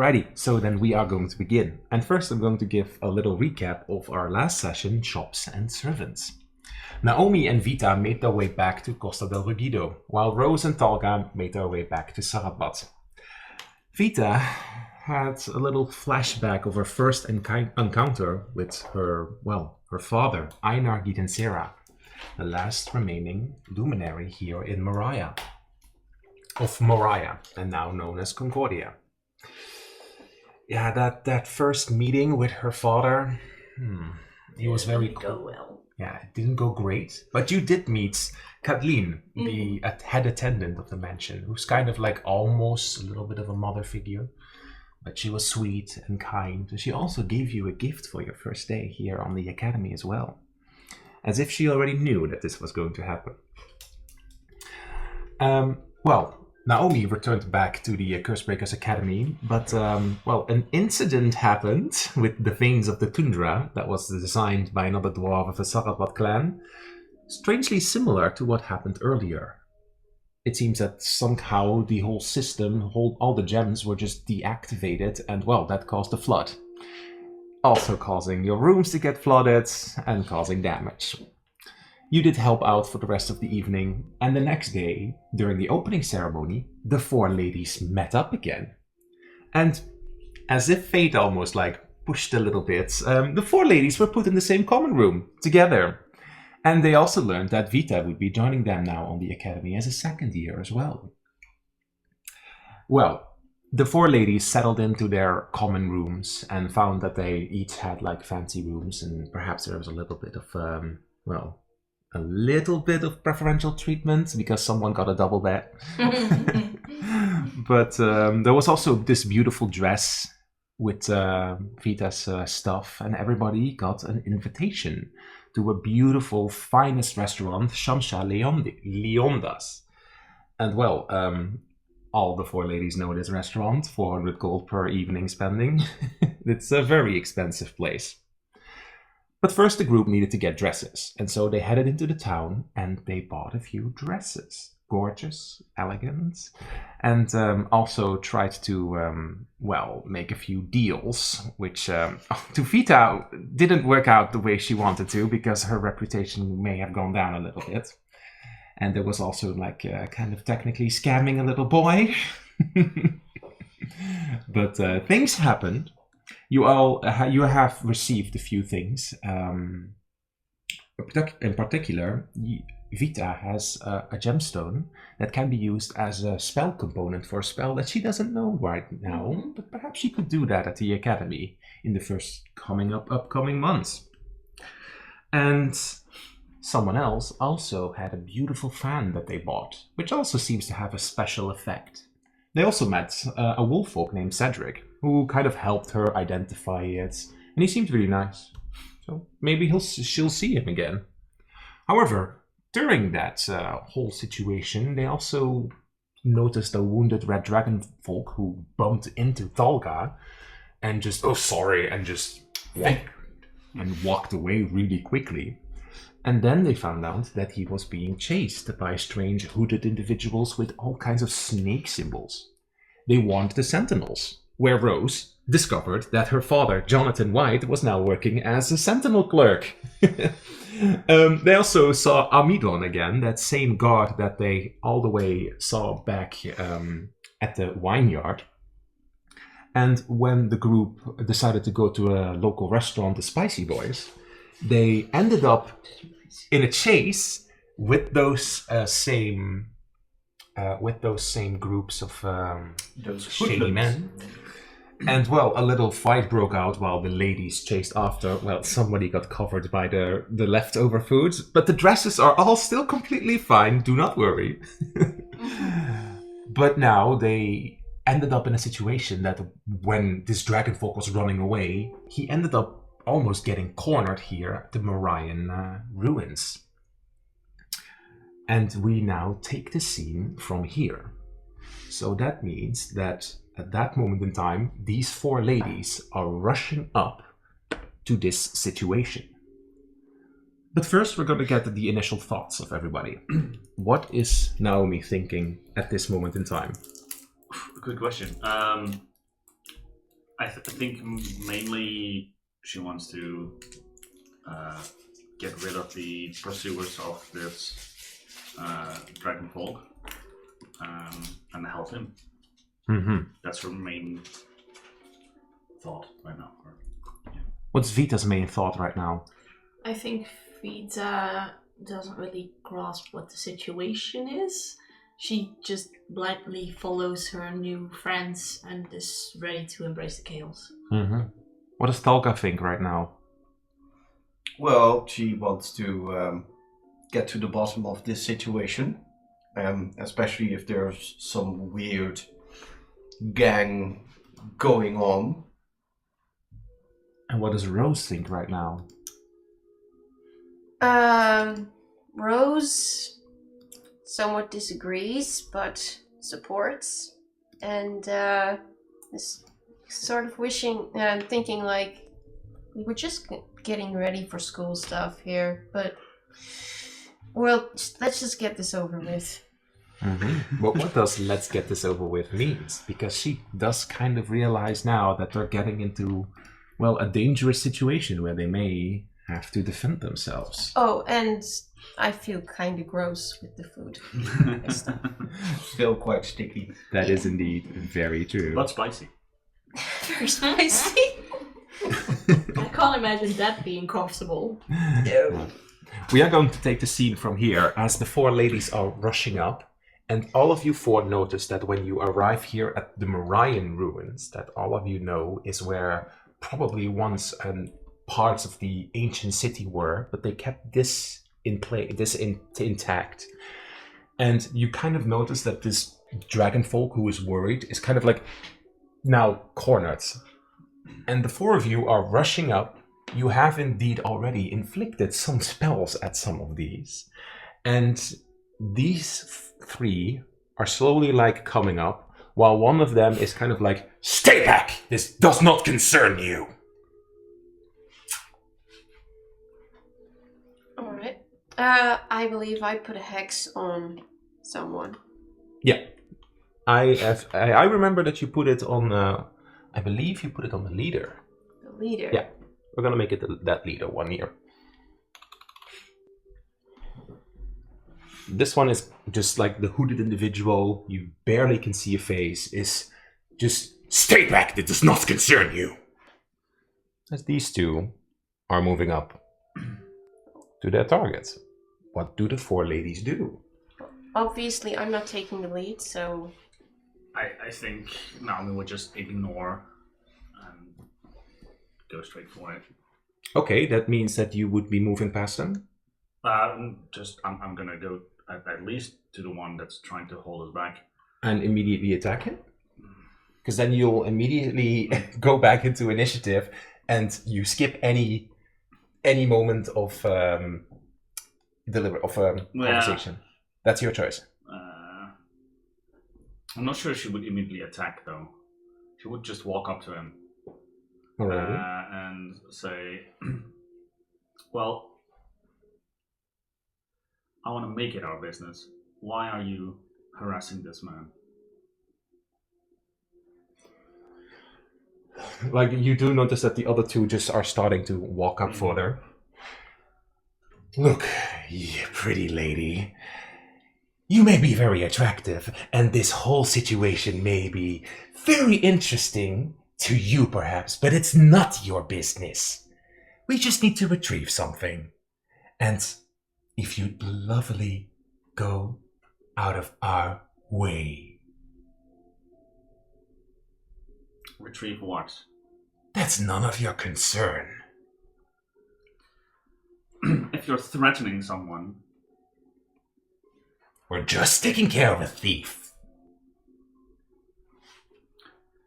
Alrighty, so then we are going to begin. And first I'm going to give a little recap of our last session, Shops and Servants. Naomi and Vita made their way back to Costa del Rugido, while Rose and Talga made their way back to Sarabat. Vita had a little flashback of her first encounter with her father, Einar Gidensera, the last remaining luminary here in Moria, and now known as Concordia. Yeah, that first meeting with her father, it was very cool. Go well. Yeah, it didn't go great, but you did meet Kathleen, the head attendant of the mansion, who's kind of like almost a little bit of a mother figure, but she was sweet and kind. And she also gave you a gift for your first day here on the academy as well, as if she already knew that this was going to happen. Naomi returned back to the Cursebreakers Academy, but, an incident happened with the Veins of the Tundra that was designed by another dwarf of the Sarabat clan, strangely similar to what happened earlier. It seems that somehow the whole system, all the gems were just deactivated, and, that caused a flood. Also causing your rooms to get flooded and causing damage. You did help out for the rest of the evening, and the next day, during the opening ceremony, the four ladies met up again. And as if fate almost pushed a little bit, the four ladies were put in the same common room together. And they also learned that Vita would be joining them now on the academy as a second year as well. Well, the four ladies settled into their common rooms and found that they each had fancy rooms, and perhaps there was a little bit of preferential treatment because someone got a double bed. But there was also this beautiful dress with Vita's stuff, and everybody got an invitation to a beautiful, finest restaurant, Shamsha Leondas. And all the four ladies know this restaurant, 400 gold per evening spending. It's a very expensive place. But first the group needed to get dresses, and so they headed into the town and they bought a few dresses. Gorgeous, elegant, and also tried to, make a few deals, which to Vita didn't work out the way she wanted to, because her reputation may have gone down a little bit. And there was also kind of technically scamming a little boy. But things happened. You have received a few things. In particular, Vita has a gemstone that can be used as a spell component for a spell that she doesn't know right now, but perhaps she could do that at the academy in the first upcoming months. And someone else also had a beautiful fan that they bought, which also seems to have a special effect. They also met a wolffolk named Cedric, who kind of helped her identify it, and he seemed really nice. So maybe she'll see him again. However, during that whole situation, they also noticed a wounded red dragon folk who bumped into Thalga and just, walked away really quickly. And then they found out that he was being chased by strange hooded individuals with all kinds of snake symbols. They warned the Sentinels, where Rose discovered that her father, Jonathan White, was now working as a Sentinel clerk. They also saw Amidon again, that same guard that they all the way saw back at the vineyard. And when the group decided to go to a local restaurant, the Spicy Boys, they ended up in a chase with those same groups of shady men. And a little fight broke out while the ladies chased after. Somebody got covered by the leftover foods, but the dresses are all still completely fine. Do not worry. But now they ended up in a situation that when this dragonfolk was running away, he ended up almost getting cornered here at the Morian ruins. And we now take the scene from here. So that means that at that moment in time, these four ladies are rushing up to this situation. But first, we're going to get the initial thoughts of everybody. What is Naomi thinking at this moment in time? Good question. think mainly she wants to get rid of the pursuers of this dragon folk and help him. Mm-hmm. That's her main thought right now. What's Vita's main thought right now? I think Vita doesn't really grasp what the situation is. She just blindly follows her new friends and is ready to embrace the chaos. Mm-hmm. What does Talga think right now? Well, she wants to get to the bottom of this situation, especially if there's some weird gang going on. And what does Rose think right now? Rose somewhat disagrees, but supports, and is sort of thinking like, we were just getting ready for school stuff here, but let's just get this over with. Mm-hmm. But what does "let's get this over with" means? Because she does kind of realize now that they're getting into, well, a dangerous situation where they may have to defend themselves. Oh, and I feel kind of gross with the food. Still quite sticky. That is indeed very true. But spicy. Very spicy. I can't imagine that being comfortable. No. We are going to take the scene from here as the four ladies are rushing up, and all of you four notice that when you arrive here at the Marian ruins, that all of you know is where probably once parts of the ancient city were, but they kept this intact. And you kind of notice that this dragon folk who is worried is kind of like now cornered. And the four of you are rushing up. You have indeed already inflicted some spells at some of these. And these three are slowly like coming up, while one of them is kind of like, "Stay back! This does not concern you!" Alright. I believe I put a hex on someone. Yeah. I remember that you put it on, I believe you put it on the leader. The leader? Yeah. We're gonna make it that leader one here. This one is just like the hooded individual. You barely can see a face. Is just, "Stay back! That does not concern you!" As these two are moving up to their targets. What do the four ladies do? Obviously, I'm not taking the lead, so... I think Naomi would just ignore and go straight for it. Okay, that means that you would be moving past them? I'm gonna go at least to the one that's trying to hold us back. And immediately attack him? Because then you'll immediately go back into initiative and you skip any moment of conversation. That's your choice. I'm not sure she would immediately attack though. She would just walk up to him and say, "Well, I want to make it our business. Why are you harassing this man?" Like, you do notice that the other two just are starting to walk up further. "Look, you pretty lady. You may be very attractive, and this whole situation may be very interesting to you, perhaps, but it's not your business. We just need to retrieve something. And if you'd lovely go out of our way." Retrieve what? "That's none of your concern." If you're threatening someone... "We're just taking care of a thief."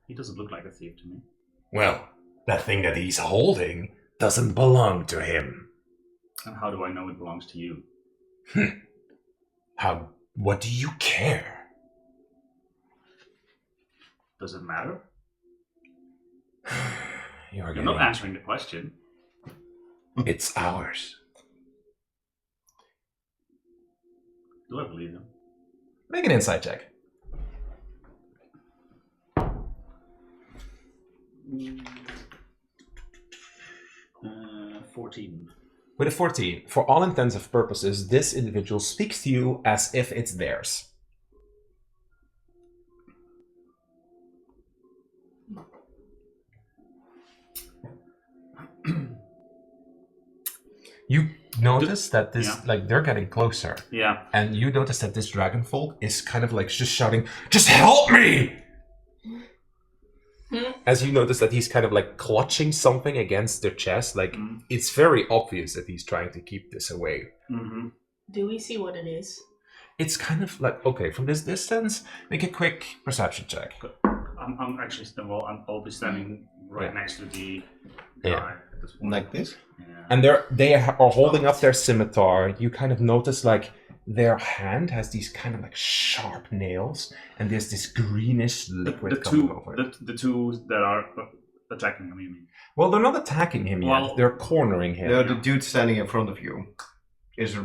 He doesn't look like a thief to me. "Well, that thing that he's holding doesn't belong to him." And how do I know it belongs to you? What do you care? Does it matter? You're not answering the question. It's ours. Do I believe him? Make an insight check. 14. With a 14, for all intents and purposes, this individual speaks to you as if it's theirs. You notice that this, like, they're getting closer. Yeah. And you notice that this dragon folk is kind of like just shouting, "Just help me!" As you notice that he's kind of like clutching something against their chest, like it's very obvious that he's trying to keep this away. Mm-hmm. Do we see what it is? It's kind of like, okay, from this distance, make a quick perception check. I'm actually I'll be standing right next to the guy at this point. Like this? Yeah. And they are holding up their scimitar. You kind of notice like their hand has these kind of like sharp nails, and there's this greenish liquid coming over it. The two that are attacking him, you mean? Well, they're not attacking him yet. They're cornering him. No, the dude standing in front of you is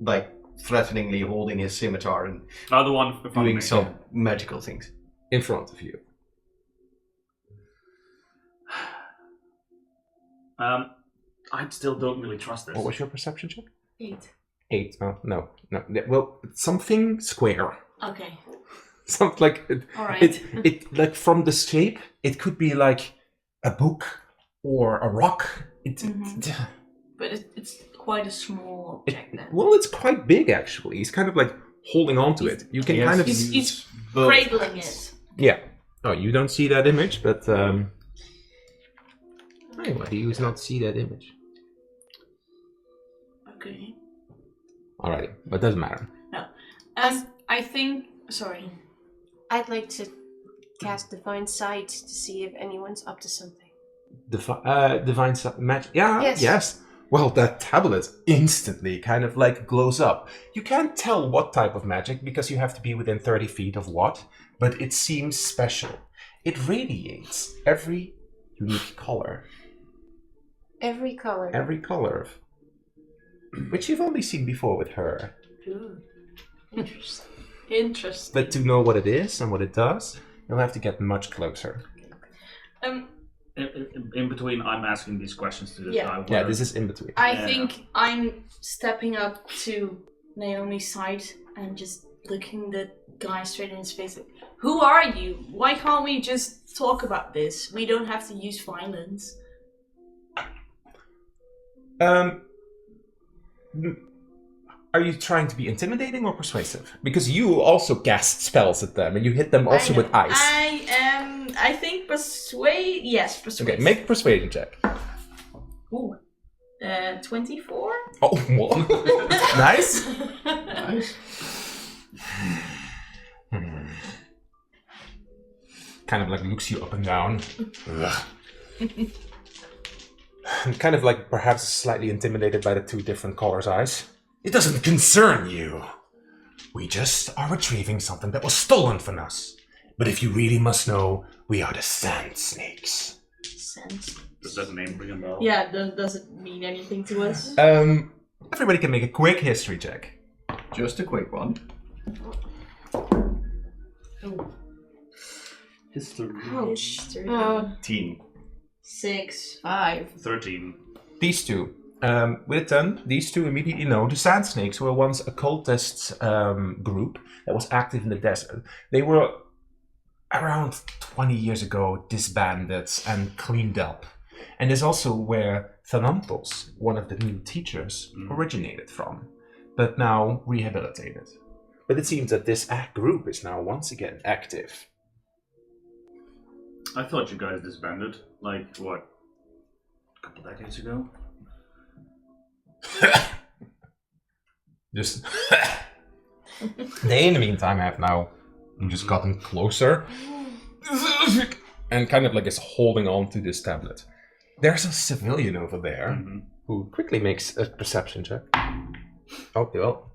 like threateningly holding his scimitar and The one in front of doing me. some magical things. In front of you. I still don't really trust this. What was your perception check? 8. 8. No. Well, something square. Okay. Something like All right. it like from the shape, it could be like a book or a rock. But it's quite a small object then. Well, it's quite big actually. He's kind of like holding on to it. You can Yes. kind of He's cradling it. yeah. Oh, you don't see that image, but why do you not see that image? Okay. Alrighty, but it doesn't matter. No. I think. Sorry. I'd like to cast Divine Sight to see if anyone's up to something. Divine magic. Yeah. Yes. Yes. Well, that tablet instantly kind of like glows up. You can't tell what type of magic because you have to be within 30 feet of what, but it seems special. It radiates every unique color. Every color. Every color. Which you've only seen before with her. Ooh. Interesting. Interesting. But to know what it is and what it does, you'll have to get much closer. In between, I'm asking these questions to this guy. Yeah, this is in between. I think I'm stepping up to Naomi's side and just looking the guy straight in his face. Like, who are you? Why can't we just talk about this? We don't have to use violence. Are you trying to be intimidating or persuasive? Because you also cast spells at them and you hit them also with ice. I think persuade. Yes, persuade. Okay, make a persuasion check. Ooh. 24? Oh, one. Nice. Nice. Kind of like looks you up and down. And kind of like perhaps slightly intimidated by the two different colors' eyes. It doesn't concern you. We just are retrieving something that was stolen from us. But if you really must know, we are the Sand Snakes. Sense. Does that name ring a bell? Yeah, does it mean anything to us? Everybody can make a quick history check. Just a quick one. History. Ouch. 10. 6. 5. 13. These two. With 10, these two immediately know the Sand Snakes were once a cultist group that was active in the desert. They were around 20 years ago disbanded and cleaned up. And is also where Thanantos, one of the new teachers, originated from, but now rehabilitated. But it seems that this group is now once again active. I thought you guys disbanded, like, what, a couple decades ago? Just they in the meantime have now just gotten closer and kind of like is holding on to this tablet. There's a civilian over there who quickly makes a perception check. Oh, well.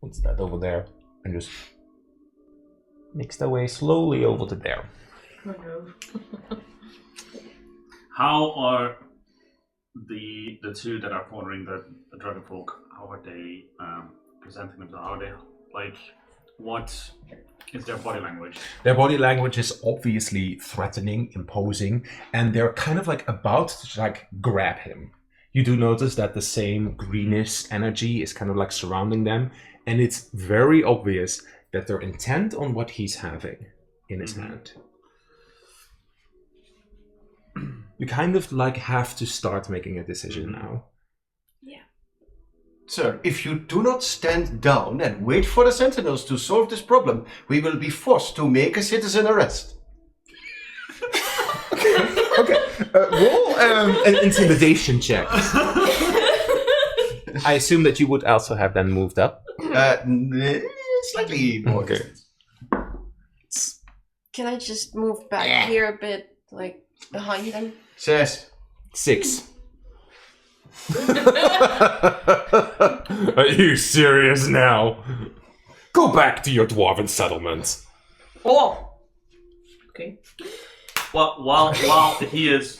What's that over there? And just makes their way slowly over to there. Oh no. How are the two that are cornering the dragon folk, how are they presenting themselves? How are they, like, What is their body language? Their body language is obviously threatening, imposing, and they're kind of like about to like grab him. You do notice that the same greenish energy is kind of like surrounding them, and it's very obvious that they're intent on what he's having in his hand. You kind of like have to start making a decision now. Sir, if you do not stand down and wait for the sentinels to solve this problem, we will be forced to make a citizen arrest. Okay, roll an intimidation check. I assume that you would also have then moved up. Slightly more. Okay. Can I just move back here a bit, like behind them? Says. 6. Are you serious now? Go back to your dwarven settlement. Oh! Okay. Well, while he is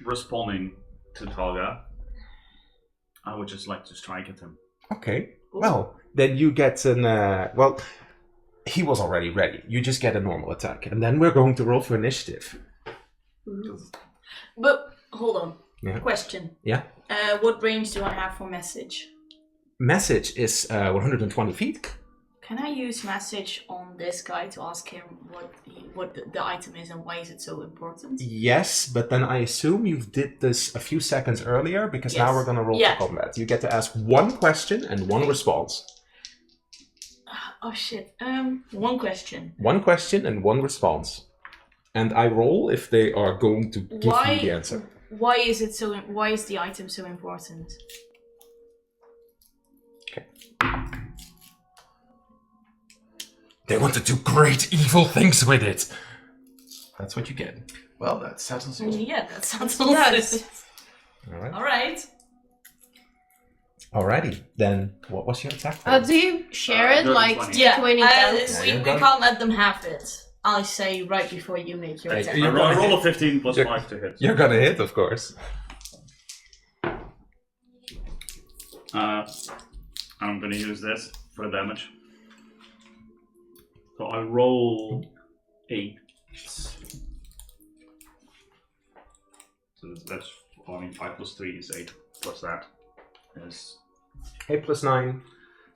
responding to Talga, I would just like to strike at him. Okay. Well, then you get an... well, he was already ready. You just get a normal attack. And then we're going to roll for initiative. But, hold on. Yeah. Question. Yeah? What range do I have for message? Message is 120 feet. Can I use message on this guy to ask him what the item is and why is it so important? Yes, but then I assume you did this a few seconds earlier, because now Yes. we're going to roll Yeah. for combat. You get to ask one question and one response. Oh shit. One question. One question and one response. And I roll if they are going to give you the answer. Why is it so? Why is the item so important? Okay. They want to do great evil things with it. That's what you get. Well, that settles it. Yeah, that sounds Yes. All right. All right. Alrighty. Then, what was your attack? roll? Do you share it, dirty like 20. Yeah, 20 we down? can't let them have it. I say right before you make your Right, attack. you- I You're roll, gonna I roll hit- a 15 plus you're- 5 to hit. You're gonna hit, of course. I'm gonna use this for the damage. So I roll 8. So that's 5 plus 3 is 8. Plus that is 8 plus 9,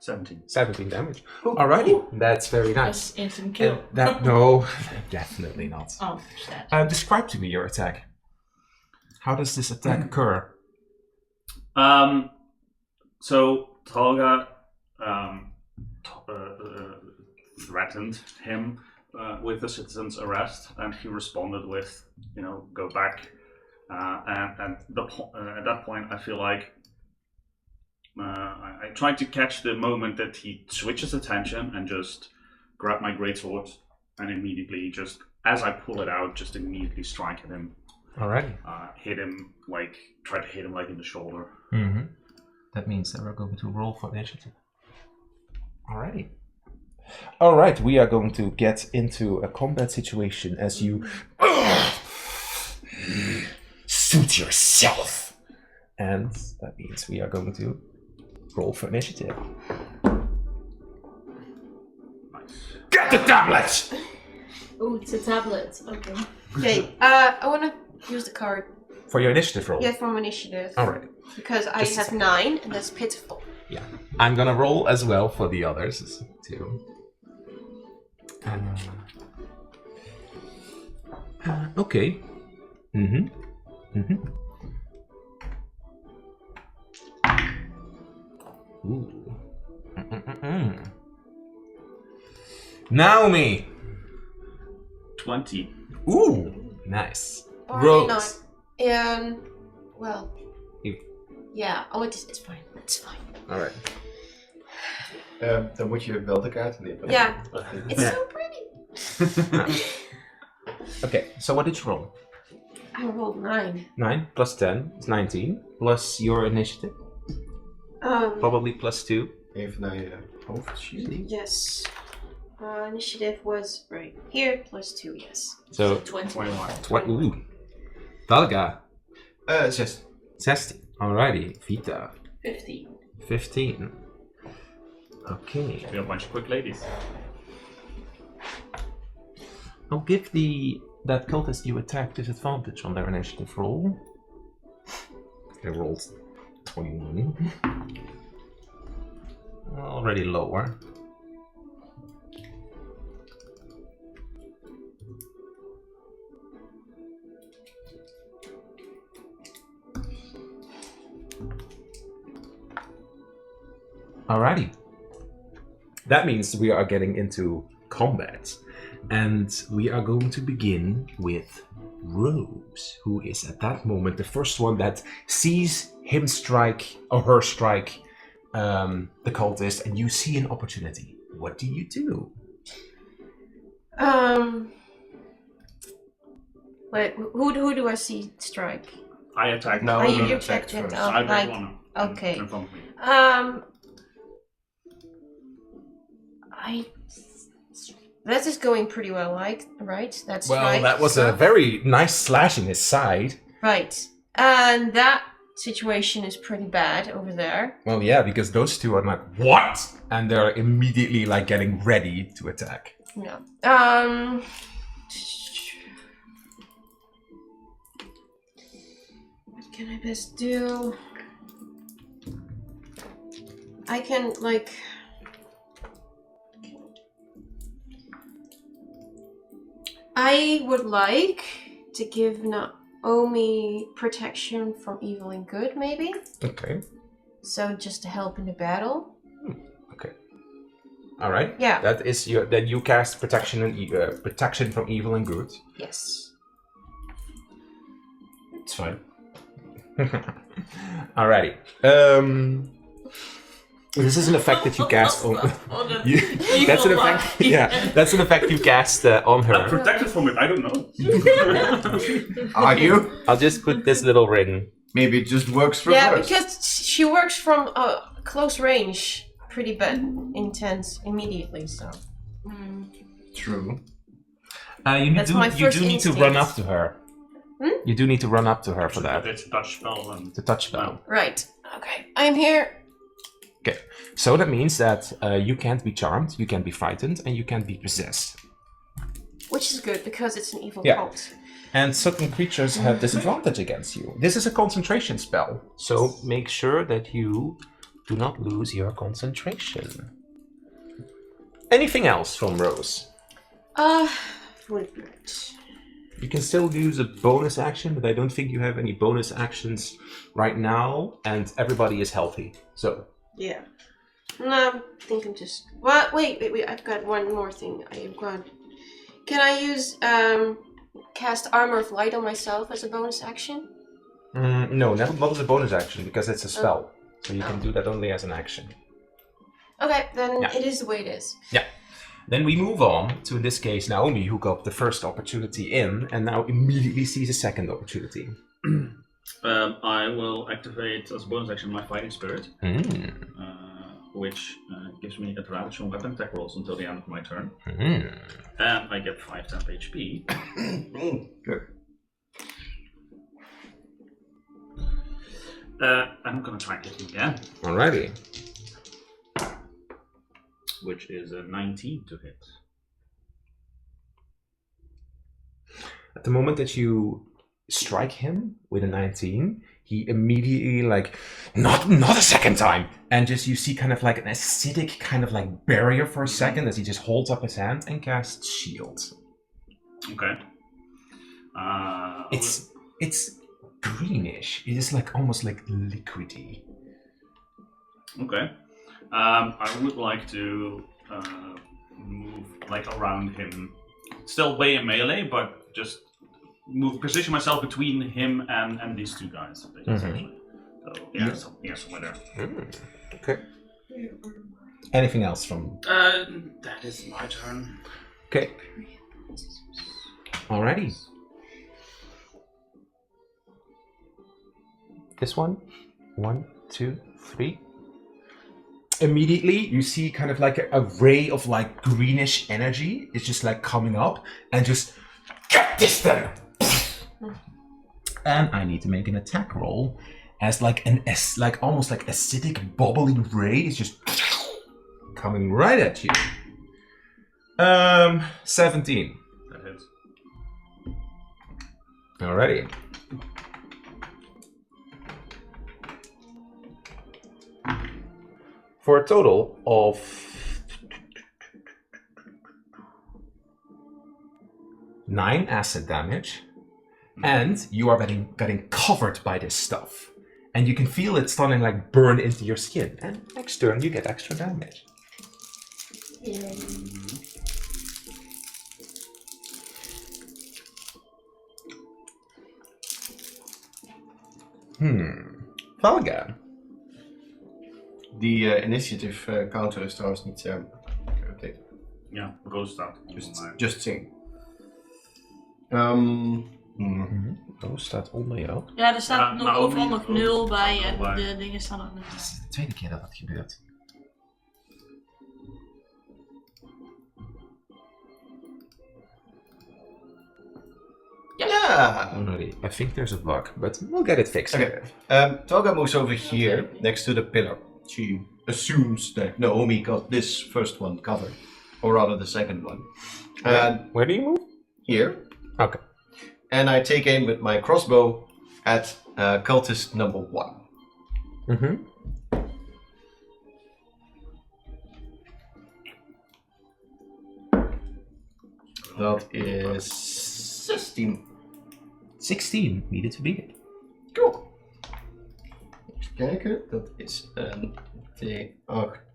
17. 17 damage. Alrighty. That's very nice. That's instant kill. No, definitely not. Oh, shit. Describe to me your attack. How does this attack occur? So Talga threatened him with a citizen's arrest, and he responded with, go back. And at that point, I feel like I tried to catch the moment that he switches attention and just grab my greatsword and immediately, just as I pull it out, just immediately strike at him. Alrighty. Try to hit him like in the shoulder. Mm-hmm. That means that we're going to roll for initiative. Alrighty. Alright, we are going to get into a combat situation as you suit yourself. And that means we are going to roll for initiative. Nice. Get the tablet! Oh, it's a tablet. Okay. Okay, I want to use the card. For your initiative roll. Yeah, from initiative. Alright. Because I Just a have second. 9, and that's pitiful. Yeah. I'm gonna roll as well for the others too. Okay. Ooh. Naomi. 20. Ooh. Nice. Barely Rose. not. Well. You- Yeah, it's fine. It's fine. All right. Dan moet je wel de kaarten nemen. Yeah. It's so pretty. Okay. So what did you roll? I rolled 9. 9 plus 10 is 19 plus your initiative. Probably plus 2. Even naar je hoofdsheet. Yes. Initiative was right here, plus 2, yes. So 20. Ooh. Talga. 6. 16. Alrighty. Vita. 15. 15. Okay. We're a bunch of quick ladies. I'll give that cultist you attacked disadvantage on their initiative roll. They rolled 21. Already lower. Alrighty. That means we are getting into combat. And we are going to begin with Rose, who is at that moment the first one that sees him strike, or her strike, the cultist, and you see an opportunity. What do you do? Wait, who do I see strike? I attacked. No, you you attacked attacked it. first. Oh, I got like, one okay. in front of me. That is going pretty well, right? That's Well, right. that was a very nice slash in his side. Right. And that situation is pretty bad over there. Well, yeah, because those two are like, what? And they're immediately like getting ready to attack. Yeah. What can I best do? I can like. I would like to give Naomi protection from evil and good, maybe. Okay. So just to help in the battle. Okay. All right. Yeah. That is your. Then you cast protection and protection from evil and good. Yes. It's fine. Alrighty. This is an effect that you cast on. That's an effect. Yeah, that's an effect you cast on I'm her. protected from it. I don't know. Are you? I'll just put this little ring. Maybe it just works for Yeah, her. because she works from close range, pretty bad, intense, immediately. So. True. That's my You first do need to instinct. run up to her. You do need to run up to her for that. It's a touch spell and The touch spell. Right. Okay. I'm here. Okay. So that means that you can't be charmed, you can't be frightened, and you can't be possessed. Which is good because it's an evil Yeah. cult. And certain creatures have disadvantage against you. This is a concentration spell, so make sure that you do not lose your concentration. Anything else from Rose? Wait. You can still use a bonus action, but I don't think you have any bonus actions right now, and everybody is healthy. So, Yeah. No, I think I'm just. What? Wait. I've got one more thing. I've got. Can I use cast Armor of Light on myself as a bonus action? no, not as a bonus action, because it's a spell. So you can do that only as an action. Okay, then Yeah. it is the way it is. Yeah. Then we move on to, in this case, Naomi, who got the first opportunity in, and now immediately sees a second opportunity. I will activate as a bonus action my fighting spirit, which gives me advantage on weapon attack rolls until the end of my turn, and I get 5 temp HP. Good. I'm gonna try and hit him again, Alrighty. which is a 19 to hit. At the moment that you strike him with a 19, he immediately not a second time, and just you see kind of like an acidic kind of like barrier for a second as he just holds up his hand and casts shield. Okay. It's greenish. It is like almost like liquidy. Okay. I would like to move around him, still way in melee, but just position myself between him and these two guys. Essentially. So somewhere there. Okay. Anything else from? That is my turn. Okay. Alrighty. This one. 1, 2, 3. Immediately, you see kind of like a ray of like greenish energy. It's just like coming up and just get this thing. And I need to make an attack roll as like almost like acidic bubbling ray is just coming right at you. 17. That hits. Alrighty. For a total of 9 acid damage, and you are getting covered by this stuff. And you can feel it starting like burn into your skin. And next turn you get extra damage. Valga. Die initiative counter is trouwens niet geüpdate. Ja, Roos staat. Just saying. Oh, staat onder jou. Ja, er staat Ja, nog maar ook overal niet- nog 0 bij en bij. de dingen staan ook nog Het bij. is de tweede keer dat dat gebeurt. Yeah. Already. I think there's a bug, but we'll get it fixed. Okay. Toga moves over here next to the pillar. She assumes that Naomi got this first one covered, or rather the second one. And Where do you move? here, Okay. and I take aim with my crossbow at cultist number 1. Mm-hmm. Dat is 16. 16. Needed to beat it. Cool. Even kijken, dat is een D8.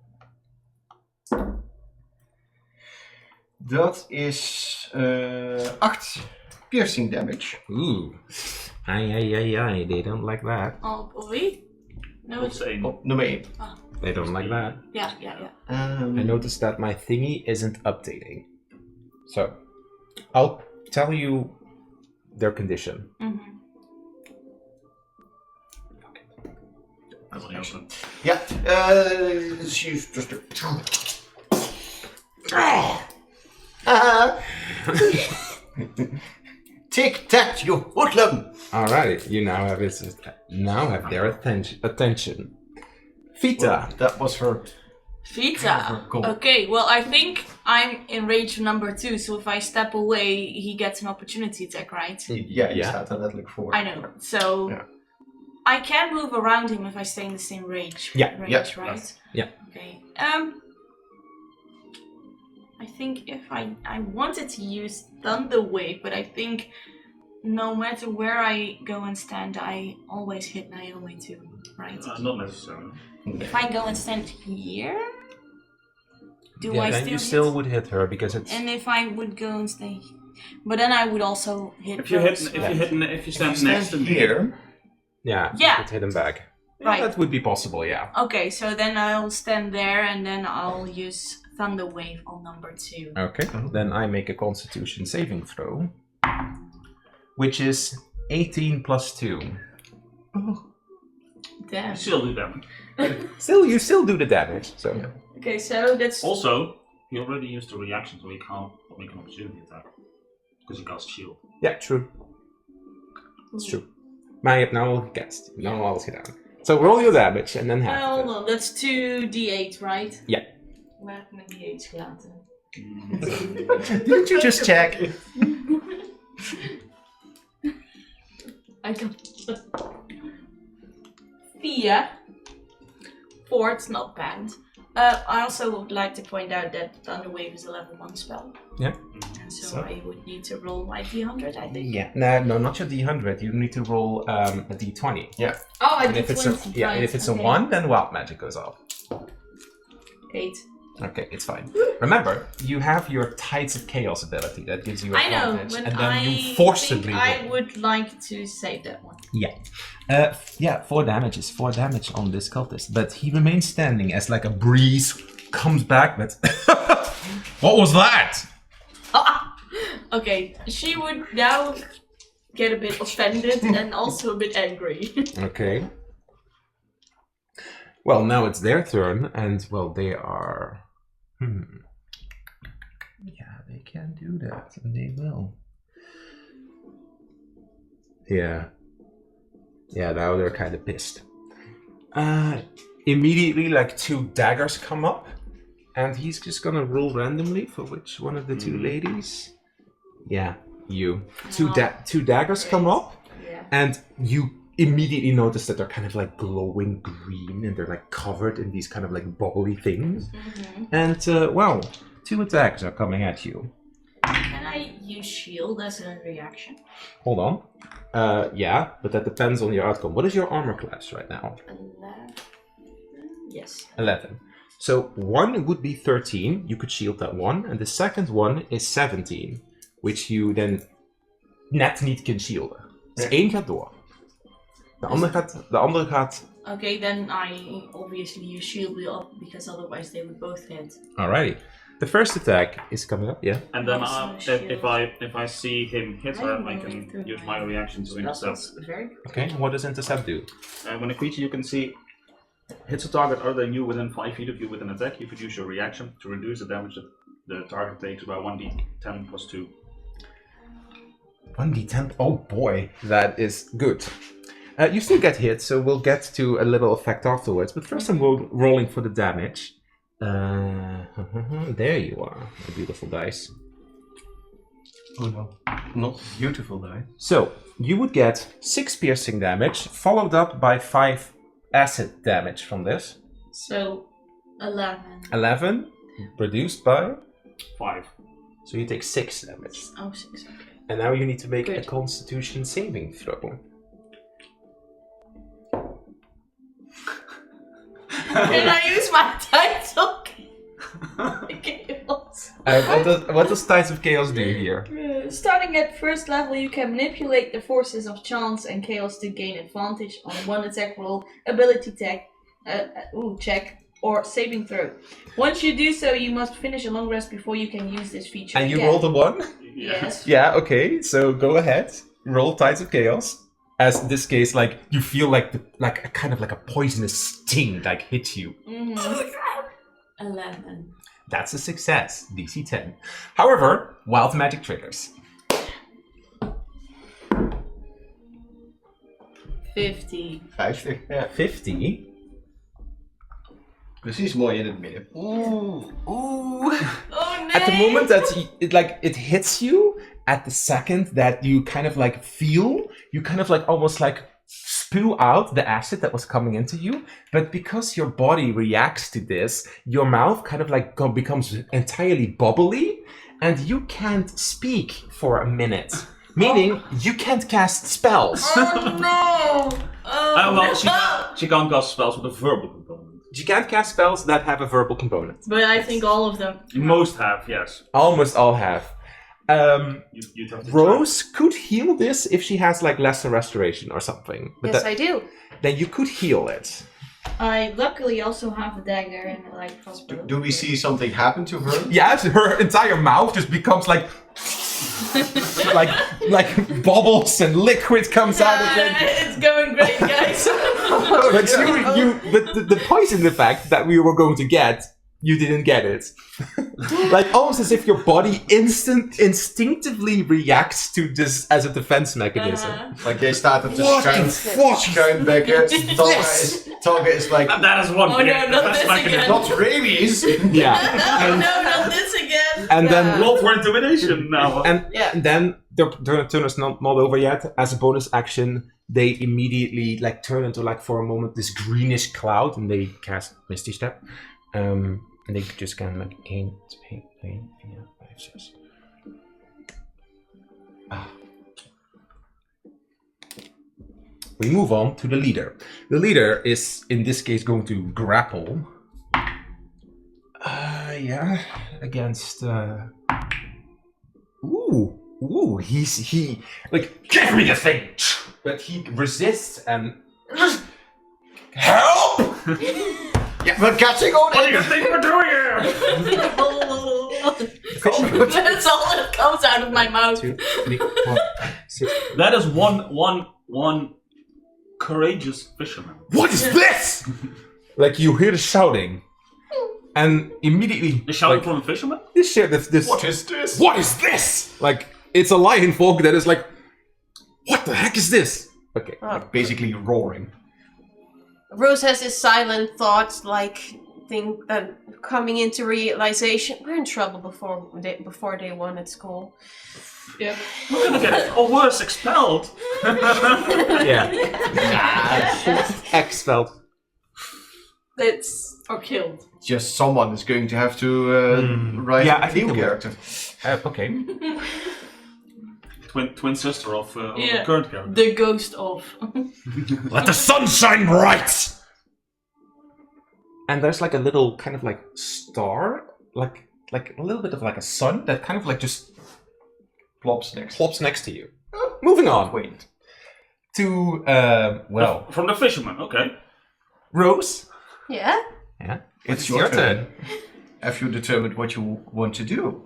Dat is 8 piercing damage. Ooh. Ai, they don't like that. Op wie? No, Dat is 1. Op nummer 1. They don't like that. ja. I noticed that my thingy isn't updating. So, I'll tell you their condition. Dat is niet open. Ja, she's just Take that, you hoodlum! Alrighty, you now have their attention. Vita. That was her. Vita. Cool. Okay, well, I think I'm in range number 2, so if I step away, he gets an opportunity attack, right? Ja, je staat er letterlijk voor. I know. So Yeah. I can move around him if I stay in the same range. Yeah. Range, right? Yeah. Okay. I think if I wanted to use Thunder Wave, but I think no matter where I go and stand, I always hit Naomi too, right? Not necessarily. If I go and stand here, do Yeah, I then still you hit? still would hit her because it's. And if I would go and stay, but then I would also hit. If you stand next to me, here. Yeah. Yeah. You could hit him back. Yeah, Right. that would be possible. Yeah. Okay, so then I'll stand there and then I'll use Thunder Wave on number 2. Okay. Then I make a Constitution saving throw, which is 18 plus 2. Damn. you still do damage. You still do the damage. So. Yeah. Okay, so that's. Also, he already used the reaction, so he can't make an opportunity attack. Because he cast shield. Yeah, true. It's true. Maar je hebt nou al gecast. Je hebt nou al alles gedaan. So roll your damage and then half. Well, of it. no, that's 2d8, right? Yeah. Waar heb ik mijn d8's gelaten? Didn't you just check? I don't. 4. 4, it's not bad. I also would like to point out that Thunder Wave is a level 1 spell. Yeah. And so, So- I would need to roll my d100, I think. Yeah. No, not your D100. You need to roll a D20. Oh, I And did if it's 20. and if it's a 1, then wild magic goes off. 8. Okay, it's fine. Remember, you have your Tides of Chaos ability that gives you I know, advantage, but and then I you forcibly think I roll. would like to save that one. Yeah, 4 damage is 4 damage on this cultist, but he remains standing as like a breeze comes back. But what was that? Okay, she would now get a bit offended and also a bit angry. Okay. Well, now it's their turn, and well, they are. Yeah, they can do that, and they will. Yeah. Yeah, now they're kind of pissed. Immediately, like 2 daggers come up, And he's just gonna roll randomly for which one of the two ladies. Yeah, you. Two daggers come up, Yeah. and you immediately notice that they're kind of like glowing green, and they're like covered in these kind of like bubbly things. Mm-hmm. And well, 2 attacks are coming at you. Can I use shield as a reaction? Hold on. Yeah, but that depends on your outcome. What is your armor class right now? 11. Yes. 11. So one would be 13. You could shield that one, and the second one is 17, which you then net niet kan shielden. Dus één gaat door. De andere gaat... Okay, then I obviously use shield up because otherwise they would both hit. Alrighty. The first attack is coming up, yeah. And then Also if I see him hit her, I can use my reaction to intercept. That's very good. Okay, what does intercept do? When a creature you can see hits a target other than you within 5 feet of you with an attack, you could use your reaction to reduce the damage that the target takes by 1d10 plus 2. 1d10. Oh boy, that is good. You still get hit, so we'll get to a little effect afterwards. But first I'm rolling for the damage. There you are, the beautiful dice. Oh no, not beautiful die. So, you would get 6 piercing damage, followed up by 5 acid damage from this. So, 11. 11, reduced by... 5. So you take 6 damage. Oh, 6, okay. And now you need to make a Good. Constitution saving throw. Can I use my title? Chaos. What does Tides of Chaos do here? Starting at first level, you can manipulate the forces of chance and chaos to gain advantage on one attack roll, ability check, or saving throw. Once you do so, you must finish a long rest before you can use this feature. And you again. rolled a 1? Yes. Yeah, okay, so go ahead. Roll Tides of Chaos. As in this case, like, you feel like a kind of like a poisonous sting like hit you. 11. That's a success, DC 10. However, wild magic triggers. 50. 50. Ja. 50. Precies mooi in het midden. Ooh. Oh no! At the moment that it hits you, at the second that you kind of like feel, you kind of like almost like spew out the acid that was coming into you, but because your body reacts to this, your mouth kind of like becomes entirely bubbly, and you can't speak for a minute. Meaning, you can't cast spells. Oh no! Oh Well, no! she can't cast spells with a verbal component. You can't cast spells that have a verbal component. But I think all of them. Most have, yes. Almost all have. You'd have to Rose could heal this if she has like lesser restoration or something. But Yes, I do. then you could heal it. I luckily also have a dagger and like crossbow. Do we see something happen to her? Yeah, her entire mouth just becomes like like bubbles and liquid comes out of it. It's going great, guys. But the poison effect that we were going to get, you didn't get it. Like almost as if your body instinctively reacts to this as a defense mechanism. Like jij staat op de What the fuck? schuimbekken. Tolga is like, that is one. Oh no, not this again. not rabies. Yeah. No, not this again. And then Roll for intimidation now. And then their turn is not over yet. As a bonus action, they immediately like turn into like for a moment this greenish cloud, and they cast Misty Step. And they just kind of like 1, 2, 3, 4, 5, 6. We move on to the leader. The leader is in this case going to grapple. Against. He like give me the thing, but he resists and help. Yeah, we're catching on. What do you think we're doing here? That's all that comes out of my mouth. 2, 3, 4, 6. That is one courageous fisherman. What is this? Like you hear the shouting, and immediately The shouting like, from a fisherman? this. What is this? What is this? Like it's a lion folk that is like, what the heck is this? Okay. Like basically roaring. Rose has his silent thoughts like, coming into realization, we're in trouble before day one at school. Yep. We're gonna get, or worse, expelled. Yeah. Expelled. That's Or killed. Just someone is going to have to write Yeah, I a think new it will. character. Okay. Twin sister of the Yeah. current character. The ghost of. Let the sun shine bright! And there's like a little kind of like star, like a little bit of like a sun that kind of like just Plops next. plops next to you. Moving on Wait. to, well, From the fisherman, okay. Rose. yeah. Yeah. It's your turn. Have you determined what you want to do?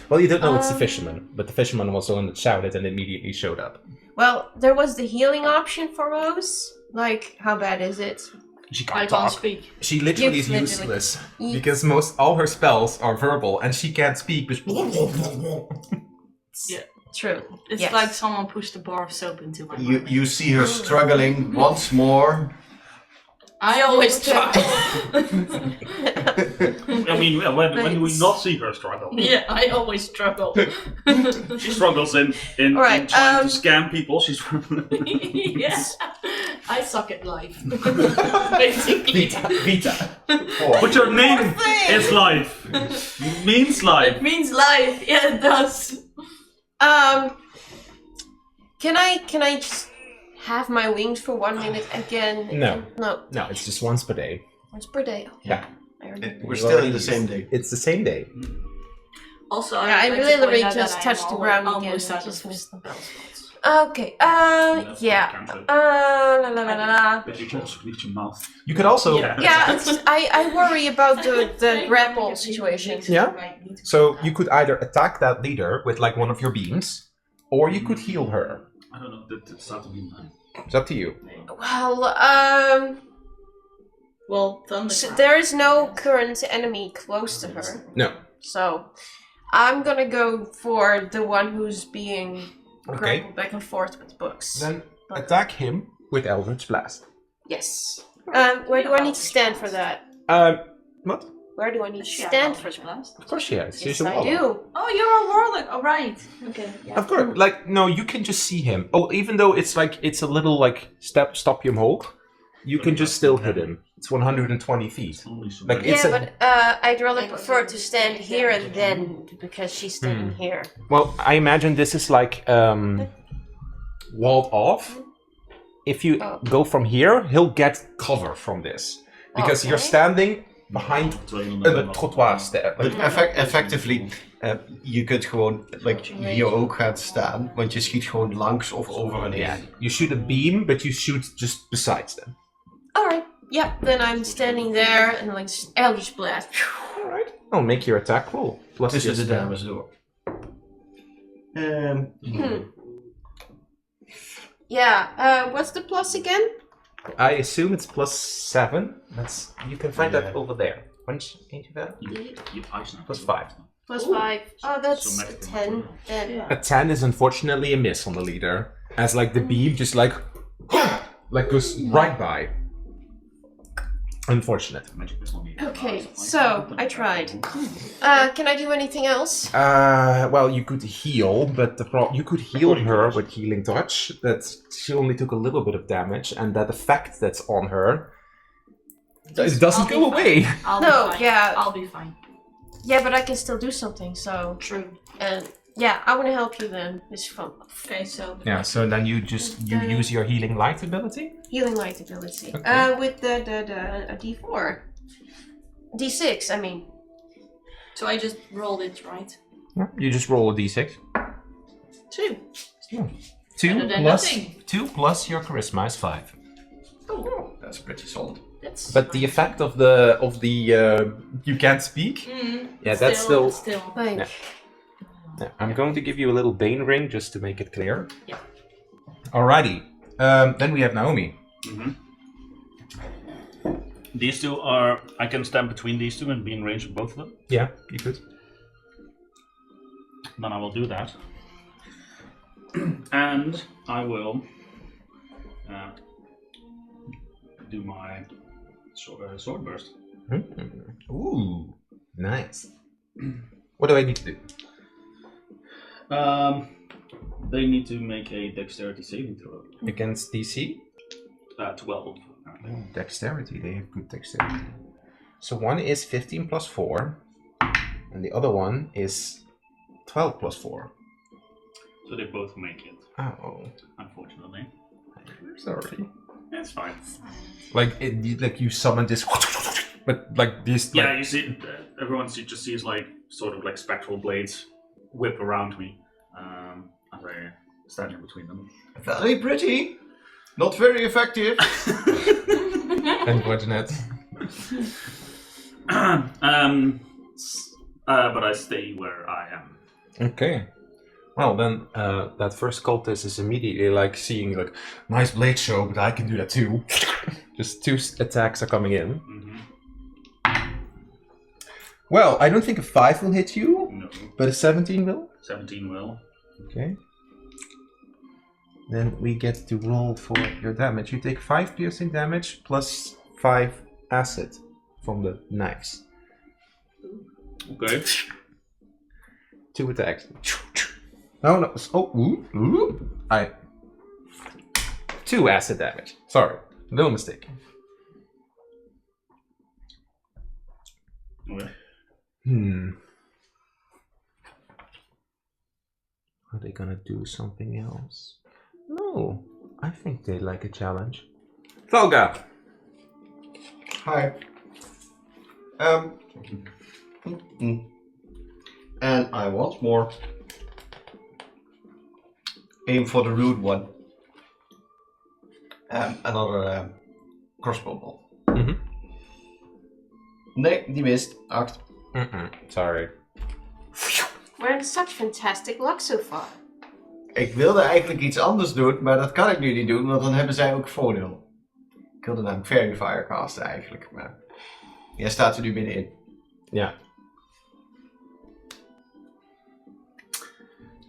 Well, you don't know it's the fisherman, but the fisherman was the one that shouted and immediately showed up. Well, there was the healing option for Rose. Like, how bad is it? She I can't speak. She literally You is literally- useless because all her spells are verbal and she can't speak. But Yeah. True. It's Yes. like someone pushed a bar of soap into my You mouth. you see her struggling once more. I always try. I mean, when do we not see her struggle? Yeah, I always struggle. She struggles in Alright, trying to scam people. She's Yeah. I suck at life. Basically. Vita. But your name is life. Means life. It means life. Yeah, it does. Can I just have my wings for 1 minute again? No. No. No, it's just once per day. Once per day. Okay. Yeah. I remember. We're still in the same day. It's the same day. Also, Yeah, I I'd like to literally point out just that touched I'm the ground almost again, out just of missed spell slots. Okay. Yeah. La la la la la. But you also need your mouth. You could also. Yeah. Yeah, I worry about the grapple situation. Yeah. So you could either attack that leader with like one of your beams, or you could heal her. I don't know. That starts to be mine. It's up to you. Well, Well, thunder. so there is no current enemy close to her, No. so I'm gonna go for the one who's being Okay. grappled back and forth with books. Then attack him with Eldritch Blast. Yes. Where do I need to stand for that? What? Where do I need to She has stand for Eldritch that? Blast. Of course she has. Yes, She's a I warlock. do. Oh, you're a warlock. Oh, right. Okay. Yeah. Of course. Like, no, you can just see him. Oh, even though it's a little like stop him hold, you can just still hit him. It's 120 feet. Like, it's Yeah, a- but I'd rather prefer to stand here and then because she's standing here. Well, I imagine this is like walled off. If you go from here, he'll get cover from this because you're Okay. standing behind the trottoir step. But effectively, je kunt gewoon hier ook gaan staan, want je schiet gewoon langs of over en Yeah, heen. you shoot a beam, but you shoot just besides them. Alright. Yeah, then I'm standing there and like Eldritch Blast. All right. I'll make your attack roll. Plus Tussen de your dames door. Yeah, what's the plus again? I assume it's +7. You can find that over there. Once into that. +5. Plus Ooh. 5. Oh, that's So a maximum 10. total. Then. Yeah. A 10 is unfortunately a miss on the leader, as like the beam just like goes right by. Unfortunate. Okay, so I tried. Can I do anything else? Well, you could heal, but you could heal her with healing touch. That she only took a little bit of damage, and that effect that's on her, it doesn't I'll go be fine. away. I'll No, be fine. yeah. I'll be fine. Yeah, but I can still do something, so. True. And yeah, I want to help you then. It's fun. Okay, so. Yeah. So then you use your healing light ability. Healing light ability. Okay. With the D4. D6, I mean. So I just rolled it, right? You just roll a d6. 2. 2 Better than plus nothing. 2 plus your charisma is 5. Oh, That's pretty solid. that's. But the effect of the you can't speak. Yeah, that's still. Like, Yeah. Yeah, I'm going to give you a little Bane ring just to make it clear. Yeah. Alrighty. Then we have Naomi. These two are. I can stand between these two and be in range of both of them. Yeah, you could. Then I will do that. And I will do my Sword burst. Ooh, nice. What do I need to do? They need to make a dexterity saving throw. Against DC? 12. apparently. Dexterity, they have good dexterity. So one is 15 plus 4, and the other one is 12 plus 4. So they both make it, Oh, unfortunately. I'm sorry. It's fine. Like, like you summon this, but like this. Yeah, like, you see, everyone just sees like sort of like spectral blades whip around me as I stand in between them. Very pretty. Not very effective. Unfortunate. But I stay where I am. Okay. Well, then that first cultist is immediately like seeing like nice blade show, but I can do that too. Just 2 attacks are coming in. Mm-hmm. Well, I don't think a 5 will hit you, No. but a 17 will. 17 will. Okay. Then we get to roll for your damage. You take 5 piercing damage plus 5 acid from the knives. Okay. 2 attacks. No. Oh, ooh. 2 acid damage. Sorry, little mistake. Okay. Are they gonna do something else? No, I think they like a challenge. Thalga! Hi. And I once more aim for the rude one. Another crossbow ball. Mhm. Nee, die mist. 8. Sorry. We're in such fantastic luck so far. Ik wilde eigenlijk iets anders doen, maar dat kan ik nu niet doen, want dan hebben zij ook voordeel. Ik wilde namelijk Fairy Fire casten eigenlijk, maar jij staat er nu binnenin. Ja.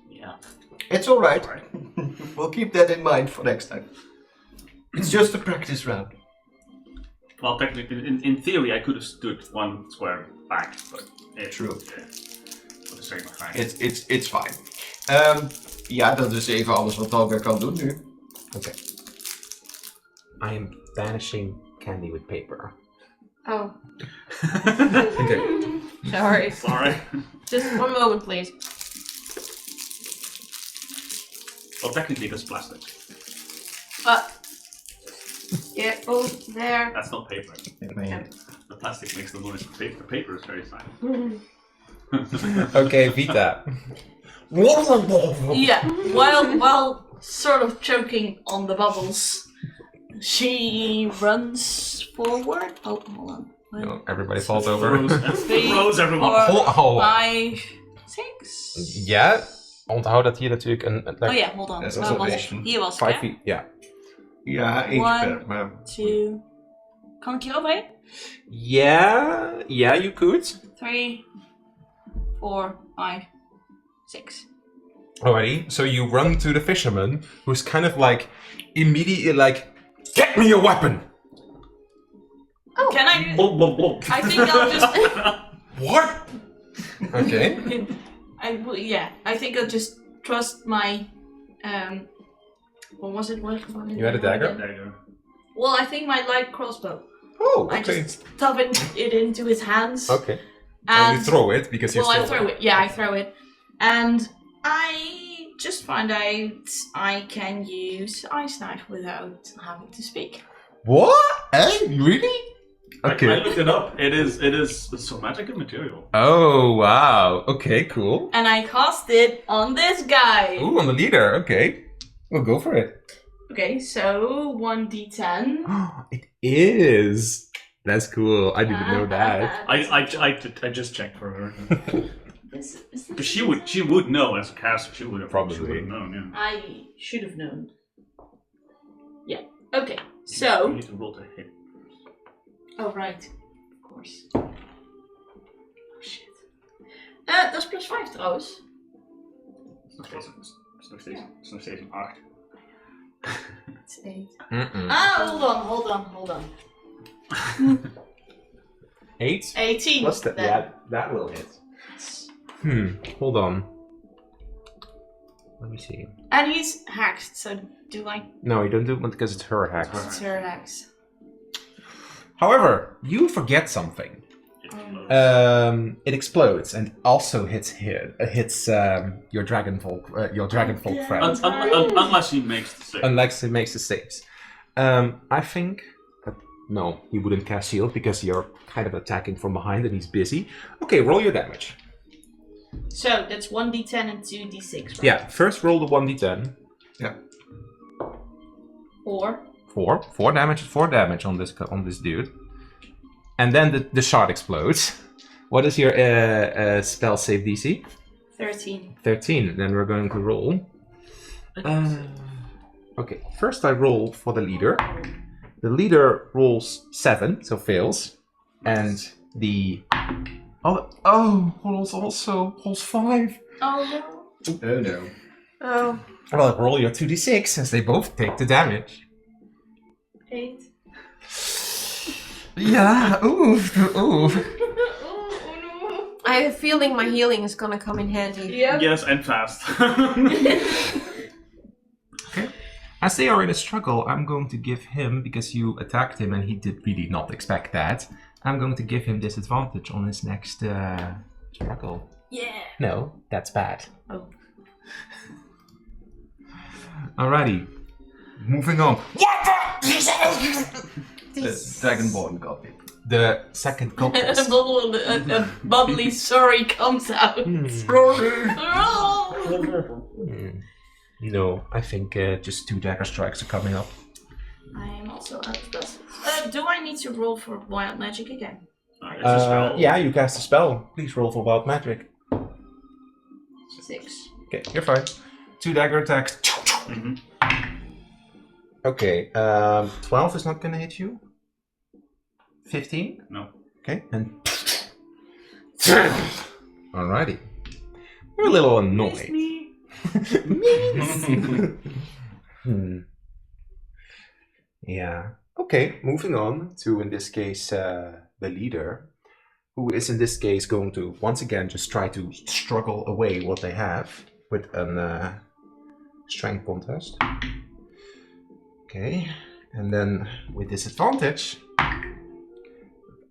Yeah. It's alright. We'll keep that in mind for next time. It's just a practice round. Well, technically, in theory, I could have stood 1 square back, but True. Yeah, for the same effect. It's fine. Ja, dat is even alles wat Talga kan doen nu. Okay. I am banishing candy with paper. Oh, Okay. sorry. Sorry. Just one moment, please. Well, technically, that's plastic. Yeah, oh, there. That's not paper. The plastic makes the noise. The paper is very silent. Okay, Vita. Yeah, while sort of choking on the bubbles, she runs forward. Oh, hold on. No, everybody falls over. Throws everyone. Oh. 5, 6. Ja, onthoud dat hier natuurlijk een... Oh ja, hold on. Dat is Waar was het? observation. Hier was het, 5 hè? feet, ja. Ja, eentje One. per, maar... 2. Kan ik hier overheen? Yeah, you could. 3, 4, 5, 6. Alrighty, so you run to the fisherman, who's kind of like, immediately like, get me a weapon! Can I? Blub, blub, blub. I think I'll just. What? Okay. I think I'll just trust my. What was it? What You had a dagger? Dagger. Well, I think my light crossbow. Oh, I okay. just stuff it into his hands. Okay. And you throw it because you're well, still... I throw it. Yeah, I throw it, and I just find out I can use ice knife without having to speak. What? Eh? Really? Okay. I looked it up. It is some magical material. Oh, wow. Okay, cool. And I cast it on this guy. Ooh, on the leader. Okay. We'll go for it. Okay, so 1d10. It is. That's cool. I didn't know that. I just checked for her. Is this Because she would know as a caster. She would have Probably. She would have known. Yeah. I should have known. Yeah. Okay. You So. need to roll to hit. Oh right. Of course. Oh shit. Dat is +5 trouwens. Het is nog steeds een 8. It's 8. Mm-mm. Ah, hold on. 8 18. plus that. then. Yeah, that will hit. Hold on. Let me see. And he's hacked, so do I? No, you don't do it because it's her hack. It's her hacks. However, you forget something. It explodes and also hits your dragonfolk friend. Unless he makes the save. Unless it makes the saves. I think no, he wouldn't cast shield because you're kind of attacking from behind and he's busy. Okay, roll your damage. So that's 1d10 and 2d6, right? Yeah, first roll the 1d10. Yeah. 4. 4 damage. 4 damage on this dude. And then the shard explodes. What is your spell save DC? 13. 13. Then we're going to roll. Okay, first I roll for the leader. The leader rolls 7, so fails. And the... rolls 5. Oh no. Oh no. Oh, Well, roll your 2d6 as they both take the damage. 8. Yeah, ooh. Oh no. I have a feeling my healing is gonna come in handy. Yep. Yes, and fast. Okay. As they are in a struggle, I'm going to give him, because you attacked him and he did really not expect that, I'm going to give him disadvantage on his next struggle. Yeah. No, that's bad. Oh. Alrighty. Moving on. The Dragonborn got it. The second cultist. A bubbly sorry comes out. No, I think just 2 dagger strikes are coming up. I am also out of spells. Do I need to roll for wild magic again? It's a spell. Yeah, you cast a spell. Please roll for wild magic. 6. Okay, you're fine. 2 dagger attacks. Mhm. Okay, 12 is not gonna hit you. 15? No. Okay, and... Alrighty. You're a little annoyed. Yeah. Okay, moving on to, in this case, the leader, who is in this case going to, once again, just try to struggle away what they have with a strength contest. Okay, and then with disadvantage...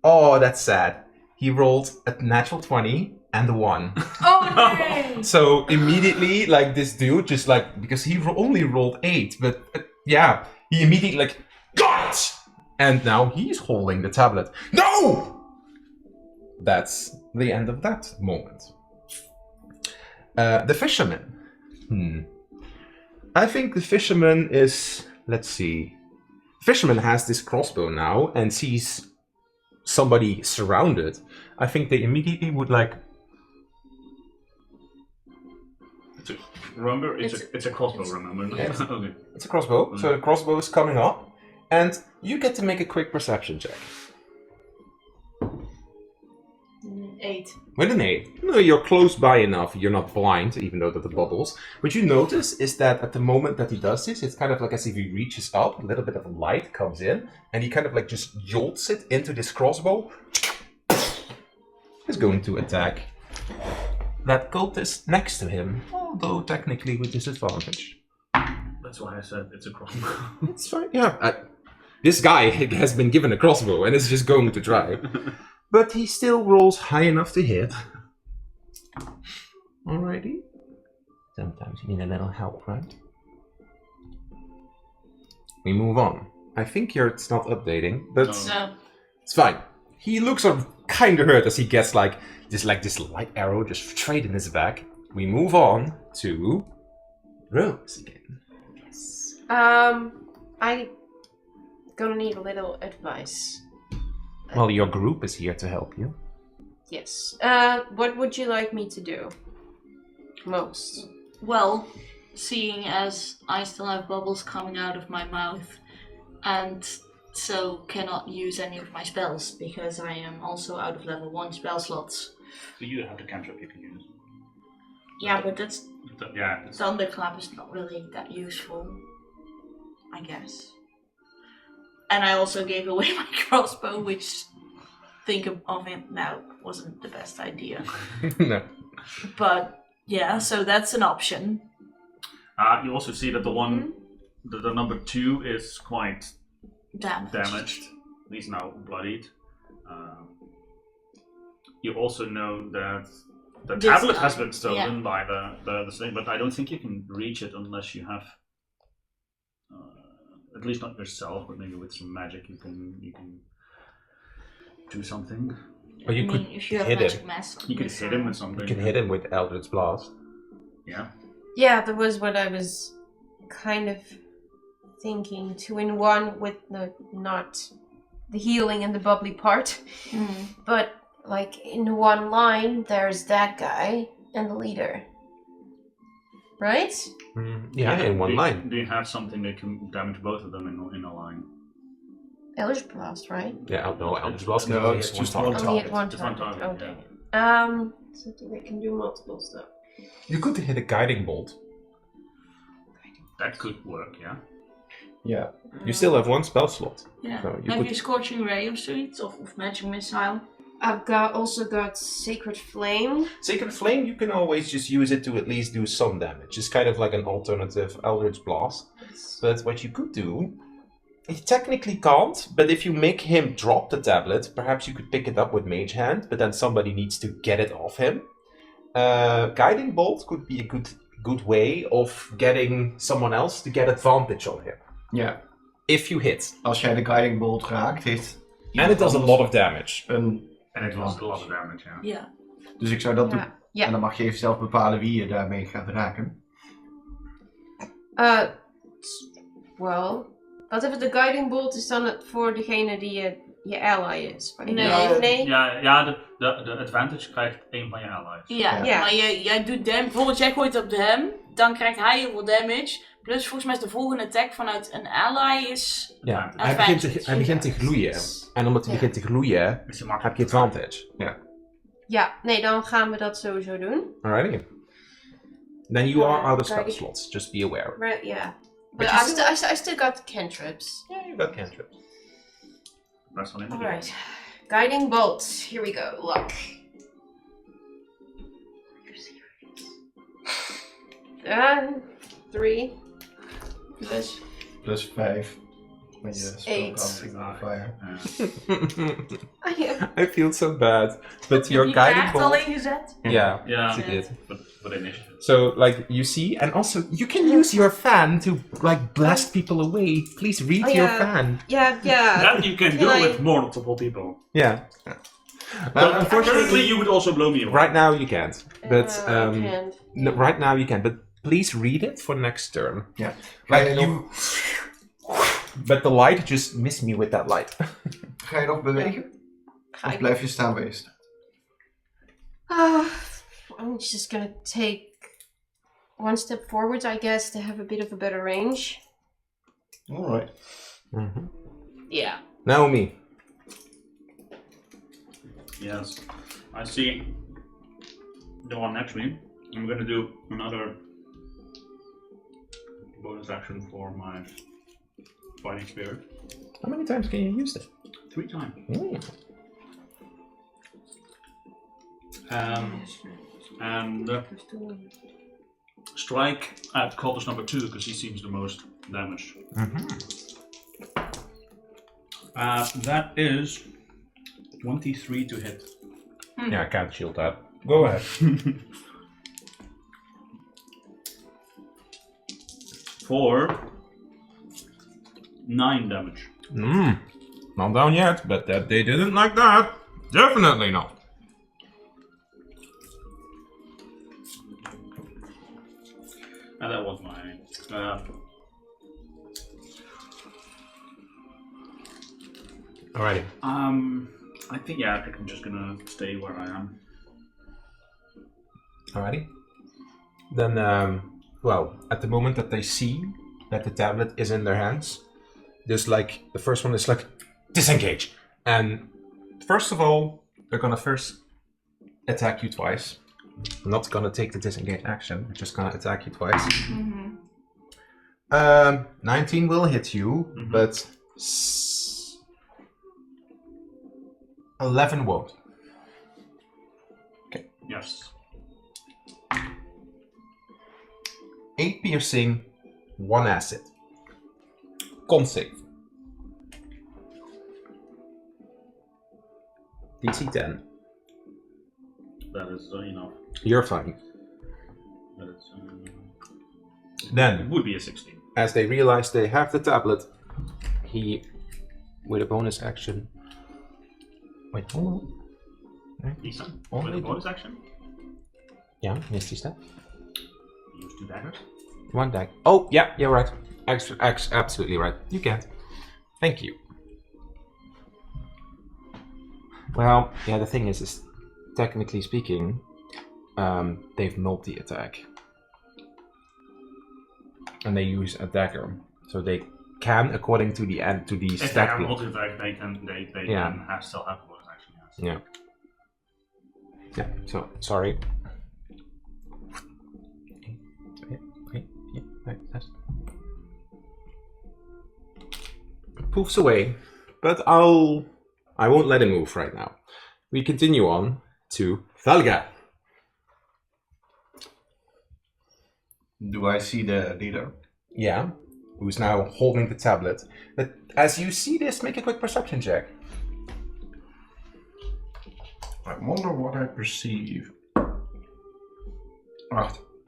Oh, that's sad. He rolled a natural 20 and a 1. Oh no! So immediately, like, this dude just like, because he only rolled 8, but yeah, he immediately like, got it! And now he's holding the tablet. No! That's the end of that moment. The fisherman. I think the fisherman is, let's see. The fisherman has this crossbow now and sees somebody surrounded. I think they immediately would like... Remember, it's a crossbow, remember? Yes. Okay. It's a crossbow, so the crossbow is coming up, and you get to make a quick perception check. 8. With an 8. No, you're close by enough, you're not blind, even though that the bubbles. What you notice is that at the moment that he does this, it's kind of like as if he reaches up, a little bit of light comes in, and he kind of like just jolts it into this crossbow. He's going to attack that cultist next to him, although technically with disadvantage. That's why I said it's a crossbow. It's fine, yeah. This guy has been given a crossbow and is just going to try. But he still rolls high enough to hit. Alrighty. Sometimes you need a little help, right? We move on. I think it's not updating, but So, it's fine. He looks kind of hurt as he gets like this light arrow just straight in his back. We move on to Rose again. yes. I gonna need a little advice. Well, your group is here to help you. Yes. What would you like me to do? Most. Well, seeing as I still have bubbles coming out of my mouth, and so cannot use any of my spells because I am also out of level 1 spell slots. So you have the cantrip you can use. Yeah, but that's Yeah. It's, Thunderclap is not really that useful, I guess. And I also gave away my crossbow, which, think of it now, wasn't the best idea. No. But yeah, so that's an option. You also see that the one, the number 2 is quite damaged. He's now bloodied. You also know that the tablet has been stolen by the thing, but I don't think you can reach it unless you have, at least not yourself, but maybe with some magic you can do something. Or you could if you have hit magic him. mass, You could hit him with something. You can hit him with Eldritch Blast. Yeah. Yeah, that was what I was kind of thinking. 2 in 1 with not the healing and the bubbly part, but like in one line, there's that guy and the leader, right? Yeah, in one line. Do you have something that can damage both of them in a line? Eldritch Blast, right? Yeah, no, Eldritch Blast can No, only it's hit just one one target. Only at one Just one target. target, Okay. Something that can do multiple stuff. You could hit a Guiding Bolt. That could work, yeah. Yeah. You still have 1 spell slot. Yeah. So you Have could- you Scorching Ray of Sweets of Magic Missile? I've also got Sacred Flame. Sacred Flame, you can always just use it to at least do some damage. It's kind of like an alternative Eldritch Blast. But what you could do, you technically can't, but if you make him drop the tablet, perhaps you could pick it up with Mage Hand, but then somebody needs to get it off him. Guiding Bolt could be a good way of getting someone else to get advantage on him. Ja. If you hit. Als jij de Guiding Bolt raakt, heeft... And it does a lot of damage. And it was a lot of damage, yeah. Yeah. Dus ik zou dat doen. Ja. En dan mag je even zelf bepalen wie je daarmee gaat raken. Well, wat if the Guiding Bolt is dan voor degene die je ally is? Nee. Ja, de advantage krijgt een van je allies. Ja, Ja. maar jij doet damage. Bijvoorbeeld jij gooit op hem, dan krijgt hij heel veel damage. Plus volgens mij is de volgende attack vanuit een ally is... Ja, Advantage. hij begint te gloeien. En omdat hij begint te gloeien, Dus je mag heb je advantage. Ja, nee, dan gaan we dat sowieso doen. Alrighty. Then you are out of spell Guiding- slots, just be aware. Right, yeah. But But you I still got cantrips. Yeah, you got cantrips. That's one in the Alright. Guiding Bolt. Here we go. Luck. 3. Plus 5. Met je Eight. spellcasting modifier. I feel so bad. But your Je guiding kaart al bolt... ingezet? Yeah, Yeah. she did. But initiative. So, like, you see, and also, you can use your fan to, like, blast people away. Please read your fan. Yeah. That you can do Can I- with multiple people. Yeah. But Unfortunately, unfortunately, you would also blow me away. right now you can't. But, Can't. no, right now you can. But please read it for next turn. Ja. Like, But the light just missed me with that light. Ga je nog bewegen? Of blijf je staan waar je staat? I'm just gonna take 1 step forward, I guess, to have a bit of a better range. Alright. Yeah. Naomi. Yes. I see the one next to me. I'm gonna do another bonus action for my fighting spirit. How many times can you use this? 3 times. And strike at cultist number 2 because he seems the most damaged. That is 23 to hit. Yeah, I can't shield that. Go ahead. For 9 damage. Not down yet, but that they didn't like that. Definitely not. And that was my. Alrighty. I think I'm just gonna stay where I am. Alrighty. Then, well, at the moment that they see that the tablet is in their hands, there's like, the first one is like, disengage. And first of all, they're gonna first attack you twice. Not gonna take the disengage action, they're just gonna attack you twice. 19 will hit you, but 11 won't. Yes. 8 piercing, 1 acid. Con save. DC 10. That is enough. You're fine. That is, it Then, would be a 16. as they realize they have the tablet, he, with a bonus action... Wait, hold on. Decent. Only With a bonus action, Yeah, Misty Step. use 2 daggers. 1 dag. Oh, yeah, you're right. Absolutely right. You can. Thank you. Well, yeah, the thing is technically speaking, they've multi-attack. And they use a dagger. So they can, according to the end, to the If they stat have block. multi-attack, they can still have a bonus action, yes. Yeah. Yeah, so, sorry. Poofs away, but I won't let him move right now. We continue on to Thalga. Do I see the leader? Yeah, who's now holding the tablet. But as you see this, make a quick perception check. I wonder what I perceive. 8.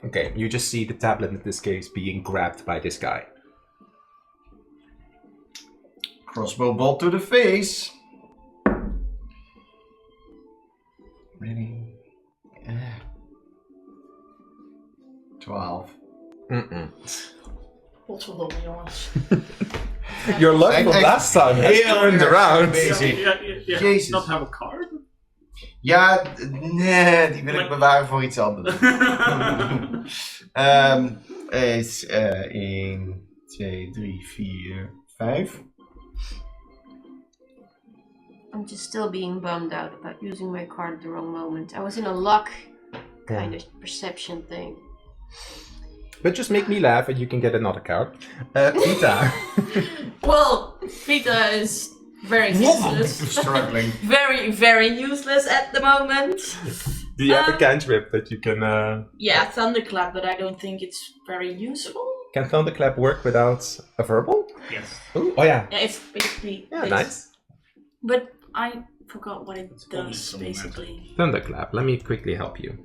Okay, you just see the tablet in this case being grabbed by this guy. Crossbow bolt to the face. Ready? 12. Potverdomme, jongens. Your luck from last time has turned around. Amazing. Yeah, Jezus. not have a card? Ja, nee, die wil ik bewaren voor iets anders. Is 1, 2, 3, 4, 5. I'm just still being bummed out about using my card at the wrong moment. I was in a luck kind of perception thing. But just make me laugh and you can get another card. Vita. Well, Vita is very useless. Struggling. Very, very useless at the moment. Do you have a cantrip that you can... Yeah, Thunderclap, but I don't think it's very useful. Can Thunderclap work without a verbal? Yes. Ooh, oh yeah. Yeah, it's basically... Yeah, it's- nice. But I forgot what it only does, some basically. Thunderclap, let me quickly help you.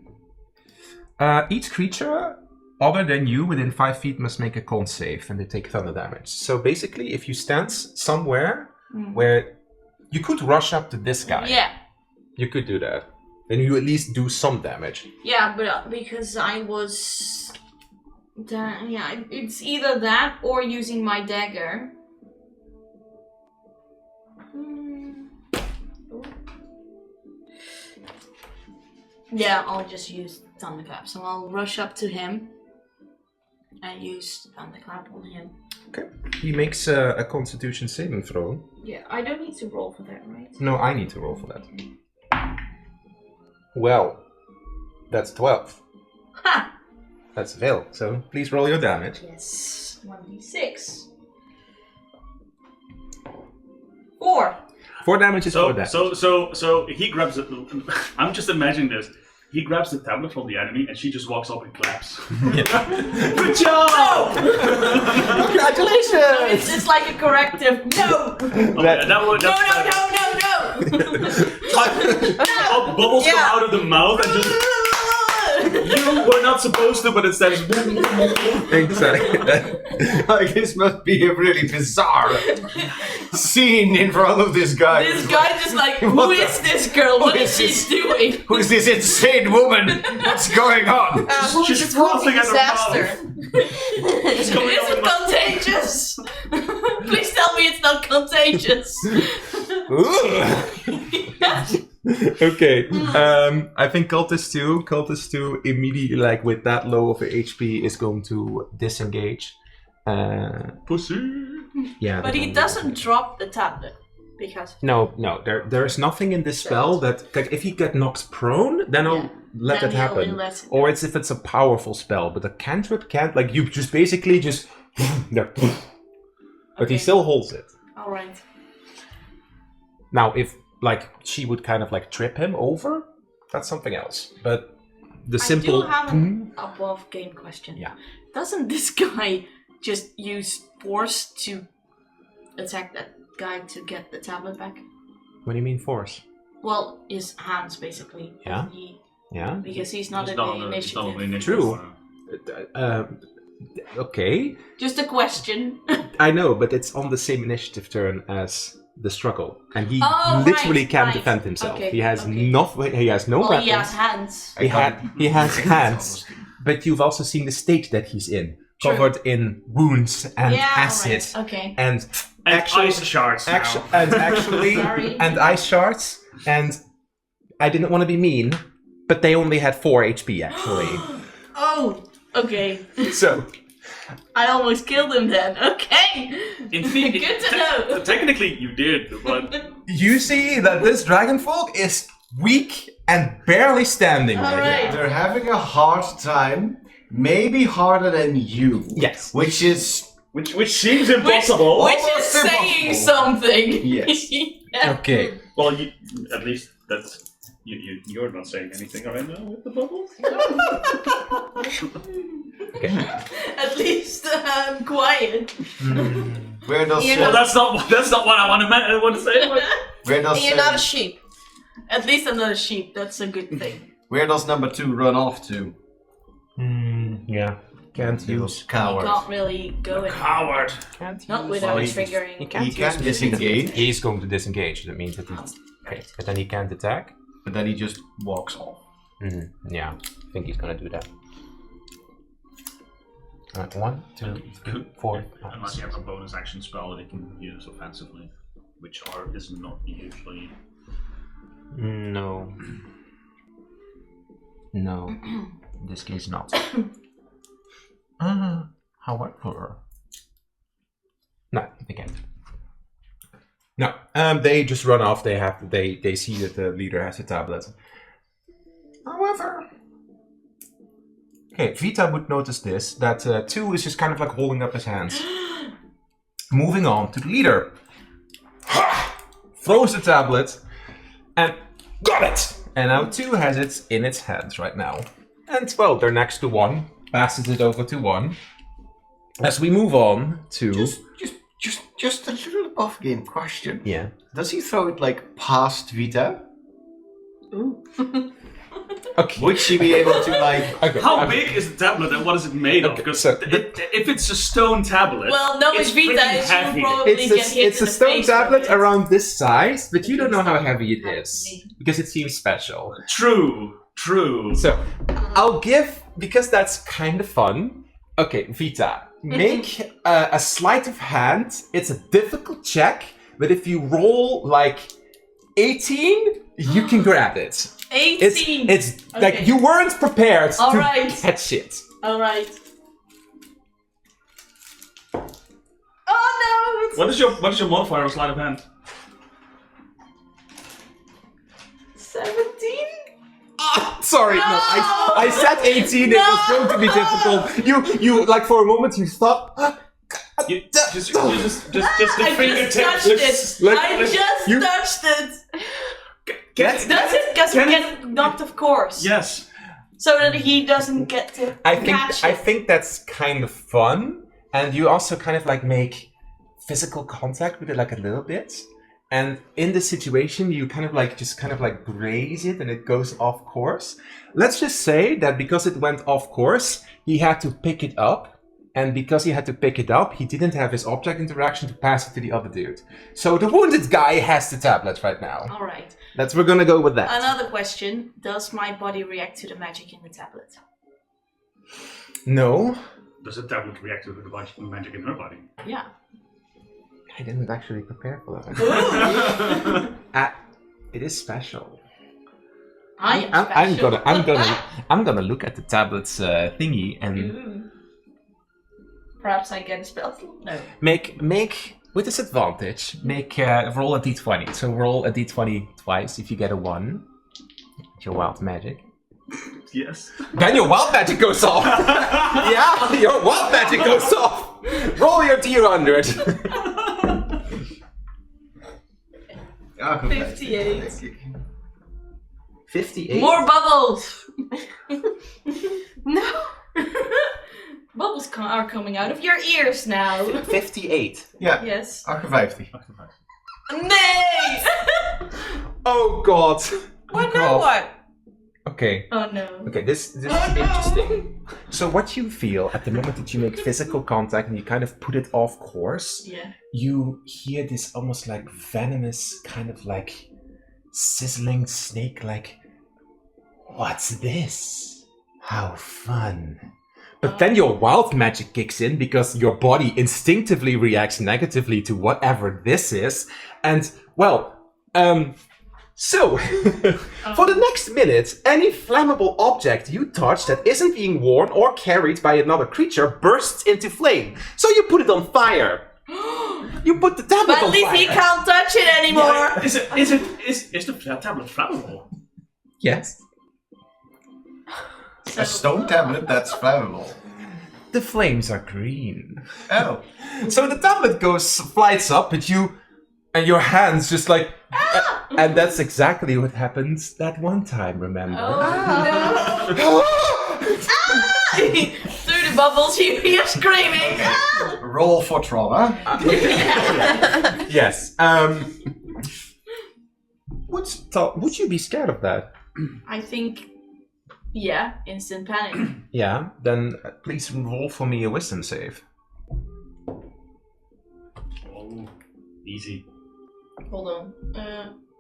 Each creature other than you within 5 feet must make a con save and they take thunder damage. So basically, if you stand somewhere where you could rush up to this guy, Yeah. you could do that. Then you at least do some damage. Yeah, but because I was... yeah, it's either that or using my dagger. Yeah, I'll just use Thunderclap. So I'll rush up to him and use Thunderclap on him. Okay. He makes a Constitution saving throw. Yeah, I don't need to roll for that, right? No, I need to roll for that. Well, that's 12. Ha! That's a fail. So please roll your damage. Yes, 1d6. 4. 4 damage is 4 damage. So he grabs it. I'm just imagining this. He grabs the tablet from the enemy and she just walks up and claps. Good job! Congratulations! It's like a corrective. No! Oh, bubbles come out of the mouth and just. You were not supposed to, but instead it's. Exactly. Like, this must be a really bizarre scene in front of this guy. This guy just like, who is this girl? What is she doing? Who's this insane woman? What's going on? Who's She's this walking frothing at her disaster? Is it contagious? Please tell me it's not contagious. Okay. I think Cultist 2 immediately, like with that low of a HP, is going to disengage. Pussy. Yeah. But he doesn't drop the tablet because No. There's nothing in this spell that, like, if he get knocked prone, then I'll let then that he'll happen. let it Or it's if it's a powerful spell, but a cantrip can't. Like, you just basically just. But he Okay. still holds it. Alright. Now, if like she would kind of like trip him over. That's something else. But the I simple. do have an above game question. Yeah. Doesn't this guy just use force to attack that guy to get the tablet back? What do you mean force? Well, his hands basically. Yeah. Yeah. Because he's not He's in not the on the- he's not on the initiative. initiative. True. Okay. Just a question. I know, but it's on the same initiative turn as the struggle, and he Oh, literally right, can't right. defend himself. Okay, he has okay. he has no Well, weapons. he has hands. He has hands, but you've also seen the state that he's in, True. covered in wounds and Yeah, acid, alright, okay. and And actually, ice shards now. actually, Sorry. and ice shards. And I didn't want to be mean, but they only had 4 HP actually. Oh, okay. So I almost killed him then. Okay. In theory, Good to know. Technically, you did, but you see that this dragonfolk is weak and barely standing. All right. They're having a hard time, maybe harder than you. Yes. Which is which seems impossible. Which is Almost saying impossible. something. Yes. Yeah. Okay. Well, at least that's you're not saying anything right now with the bubbles. Okay. At least I'm quiet. where does You're Well, that's not what I want to say. But where does You're not a sheep. At least I'm not a sheep. That's a good thing. where does number 2 run off to? Yeah. Can't He was use. coward. Can't really go in. Coward. Not without Well, he- triggering. He He can disengage, He's going to disengage. That means that he's. Okay. But then he can't attack. but then he just walks off. Yeah. I think he's gonna do that. Alright, 1, 2, 3, 4. Unless you have a bonus action spell that you can use offensively, which is not usually. No. No. In this case, not. However. No, they can't. No, they just run off. They see that the leader has a tablet. However, okay, Vita would notice this, that 2 is just kind of like holding up his hands. Moving on to the leader. Throws the tablet and got it! And now 2 has it in its hands right now. And well, they're next to 1. Passes it over to 1. As we move on to... Just a little above game question. Yeah. Does he throw it like past Vita? Ooh. Okay. Would she be able to like? Okay. How okay. big is the tablet and what is it made of? Okay, Because so if it's a stone tablet, Well, no, it's it's Vita. freaking She'll heavy. probably get hit It's in a the stone face tablet with it. around this size, but you don't know how heavy it is. Absolutely. Because it seems special. True. So, I'll give, because that's kind of fun. Okay, Vita, make a sleight of hand. It's a difficult check, but if you roll like 18, you can grab it. 18. It's Okay. like you weren't prepared All to right. catch it. All right. Oh no! It's What is your modifier on sleight of hand? 17. Sorry, no, I said 18. It was going to be difficult. You like for a moment you thought. You just the I fingertips. just touched it. Like- I just you- touched it. Get Does it? Does he get knocked off course? Yes. So that he doesn't get to catch I it. think that's kind of fun, and you also kind of like make physical contact with it like a little bit. And in this situation, you kind of like graze it, and it goes off course. Let's just say that because it went off course, he had to pick it up. And because he had to pick it up, he didn't have his object interaction to pass it to the other dude. So the wounded guy has the tablet right now. All right. We're gonna go with that. Another question: does my body react to the magic in the tablet? No, Does the tablet react to the magic in her body? Yeah. I didn't actually prepare for that. Ooh. It is special. I am special. I'm gonna look at the tablet's thingy and Ooh. Perhaps I get a spell. No. make with disadvantage. Roll a d20. So roll a d20 twice. If you get a 1, it's your wild magic. Yes. Then your wild magic goes off. Yeah, your wild magic goes off. Roll your d100. Acrobatie. 58. denk ik. 58. More bubbles! No. Bubbles are coming out of your ears now. 58. Ja, Yes. 58. Nee! Oh god. What now? What? Okay. Oh no. Okay, this is interesting. So what you feel at the moment that you make physical contact and you kind of put it off course, Yeah. you hear this almost like venomous kind of like sizzling snake like, what's this? How fun. But then your wild magic kicks in because your body instinctively reacts negatively to whatever this is. And, well, so, for the next minute, any flammable object you touch that isn't being worn or carried by another creature bursts into flame. So you put it on fire. You put the tablet But at on least fire. he can't touch it anymore! Is the tablet flammable? Yes. A stone tablet that's flammable. The flames are green. Oh. So the tablet flies up at you, and your hands just like... and that's exactly what happens that one time, remember? Oh no! Through the bubbles, you're screaming! Ah! Roll for trauma. Yes. Would you be scared of that? I think, yeah, instant panic. Yeah, then please roll for me a wisdom save. Oh, easy. Hold on.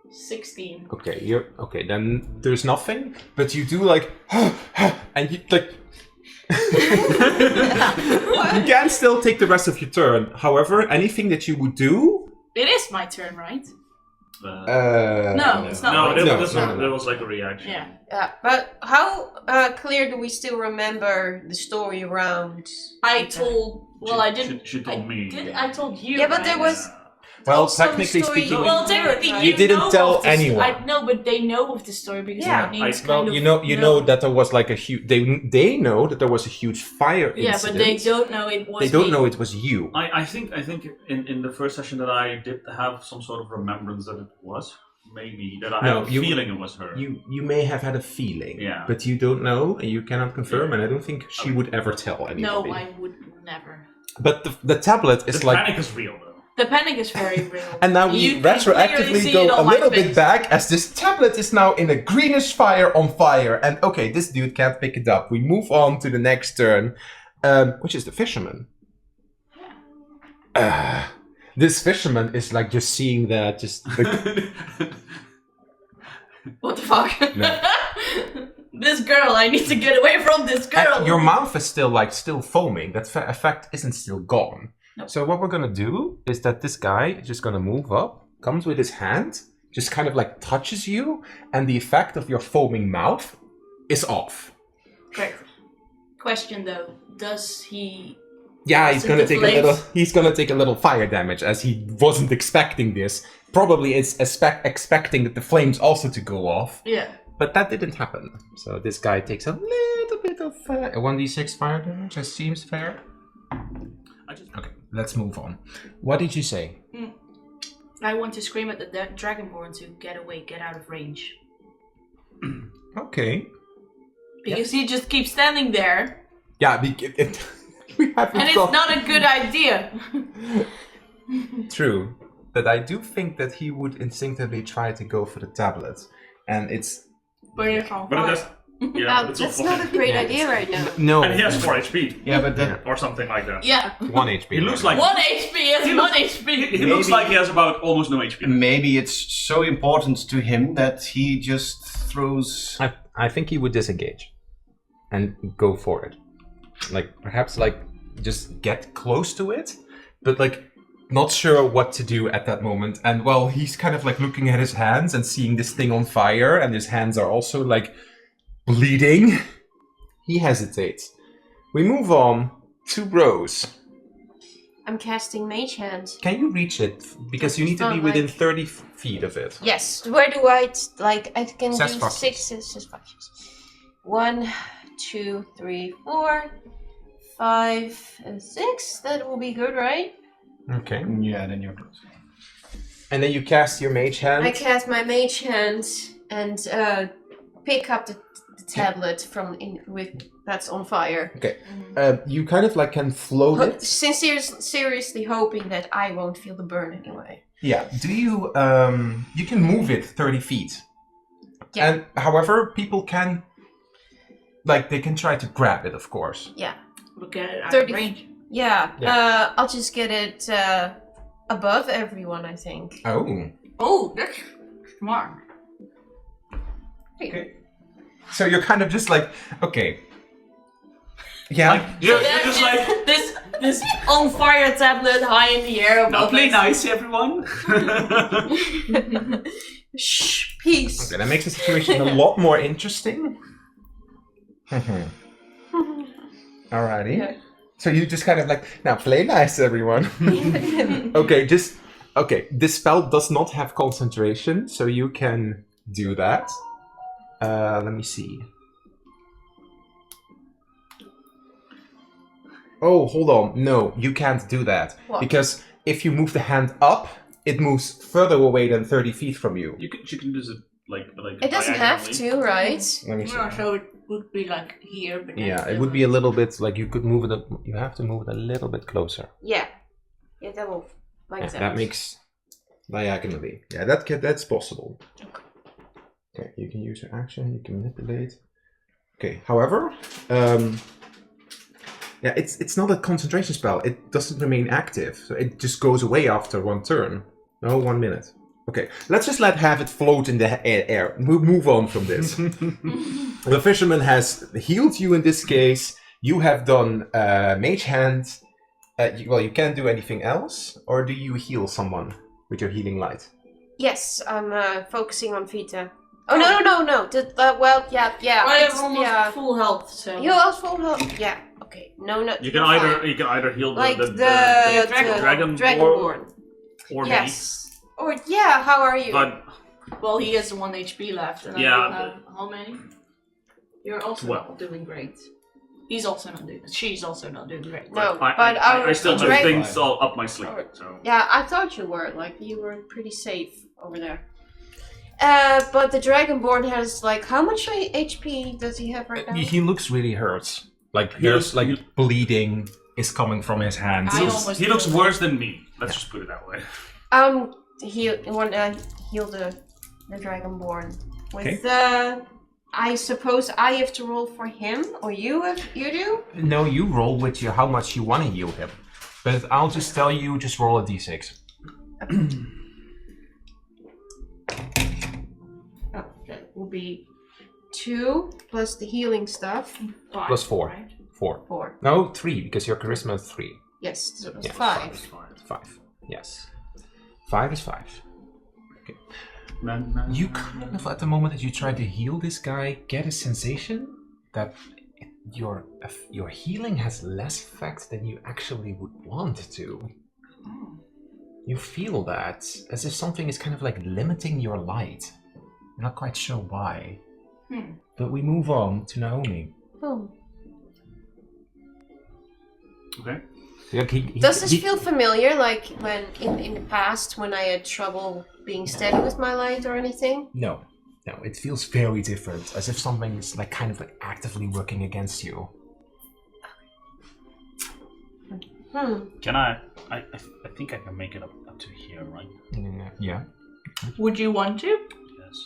16. Okay, then there's nothing, but you do like and you like you can still take the rest of your turn. However, anything that you would do It is my turn, right? no, it's not. No, my there turn. was like a reaction. Yeah. Yeah, but how clear do we still remember the story around? I told. Well, I didn't. She told me. I told you. Yeah, but right? there was. Well, also the technically story speaking, Well, technically, right? You didn't know tell of the anyone. I know, but they know of the story because Yeah. the names I- well, kind of you know that there was like a huge. They know that there was a huge fire Yeah, incident. but they don't know it was. They don't me. know it was you. I think in the first session that I did have some sort of remembrance that it was. Maybe that I No, have a you- feeling it was her. You may have had a feeling, Yeah. but you don't know, and you cannot confirm, and I don't think she would ever tell anybody. No, I would never. But the tablet is the like, panic is real though. The panic is very real. and now we You can clearly retroactively see go it a on my little bit face. back as this tablet is now in a greenish fire on fire, and okay, this dude can't pick it up. We move on to the next turn, which is the fisherman. This fisherman is like just seeing that, just the, What the fuck? No. This girl, I need to get away from this girl. and your mouth is still foaming. That effect isn't still gone. Nope. So what we're gonna do is that this guy is just gonna move up, comes with his hand, just kind of like touches you, and the effect of your foaming mouth is off. Great. Question though, does he? Yeah, he's Does it gonna take deflate? He's gonna take a little fire damage as he wasn't expecting this. Probably is expecting that the flames also to go off, Yeah. but that didn't happen. So this guy takes a little bit of a 1d6 fire damage. That seems fair. Okay, let's move on. What did you say? I want to scream at the dragonborn to get away, get out of range. Okay. Because he just keeps standing there, Yeah, we haven't and it's got- not a good idea. True, but I do think that he would instinctively try to go for the tablet, and it's But it's on But fire. that's yeah, but it's That's all not a great Yeah, idea right now. no And he has 4 HP Yeah, but then or something like that. Yeah. 1 HP. He looks like 1 HP is He 1 looks- HP. he looks Maybe- like he has about almost no HP. maybe it's so important to him that he just throws. I think he would disengage and go for it. Like perhaps like just get close to it, but like not sure what to do at that moment. And well, he's kind of like looking at his hands and seeing this thing on fire, and his hands are also like bleeding. He hesitates. We move on to Rose. I'm casting Mage Hand. Can you reach it? Because you need to be Not within like- 30 feet of it. Yes. Where do I like? I can Says do foxes. 6 functions. 1, 2, 3, 4, 5, and 6. That will be good, right? Okay. Yeah, then you're good. And then you cast your mage hand. I cast my mage hand and pick up the tablet that's on fire. Okay. You kind of like can float it. Seriously hoping that I won't feel the burn anyway. Yeah. Do you you can move it 30 feet. Yeah. And however, people can they can try to grab it, of course. Yeah. Look at it out 30 of range. Yeah. Yeah. I'll just get it above everyone, I think. Oh. Oh, that's smart. Okay. So you're kind of just like, okay. Yeah. Like, you're just like, this on fire tablet high in the air now above play us. nice, everyone. Shh, peace. Okay, that makes the situation a lot more interesting. Alrighty. Yeah. So you just kind of like, now play nice, everyone. Okay, this spell does not have concentration, so you can do that. Let me see. Oh, hold on. No, you can't do that. What? Because if you move the hand up, it moves further away than 30 feet from you. You can do it like It doesn't have diagonally. to, right? Let me see. Yeah, so it would be like here, but then Yeah, it would be a little bit like you could move it. You have to move it a little bit closer. Yeah. Yeah, that will like Yeah, that. that makes diagonally. Yeah, that's possible. Okay, you can use your action. You can manipulate. Okay, however, yeah, it's not a concentration spell. It doesn't remain active, so it just goes away after one turn. No, 1 minute. Okay, let's just have it float in the air. Move on from this. The fisherman has healed you in this case. You have done mage hand. You can't do anything else, or do you heal someone with your healing light? Yes, I'm focusing on Vita. Oh no! Well, yeah. I have it's- almost yeah. full health, so You have full health. Yeah. Okay. No. You can either heal like the Dragonborn. or me. Yes. Or yeah. How are you? But well, he has 1 HP left, and Yeah, I don't have how many? You're also 12. not doing great. She's also not doing great. no, I but our I still have dragon. things all up my sleeve. So Yeah, I thought you were. Like, you were pretty safe over there. But the Dragonborn has, like, how much HP does he have right now? He looks really hurt. Like He there's looks- bleeding is coming from his hands. I he almost looks killed worse than me. Let's just put it that way. Want to heal the Dragonborn. With, Okay. I suppose I have to roll for him, or you do? No, you roll with how much you want to heal him. But I'll just tell you, just roll a d6. Oh, that will be 2 plus the healing stuff. 5. Plus 4. Right? 4. 4. No, 3, because your charisma is 3. Yes, so it's Yeah. 5. 5. Yes. 5 is 5. You kind of, at the moment that you try to heal this guy, get a sensation that your healing has less effect than you actually would want to. You feel that, as if something is kind of like limiting your light. I'm not quite sure why. But we move on to Naomi. Oh. Okay. Does this feel familiar, like when in the past when I had trouble being steady with my light or anything? No, it feels very different, as if something is like kind of like actively working against you. Can I think I can make it up to here, right? Yeah. Would you want to? Yes.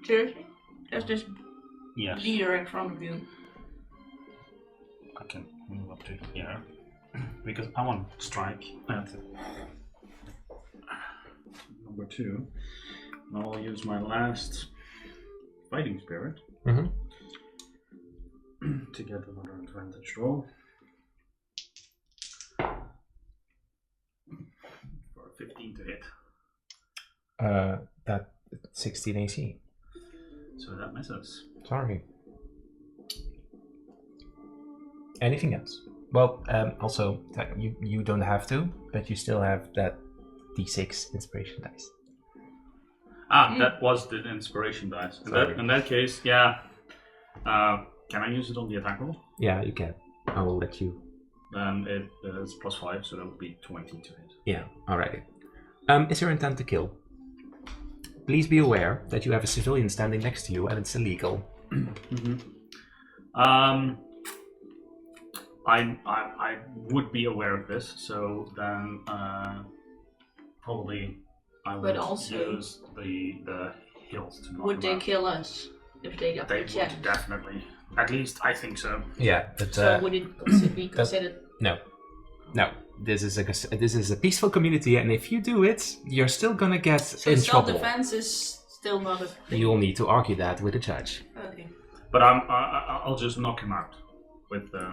Seriously? There's this Yes. leader in front of you. I can move up to here. Because I want to strike at number 2. And I'll use my last fighting spirit to get another advantage roll. For 15 to hit. That 16 AC. So that misses. Sorry. Anything else? Well, also, you don't have to, but you still have that D6 inspiration dice. That was the inspiration dice. In that case, yeah. Can I use it on the attack roll? Yeah, you can. I will let you. Then it is +5, so that would be 20 to hit. Yeah, alrighty. Is your intent to kill? Please be aware that you have a civilian standing next to you and it's illegal. I would be aware of this, so then probably I would also- use the hilt to knock Would them they out. kill us if they got They rejected? would definitely. At least I think so. Yeah, but So would it be considered? no. This is a peaceful community, and if you do it, you're still gonna get So in trouble. self-defense is still not a thing. You'll need to argue that with the judge. Okay. But I'll just knock him out with the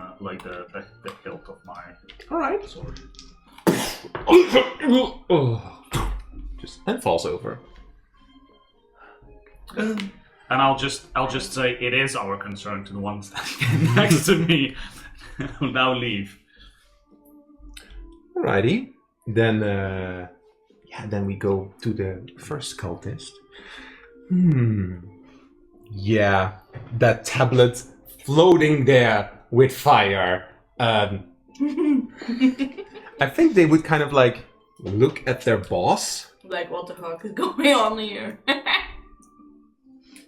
hilt of my All right. sword. Just and falls over. And I'll just say it is our concern to the one standing next to me. Who now leave. Alrighty. Then then we go to the first cultist. Yeah, that tablet floating there with fire. I think they would kind of like look at their boss. Like, what the fuck is going on here?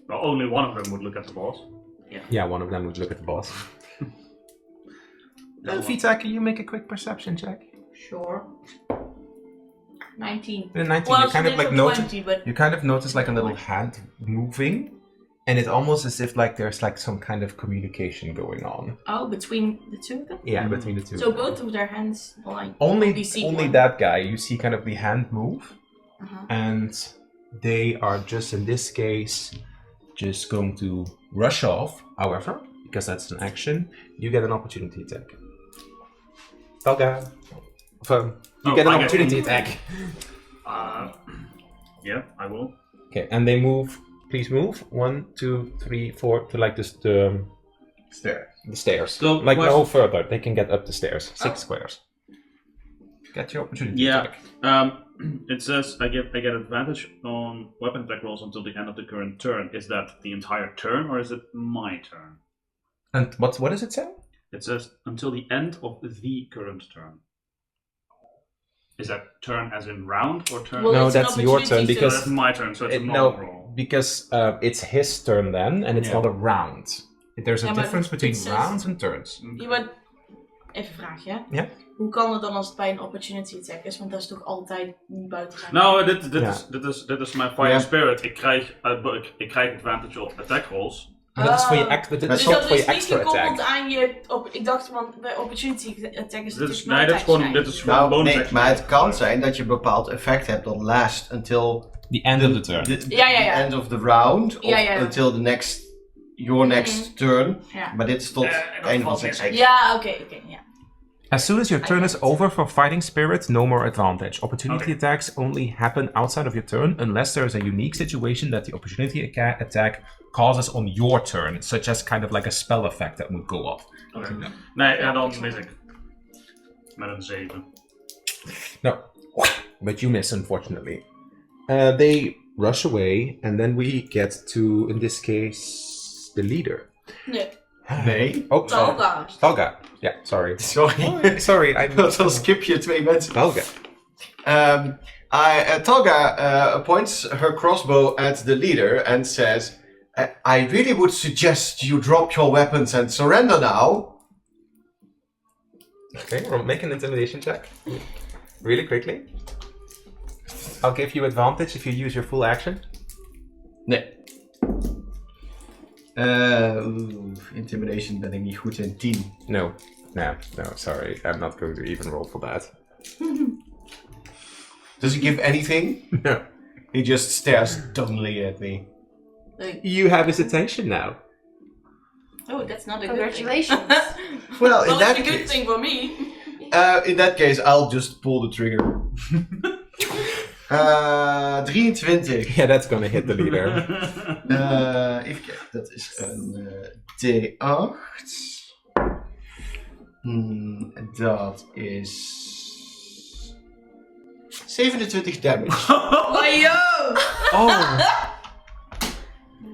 Well, only one of them would look at the boss. Yeah, one of them would look at the boss. Vita, can you make a quick perception check? Sure. 19. In 19, Well, you kind so of like there's a notice. 20, but You kind of notice like a little hand moving, and it's almost as if like there's like some kind of communication going on. oh, between the two of them. Yeah, between the two. So both of their hands like only see only one. that guy. You see kind of the hand move, Uh-huh. and they are just in this case just going to rush off. However, because that's an action, you get an opportunity attack. Talga. You get an I opportunity attack. Yeah, I will. Okay, and they move. Please move 1, 2, 3, 4 to like this the stairs. So, like what- no further. They can get up the stairs. 6 Oh. squares. Get your opportunity Yeah. attack. It says I get advantage on weapon attack rolls until the end of the current turn. Is that the entire turn or is it my turn? And what does it say? It says until the end of the current turn. Is that turn as in round or turn? Well, No, it's an that's your turn opportunity, So because that's my turn, so it's a no, normal roll. because it's his turn then, and it's Yeah. not a round. There's a Ja, maar difference het between says- rounds and turns. Ja, maar even een vraagje. Ja. Hoe kan het dan als het bij een opportunity attack is? Want dat is toch altijd buiten zijn. Nou, dit is mijn fire Ja. spirit. Ik krijg advantage op attack rolls. Maar dat is voor je, Ah. dit Dus is dat ook voor je is niet extra gekoppeld attack. aan je... ik dacht, want bij opportunity attack is het Dit is, dus nee, dit is gewoon bonus Nee, action. maar het kan zijn dat je een bepaald effect hebt dat last until The end of the turn. the Ja. end of the round, of Ja. until your next turn. Ja. Maar dit is tot en dat het einde van valt zijn mis. action. Ja, oké, ja. As soon as your turn is over for Fighting Spirit, no more advantage. Opportunity Okay. attacks only happen outside of your turn unless there is a unique situation that the opportunity attack causes on your turn, such as kind of like a spell effect that would go off. Oké. Nee, ja, dan mis ik. Met een 7. No, but you miss, unfortunately. They rush away, and then we get to, in this case, the leader. Nee, Nee. Oh, sorry. Talga. Talga. Yeah, sorry. Sorry. Sorry, I Dan skip je 2 mensen. Talga. Talga points her crossbow at the leader and says, I really would suggest you drop your weapons and surrender now. Okay, we'll make an intimidation check. Really quickly. I'll give you advantage if you use your full action. Nee. Intimidation ben ik niet goed in. 10. No, sorry. I'm not going to even roll for that. Does he give anything? No. He just stares dumbly at me. Like, You have his attention now. oh, that's not a Congratulations. good thing. Well, in Well, that it's a good case, thing for me. in that case, I'll just pull the trigger. 23. Yeah, that's gonna hit the leader. Even kijken, dat is een D8. Dat is 27 damage. Oh, yo! Oh,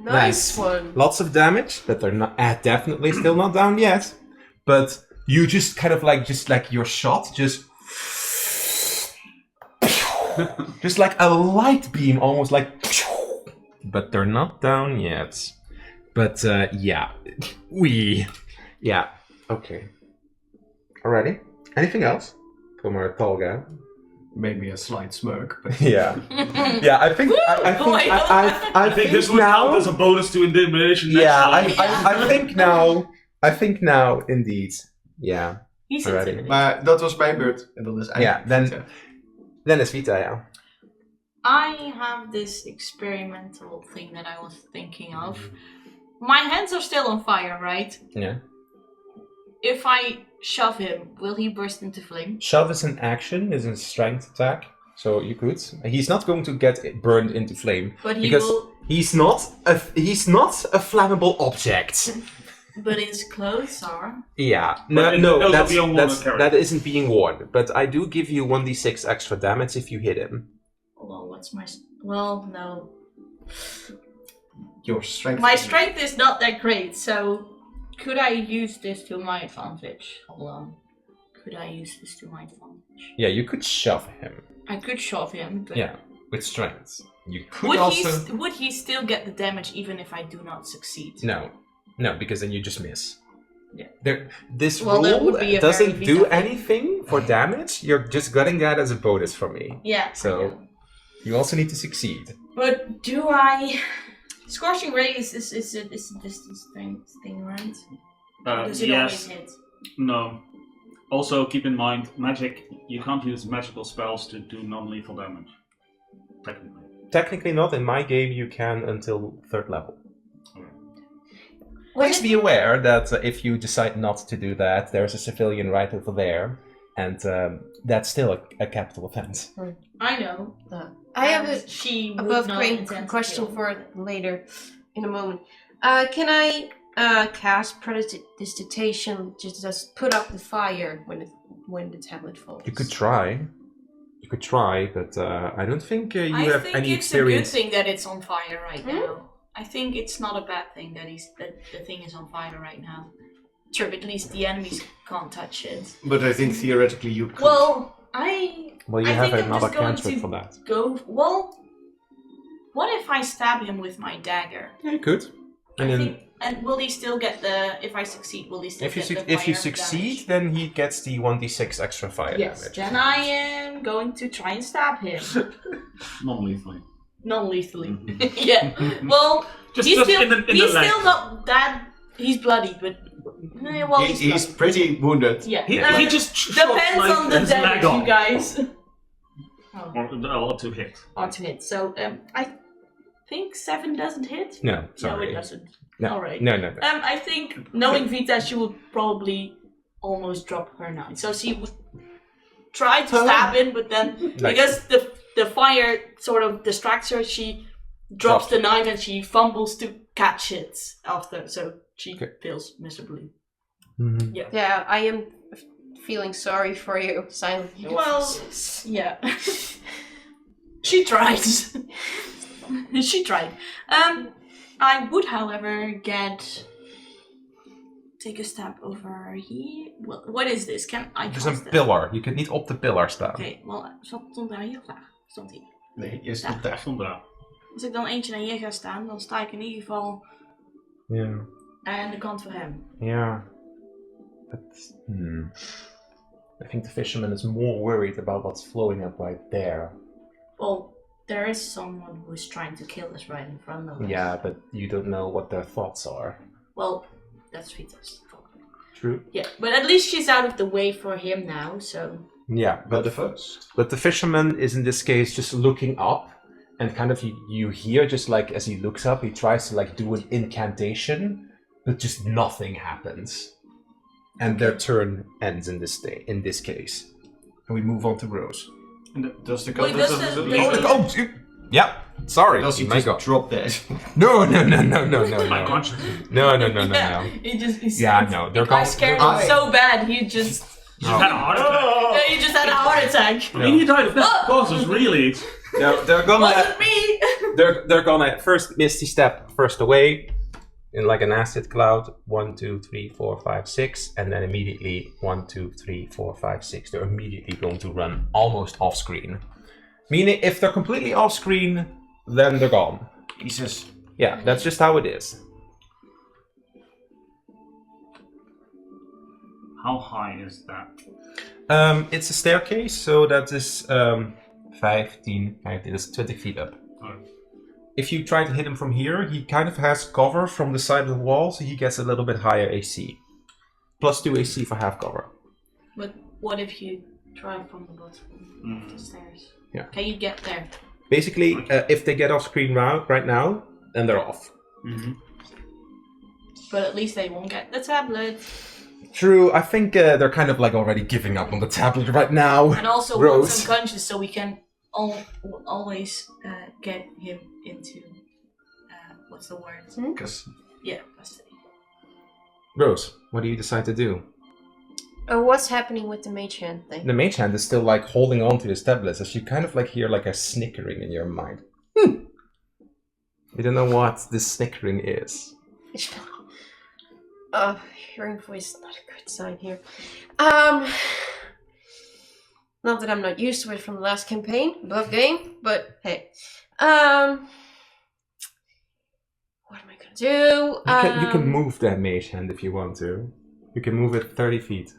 Nice one. lots of damage, but they're not definitely still not down yet. But you just kind of like your shot just just like a light beam, almost like. But they're not down yet. But yeah, okay. Alrighty. Anything else from our tall guy? Maybe a slight smirk, but Yeah, yeah. I think I think this would count as a bonus to intimidation. I think now, indeed. Yeah. He's Alrighty. intimidated. Maar dat was mijn beurt. En dat is eigenlijk Ja, then it's Vita, yeah. I have this experimental thing that I was thinking of. My hands are still on fire, right? Yeah. If I shove him, will he burst into flame? Shove is an action, is a strength attack. So you could. He's not going to get burned into flame. But he because will. he's not a flammable object. But his clothes are. Yeah. But No, that's being worn on character. that isn't being worn. But I do give you 1d6 extra damage if you hit him. Well, what's my. Well, no. your strength. My strength is not that great, so. Could I use this to my advantage? Hold on. Could I use this to my advantage? Yeah, you could shove him. I could shove him, but. Yeah, with strength. You could Would also. would he still get the damage even if I do not succeed? No, because then you just miss. Yeah. This Well, that rule would be a doesn't very do Vita thing. anything for damage. You're just getting that as a bonus from me. Yeah. So- I know. You also need to succeed. But do I? Scorching ray is a distance thing, right? Or does it always Yes. hit? No. Also, keep in mind, magic. You can't use magical spells to do non-lethal damage. Technically. Technically not. In my game, you can until 3rd level. When Please be aware that if you decide not to do that, there's a civilian right over there, and that's still a capital offense. I know. I have a she would above not grade intend to question kill. for later, in a moment. Can I cast prestidigitation to just put out the fire when the tablet falls? You could try. But I don't think you I have think any it's experience. a good thing that it's on fire right now. I think it's not a bad thing that the thing is on fire right now. Sure, at least the enemies can't touch it. But I think theoretically you could. Well, You I have think I'm another just going cantrip to for that. go. Well, what if I stab him with my dagger? Yeah, you could. And then And will he still get the? If I succeed, will he still get the if you fire succeed, damage? then he gets the 1d6 extra fire Yes. damage. Then I am going to try and stab him, Non-lethally. non-lethally. Yeah. Well, Just he's in the he's leg. still not that. He's bloody, but well, he's bloody. pretty wounded. Yeah. He just shot, depends like, on the his leg damage, off. you guys. Or to hit. Or to hit. So I think 7 doesn't hit. No, No, sorry. it doesn't. No. All right. No. I think knowing Vita, she would probably almost drop her knife. So she would try to stab him, but then because the fire sort of distracts her, she drops the knife and she fumbles to catch it after. So she fails miserably. Mhm. Yeah, I am feeling sorry for you, silent. Well, yeah. She tried. She tried. I would, however, take a step over here. Well, what is this? Can I There's cast een it? pillar. Je kunt niet op de pillar staan. Oké, wel, stond daar hier of daar? Stond hier. Nee, je stond daar. Stond daar. Als ik dan eentje naar hier ga staan, dan sta ik in ieder geval Yeah. aan de kant voor hem. Yeah. But, I think the fisherman is more worried about what's flowing up right there. Well, there is someone who is trying to kill us right in front of us. Yeah, but you don't know what their thoughts are. Well, that's Vita's fault. True. Yeah, but at least she's out of the way for him now, so... Yeah, But the first. But the fisherman is in this case just looking up, and kind of you hear just like as he looks up, he tries to like do an incantation, but just nothing happens, and their turn ends in this case, and we move on to Rose. Does the Wait, does the- Yeah. Sorry. Does he my just God. drop that? No. My conscience. No. Yeah, he just... Yeah, no, they're I gone. scared him so bad, he just... You had a heart attack. Yeah, he just had a heart attack. I mean, he died of natural causes, really. No, they're gonna. Wasn't me! They're gonna first misty step first away, in like an acid cloud. 1, 2, 3, 4, 5, 6, and then immediately 1, 2, 3, 4, 5, 6. They're immediately going to run almost off screen, Meaning, if they're completely off screen, then they're gone. Jesus. Yeah, that's just how it is. How high is that? It's a staircase, so that is 15, that's 20 feet up. Alright. If you try to hit him from here, he kind of has cover from the side of the wall, so he gets a little bit higher AC. +2 AC for half cover. But what if you try from the bottom of the stairs? Yeah. Can you get there? Basically, if they get off screen right now, then they're off. Mm-hmm. But at least they won't get the tablet. True, I think they're kind of like already giving up on the tablet right now. And also Rose. once unconscious, so we can always get him into what's the word? Because Yeah, custody. Rose, what do you decide to do? What's happening with the mage hand thing? The mage hand is still like holding on to his tablet, as you kind of like hear like a snickering in your mind. You don't know what this snickering is. Hearing voice is not a good sign here. Not that I'm not used to it from the last campaign, above game, but hey. What am I gonna do? You can move that mage hand if you want to. You can move it 30 feet.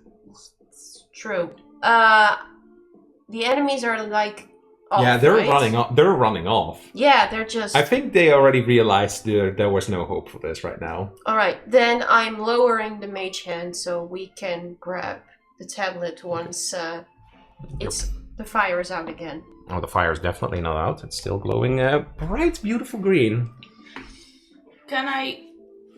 It's true. The enemies are like off, Yeah, they're right? running off. They're running off. Yeah, they're just... I think they already realized there was no hope for this right now. Alright, then I'm lowering the mage hand so we can grab the tablet once the fire is out again. Oh, the fire is definitely not out. It's still glowing bright, beautiful green. Can I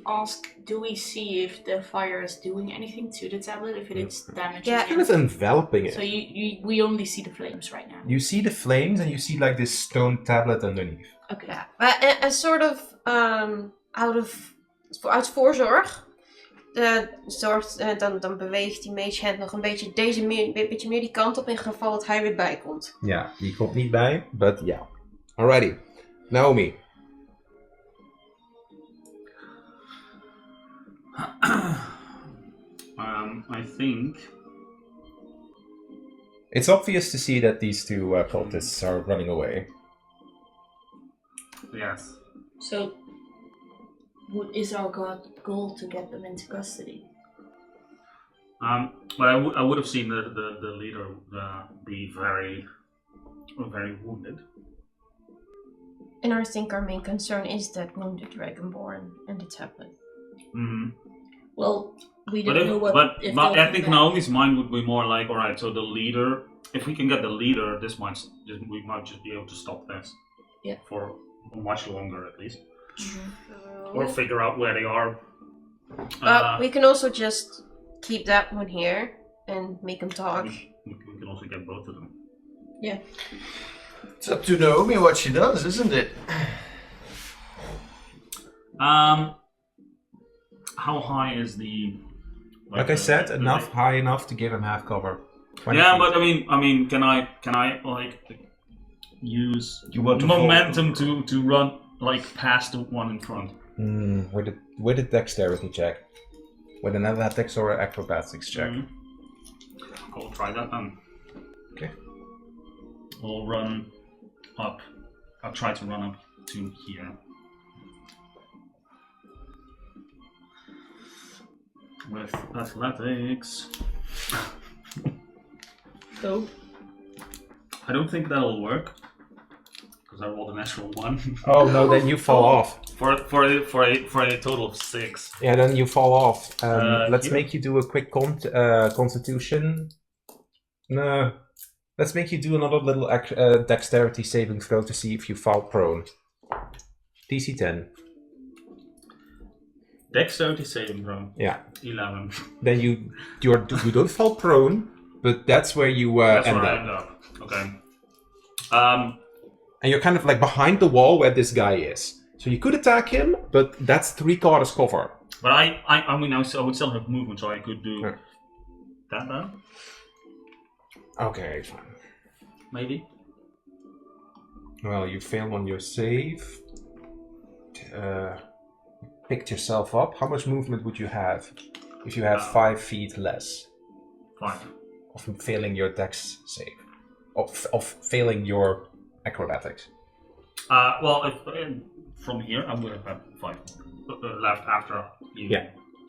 ask, do we see if the fire is doing anything to the tablet, if it is damaging Yeah. it? Kind of enveloping it. So we only see the flames right now. You see the flames and you see like this stone tablet underneath. Okay. Ja, en soort of uit voorzorg dan beweegt die mage hand nog een beetje beetje meer die kant op in geval dat hij weer bij komt. Ja, die komt niet bij, but yeah. Alrighty. Naomi. I think. It's obvious to see that these two cultists are running away. Yes. So, is our goal to get them into custody? But I would have seen the leader be very wounded. And I think our main concern is that wounded dragonborn and the tablet. Mm-hmm. Well, we don't know what. But if I they'll think come back. Naomi's mind would be more like, all right, so the leader. If we can get the leader, we might just be able to stop this. Yeah. For much longer, at least, Mm-hmm. or figure out where they are. We can also just keep that one here and make them talk. We can also get both of them. Yeah. it's up to Naomi what she does, isn't it? How high is the? Like I said, high enough to give him half cover. 20 Yeah, feet. but I mean, can I like use You want to momentum fall- to run like past the one in front? With a dexterity check. With an athletics or an acrobatics check. Mhm. I'll try that then. Okay. I'll run up. I'll try to run up to here. With athletics. So, I don't think that'll work. Because I rolled a natural 1. Oh no, then you fall off. For a total of 6. Yeah, then you fall off. Let's here. make you do a quick constitution. No. Let's make you do another little dexterity saving throw to see if you fall prone. DC 10. Dexterity saving throw. Yeah. 11. Then you don't fall prone, but that's where you That's end where I up. end up. Okay. And you're kind of like behind the wall where this guy is. So you could attack him, but that's 3/4 cover. But I mean, I would still have movement, so I could do Yeah. that then, Okay, fine. maybe. Well, you fail on your save. Picked yourself up. How much movement would you have if you had 5 feet less 5. of failing your dex save? Of failing your acrobatics. Well, from here, I would have had 5 left after you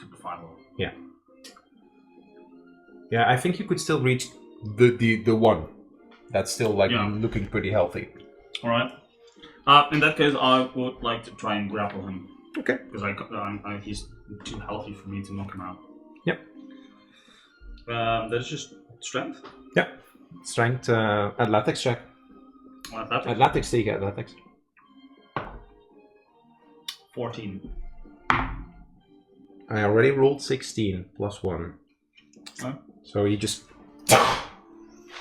took the 5 off. Yeah. Yeah, I think you could still reach the one. That's still looking pretty healthy. All right. In that case, I would like to try and grapple him. Okay. Because he's too healthy for me to knock him out. Yep. That's just strength. Yeah. Strength, athletics check. Athletics, take athletics. 14. I already rolled 16 plus 1. Huh? So you just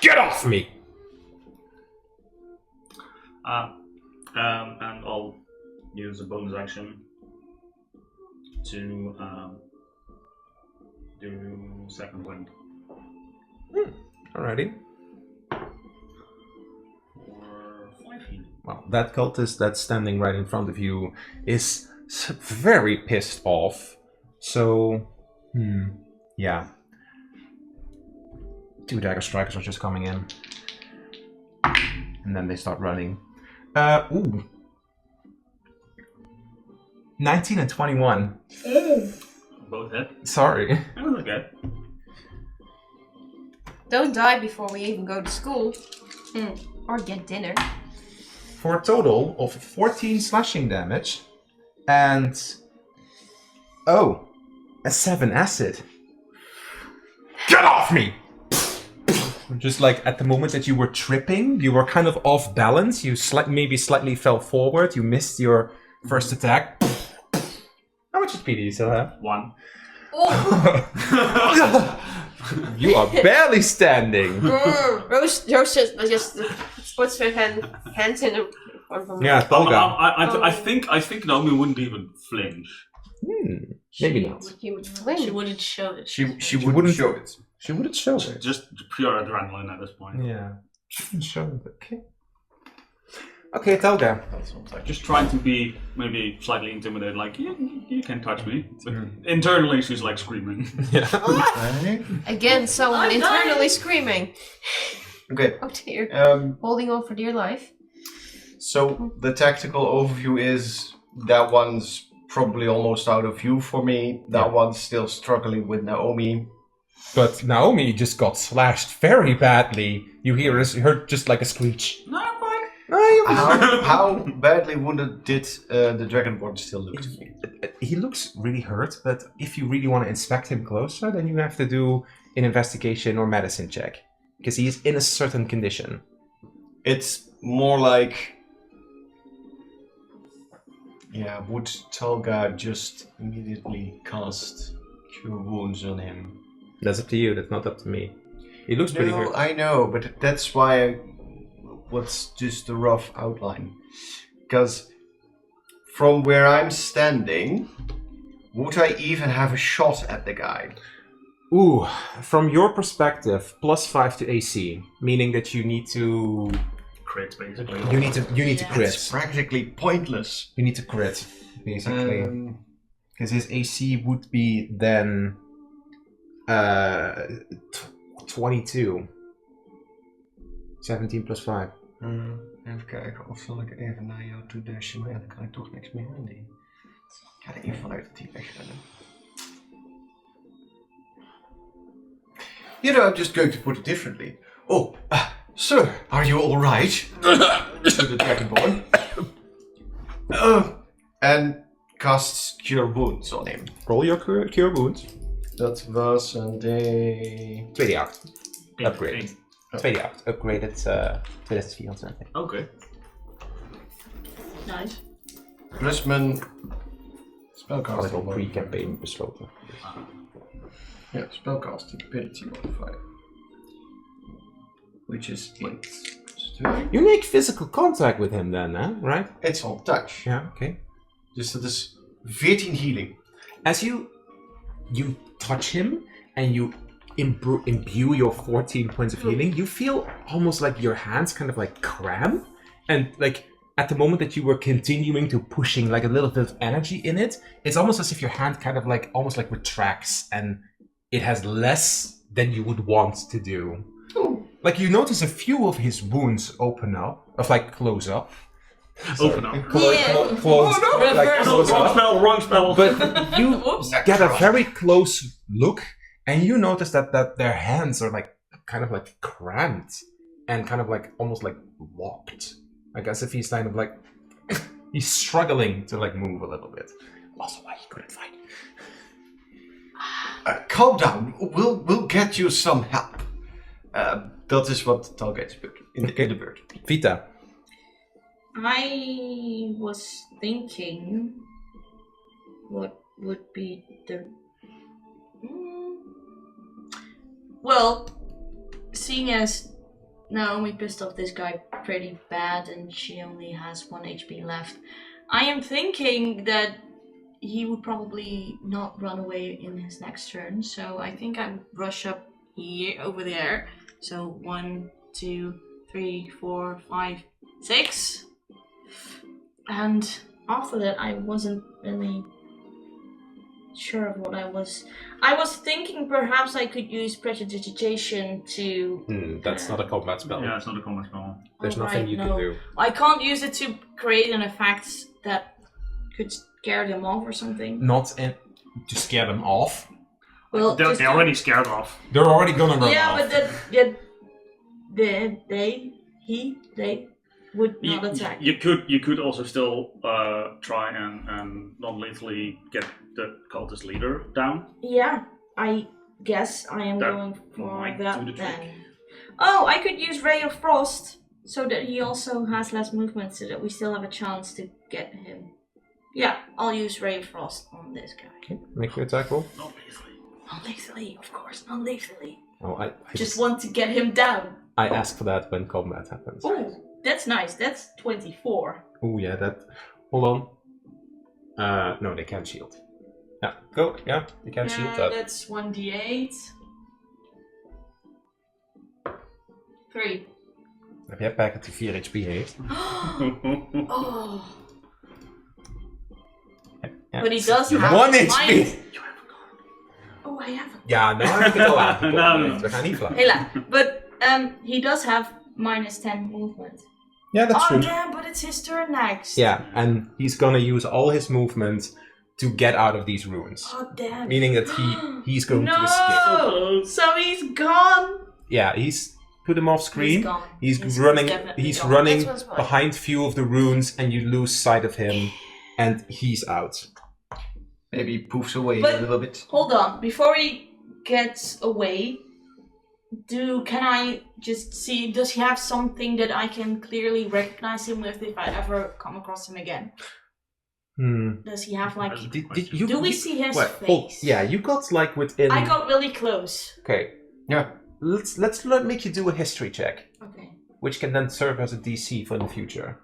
get off me. And I'll use a bonus action to do second wind. Alrighty. For 5 healing. Well, that cultist that's standing right in front of you is very pissed off. So, yeah. 2 dagger strikers are just coming in. And then they start running. 19 and 21. Both hit. Sorry. That was okay. Don't die before we even go to school. Or get dinner. For a total of 14 slashing damage. And... oh, a 7 acid. Get off me! Just like at the moment that you were tripping, you were kind of off balance. You maybe slightly fell forward. You missed your first attack. How much speed do you still have? 1. You are barely standing. Rose just puts her hands in front of me. Yeah, Tolga. I think Naomi wouldn't even flinch. Maybe not. He would flinch. She wouldn't show it. She wouldn't show it. She wouldn't show it. Just pure adrenaline at this point. Yeah. She wouldn't show it. Okay. Okay, Tolga. Just trying to be maybe slightly intimidated, like, you can touch me. But internally, she's like screaming. Again, someone internally screaming. Okay. Oh dear. Holding on for dear life. So the tactical overview is that one's probably almost out of view for me. That one's still struggling with Naomi. But Naomi just got slashed very badly. You hear her just like a screech. No, I'm fine. How badly wounded did the Dragonborn still look to me? He looks really hurt, but if you really want to inspect him closer, then you have to do an investigation or medicine check. Because he is in a certain condition. It's more like... yeah, would Tolga just immediately cast Cure Wounds on him? That's up to you, that's not up to me. He looks pretty hurt. I know, but that's why what's just a rough outline. Because from where I'm standing, would I even have a shot at the guy? Ooh, from your perspective, +5 to AC, meaning that you need to Crit, basically. you need to crit. It's practically pointless. You need to crit, basically. Because his AC would be then 22. 17 plus 5. Even kijken, of zal ik even naar jou toe dashen, maar ja, dan kan ik toch niks meer aan die. Ik ga er even vanuit dat hij wegrennen. You know, I'm just going to put it differently. Oh, sir, are you all right? To the Dragonborn. And casts Cure Wounds on him. Roll your cure wounds. Dat was een D... Tweede act. Upgrade. 1. Tweede act. Upgraded 2024. Oké. Nice. Plus mijn Had spellcasting ik al modifier. pre-campaign besloten. Ja, spellcasting ability modifier. Which is 8. You make physical contact with him then, right? It's on touch. Yeah, okay. Dus dat is 14 healing. As you touch him and you imbue your 14 points of healing, you feel almost like your hands kind of like cramp, and like at the moment that you were continuing to pushing like a little bit of energy in it, it's almost as if your hand kind of like almost like retracts and it has less than you would want to do. like you notice a few of his wounds open up, close up. Open up. Close, Reverse. close up. Wrong spell. But you Oops. get a very close look, and you notice that their hands are like kind of like cramped and kind of like almost like locked. Like as if he's kind of like he's struggling to like move a little bit. Also, why he couldn't fight. Calm down. We'll get you some help. Dat is wat Talgate indicated. Vita. I was thinking what would be the... Well, seeing as Naomi pissed off this guy pretty bad and she only has 1 HP left, I am thinking that he would probably not run away in his next turn, so I think I would rush up here, over there. So 1, 2, 3, 4, 5, 6. And after that, I wasn't really sure of what I was thinking perhaps I could use prestidigitation to... That's not a combat spell. Yeah, it's not a combat spell. There's nothing you can do. I can't use it to create an effect that could scare them off or something. Not to scare them off. Well, They're already scared off. They're already gonna run off. Yeah, but they would not attack. You could also still try and non-lethally get the cultist leader down. Yeah, I guess I am That going for might that do the then. trick. Oh, I could use Ray of Frost so that he also has less movement, so that we still have a chance to get him. Yeah, I'll use Ray of Frost on this guy. Okay, make your attack roll. Non-lethally. Non-lethally, of course, non-lethally. Oh, I Just want to get him down. I ask for that when combat happens. Oh, that's nice. That's 24. Oh yeah, that. Hold on. No, they can't shield. Yeah, go. Yeah, they can't shield that. That's 1d8. 3. Heb jij pakken die 4 HP heeft? Oh. Ja. But he does have 1 mine. HP! Oh, I haven't. Ja, nou heb ik het al aangekondigd. No. We gaan niet vlak. Hela. But he does have -10 movement. Yeah, that's true. Damn, but it's his turn next. Yeah, and he's gonna use all his movement to get out of these ruins. Oh, damn. Meaning that he's going to escape. No! So he's gone! Yeah, he's put him off screen. He's gone. He's running. definitely He's gone. running That was mine. behind few of the ruins, and you lose sight of him, and he's out. Maybe he poofs away But- a little bit. Hold on. Before he gets away, can I just see, does he have something that I can clearly recognize him with if I ever come across him again? Does he have like... Did you? Do we see his Wait, face? yeah, you got like within. I got really close. Okay, Yeah. let's make you do a history check, Okay. which can then serve as a DC for the future,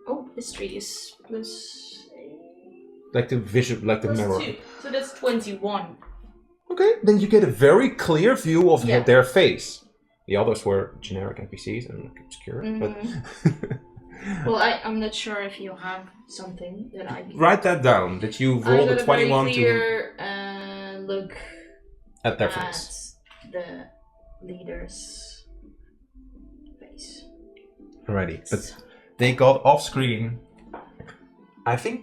Oh, history is plus... like the vision, like the plus mirror. 2. So that's 21. Okay, then you get a very clear view of Yeah. their face. The others were generic NPCs and obscure, but Well, I'm not sure if you have something that I can... write that down. That you I rolled got a a very 21 clear look at their at face. the leader's face. Alrighty, but they got off screen. I think.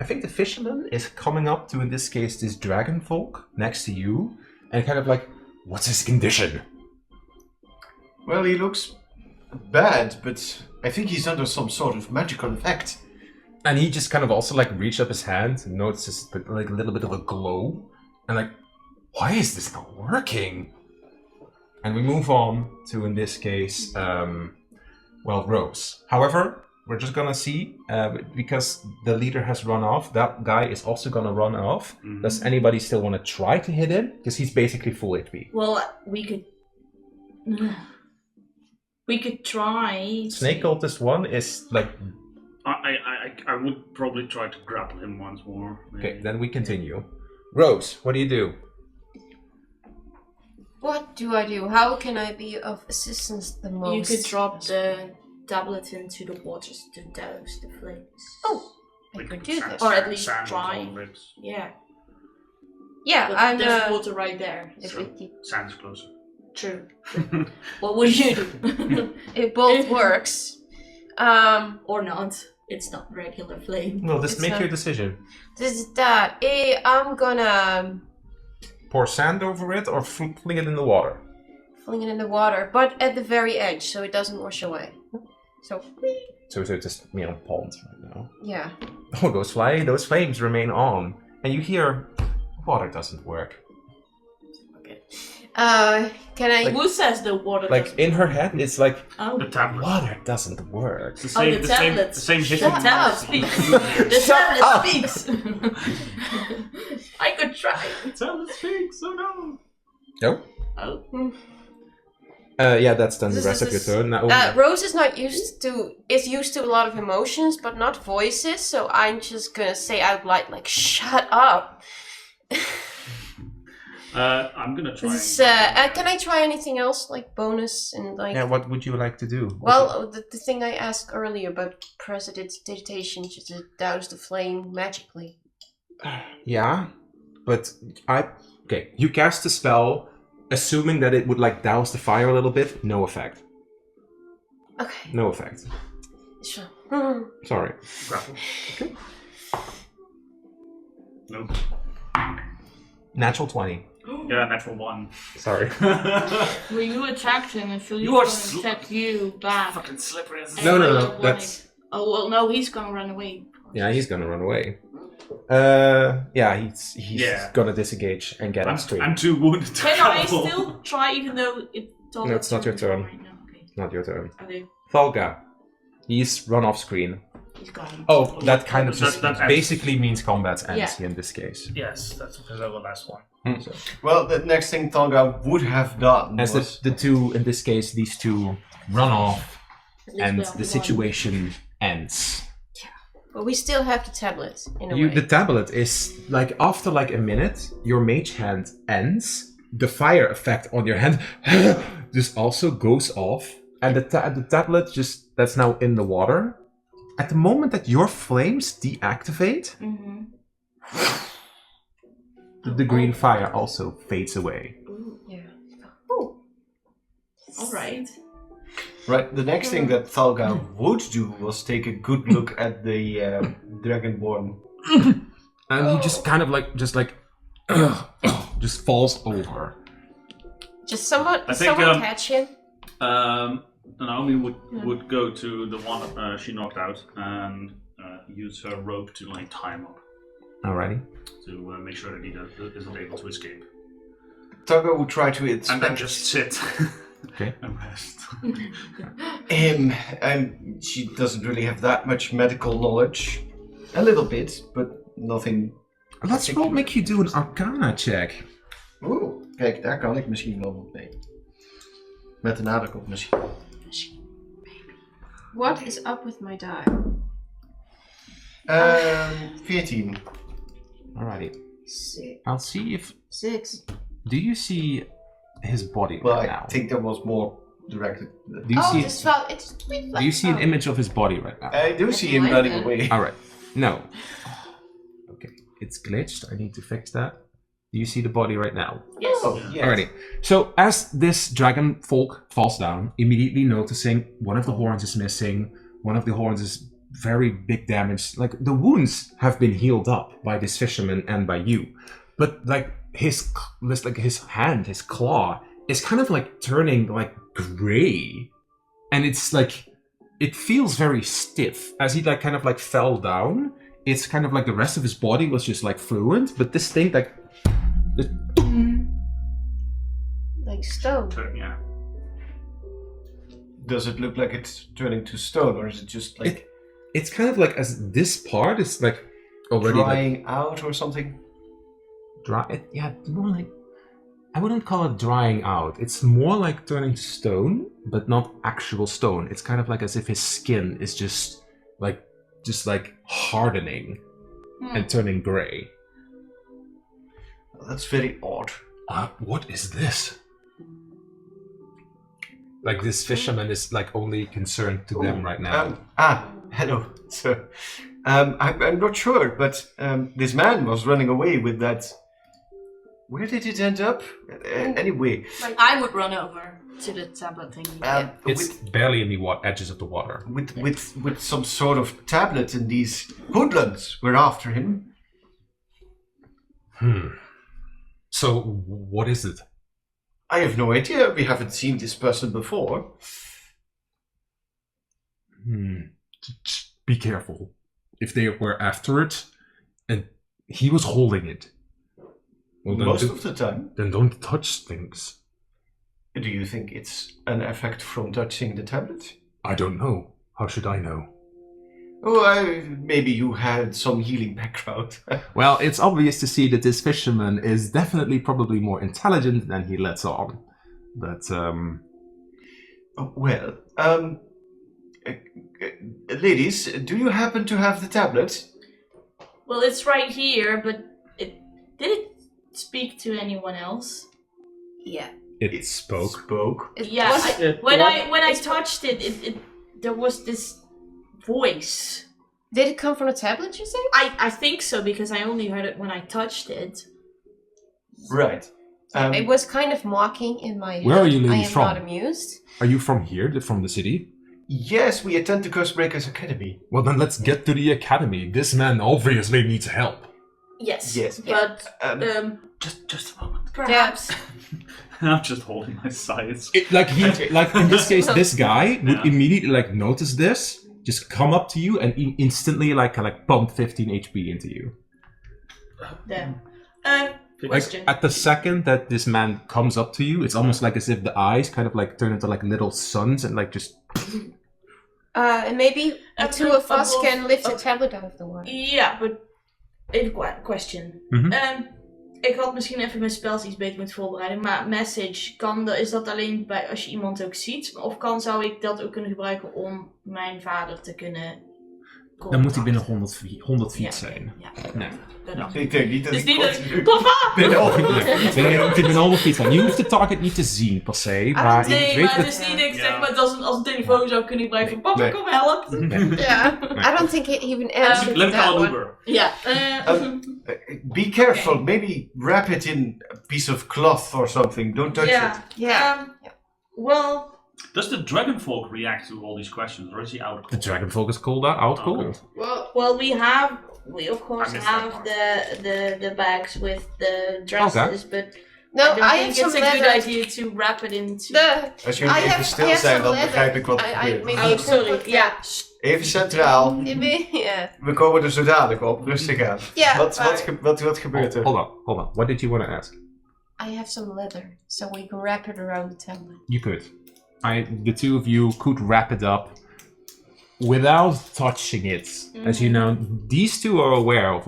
I think the fisherman is coming up to, in this case, this dragon folk next to you, and kind of like, what's his condition? Well, he looks bad, but I think he's under some sort of magical effect. And he just kind of also like reached up his hand and notices like a little bit of a glow, and like, why is this not working? And we move on to, in this case, Rose. However, we're just gonna see, because the leader has run off, that guy is also gonna run off. Mhm. Does anybody still want to try to hit him? Because he's basically full HP. Well, we could... We could try... Snake Cultist 1 is like... I would probably try to grapple him once more. Maybe. Okay, then we continue. Rose, what do you do? What do I do? How can I be of assistance the most? You could drop the tablet into the waters to douse the flames. Oh, I Like could do sand- this. Or at least sand on try. top of it. Yeah, Yeah, but I'm. there's water right there. If So. it, Sand's closer. True. What would you do? It both works. Or not. It's not regular flame. Well, just It's make a- your decision. This is that. I'm gonna Pour sand over it or fling it in the water. fling it in the water, but at the very edge, so it doesn't wash away. So, So it's just pond right now. yeah. Oh, those flames remain on, and you hear water doesn't work. Can I? Who says the water Like doesn't in her work? head, it's like The tablet. water doesn't work. It's the Oh, same, the tablet. the same The hidden tablet speaks. The Shut tablet up. speaks. I could try. The tablet speaks. Oh no. No. Oh. Yeah, that's done the rest of your turn. Now, Rose is used to a lot of emotions, but not voices. So I'm just gonna say out loud, like, "Shut up." I'm gonna try. This is, can I try anything else, like bonus and like? yeah, what would you like to do? Well, the thing I asked earlier about prestidigitation, just to douse the flame magically. Yeah, but okay. You cast a spell, assuming that it would like douse the fire a little bit. No effect. Okay. No effect. Sure. Sorry. Grapple. Okay. Nope. Natural 20. Yeah, natural 1. Sorry. Well, you attacked him, and so he's You are gonna attack you back. Fucking slippery as And No, no, you're no. like- That's Oh well, no, he's gonna run away. yeah. He's gonna run away. Yeah. He's Yeah. gonna disengage and get upstream. I'm too wounded to Can I grapple. still try, even though it's No, it's not your turn. Right now? Okay. Not your turn. Okay. Thalga. He's run off screen. He's gone. Oh, that kind of That- just that ends. basically means combat ends Yeah. in this case. Yes, that's because I was the last one. So, Well, the next thing Thalga would have done as was... the two, in this case, these two run off, At least and we have the one. situation ends. But we still have the tablet in a You, way. the tablet is like after like a minute, your mage hand ends. The fire effect on your hand just also goes off, and the tablet just that's now in the water. At the moment that your flames deactivate, Mhm. the green fire also fades away. Ooh, Yeah. Oh. all right. Right, the next thing that Thalga would do was take a good look at the Dragonborn. And he just kind of like just falls over. Just someone I think, catch him. Naomi would go to the one she knocked out and use her rope to like tie him up Alrighty. to make sure that he isn't able to escape. Thalga would try to And then inspect just sit. Okay. And rest. him, and she doesn't really have that much medical knowledge. A little bit, but nothing. Let's roll make you do an Arcana check. Oeh, kijk, daar kan ik misschien wel wat mee. Met een nadruk op misschien. What is up with my die? 14. Alrighty. Six. I'll see if. 6. Do you see his body Well, right I now? think that was more directed. Do you Oh, see? this fell. It's. Do you see an image of his body right now? I do see him like running that. away. All right. No. Okay, it's glitched. I need to fix that. Do you see the body right now? Yes. Oh, yes. Alrighty. So as this dragon folk falls down, immediately noticing one of the horns is missing, one of the horns is very big damage. Like the wounds have been healed up by this fisherman and by you, but like his hand, his claw is kind of like turning like gray, and it's like it feels very stiff as he like kind of like fell down. It's kind of like the rest of his body was just like fluent, but this thing like. Like stone. Yeah. Does it look like it's turning to stone, or is it just like It's kind of like as this part is like already drying out or something? like dry. Yeah, more like I wouldn't call it drying out. It's more like turning to stone, but not actual stone. It's kind of like as if his skin is just like hardening and turning gray. That's very odd. What is this? Like this fisherman is like only concerned to them right now. Hello, sir. I'm not sure, but this man was running away with that Where did it end up? Anyway, I would run over to the tablet thing. It's barely in the edges of the water. with some sort of tablet, and these hoodlums were after him. So, what is it? I have no idea. We haven't seen this person before. Just be careful. If they were after it, and he was holding it. Well, Most of the time. Then don't touch things. Do you think it's an effect from touching the tablet? I don't know. How should I know? Oh, maybe you had some healing background. Well, it's obvious to see that this fisherman is definitely probably more intelligent than he lets on. But, ladies, do you happen to have the tablet? Well, it's right here, but did it speak to anyone else? Yeah. it spoke. When I touched it, there was this voice. Did it come from the tablet, you say? I think so, because I only heard it when I touched it. Right. It was kind of mocking in my head. Where are you ladies I am from? not amused. Are you from here, from the city? Yes, we attend the Cursebreakers Academy. Well, then let's get to the academy. This man obviously needs help. Yes. But Just a moment. perhaps. I'm just holding my sides. Like in this case, this guy would immediately notice this, just come up to you and instantly bump 15 HP into you. Damn. Like Question. at the second that this man comes up to you, it's almost like as if the eyes kind of turn into little suns and just. And maybe the two of us above- can lift the tablet out of the water. Ja, but even question. Ik had misschien even mijn spels iets beter moeten voorbereiden, maar message, is dat alleen bij als je iemand ook ziet? Of zou ik dat ook kunnen gebruiken om mijn vader te kunnen contacten? Dan moet hij binnen 100 feet zijn. Ja. Nee. Ik denk niet dat Dus ik niet continu dat... Papa! Binnen 100 feet zijn. Je hoeft de target niet te zien per se, maar Nee, ik weet maar dat... het is niet dat ik zeg maar als een telefoon zou kunnen gebruiken van papa, Nee. kom help. Yeah. I don't think he even answered Let me that call an one. Uber. Ja. Be careful. Maybe wrap it in a piece of cloth or something. Don't touch it. Yeah. Well... Does the Dragonfolk react to all these questions, or is he out? The Dragon Folk is called out cold. Well, we of course have the bags with the dresses, but No, I don't I think have some it's a good leather. idea to wrap it into. Als I jullie even have stil zijn, some dan leather. begrijp ik wat er I gebeurt. maybe Oh, you can sorry. put Ja. Even centraal. Yeah. We komen er zo dadelijk op. Rustig aan. Yeah. Wat gebeurt er? Hold on. What did you want to ask? I have some leather, so we can wrap it around the tablet. You could. The two of you could wrap it up without touching it. As you know, these two are aware of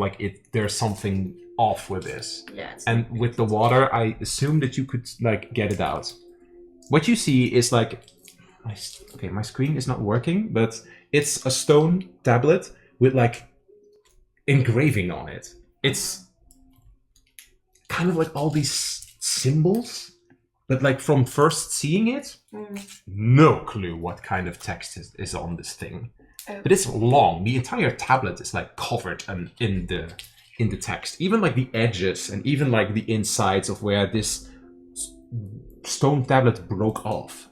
there's something off with this. Yeah. And with the water, I assume that you could get it out. What you see is my screen is not working, but it's a stone tablet with engraving on it. It's kind of all these symbols, but from first seeing it, no clue what kind of text is on this thing. But it's long. The entire tablet is covered in the text. Even the edges and even the insides of where this stone tablet broke off.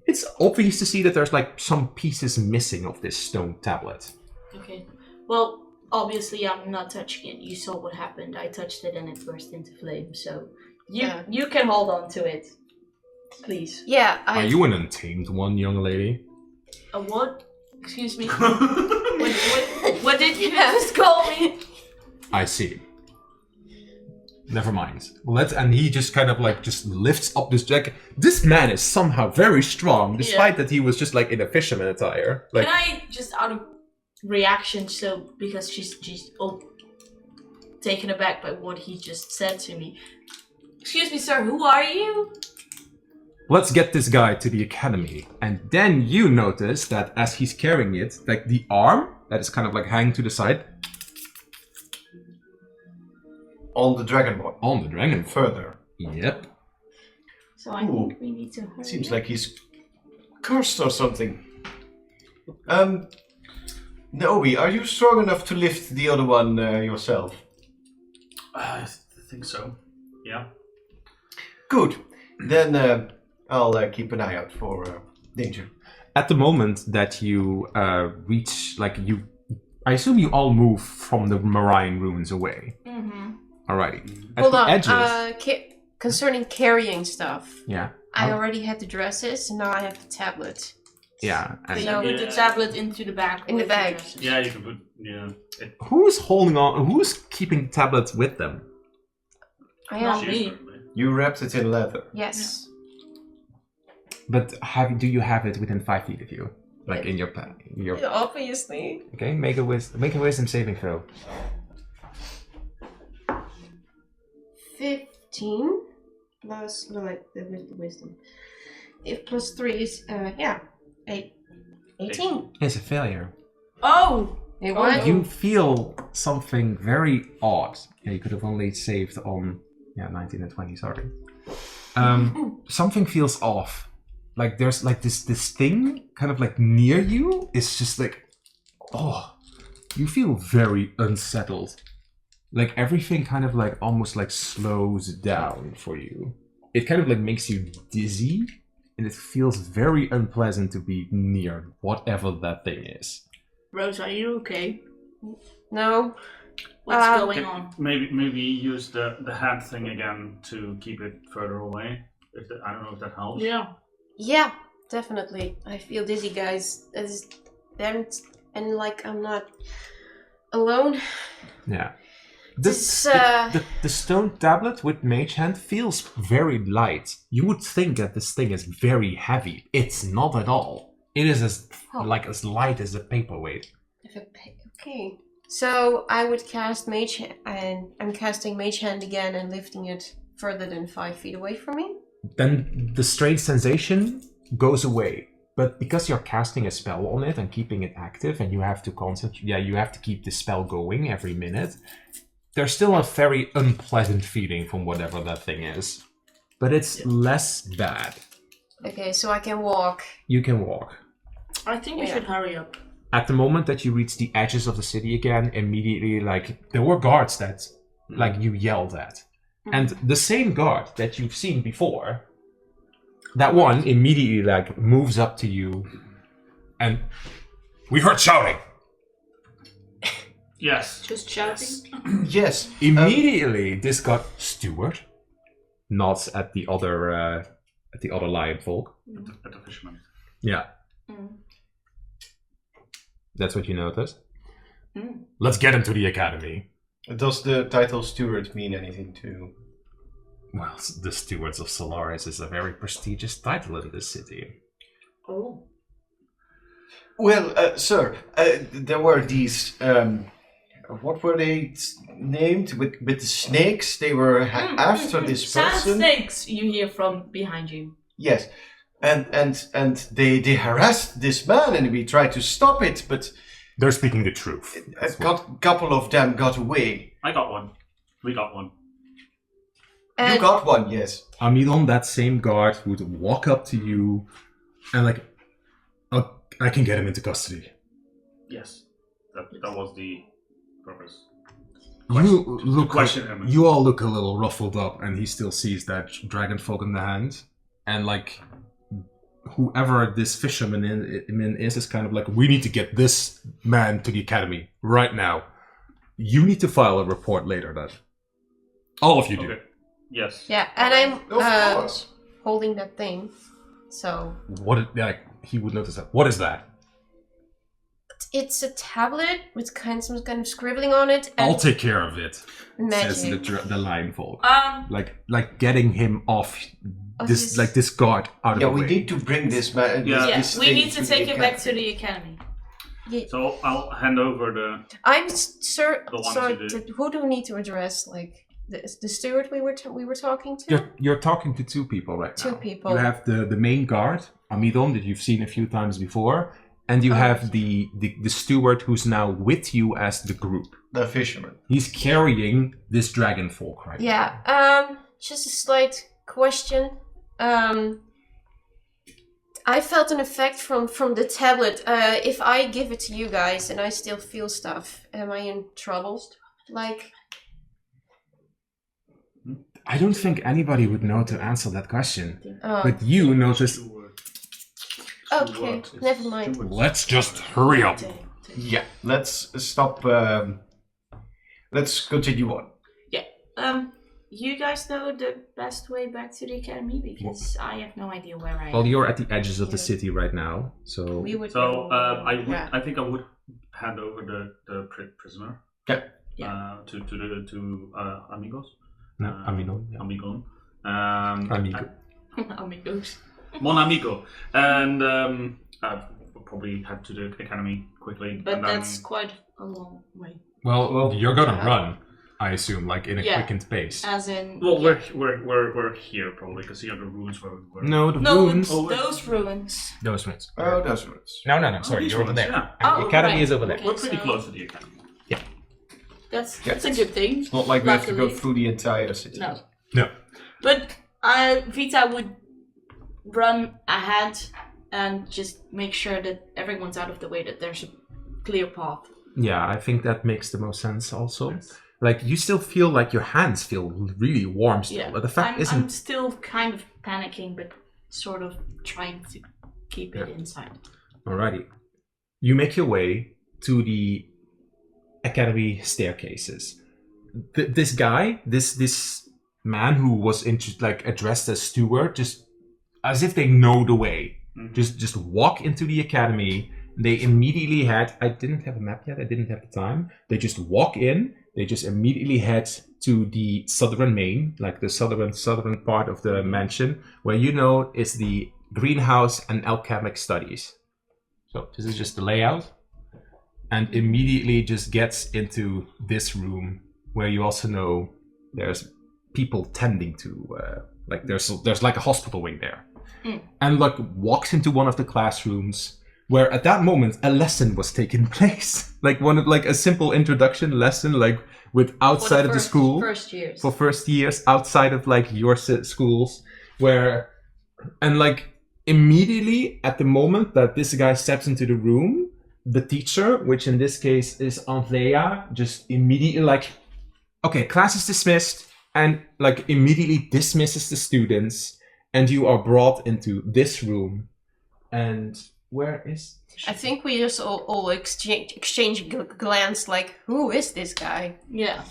It's obvious to see that there's some pieces missing of this stone tablet. Okay. Well, obviously I'm not touching it. You saw what happened. I touched it and it burst into flame. So you can hold on to it, please. Yeah. Are you an untamed one, young lady? A what? Excuse me. what did you just call me? I see. Never mind. And he just kind of just lifts up this jacket. This man is somehow very strong, despite that he was just in a fisherman attire. Can I just out of reaction, because she's taken aback by what he just said to me. Excuse me, sir, who are you? Let's get this guy to the academy. And then you notice that as he's carrying it, the arm that is kind of hanging to the side. On the dragon boy. On the dragon. Further. Yep. So I think we need to hurry. Seems like he's cursed or something. Naomi, are you strong enough to lift the other one yourself? I think so. Yeah. Good. Then I'll keep an eye out for danger. At the moment that you reach, I assume you all move from the marine ruins away. Mm-hmm. Alrighty. At Hold the on. edges. Concerning carrying stuff, Yeah. I already had the dresses, and now I have the tablet. Yeah. So And you put the tablet into the bag. In the with bag. dresses. Yeah, you can put. Yeah. who's holding on? Who's keeping tablets with them? I Not am. me. You wrapped it in leather. Yes. But do you have it within 5 feet of you, like in your pack? Yeah, obviously. Okay. Make a wisdom saving throw. 15 plus the wisdom. If plus 3 is 18. It's a failure. Oh! Hey, Oh, what? no. You feel something very odd. Yeah, you could have only saved on 19 and 20. Sorry. Something feels off. Like there's like this thing kind of like near you. It's just like, oh, you feel very unsettled. Like everything kind of like almost like slows down for you. It kind of like makes you dizzy, and it feels very unpleasant to be near whatever that thing is. Rose, are you okay? No. What's going on? Maybe use the hand thing again to keep it further away. I don't know if that helps. Yeah. Yeah, definitely. I feel dizzy, guys. And like I'm not alone. Yeah. This, The stone tablet with Mage Hand feels very light. You would think that this thing is very heavy. It's not at all. It is as light as a paperweight. Okay. So I would cast Mage Hand, and I'm casting Mage Hand again and lifting it further than 5 feet away from me. Then the strange sensation goes away. But because you're casting a spell on it and keeping it active, and you have to concentrate, you have to keep the spell going every minute, there's still a very unpleasant feeling from whatever that thing is. But it's less bad. Okay, so I can walk. You can walk. I think we should hurry up. At the moment that you reach the edges of the city again, immediately, there were guards that, you yelled at. And the same guard that you've seen before, that one immediately, moves up to you and... We heard shouting! Yes. Just shouting? Yes. Immediately, this guy, Steward, nods at the other lion folk. At the fisherman. Yeah. Mm. That's what you notice. Mm. Let's get him to the academy. Does the title steward mean anything to... Well, the Stewards of Solaris is a very prestigious title in this city. Oh. Well, sir, there were these... what were they named? With the snakes? They were after this Sand person. snakes, you hear from behind you. Yes. And they harassed this man, and we tried to stop it, but They're speaking the truth. a couple of them got away. I got one. We got one. And You got one, yes. Amidon, that same guard, would walk up to you and oh, I can get him into custody. Yes. That was the purpose. You you all look a little ruffled up, and he still sees that dragon folk in the hand, and whoever this fisherman is kind of we need to get this man to the academy right now. You need to file a report later. That all of you do. Okay. Yes. yeah, and I'm Of course. holding that thing. So He would notice that. What is that? it's a tablet with some kind of scribbling on it. And I'll take care of it. magic. Says the lion folk. Like getting him off this guard out of Yeah, the way. we need to bring this man. Yes, we need to take it back to the academy. Yeah, So I'll hand over the. I'm sir. The ones So who did. who do we need to address? The steward we were talking to. You're talking to two people right now. Two people. You have the main guard, Amidon, that you've seen a few times before, and you have the steward who's now with you as the group. The fisherman. He's carrying this dragon folk right now. Yeah. Just a slight question. I felt an effect from the tablet. If I give it to you guys and I still feel stuff, am I in trouble? I don't think anybody would know to answer that question. Oh, But you noticed. okay, never mind. Let's just hurry up. Yeah, let's stop. Let's continue on. You guys know the best way back to the academy because I have no idea where I am. Well, you're at the edges of the city right now, so. We would So go, I think I would hand over the prisoner. Yeah. To amigos. No, Amigo. Yeah. Amigo. Amigo. Amigos. Mon amigo. And we'll probably head to the academy quickly. But and then, that's quite a long way. Well, you're gonna run, I assume, like in a Yeah. quickened pace. As in. well, we're here probably because here are the ruins where we were. No, the No, ruins. those ruins. Those ruins. Oh, those words. No. Sorry, these you're over ones, there. yeah. And the Oh, academy right. is over there. Okay. We're pretty so- close to the academy. That's a good thing. It's not like we have to go Luckily. through the entire city. No. No. But Vita would run ahead and just make sure that everyone's out of the way, that there's a clear path. Yeah, I think that makes the most sense also. Like, you still feel like your hands feel really warm still, Yeah. but the fact isn't... I'm still kind of panicking, but sort of trying to keep it inside. Alrighty. You make your way to the academy staircases. This guy, this man who was addressed as steward, just as if they know the way, just walk into the academy. They immediately I didn't have a map yet, I didn't have the time. They just walk in, they just immediately head to the southern main, like the southern part of the mansion, where is the greenhouse and alchemic studies. So this is just the layout, and immediately just gets into this room where you also know there's people tending to, there's like a hospital wing there, and walks into one of the classrooms where at that moment a lesson was taking place, a simple introduction lesson, with outside of the school First years. for first years, outside of your schools, where, and immediately at the moment that this guy steps into the room, the teacher, which in this case is Anthea, just immediately okay, class is dismissed, and immediately dismisses the students, and you are brought into this room. And where is... I think we just all exchange glance who is this guy? Yeah.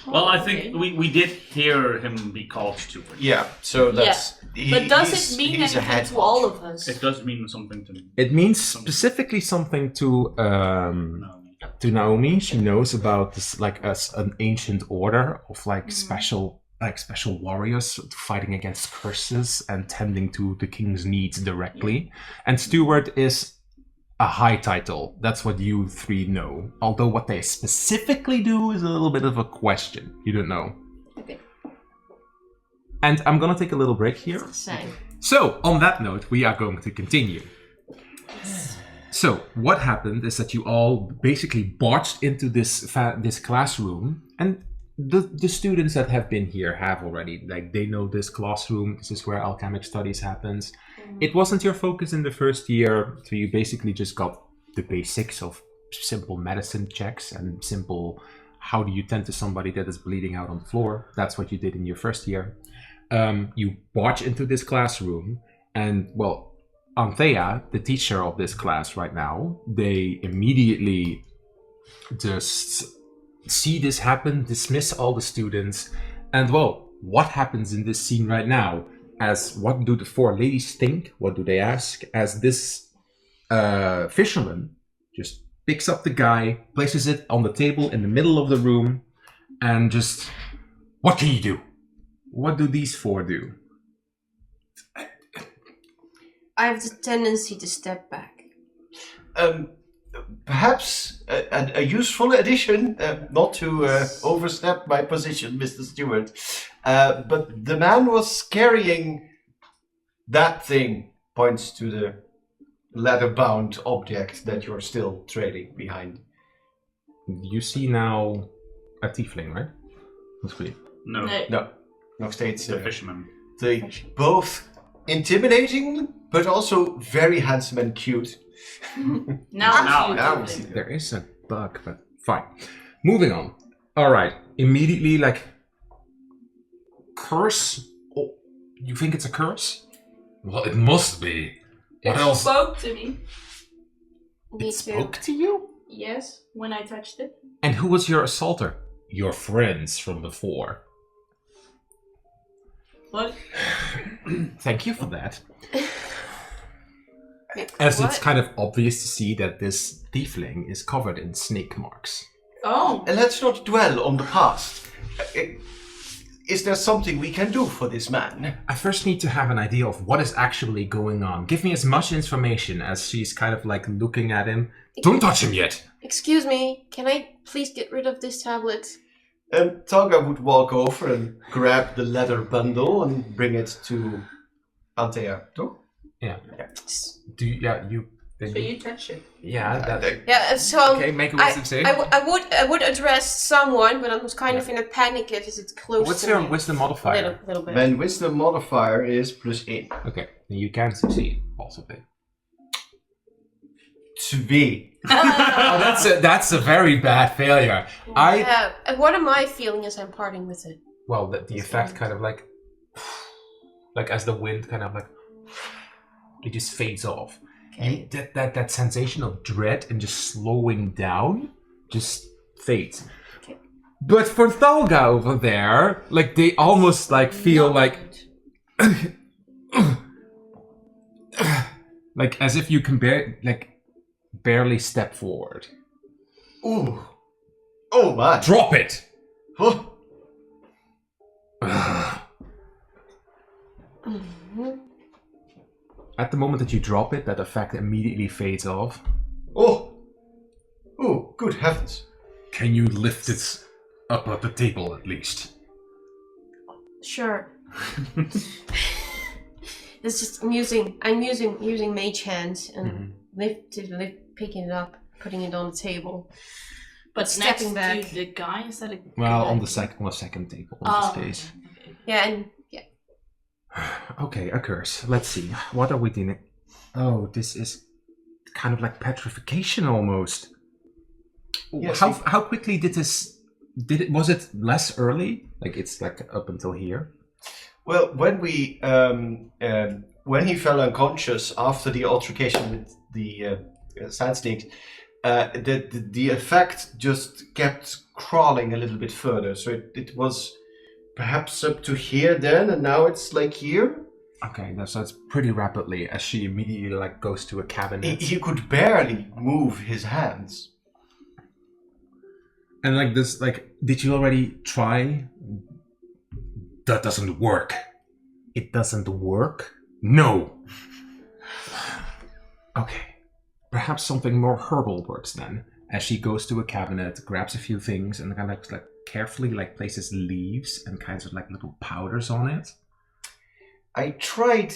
Well, I think we did hear him be called stupid. Yeah, so that's... But does it mean he's a anything head to all of us? It does mean something to me. It means specifically something to Naomi. She knows about this, an ancient order of special warriors fighting against curses and tending to the king's needs directly. And Steward is a high title. That's what you three know. Although what they specifically do is a little bit of a question. You don't know. Okay. And I'm gonna take a little break here. Same. So, on that note, we are going to continue. So, what happened is that you all basically barged into this classroom, and the students that have been here have already, they know this classroom. This is where alchemic studies happens. It wasn't your focus in the first year, so you basically just got the basics of simple medicine checks and simple how do you tend to somebody that is bleeding out on the floor. That's what you did in your first year. You barge into this classroom, and Anthea, the teacher of this class right now, they immediately just see this happen, dismiss all the students, and what happens in this scene right now? As what do the four ladies think? What do they ask? As this fisherman just picks up the guy, places it on the table in the middle of the room, and just, what can you do? What do these four do? I have the tendency to step back. Perhaps a useful addition, not to overstep my position, Mr. Stewart, but the man was carrying that thing, points to the leather-bound object that you're still trailing behind. You see now a tiefling, right? That's clear. No, No, nog steeds the fisherman. both intimidating, but also very handsome and cute. Now we see. There is a bug, but fine. Moving on. All right. Immediately, curse? Oh, you think it's a curse? Well, it must be. What It else? spoke to me. Me It spoke to you? Yes, when I touched it. And who was your assaulter? Your friends from before. What? Thank you for that. As it's kind of obvious to see that this tiefling is covered in snake marks. Oh. And let's not dwell on the past. Is there something we can do for this man? I first need to have an idea of what is actually going on. Give me as much information as she's kind of like looking at him. Don't touch him yet! Excuse me, can I please get rid of this tablet? Targa would walk over and grab the leather bundle and bring it to Antea. Yeah. Just- Do you, yeah, you... So you touched it. Yeah, that... Yeah, so Okay, make a wisdom save. I would address someone, but I was kind of in a panic if it's close What's to your me. wisdom modifier? Little bit. Mijn wisdom modifier is +1. Okay, then you can succeed, possibly. 2. Oh, that's a very bad failure. Yeah, and what am I feeling as I'm parting with it? Well, the effect kind of like as the wind kind of like, it just fades off. Okay. That sensation of dread and just slowing down just fades. Okay. But for Thalga over there, like they almost like feel like like as if you can barely step forward. Ooh. Oh my. Drop it! Huh. Mhm. At the moment that you drop it, that effect immediately fades off. Oh. Oh, good heavens. Can you lift it up at the table at least? Sure. It's just I'm using mage hands and picking it up, putting it on the table. But Stepping next back. to the guy, is that a Well, guy? on the second table in Oh, this case. okay. Yeah, and yeah. Okay, a curse. Let's see. What are we doing? Oh, this is kind of like petrification almost. Yes, How quickly did this? Was it less early? Like it's like up until here. Well, when he fell unconscious after the altercation with the sand snakes, the effect just kept crawling a little bit further. So it was perhaps up to here then, and now it's like here. Okay, so it's pretty rapidly as she immediately like goes to a cabinet. He could barely move his hands. And like this, like, did you already try? That doesn't work. It doesn't work? No. Okay. Perhaps something more herbal works then. As she goes to a cabinet, grabs a few things, and kind of like carefully like places leaves and kinds of like little powders on it. I tried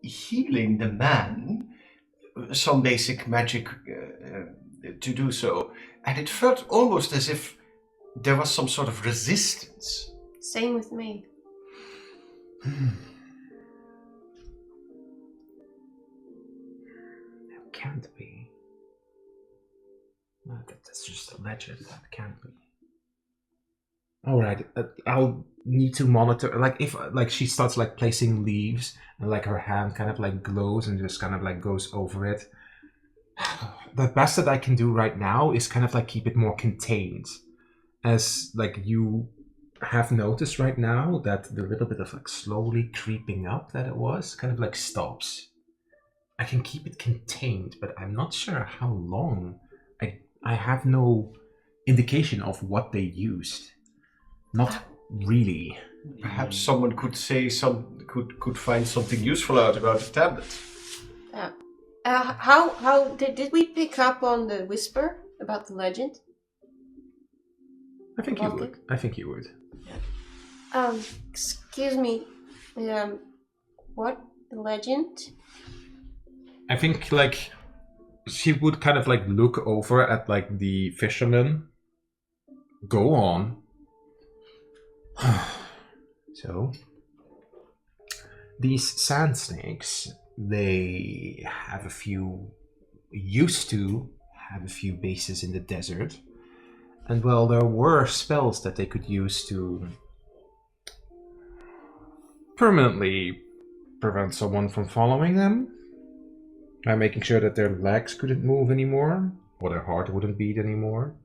healing the man, some basic magic to do so, and it felt almost as if there was some sort of resistance. Same with me. That can't be. No, that's just a legend. That can't be. All right, I'll need to monitor. Like if like she starts like placing leaves and like her hand kind of like glows and just kind of like goes over it. The best that I can do right now is kind of like keep it more contained, as like you have noticed right now that the little bit of like slowly creeping up that it was kind of like stops. I can keep it contained, but I'm not sure how long. I have no indication of what they used. Not really. Perhaps someone could say could find something useful out about the tablet. How did we pick up on the whisper about the legend? I think you would. I think you would. Excuse me. What? The legend? I think like she would kind of like look over at like the fisherman. Go on. So these sand snakes, they used to have a few bases in the desert. And well, there were spells that they could use to permanently prevent someone from following them by making sure that their legs couldn't move anymore, or their heart wouldn't beat anymore.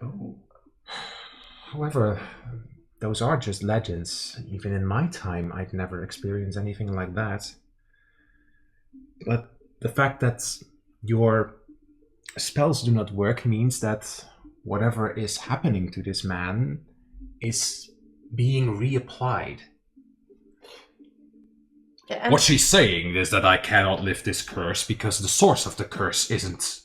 Oh. However, those are just legends. Even in my time, I'd never experienced anything like that. But the fact that your spells do not work means that whatever is happening to this man is being reapplied. Yeah, What she's saying is that I cannot lift this curse because the source of the curse isn't.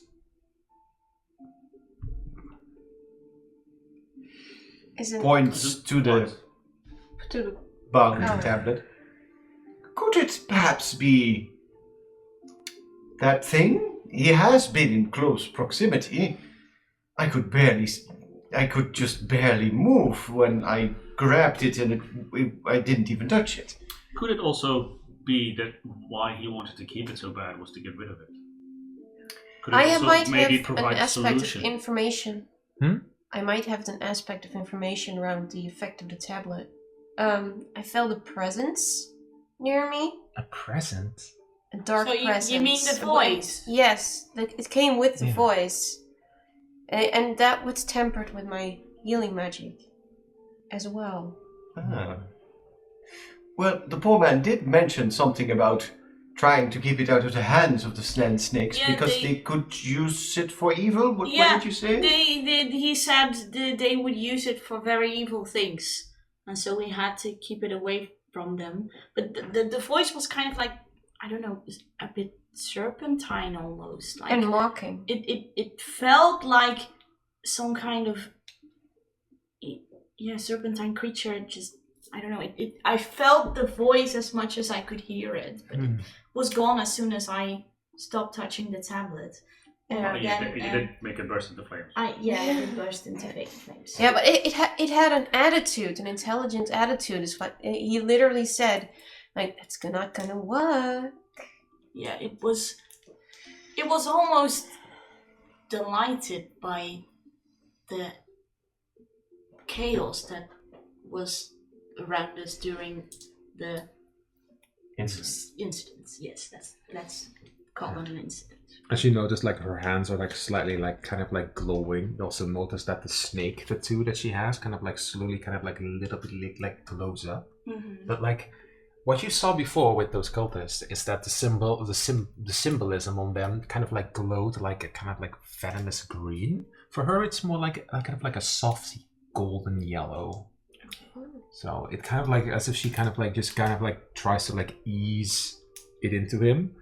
isn't Points to the to the bound Oh. tablet. Could it perhaps be that thing? He has been in close proximity. I could just barely move when I grabbed it, and I didn't even touch it. Could it also be that why he wanted to keep it so bad was to get rid of it? Could it I also might maybe have provide an aspect solution? of information. Hmm? I might have an aspect of information around the effect of the tablet. I felt a presence near me. A present? A dark So you presence. mean the voice? Yes, it came with the Yeah. voice. And that was tempered with my healing magic as well. Ah. Well, the poor man did mention something about trying to keep it out of the hands of the sand snakes Yeah, because they could use it for evil. What did you say? He said they would use it for very evil things, and so we had to keep it away from them. But the voice was kind of like, I don't know, a bit serpentine almost. Like And mocking. it felt like some kind of serpentine creature. Just I don't know. I felt the voice as much as I could hear it, but it was gone as soon as I stopped touching the tablet. Yeah. But you did make it burst into flames. It burst into flames. Yeah, but it had an attitude, an intelligent attitude. Is what he literally said. Like, it's not gonna work. Yeah, it was almost delighted by the chaos that was around us during the incidents. Yes, let's call it an incident. As you notice, like her hands are like slightly like kind of like glowing. You also notice that the snake tattoo that she has kind of like slowly kind of like a little bit like glows up. Mm-hmm. But like what you saw before with those cultists is that the symbolism on them kind of like glowed like a kind of like venomous green. For her, it's more like a kind of like a soft golden yellow. So it kind of like as if she kind of like just kind of like tries to like ease it into him.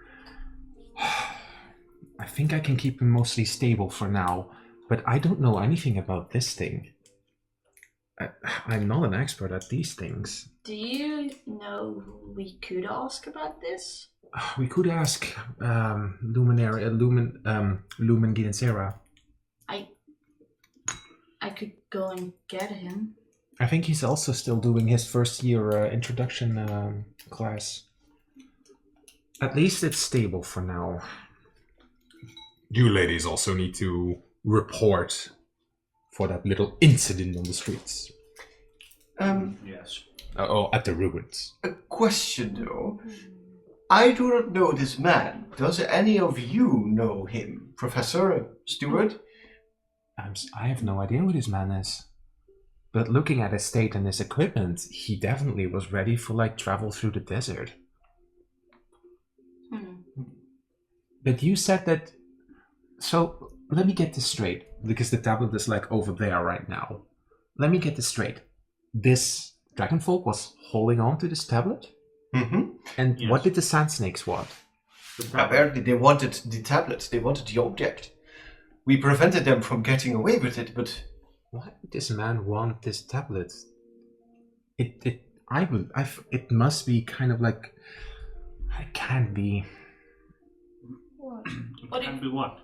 I think I can keep him mostly stable for now, but I don't know anything about this thing. I'm not an expert at these things. Do you know who we could ask about this? We could ask Lumen Gidencera. I could go and get him. I think he's also still doing his first year introduction class. At least it's stable for now. You ladies also need to report for that little incident on the streets. Yes. At the ruins. A question though. I do not know this man. Does any of you know him, Professor Stewart? I have no idea who this man is. But looking at his state and his equipment, he definitely was ready for like travel through the desert. But you said that... So, let me get this straight, because the tablet is like over there right now. Let me get this straight. This dragonfolk was holding on to this tablet? Mm-hmm. And Yes. what did the sand snakes want? Apparently they wanted the tablet, they wanted the object. We prevented them from getting away with it, but... Why would this man want this tablet? It must be kind of like... It can't be... What? It can be what?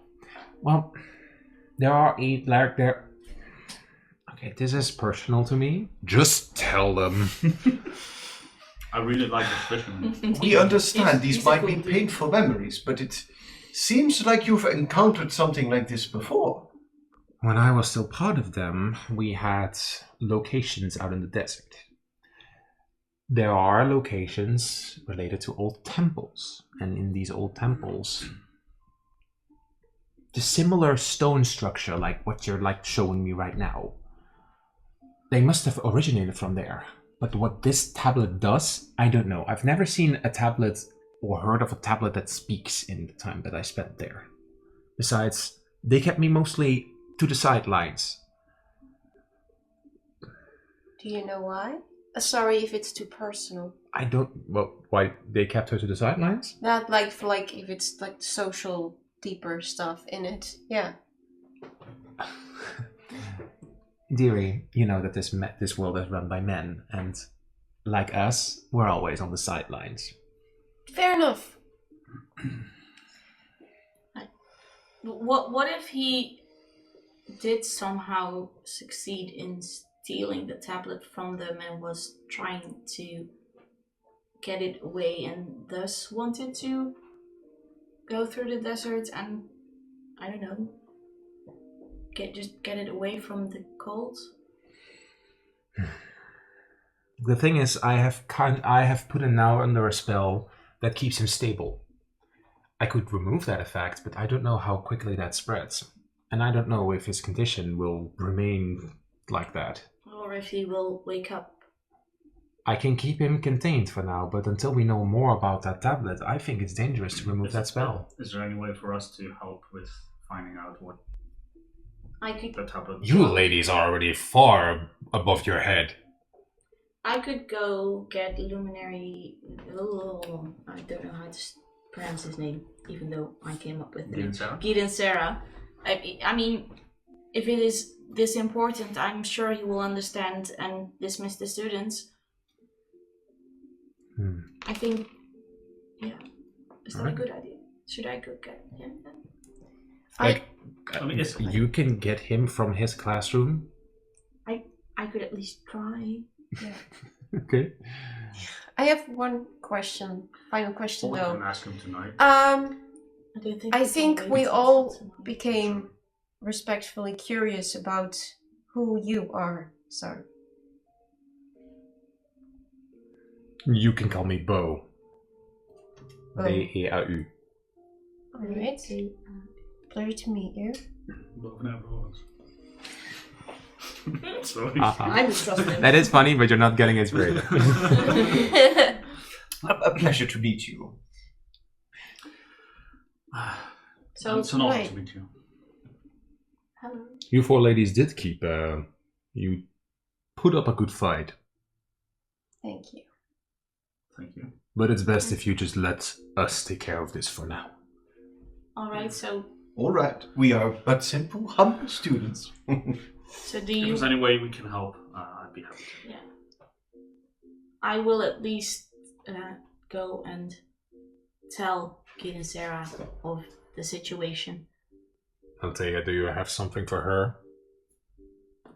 Well, okay, this is personal to me. Just tell them. I really like this fisherman. We understand these He's a might cool be dude. painful memories, but it seems like you've encountered something like this before. When I was still part of them, we had locations out in the desert. there are locations related to old temples, and in these old temples, the similar stone structure, like what you're like showing me right now, they must have originated from there. But what this tablet does, I don't know. I've never seen a tablet or heard of a tablet that speaks in the time that I spent there. Besides, they kept me mostly to the sidelines. Do you know why? Sorry if it's too personal. I don't. Well, why they kept her to the sidelines? Not like for like if it's like social deeper stuff in it. Yeah. Dearie, you know that this world is run by men, and like us, we're always on the sidelines. Fair enough. What if he did somehow succeed in stealing the tablet from them and was trying to get it away and thus wanted to go through the desert and, I don't know, get it away from the cold? The thing is, I have put him now under a spell that keeps him stable. I could remove that effect, but I don't know how quickly that spreads. And I don't know if his condition will remain like that. Or if he will wake up. I can keep him contained for now, but until we know more about that tablet, I think it's dangerous to remove that spell. Is there any way for us to help with finding out what I could the tablet? You ladies are already far above your head. I could go get Luminary. Oh, I don't know how to pronounce his name, even though I came up with it. Gideon Sarah. I mean, if it is this important, I'm sure he will understand and dismiss the students. I think, yeah. Is that a good idea? Should I go get him then? I mean, You can get him from his classroom. I could at least try. Yeah. Okay. I have one question. Final question We though. can ask him tonight. I think we all became respectfully curious about who you are, sir. You can call me Bo. Bo. B-E-A-U. Alright. Pleasure to meet you. Sorry. I mistrust him. That is funny, but you're not getting it straight. A pleasure to meet you. So, It's an honor right. to meet you. hello. You four ladies did keep, you put up a good fight. Thank you. Thank you. But it's best if you just let us take care of this for now. Alright, so All right, we are but simple, humble students. do If you... there's any way we can help, I'd be happy to. Yeah. I will at least go and tell Kid and Sarah of the situation. Althea, do you have something for her?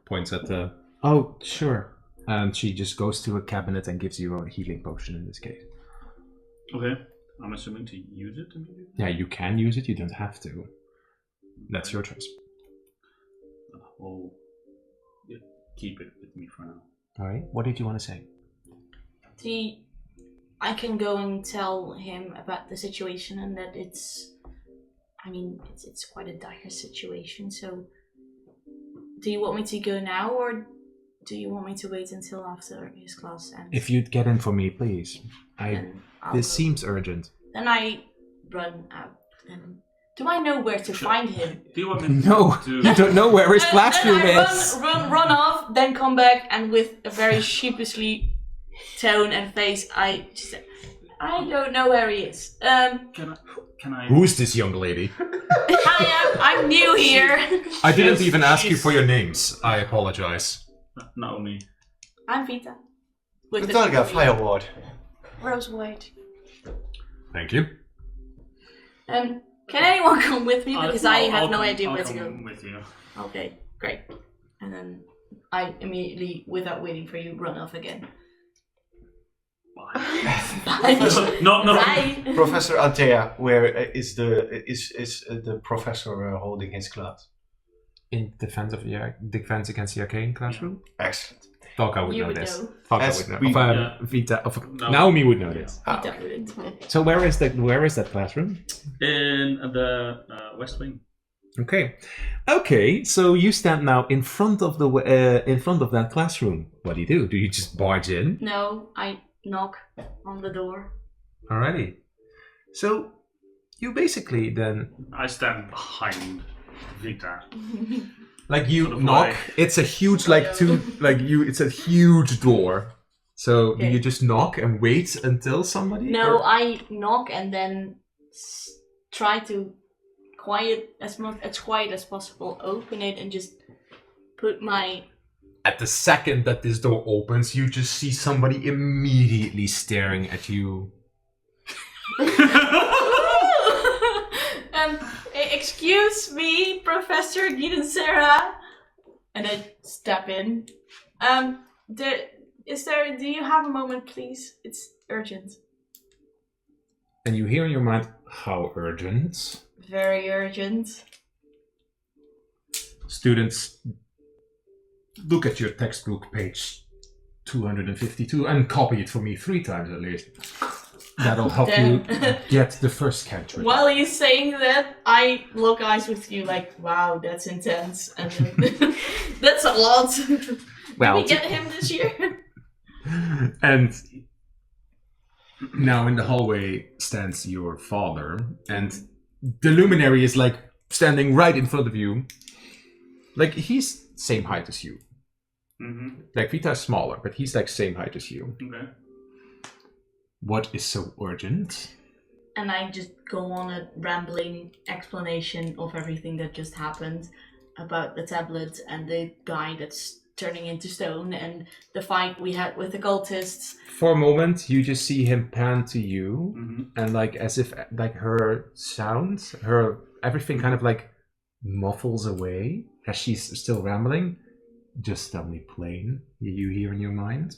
Points at the... Oh, sure. And she just goes to a cabinet and gives you a healing potion in this case. Okay. I'm assuming to use it immediately? Yeah, you can use it, you don't have to. That's your choice. I'll keep it with me for now. Alright, what did you want to say? I can go and tell him about the situation and that it's quite a dire situation, so do you want me to go now or do you want me to wait until after his class ends? If you'd get in for me, please. Then I'll This go. seems urgent. Then I run out and do I know where to find him? Do you want me No, to... you don't know where his classroom and I is. run off, then come back and with a very sheepishly tone and face, I just said, I don't know where he is. Can I... Who's this young lady? I'm new here. I didn't Yes, even ask you she's- for your names. I apologize. Naomi. I'm Vita. The Targa Fly Award. Rose White. Thank you. Can anyone come with me because I have no idea I'll where to come go. with you. Okay, great. And then I immediately, without waiting for you, run off again. Bye. No. Bye. Professor Althea, where is the professor holding his class? In defense against the arcane classroom? Excellent. Thalka would You know would this. know. Thalka As would know. we- Vita, No. Naomi would know this. Vita wouldn't. So where is that classroom? In the West Wing. Okay. So you stand now in front of that classroom. What do? Do you just barge in? No, I knock on the door. Alrighty. So you basically then, I stand behind Vita. like, you Sort of knock. like- It's a huge, it's a huge door. So do Okay. you just knock and wait until somebody? No, or- I knock and then try to as quiet as possible. Open it and just put my. At the second that this door opens, you just see somebody immediately staring at you. Excuse me, Professor Gideon Sarah, and I step in. Do you have a moment, please? It's urgent. And you hear in your mind, how urgent? Very urgent. Students, look at your textbook, page 252, and copy it for me 3 times at least. That'll help you Then- get the first catch. While he's saying that, I lock eyes with you like, wow, that's intense. And then, that's a lot. Well, Did we get him this year? and now in the hallway stands your father, and the luminary is like standing right in front of you. Like, he's same height as you. Mm-hmm. Like, Vita is smaller, but he's like same height as you. Okay. What is so urgent? And I just go on a rambling explanation of everything that just happened about the tablet and the guy that's turning into stone and the fight we had with the cultists. For a moment, you just see him pan to you, Mm-hmm. and like as if like her sound, her everything kind of like muffles away as she's still rambling. Just tell me plain. You hear in your mind?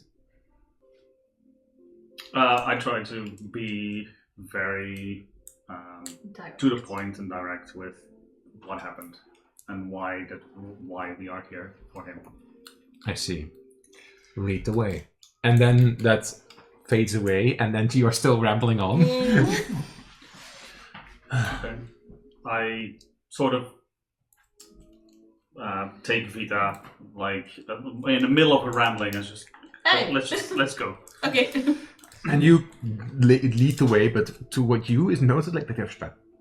I try to be very to the point and direct with what happened and why we are here for him. I see. Lead the way. And then that fades away, and then you are still rambling on. Okay. I sort of take Vita like in the middle of her rambling and just Hey. let's go. Okay. And you lead the way, but to what you is noted, like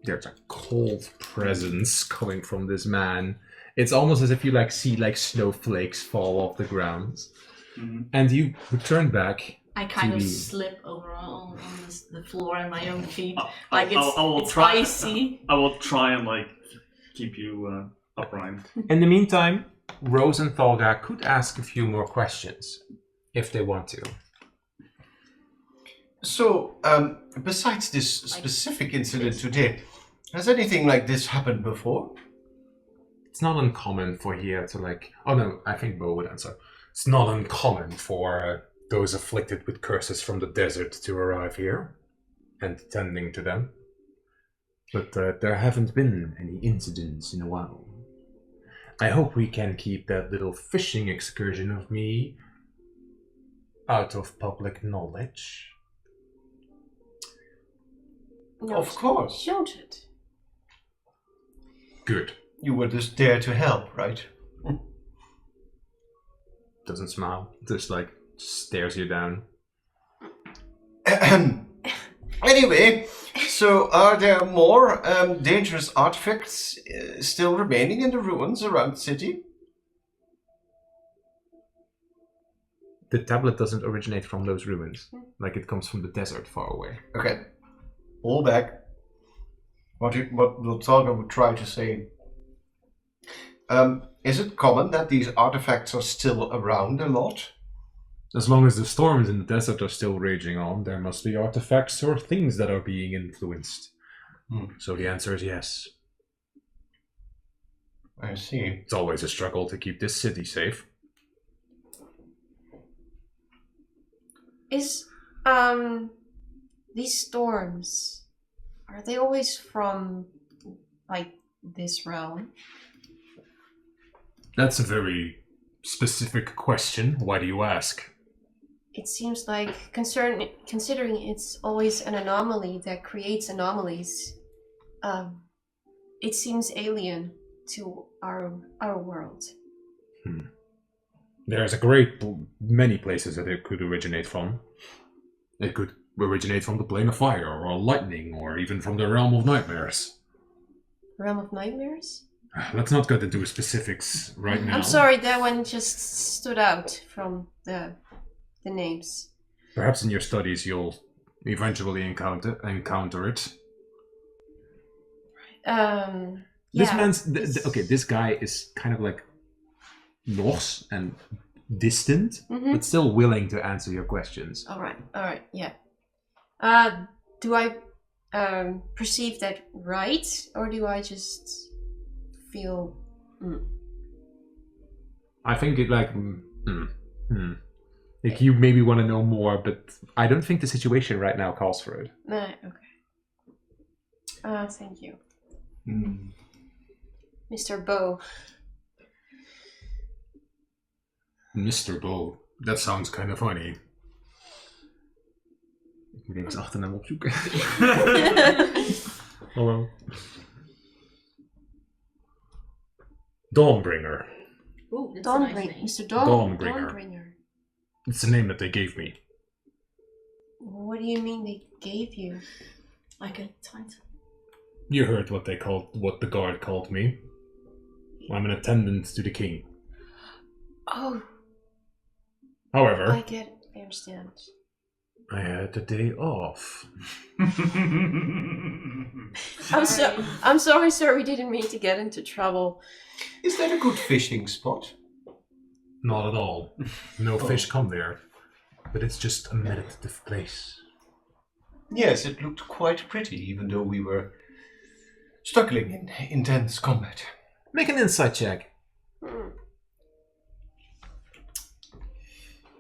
there's a cold presence coming from this man. It's almost as if you like see like snowflakes fall off the ground. Mm-hmm. And you return back. I kind of To- slip over on the floor and my own feet. I Like it's, will it's try. icy. I will try and like keep you upright. In the meantime, Rose and Thalga could ask a few more questions if they want to. So, besides this specific incident today, has anything like this happened before? It's not uncommon for here to like... Oh no, I think Bo would answer. It's not uncommon for those afflicted with curses from the desert to arrive here and tending to them. But there haven't been any incidents in a while. I hope we can keep that little fishing excursion of me out of public knowledge. Of course. Noted. Good. You were just there to help, right? Doesn't smile. Just like stares you down. Anyway, so are there more dangerous artifacts still remaining in the ruins around the city? The tablet doesn't originate from those ruins. Like it comes from the desert far away. Okay. All back. What Luthalga would try to say. Is it common that these artifacts are still around a lot? As long as the storms in the desert are still raging on, there must be artifacts or things that are being influenced. So the answer is yes. I see. It's always a struggle to keep this city safe. Is these storms, are they always from like this realm? That's a very specific question. Why do you ask? It seems like, considering it's always an anomaly that creates anomalies, it seems alien to our world. There's many places that it could originate from. It could originate from the plane of fire, or lightning, or even from the realm of nightmares. Realm of Nightmares? Let's not get into specifics right now. I'm sorry, that one just stood out from the names. Perhaps in your studies you'll eventually encounter it. This Yeah. man's okay. This guy is kind of like lost and distant, but still willing to answer your questions. All right, yeah. Do I perceive that right, or do I just feel? I think it like, like you maybe want to know more, but I don't think the situation right now calls for it. Okay. Thank you, Hmm. Mr. Bo. Mr. Bo, that sounds kind of funny. Ik moet even achternaam opzoeken. Hallo. Dawnbringer. Ooh, that's a nice Dawnbringer, name. Mr. Dawnbringer. Dawnbringer. It's the name that they gave me. What do you mean they gave you? Like a title. You heard what the guard called me. I'm an attendant to the king. Oh, However, I get it. I understand. I had the day off. I'm sorry, sir. We didn't mean to get into trouble. Is that a good fishing spot? Not at all. No fish come there. But it's just a meditative place. Yes, it looked quite pretty, even though we were struggling in intense combat. Make an insight check.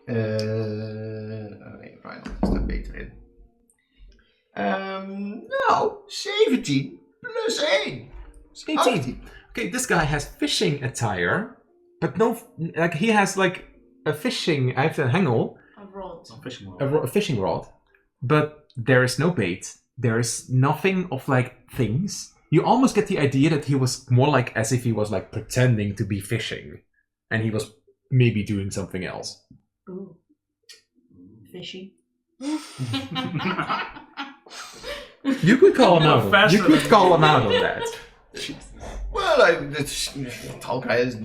Nee, Ryan is daar beter in. Nou, 17 plus 1. 18. Okay, this guy has fishing attire, but no, like he has like a fishing, I have a hangel, A rod. a fishing rod, but there is no bait. There is nothing of like things. You almost get the idea that he was more like as if he was like pretending to be fishing, and he was maybe doing something else. Ooh. Fishy. You could call him out. Faster You could than- call him out on that. Well, Talga is,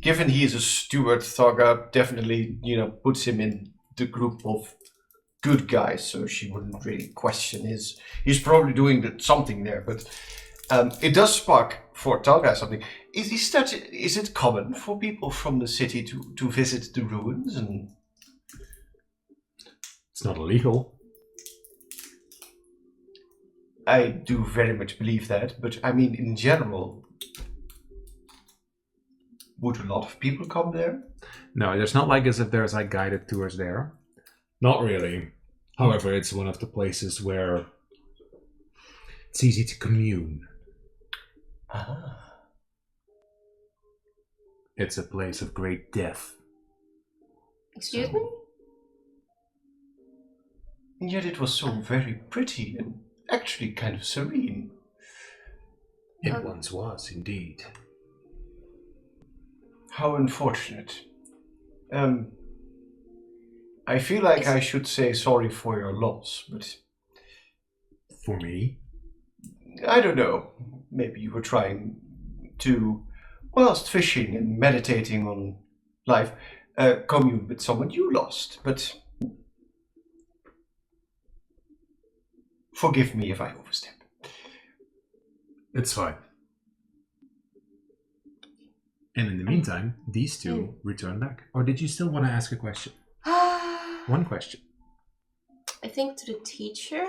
given he is a steward, Talga definitely, puts him in the group of good guys, so she wouldn't really question he's probably doing something there, but it does spark for Talga something. Is it common for people from the city to visit the ruins? And It's not illegal. I do very much believe that, but I mean, in general, would a lot of people come there? No, there's not like as if there's like guided tours there. Not really. However, it's one of the places where it's easy to commune. Ah. It's a place of great death. Excuse me? And yet it was so very pretty and actually kind of serene. It once was, indeed. How unfortunate. I feel like I should say sorry for your loss, but For me? I don't know. Maybe you were trying to, whilst fishing and meditating on life, commune with someone you lost, but forgive me if I overstep. It's fine. And in the meantime, these two return back. Or did you still want to ask a question? One question. I think to the teacher,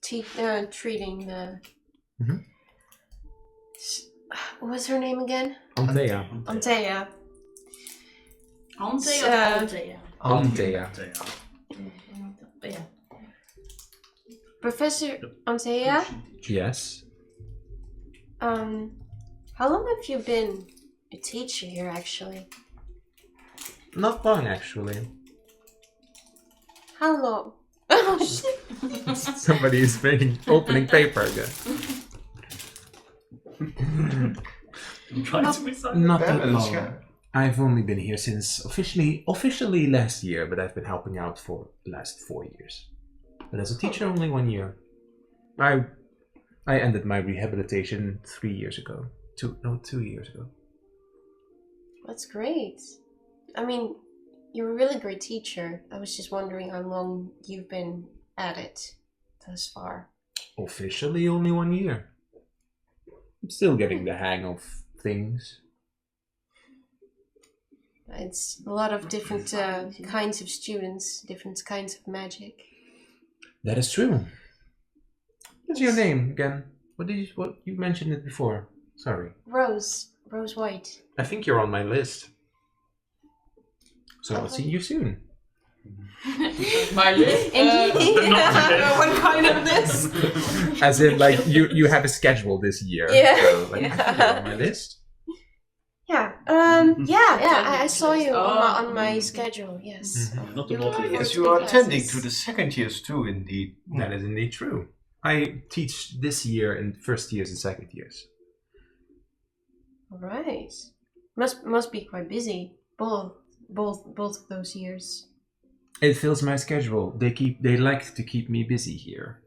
treating the. Mhm. What was her name again? Antea. Antea. Ante Uh, of Altea? Antea. Yeah. Professor Antea, Yes. how long have you been a teacher here, actually? Not long, actually. How long? Oh shit! Somebody is opening paper again. I'm trying to be silent. Not that Balance, long. yeah. I've only been here since officially last year, but I've been helping out for the last 4 years. But as a teacher, only 1 year. I ended my rehabilitation 3 years ago. 2 years ago. That's great. I mean, you're a really great teacher. I was just wondering how long you've been at it thus far. Officially only 1 year. I'm still getting the hang of things. It's a lot of different kinds of students, different kinds of magic. That is true. What's your name again? What you mentioned it before? Sorry. Rose White. I think you're on my list. So I'll Okay. see you soon. My list. What kind of this? As in, like, you have a schedule this year. Yeah. So, like, Yeah. you're on my list. Yeah. I saw you on my schedule. Yes. Not the You're naughty right. one. Yes, you are attending to the second years too, indeed. That is indeed true. I teach this year in first years and second years. All right. Must be quite busy. Both of those years. It fills my schedule. They like to keep me busy here.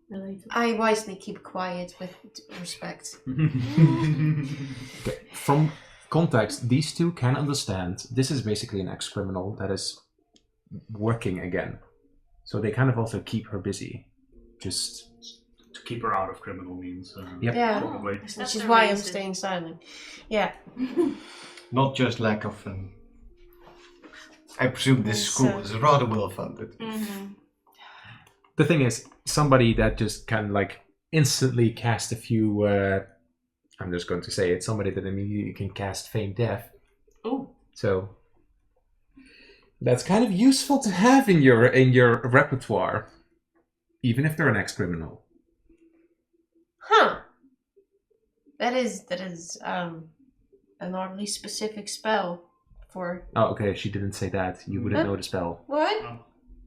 Related. I wisely keep quiet with respect. Okay. From context, these two can understand this is basically an ex-criminal that is working again. So they kind of also keep her busy. Just To keep her out of criminal means. Yep. Yeah. Probably. Is that Which is the why I'm reason? staying silent. Yeah. Not just lack of fun. I presume this Yes, school is rather well funded. Mm-hmm. the thing is, somebody that just can like instantly cast a few. I'm just going to say it. Somebody that immediately can cast feign death. Oh. So that's kind of useful to have in your repertoire, even if they're an ex-criminal. Huh. That is an oddly specific spell for Oh, okay. She didn't say that. You wouldn't Huh? know the spell. what?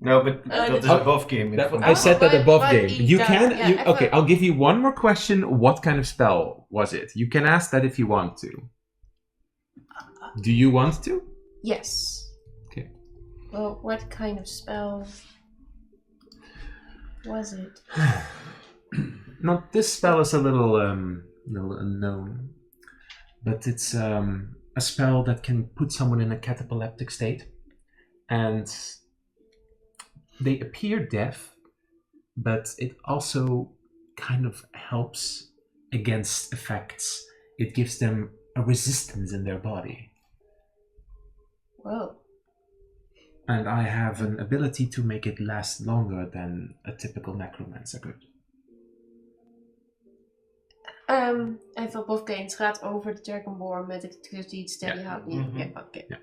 No, but that is Oh, above game. I said that but- above but game. you You don't- can. yeah, You, I okay, thought- I'll give you one more question. What kind of spell was it? You can ask that if you want to. Do you want to? Yes. Okay. Well, what kind of spell was it? No, this spell is a little unknown, but it's a spell that can put someone in a cataleptic state, and they appear deaf, but it also kind of helps against effects. It gives them a resistance in their body. Whoa. And I have an ability to make it last longer than a typical necromancer could. Even above game. Het gaat over de Dragonborn met de creature die het steady houdt. Ja, Mhm. ja, oké. Ja.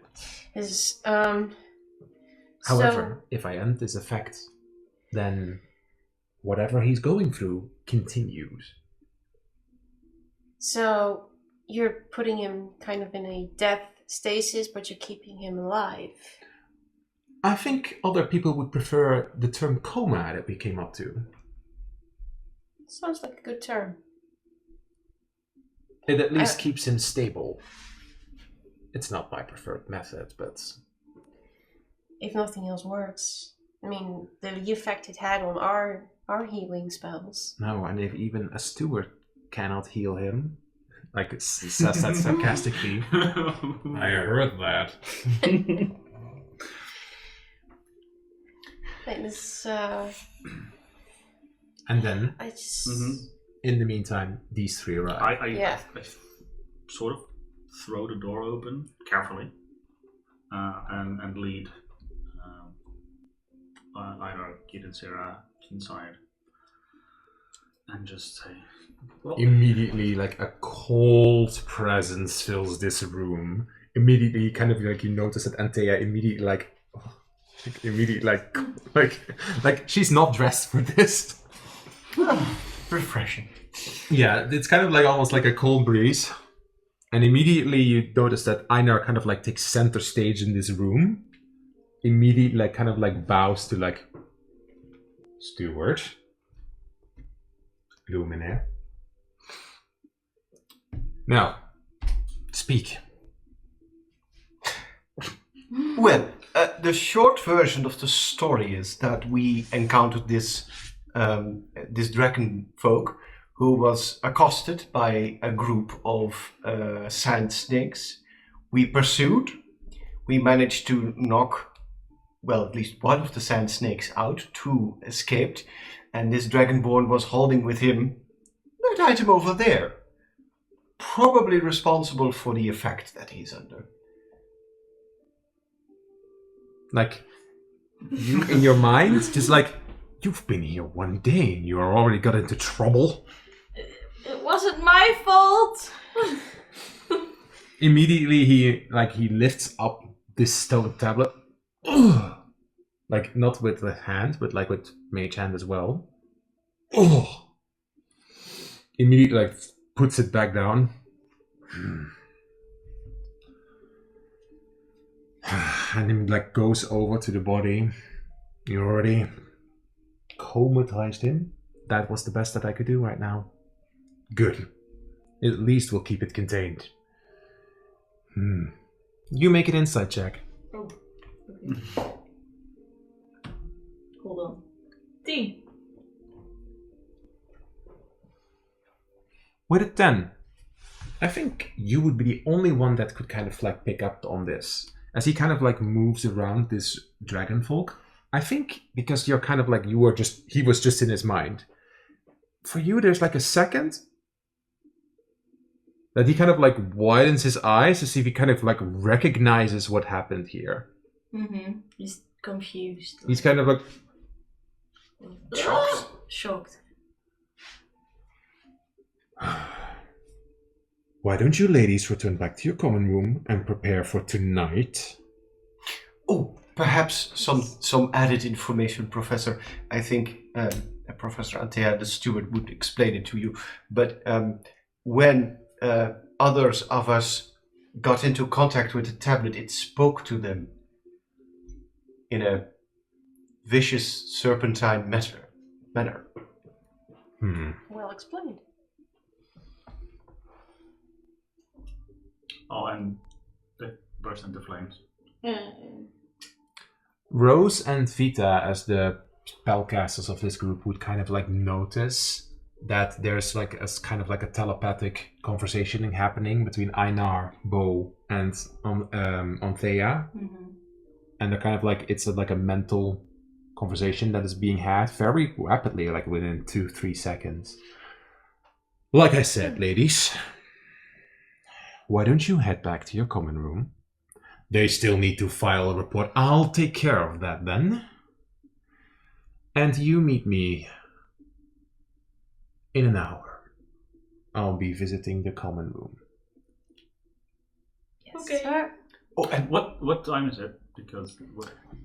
Dus, However, if I end this effect, then whatever he's going through continues. So you're putting him kind of in a death stasis, but you're keeping him alive. I think other people would prefer the term coma that we came up to. Sounds like a good term. It at least keeps him stable. It's not my preferred method, but If nothing else works. I mean, the effect it had on our healing spells. no, and if even a steward cannot heal him, like it says that sarcastically. I heard that. Like this, And then, I just... in the meantime, these three arrive. Yeah. I sort of throw the door open carefully and lead either Kid and Sarah inside and just say, well, Immediately, like a cold presence fills this room. Immediately, kind of like you notice that Antea immediately like she's not dressed for this. Refreshing. Yeah, it's kind of like almost like a cold breeze. And immediately you notice that Einar kind of like takes center stage in this room. Immediately like kind of like bows to like Steward. Luminaire. Now, speak. Well, the short version of the story is that we encountered this dragon folk who was accosted by a group of sand snakes. We pursued. We managed to knock, well, at least one of the sand snakes out. 2 escaped, and this dragonborn was holding with him that item over there. Probably responsible for the effect that he's under. Like, you in your mind, just like, you've been here one day and you already got into trouble. It wasn't my fault. Immediately he lifts up this stone tablet. Ugh. Like, not with the hand, but like with mage hand as well. Ugh. Immediately like puts it back down. And then like goes over to the body. You already comatized him. That was the best that I could do right now. Good. At least we'll keep it contained. You make an insight check. Oh, okay. Hold on. 10. With a 10, I think you would be the only one that could kind of like pick up on this. As he kind of like moves around this dragon folk. I think because you're kind of like, he was just in his mind. For you, there's like a second that he kind of like widens his eyes to see if he kind of like recognizes what happened here. Mm-hmm. He's confused. He's kind of like... Shocked. Why don't you ladies return back to your common room and prepare for tonight? Oh, perhaps some added information, Professor. I think Professor Antea, the steward, would explain it to you. But when others of us got into contact with the tablet, it spoke to them in a vicious, serpentine manner. Well explained. Oh, and they burst into flames. Rose and Vita, as the spellcasters of this group, would kind of like notice that there's like a kind of like a telepathic conversation happening between Einar, Bo, and Anthea. Mm-hmm. And they're kind of like, it's like a mental conversation that is being had very rapidly, like within 2-3 seconds. Like I said, ladies, why don't you head back to your common room? They still need to file a report. I'll take care of that then. And you meet me in an hour. I'll be visiting the common room. Yes, Okay. sir. Oh, and What time is it? Because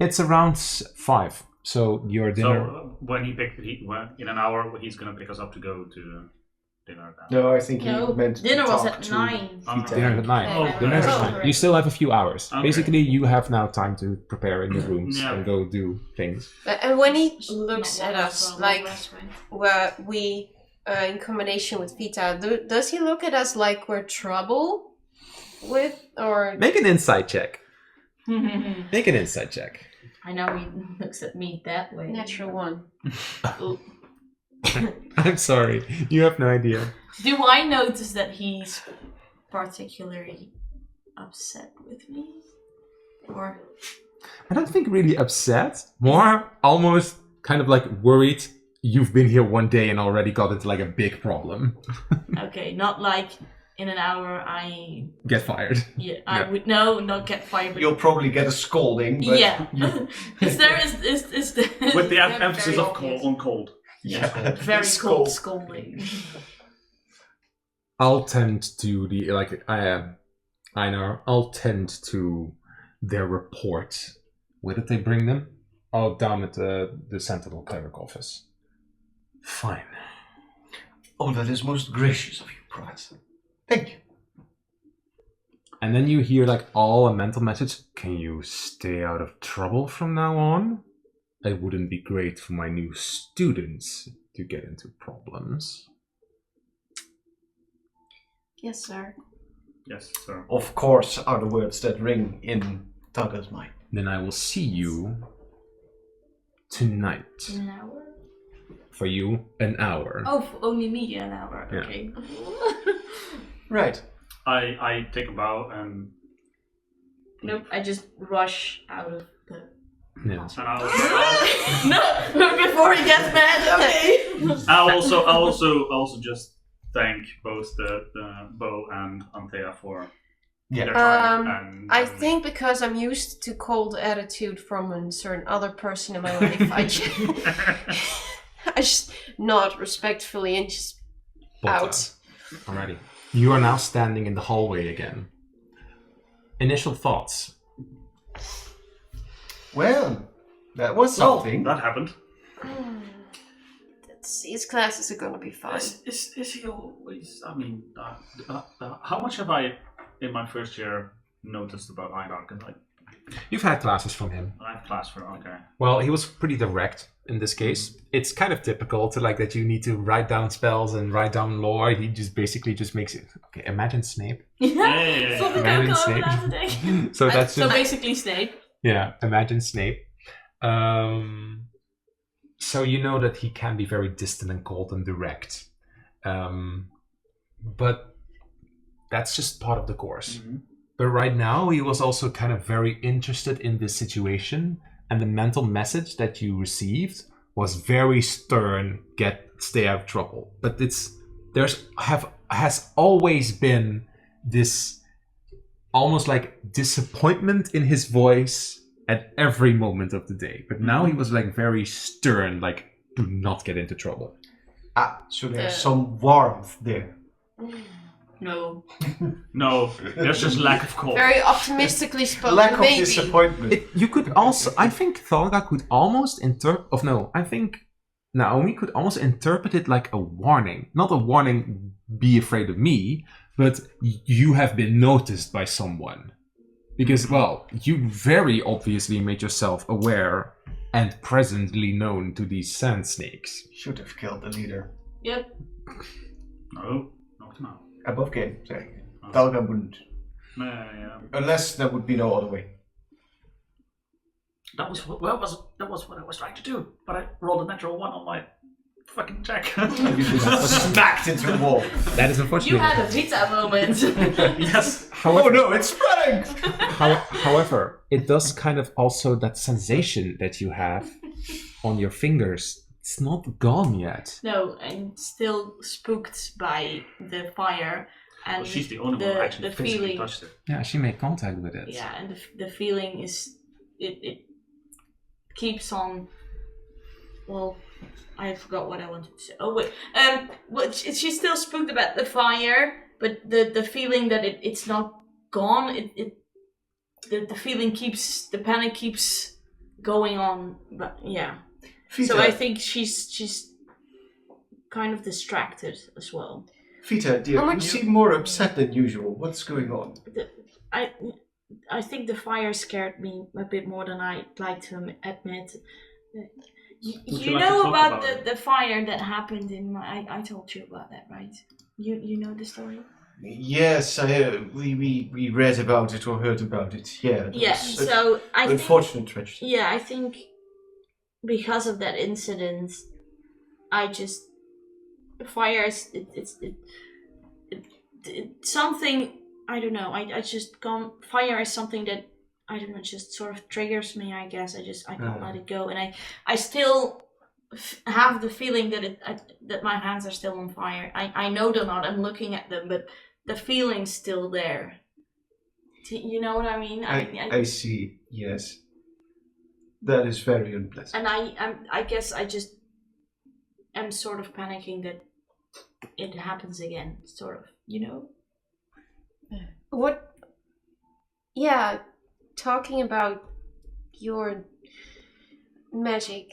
It's around 5. So your dinner... so when in an hour he's gonna pick us up to go to dinner. no, I think he No, meant to dinner was talk at to 9. Vita. Dinner at 9. Oh, Dinner's at okay. 9. You still have a few hours. Okay. Basically, you have now time to prepare in your rooms Yeah. and go do things. And when he looks Not at long us, for a like long rest, right? where we, in combination with Vita, does he look at us like we're trouble with, or Make an insight check. Make an insight check. I know he looks at me that way. natural one? Oh. I'm sorry. You have no idea. Do I notice that he's particularly upset with me? Or I don't think really upset. More almost kind of like worried you've been here one day and already got into like a big problem. okay, not like in an hour I Get fired. I would not get fired. But You'll probably get a scolding, but yeah, is there is the With the very emphasis of obvious. cold on cold. yeah, Very Scold. cold scolding. I'll tend to the Einar. I'll tend to their report. Where did they bring them? Oh, down at the Sentinel Cleric office. Fine. Oh, that is most gracious of you, Professor. Thank you. And then you hear like all a mental message. Can you stay out of trouble from now on? It wouldn't be great for my new students to get into problems. Yes, sir. Yes, sir. Of course, are the words that ring in Taga's mind. Then I will see you tonight. In an hour? For you, an hour. Oh, for only me an hour. Yeah. Okay. Right. I take a bow and Nope, I just rush out of the... Yeah. and I'll No! Before he gets mad, okay! I'll also just thank both the Bo and Anthea for their time. And I think because I'm used to cold attitude from a certain other person in my life, I just nod respectfully and just out. Alrighty. You are now standing in the hallway again. Initial thoughts. Well, that was something. that happened. These classes are gonna be fine. Is he always? I mean, how much have I in my first year noticed about Einark? And like, You've had classes from him. I have class for okay. Well, he was pretty direct in this case. It's kind of typical to like that you need to write down spells and write down lore. He just basically just makes it. Okay, imagine Snape. Yeah. Zonder Imagine Coco Snape. laatste denken. So that's So just basically Snape. yeah. Imagine Snape. So you know that he can be very distant and cold and direct, but that's just part of the course. Mm-hmm. But right now, he was also kind of very interested in this situation, and the mental message that you received was very stern. Stay out of trouble. But has always been this almost like disappointment in his voice at every moment of the day. But now he was like very stern, like do not get into trouble. So there's some warmth there. No. No, there's just lack of cold. Very optimistically spoken, Lack of maybe. disappointment. You could also, I think Thorga could almost I think Naomi could almost interpret it like a warning. Not a warning, be afraid of me, but you have been noticed by someone. Because, well, you very obviously made yourself aware and presently known to these sand snakes. Should have killed the leader. Yep. No, not now. Above game, say. Talga wouldn't. Yeah. Unless there would be no other way. That was what I was trying to do, but I rolled a natural 1 on my fucking check. Smacked into the wall. That is unfortunate. You had a Vita moment. Yes. Oh no, it's spreading! However, it does kind of also that sensation that you have on your fingers. It's not gone yet. No, I'm still spooked by the fire. And Well, she's the only one who actually the physically feeling, touched it. Yeah, she made contact with it. yeah, and the feeling is it keeps on. Well, I forgot what I wanted to say. Oh wait, well, she's still spooked about the fire, but the feeling that it's not gone. The feeling keeps, the panic keeps going on. But yeah, Vita, so I think she's kind of distracted as well. Vita, dear, you seem more upset than usual. What's going on? I think the fire scared me a bit more than I'd like to admit. You like know to talk about about the fire that happened in my... I told you about that, right? You know the story? Yes, we read about it or heard about it. Yeah. it Yeah, was an so I think... unfortunate tragedy. Yeah, I think because of that incident, I just... Fire is... It's something... I don't know. I just can't... Fire is something that, I don't know, just sort of triggers me, I guess. I can't let it go. And I still have the feeling that that my hands are still on fire. I know they're not. I'm looking at them, but the feeling's still there. You know what I mean? I see, yes. That is very unpleasant. And I guess I just am sort of panicking that it happens again, sort of, you know? What? Yeah, talking about your magic.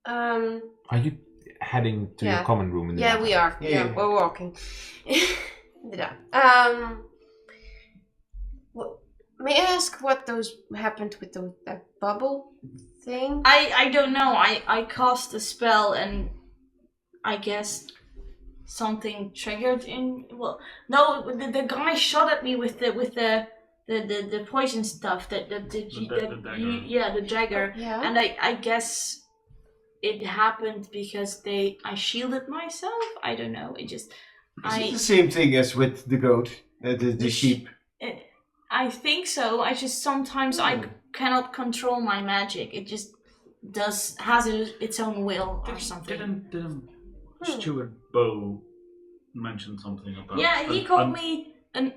Are you heading to Yeah. your common room in the Yeah, we are. Yeah, Yeah, yeah. we're walking. Yeah. May I ask what those happened with that bubble thing? I don't know. I cast a spell and I guess something triggered in. Well, no, the guy shot at me with the poison stuff. The dagger. Yeah. And I guess it happened because I shielded myself. I don't know. It just Is it the same thing as with the goat, the sheep? I think so. I just sometimes I cannot control my magic. It just has its own will or something. Didn't Steward Bow mention something about? Yeah, he called me an.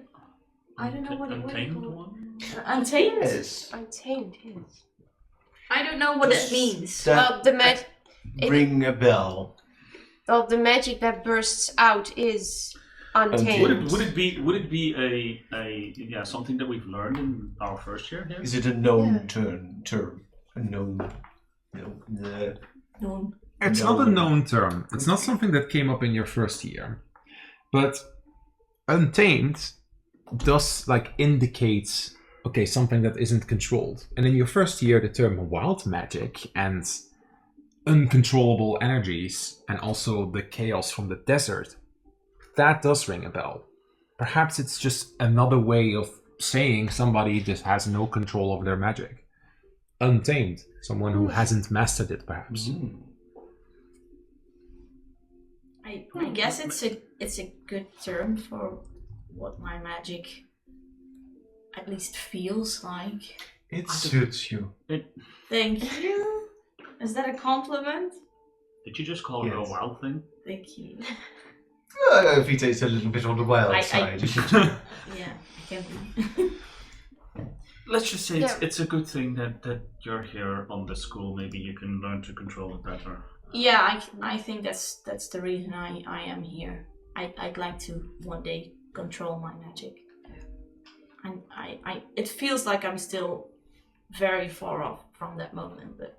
I don't know what it Untamed was. one? Untamed? Yes. Untamed, yes. I don't know what that means. Well, Ring a bell. Well, the magic that bursts out is untamed. Would it be a something that we've learned in our first year here? Is it a known term? A known. No. It's not a known term. It's not something that came up in your first year. But untamed does indicate something that isn't controlled. And in your first year the term wild magic and uncontrollable energies and also the chaos from the desert, that does ring a bell. Perhaps it's just another way of saying somebody just has no control over their magic. Untamed, someone who hasn't mastered it, perhaps. I guess it's a good term for what my magic at least feels like. It suits you. Thank you. Is that a compliment? Did you just call her a Yes. wild thing? Thank you. Vita is a little bit on the wild side. Yeah, I can be. Let's just say Yeah. it's a good thing that you're here on the school. Maybe you can learn to control it better. Yeah, I think that's the reason I am here. I'd like to one day control my magic. And it feels like I'm still very far off from that moment, but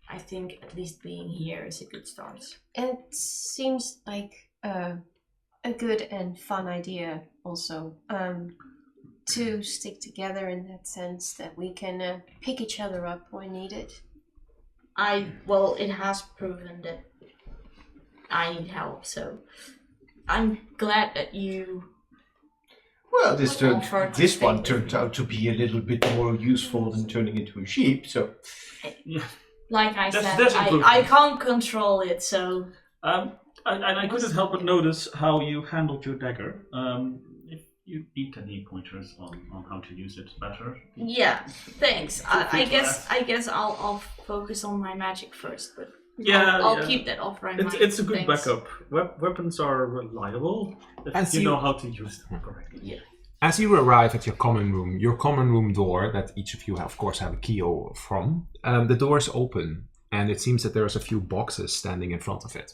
I think at least being here is a good start. And it seems like a good and fun idea also to stick together in that sense that we can pick each other up when needed. Well, it has proven that I need help, so I'm glad that you. Well, this offered to stay one with turned me. out to be a little bit more useful than turning into a sheep, so... Yeah. Like I That's- said, that's I improvement. can't control it, so And I couldn't help but notice how you handled your dagger. If you need any pointers on how to use it better. yeah. Thanks. Feel free I to guess ask. I guess I'll focus on my magic first, but Yeah, I'll yeah. keep that offer in mind. It's a good Thanks. backup. Weapons are reliable if As you you- know how to use them correctly. Yeah. As you arrive at your common room door, that each of you, of course, have a key from, the door is open, and it seems that there's a few boxes standing in front of it.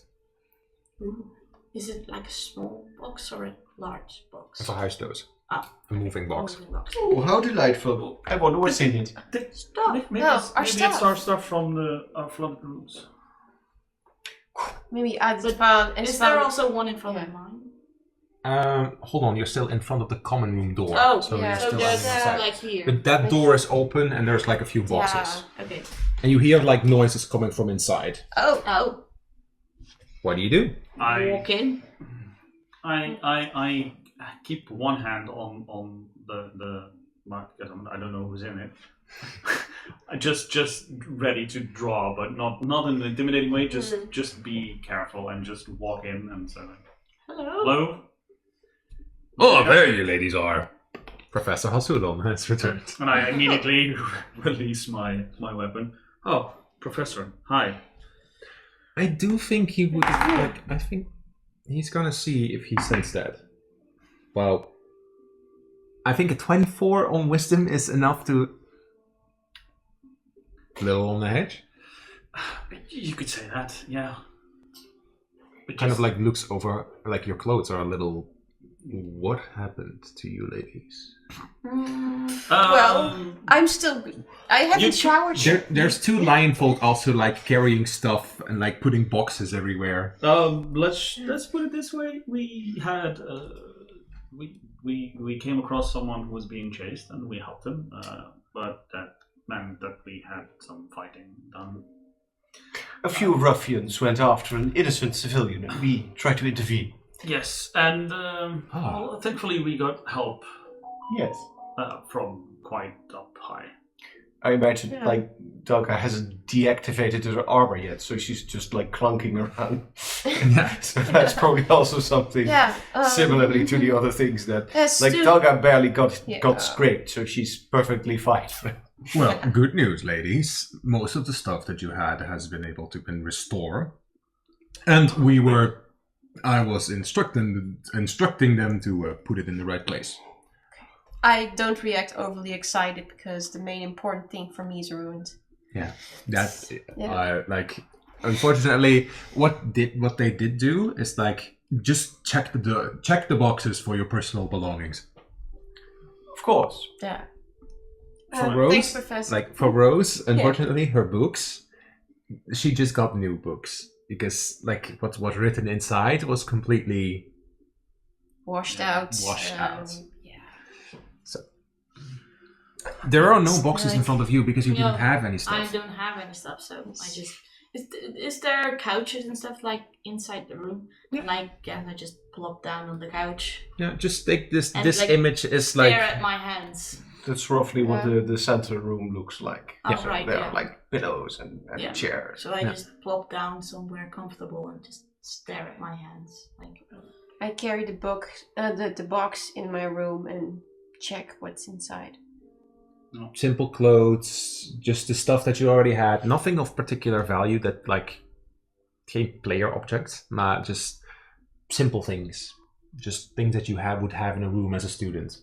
Ooh. Is it like a small box or a large box? Verhuisdoos. Ah. A moving box. Moving box. Oh, how delightful. I wonder what's in it. Stop. Maybe No, it's, our maybe stuff. it's our stuff from our flooded rooms. Maybe I But found. Is there also one in front of Yeah. mine? Hold on, you're still in front of the common room door. Oh, so yeah. you're So still there's running outside. like here. But that door is open, and there's like a few boxes. Okay. And you hear like noises coming from inside. Oh. What do you do? Walk in. I keep one hand on the mark because I don't know who's in it. I just ready to draw, but not in an intimidating way. Just be careful and just walk in and say, Hello. hello. Oh, there you ladies are. Professor Hasudon has returned. And I immediately release my weapon. Oh, Professor, hi. I do think he would. I think he's gonna see if he sensed that. Well, I think a 24 on wisdom is enough to. Little on the hedge. You could say that, yeah. But Kind of just- like looks over, like your clothes are a little. What happened to you, ladies? Well, I'm still. I haven't You- showered. There's two lion folk also like carrying stuff and like putting boxes everywhere. let's put it this way: we had we came across someone who was being chased, and we helped him. But that meant that we had some fighting done. A few ruffians went after an innocent civilian, and we tried to intervene. Yes, and well, thankfully we got help Yes. from quite up high. I imagine, like, Dogga hasn't deactivated her armor yet, so she's just, like, clunking around. Yeah. So that's probably also something similarly to the other things that... Like, Dogga barely got scraped, so she's perfectly fine. Well, good news, ladies. Most of the stuff that you had has been able to been restored. And I was instructing them to put it in the right place. I don't react overly excited because the main important thing for me is ruined. Yeah, unfortunately, what they did do is like just check the boxes for your personal belongings. Of course. Yeah. For Rose, thanks, Professor. for Rose, unfortunately, her books, she just got new books because like what was written inside was completely washed out. So there are no boxes in front of you because you didn't have any stuff. I don't have any stuff, so I just... Is there couches and stuff like inside the room? Yeah. And I just plop down on the couch. Yeah, just take this. And, this like, image is Stare like at my hands. That's roughly what the center room looks like. Oh, So right, there yeah. are like pillows and Yeah. chairs. So I just plop down somewhere comfortable and just stare at my hands. Like, I carry the book, the box in my room and check what's inside. simple clothes, just the stuff that you already had. Nothing of particular value that like came player objects, not just simple things, just things that you would have in a room as a student.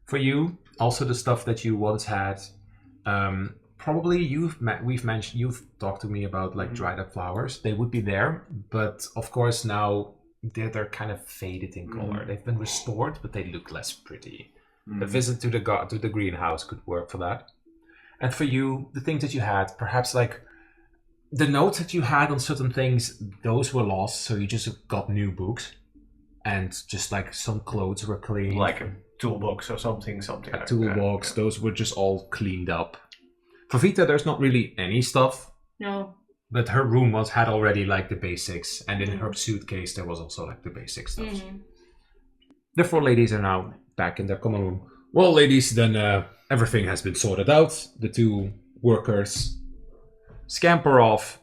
For you, also the stuff that you once had. Probably you've talked to me about like dried up flowers. They would be there, but of course now they're kind of faded in color. They've been restored, but they look less pretty. A visit to the greenhouse could work for that. And for you, the things that you had, perhaps like the notes that you had on certain things, those were lost, so you just got new books, and just like some clothes were cleaned, like a toolbox or something a like toolbox. that. Those were just all cleaned up. For Vita, there's not really any stuff. no. But her room had already like the basics, and in her suitcase there was also like the basic stuff. Mm-hmm. The four ladies are now back in their common room. Well, ladies, then everything has been sorted out. The two workers scamper off,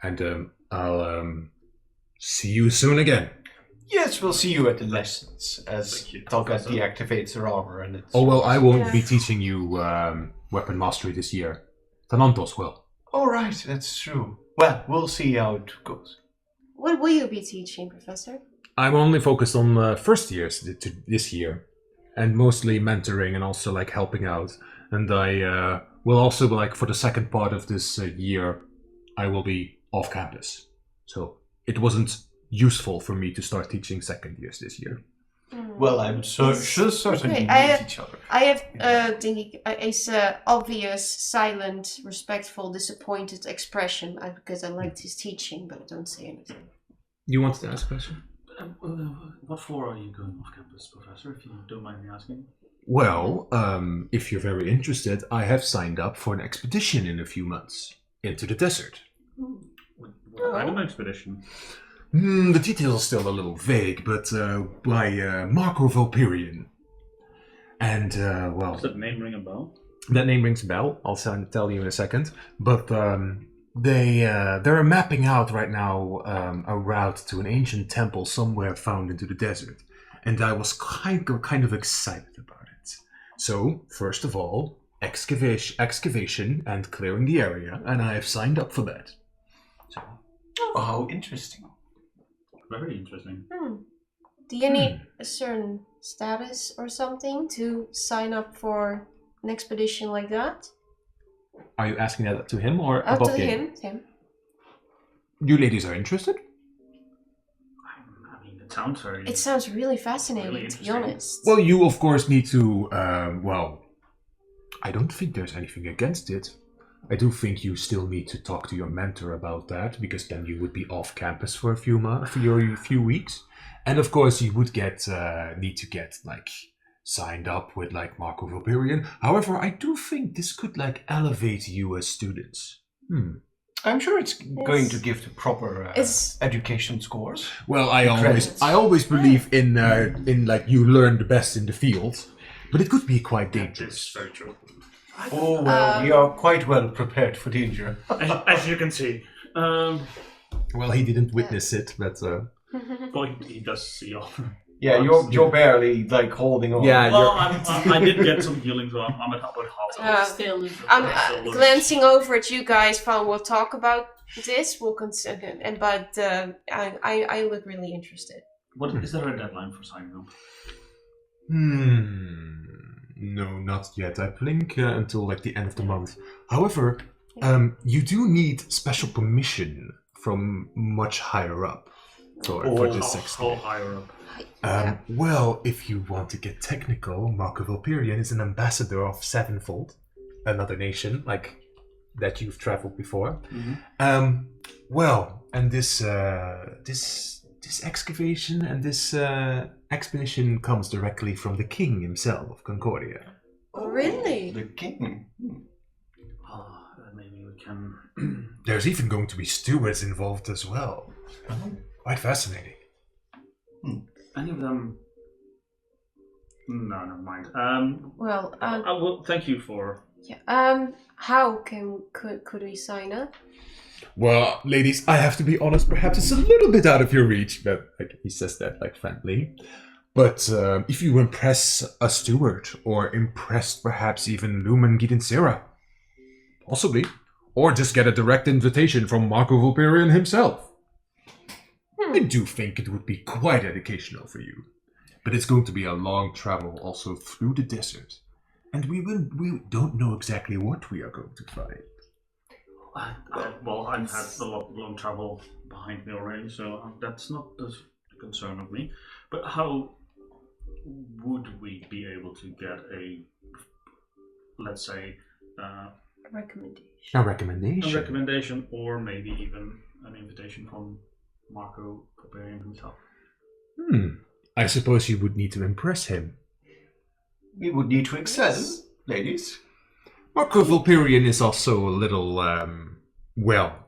and I'll see you soon again. Yes, we'll see you at the lessons as Tolga deactivates her armor. And it's... Oh, well, I won't be teaching you weapon mastery this year. Thanantos will. All right, that's true. Well, we'll see how it goes. What will you be teaching, Professor? I'm only focused on first years this year, and mostly mentoring and also like helping out. And I will also like for the second part of this year, I will be off campus. So it wasn't useful for me to start teaching second years this year. Well, I'm certainly Okay, meet each other. I have thinking it's obvious, silent, respectful, disappointed expression because I liked his teaching, but I don't say anything. You wanted to ask a question? What floor are you going off campus, Professor, if you don't mind me asking? Well, if you're very interested, I have signed up for an expedition in a few months into the desert. What kind of expedition? The details are still a little vague, but by Marco Volpirion. And, well... Does that name ring a bell? That name rings a bell. I'll tell you in a second. But they're mapping out right now a route to an ancient temple somewhere found into the desert. And I was kind of excited about it. So, first of all, excavation and clearing the area, and I have signed up for that. So, Oh, how interesting. Very interesting. Do you need a certain status or something to sign up for an expedition like that? are you asking that to him or Up above to him? him. You ladies are interested? I mean, it sounds very... It sounds really fascinating, Really to be interesting. honest. Well, you of course need to, well, I don't think there's anything against it. I do think you still need to talk to your mentor about that, because then you would be off campus for a few months, for a few weeks, and of course you would need to get like signed up with like Marco Vulperian. However, I do think this could like elevate you as students. I'm sure it's going to give the proper It's- education scores. Well, I Credits. always believe in like you learn the best in the field, but it could be quite It's dangerous. very true. Oh, well, we are quite well prepared for danger. As you can see. Well, he didn't witness it, but Well, he does see all. Yeah, you're barely like holding on. Yeah. Well, I did get some healing, so I'm at about half. Still, I'm Still lose. glancing over at you guys. Fine, we'll talk about this. We'll consider, but I look really interested. What is there a deadline for signing up? No, not yet. I think until like the end of the month. However, you do need special permission from much higher up for this How expo. higher up? Well, if you want to get technical, Marco Vulperian is an ambassador of Sevenfold, another nation like that you've traveled before. Well, and this excavation and this expedition comes directly from the king himself of Concordia. Oh, really? The king. Maybe we can. There's even going to be stewards involved as well. Quite fascinating. Any of them? No, never mind. Well, I will thank you for. yeah. How could we sign up? Well, ladies, I have to be honest, perhaps it's a little bit out of your reach, but like, he says that like friendly. But if you impress a steward, or impress perhaps even Lumen Gidencera, possibly, or just get a direct invitation from Marco Vulperian himself. I do think it would be quite educational for you. But it's going to be a long travel also through the desert. And we don't know exactly what we are going to find. Well, I've had a lot long travel behind me already, so that's not a concern of me. But how would we be able to get let's say, Recommendation. A recommendation. a recommendation, or maybe even an invitation from Marco Vulperian himself? I suppose you would need to impress him. We would need to excel, ladies. Marco Vulperian is also a little, well,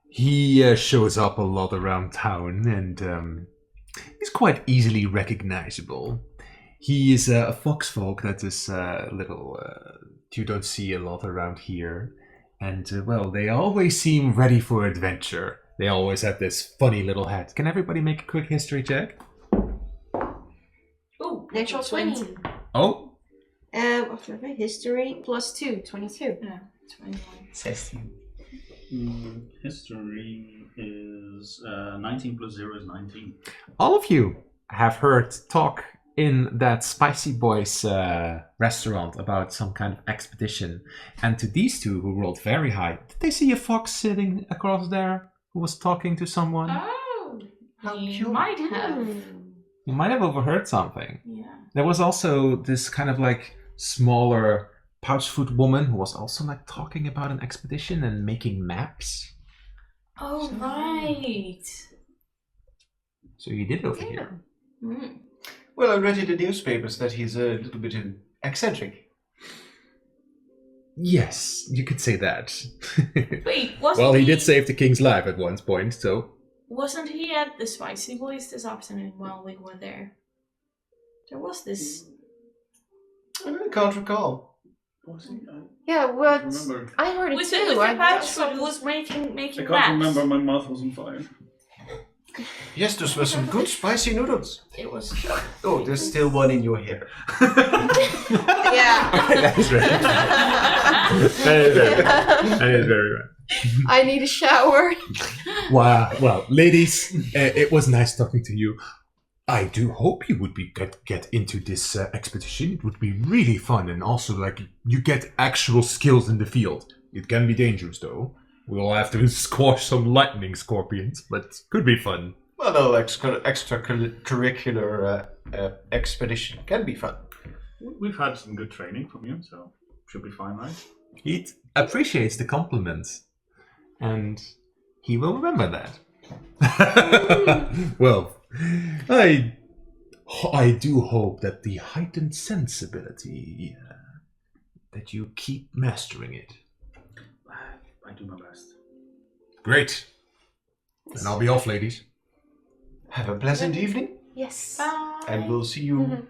he shows up a lot around town, and he's quite easily recognizable. He is a foxfolk that is you don't see a lot around here. And, well, they always seem ready for adventure. They always have this funny little hat. Can everybody make a quick history check? Oh, natural 20. Oh, After my history, +2, 22. Yeah, 21. 16. History is 19 plus 0 is 19. all of you have heard talk in that Spicy Boys restaurant about some kind of expedition. And to these two who rolled very high, did they see a fox sitting across there who was talking to someone? Oh, How you cute. might have. You might have overheard something. Yeah. There was also this kind of like smaller pouch-foot woman who was also like talking about an expedition and making maps. Oh, right. So you did overhear. Mm. Well, I read in the newspapers that he's a little bit eccentric. Yes, you could say that. Wait, wasn't Well, he did save the king's life at one point, so... Wasn't he at the Spicy Boys this afternoon while we were there? There was this. I can't recall. Yeah, I what? remember. I heard it Was too. it with I the pouch thought- who was making I can't maps? remember. My mouth was on fire. Yes, those were some good spicy noodles. It was. Oh, there's still one in your hair. Yeah. That is very That is very right. I need a shower. Wow. Well, ladies, it was nice talking to you. I do hope you would get into this expedition. It would be really fun, and also like you get actual skills in the field. It can be dangerous though. We'll have to squash some lightning scorpions, but could be fun. Well, no, extracurricular expedition can be fun. We've had some good training from you, so should be fine, right? He appreciates the compliment, and he will remember that. Well, I do hope that the heightened sensibility that you keep mastering it. I do my best. Great. And I'll be off, ladies. Have a pleasant evening, Yes. Bye. and we'll see you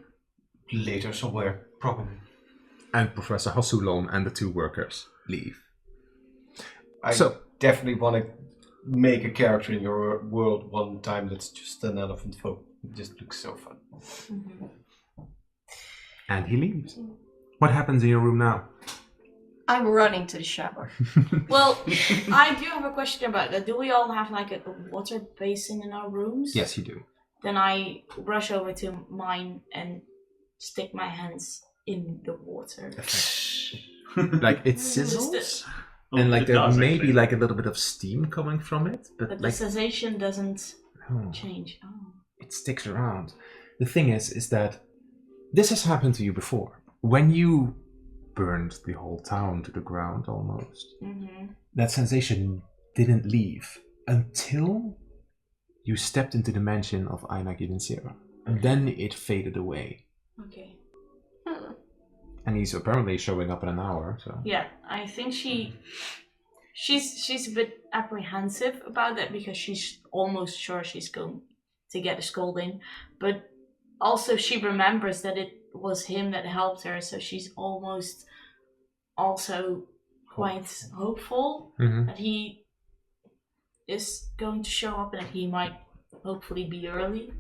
later somewhere, probably. And Professor Hassulon and the 2 workers leave. I definitely want to make a character in your world one time that's just an elephant folk. It just looks so fun. And he leaves. What happens in your room now? I'm running to the shower. Well, I do have a question about that. Do we all have like a water basin in our rooms? Yes, you do. Then I rush over to mine and stick my hands in the water. Like it sizzles, and like It there does, may actually. be like a little bit of steam coming from it, but But the like sensation doesn't oh, change. Oh. it sticks around. The thing is that this has happened to you before. When you burned the whole town to the ground almost, that sensation didn't leave until you stepped into the mansion of Aina Gidencera. And then it faded away. Okay. And he's apparently showing up in an hour, so... Yeah, I think she's a bit apprehensive about that because she's almost sure she's going to get a scolding, but also she remembers that it was him that helped her, so she's almost also quite hopeful that he is going to show up and that he might hopefully be early.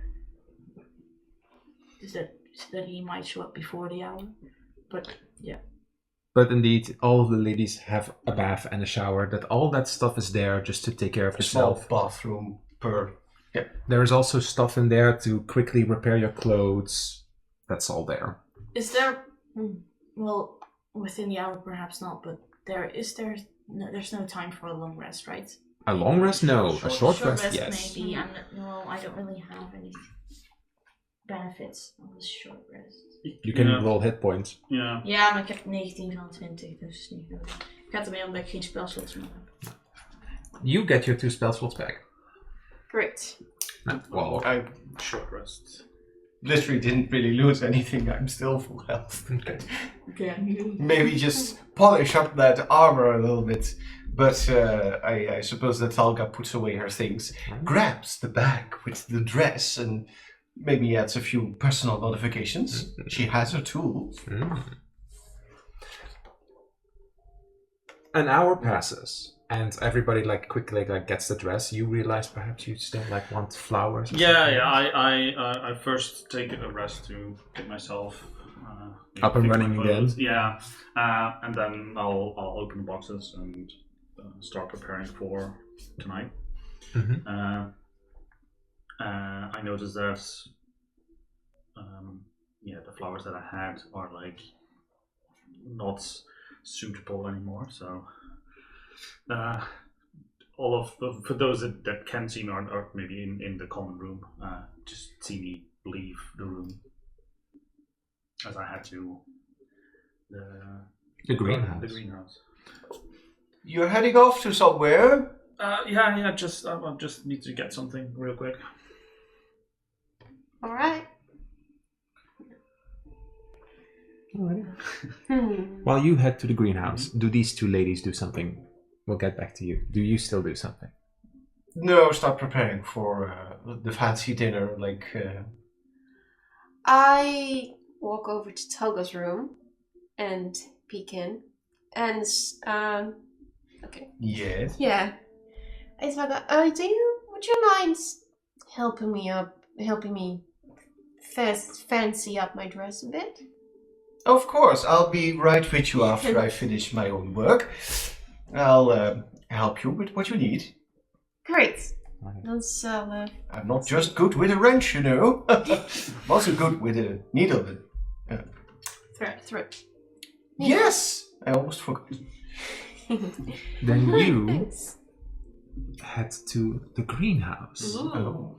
That he might show up before the hour. But yeah. But indeed, all of the ladies have a bath and a shower. That all that stuff is there just to take care of A small yourself. bathroom per... There is also stuff in there to quickly repair your clothes. That's all there. Is there, well, within the hour perhaps not, but there's no time for a long rest, right? A long rest? No. A short rest? Yes. Maybe. I don't really have any benefits of a short rest. You can roll hit points. Yeah. Ja, maar ik heb 19 van 20, dus is niet nodig. Ik ga ermee omdat ik geen spelslots meer heb. You get your 2 spell slots back. Great. Well, I Short rest. literally didn't really lose anything. I'm still full health. okay. Okay. Maybe just polish up that armor a little bit. But I suppose that Talga puts away her things, grabs the bag with the dress, and maybe adds a few personal modifications. She has her tools. An hour passes, and everybody quickly gets the dress. You realize perhaps you still want flowers. Or something. I first take a rest to get myself Up and fix my running clothes. again? Yeah, and then I'll open the boxes and start preparing for tonight. I noticed that the flowers that I had are not suitable anymore. So for those that can see me or maybe in the common room, just see me leave the room as I had to The greenhouse. The greenhouse. You're heading off to somewhere? I just need to get something real quick. All right. While you head to the greenhouse, do these 2 ladies do something? We'll get back to you. Do you still do something? No, start preparing for the fancy dinner. I walk over to Toga's room and peek in, and okay. Yes. Yeah. Hey Toga, would you mind helping me fancy up my dress a bit? Of course, I'll be right with you after I finish my own work. I'll help you with what you need. Great. Right. Let's I'm not just good with a wrench, you know. I'm also good with a needle. thread. Yes! I almost forgot. Then you head to the greenhouse. Ooh.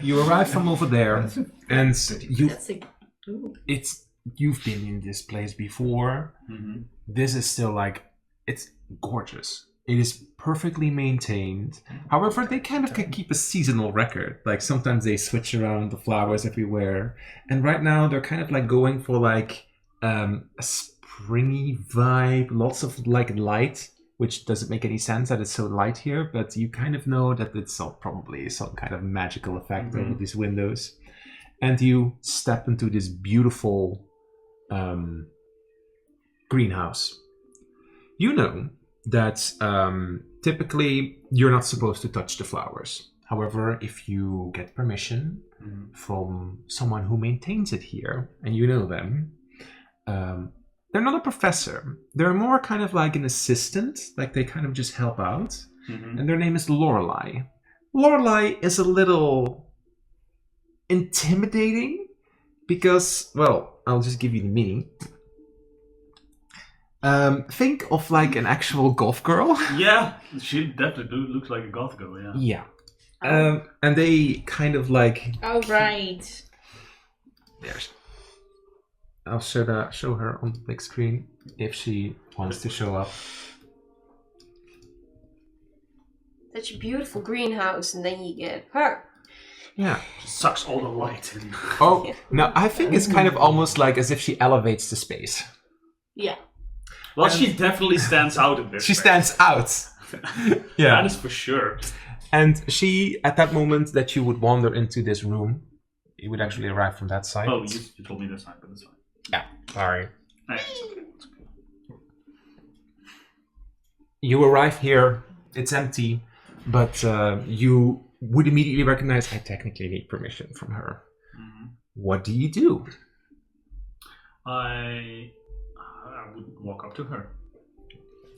You arrive from over there, and you That's a. Ooh. it's you've been in this place before. Mm-hmm. This is still like, it's gorgeous. It is perfectly maintained. However, they kind of can keep a seasonal record. Like sometimes they switch around the flowers everywhere. And right now they're kind of like going for like a springy vibe, lots of like light, which doesn't make any sense that it's so light here, but you kind of know that it's all probably some kind of magical effect over these windows. And you step into this beautiful greenhouse. You know that typically you're not supposed to touch the flowers. However, if you get permission from someone who maintains it here, and you know them, they're not a professor. They're more kind of like an assistant, like they kind of just help out. And their name is Lorelei. Lorelei is a little intimidating because, well, I'll just give you the meaning. Think of like an actual goth girl. Yeah, she definitely looks like a goth girl, yeah. Yeah. And they kind of like... Oh, right. There's... I'll show her on the big screen if she wants to show up. Such a beautiful greenhouse, and then you get her. Yeah. She sucks all the light in. Oh, no, I think it's kind of almost like as if she elevates the space. Yeah. Well, she definitely stands out in this. She space. stands out. Yeah. That is for sure. And she, at that moment that you would wander into this room, you would actually arrive from that side. Oh, you told me this side, but that's fine. Yeah, sorry. Hey. You arrive here, it's empty, but you would immediately recognize I technically need permission from her. What do you do? I would walk up to her.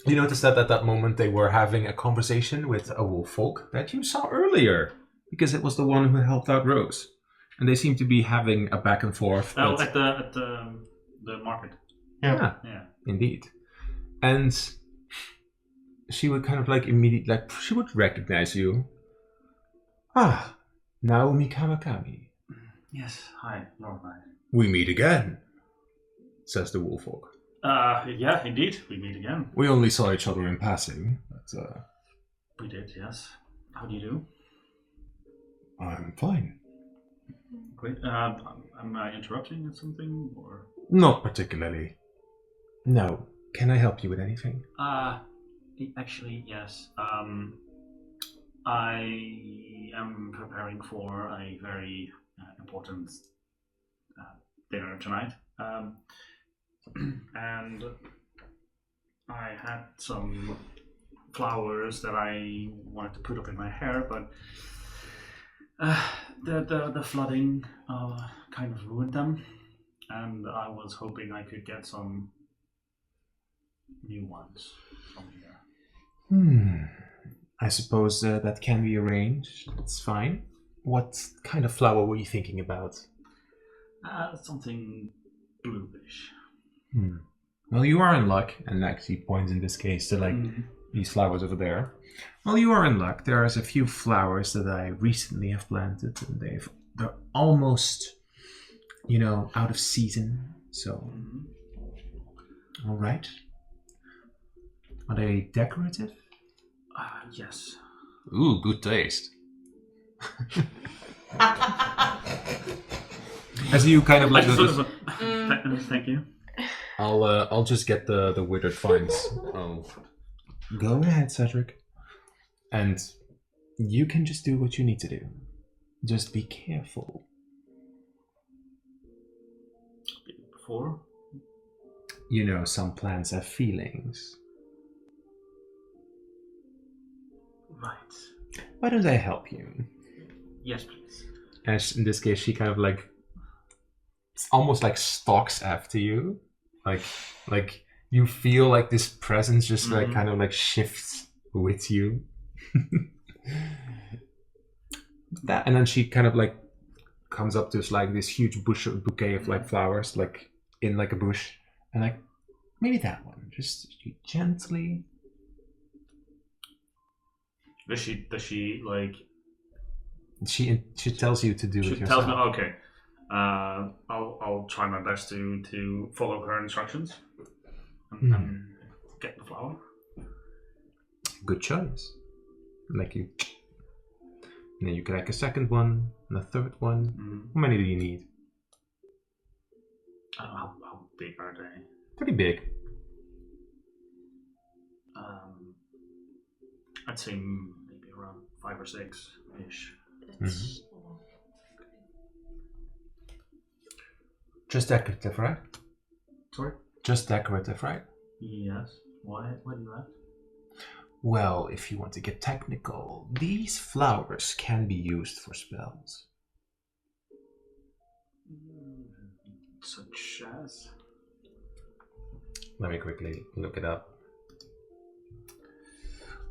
You notice that at that moment they were having a conversation with a wolf folk that you saw earlier, because it was the one who helped out Rose. And they seem to be having a back and forth. Oh, but... at the market. Yeah, indeed. And she would kind of like immediately, like, she would recognize you. Ah, Naomi Kawakami. Yes, hi, Lorelei. We meet again, says the wolf folk. Yeah, indeed, we meet again. We only saw each other in passing, but We did, yes. How do you do? I'm fine. Great. Am I interrupting at something, or? Not particularly. No. Can I help you with anything? Actually, yes. I am preparing for a very important dinner tonight. And I had some flowers that I wanted to put up in my hair, but the flooding kind of ruined them, and I was hoping I could get some new ones from here. I suppose that can be arranged. It's fine. What kind of flower were you thinking about? Something bluish. Well, you are in luck, and actually points in this case to like these flowers over there. Well, you are in luck. There's a few flowers that I recently have planted, and they're almost, out of season. So, all right. Are they decorative? Yes. Ooh, good taste. As you kind of like Thank you. I'll just get the withered vines. Oh, go ahead, Cedric. And you can just do what you need to do. Just be careful. Before? Some plants have feelings. Right. Why don't I help you? Yes, please. As in this case, she kind of like, it's almost like stalks after you. Like you feel like this presence just like kind of like shifts with you. And then she kind of like comes up to us like this huge bouquet of like flowers, like in like a bush, and like maybe that one, just gently. Does she like? She tells you to do it She yourself. tells me, okay. I'll try my best to follow her instructions and get the flower. Good choice. Like you. And then you crack a second one, and a third one. How many do you need? How big are they? Pretty big. I'd say maybe around 5 or 6 ish. Just decorative, right? Sorry? Just decorative, right? Yes. Why do you ask? Well, if you want to get technical, these flowers can be used for spells. Such as? Let me quickly look it up.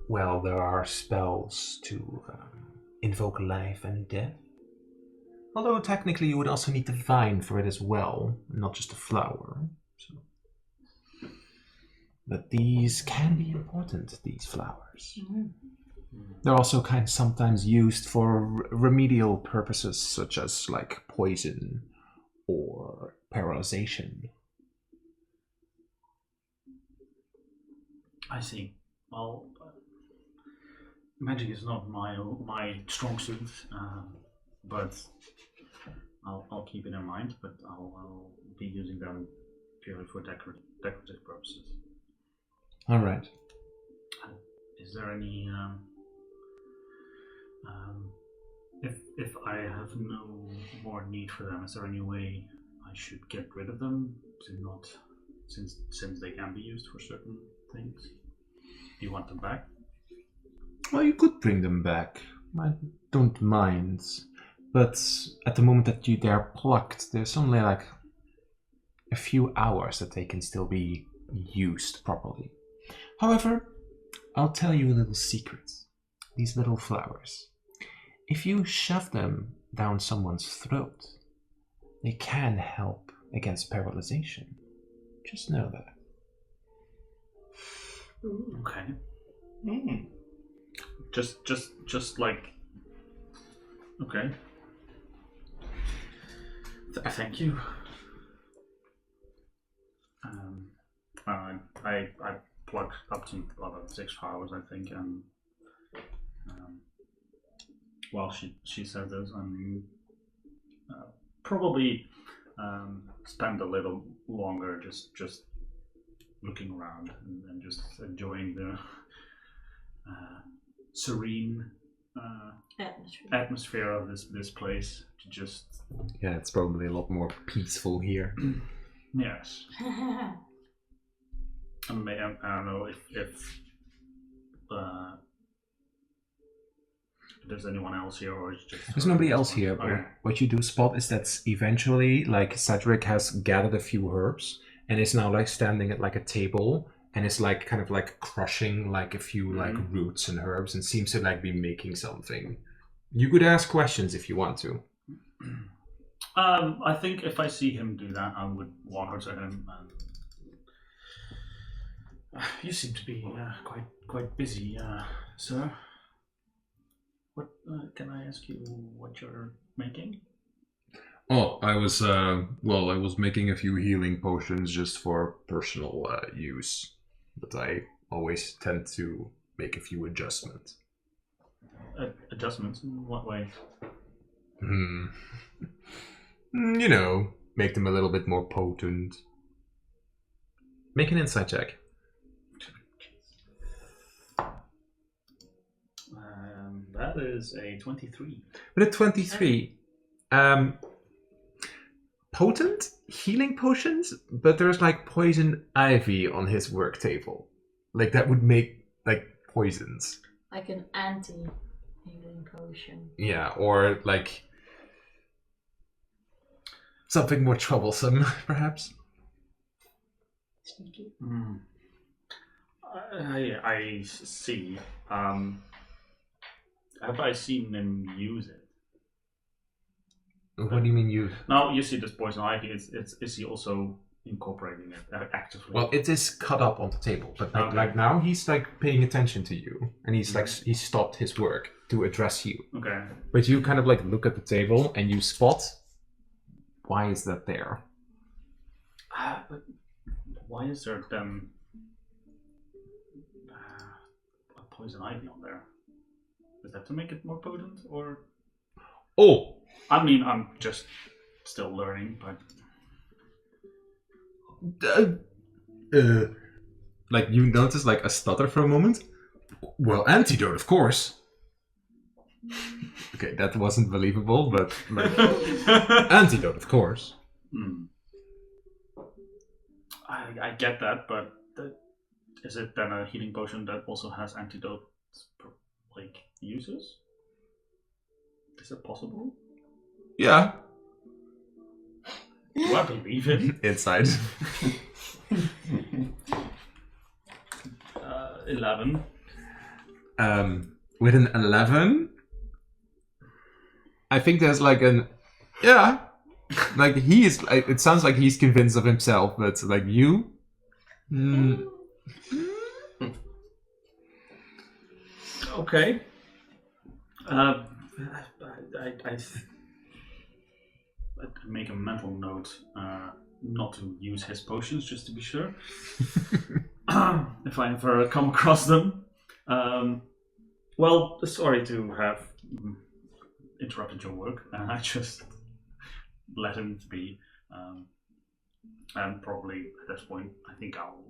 Well, there are spells to invoke life and death. Although technically you would also need the vine for it as well, not just a flower. So. But these can be important, these flowers. They're also sometimes used for remedial purposes, such as like poison or paralyzation. I see. Well, magic is not my strong suit, but I'll keep it in mind. But I'll be using them purely for decorative purposes. All right. Is there any if I have no more need for them, is there any way I should get rid of them? Since they can be used for certain things. Do you want them back? Well, you could bring them back. I don't mind. But at the moment that they're plucked, there's only like a few hours that they can still be used properly. However, I'll tell you a little secret. These little flowers. If you shove them down someone's throat, they can help against paralyzation. Just know that. Okay. Just like. Okay. Thank you. I plugged up to about 6 flowers, I think, and while she said this, I'm probably spend a little longer just looking around and just enjoying the serene atmosphere of this place. Yeah, it's probably a lot more peaceful here. Yes. I don't know if there's anyone else here, or it's just... There's nobody else here. Okay. What you do spot is that eventually, like, Cedric has gathered a few herbs and is now like standing at like a table and is like kind of like crushing like a few like roots and herbs and seems to like be making something. You could ask questions if you want to. I think if I see him do that, I would walk over to him and... you seem to be quite busy, sir. What can I ask you what you're making? Oh, I was making a few healing potions just for personal use, but I always tend to make a few adjustments. Adjustments? In what way? You know, make them a little bit more potent. Make an insight check. That is a 23. With a 23, potent healing potions, but there's like poison ivy on his work table. Like that would make like poisons. Like an anti-healing potion. Yeah, or like something more troublesome, perhaps. Sneaky. I see. Have I seen him use it? What do you mean use? Now you see this poison ivy. Is he also incorporating it actively? Well, it is cut up on the table, but like now he's like paying attention to you, and he's like he stopped his work to address you. Okay. But you kind of like look at the table and you spot why is that there? But why is there then a poison ivy on there? Is that to make it more potent, or? Oh! I mean, I'm just still learning, but Like, you notice, like, a stutter for a moment. Well, antidote, of course. Okay, that wasn't believable, but, like, antidote, of course. I get that, but is it then a healing potion that also has antidote, like, uses? Is it possible? Yeah. Do I believe it? Inside. 11. With an 11, I think there's like an... Yeah. Like, he is... Like, it sounds like he's convinced of himself, but, like, you... Okay. I make a mental note not to use his potions, just to be sure. If I ever come across them. Well, sorry to have interrupted your work. I just let him be. And probably at this point, I think I'll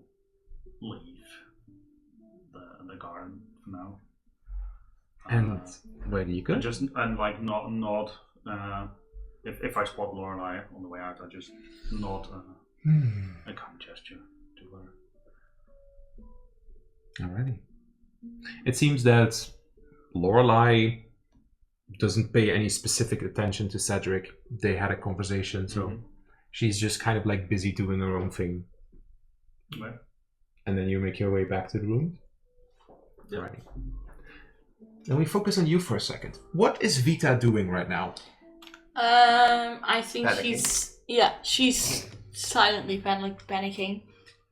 leave the garden for now. And where do you go? And like nod. If I spot Lorelei on the way out, I just nod a kind gesture to her. Alrighty. It seems that Lorelei doesn't pay any specific attention to Cedric. They had a conversation, so she's just kind of like busy doing her own thing. Okay. And then you make your way back to the room. Yep. Alrighty. Then we focus on you for a second. What is Vita doing right now? I think Panicking. she's silently panicking.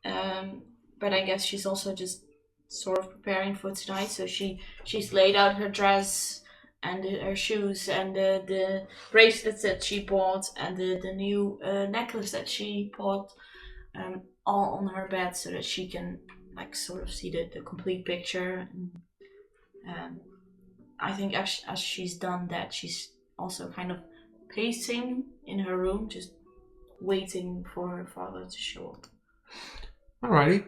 But I guess she's also just sort of preparing for tonight. So she's laid out her dress and her shoes and the bracelets that she bought and the new necklace that she bought, all on her bed so that she can like sort of see the complete picture. And I think as she's done that, she's also kind of pacing in her room, just waiting for her father to show up. Alrighty.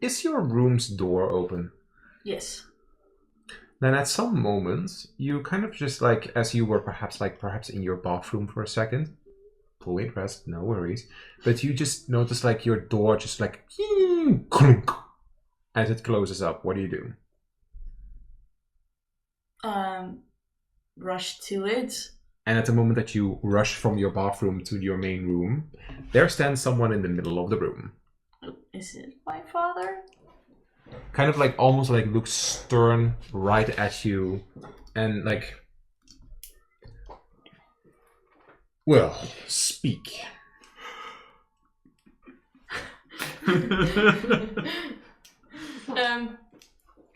Is your room's door open? Yes. Then at some moments, you kind of just like, as you were perhaps in your bathroom for a second, fully dressed, no worries, but you just notice like your door just like clunk as it closes up. What do you do? Rush to it. And at the moment that you rush from your bathroom to your main room, there stands someone in the middle of the room. Is it my father? Kind of like almost like looks stern right at you and like, well, speak.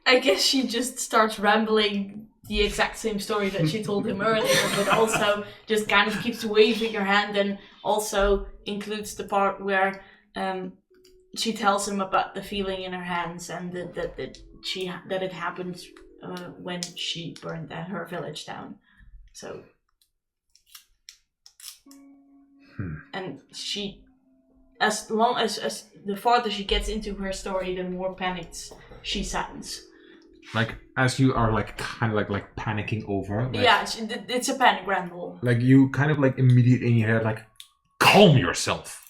I guess she just starts rambling the exact same story that she told him earlier, but also just kind of keeps waving her hand and also includes the part where she tells him about the feeling in her hands and that it happened when she burned her village down. So, and she, as long as the farther she gets into her story, the more panicked she sounds. Like as you are like kind of like panicking over. Like, yeah, it's a panic ramble. Like you kind of like immediately in your head like, calm yourself.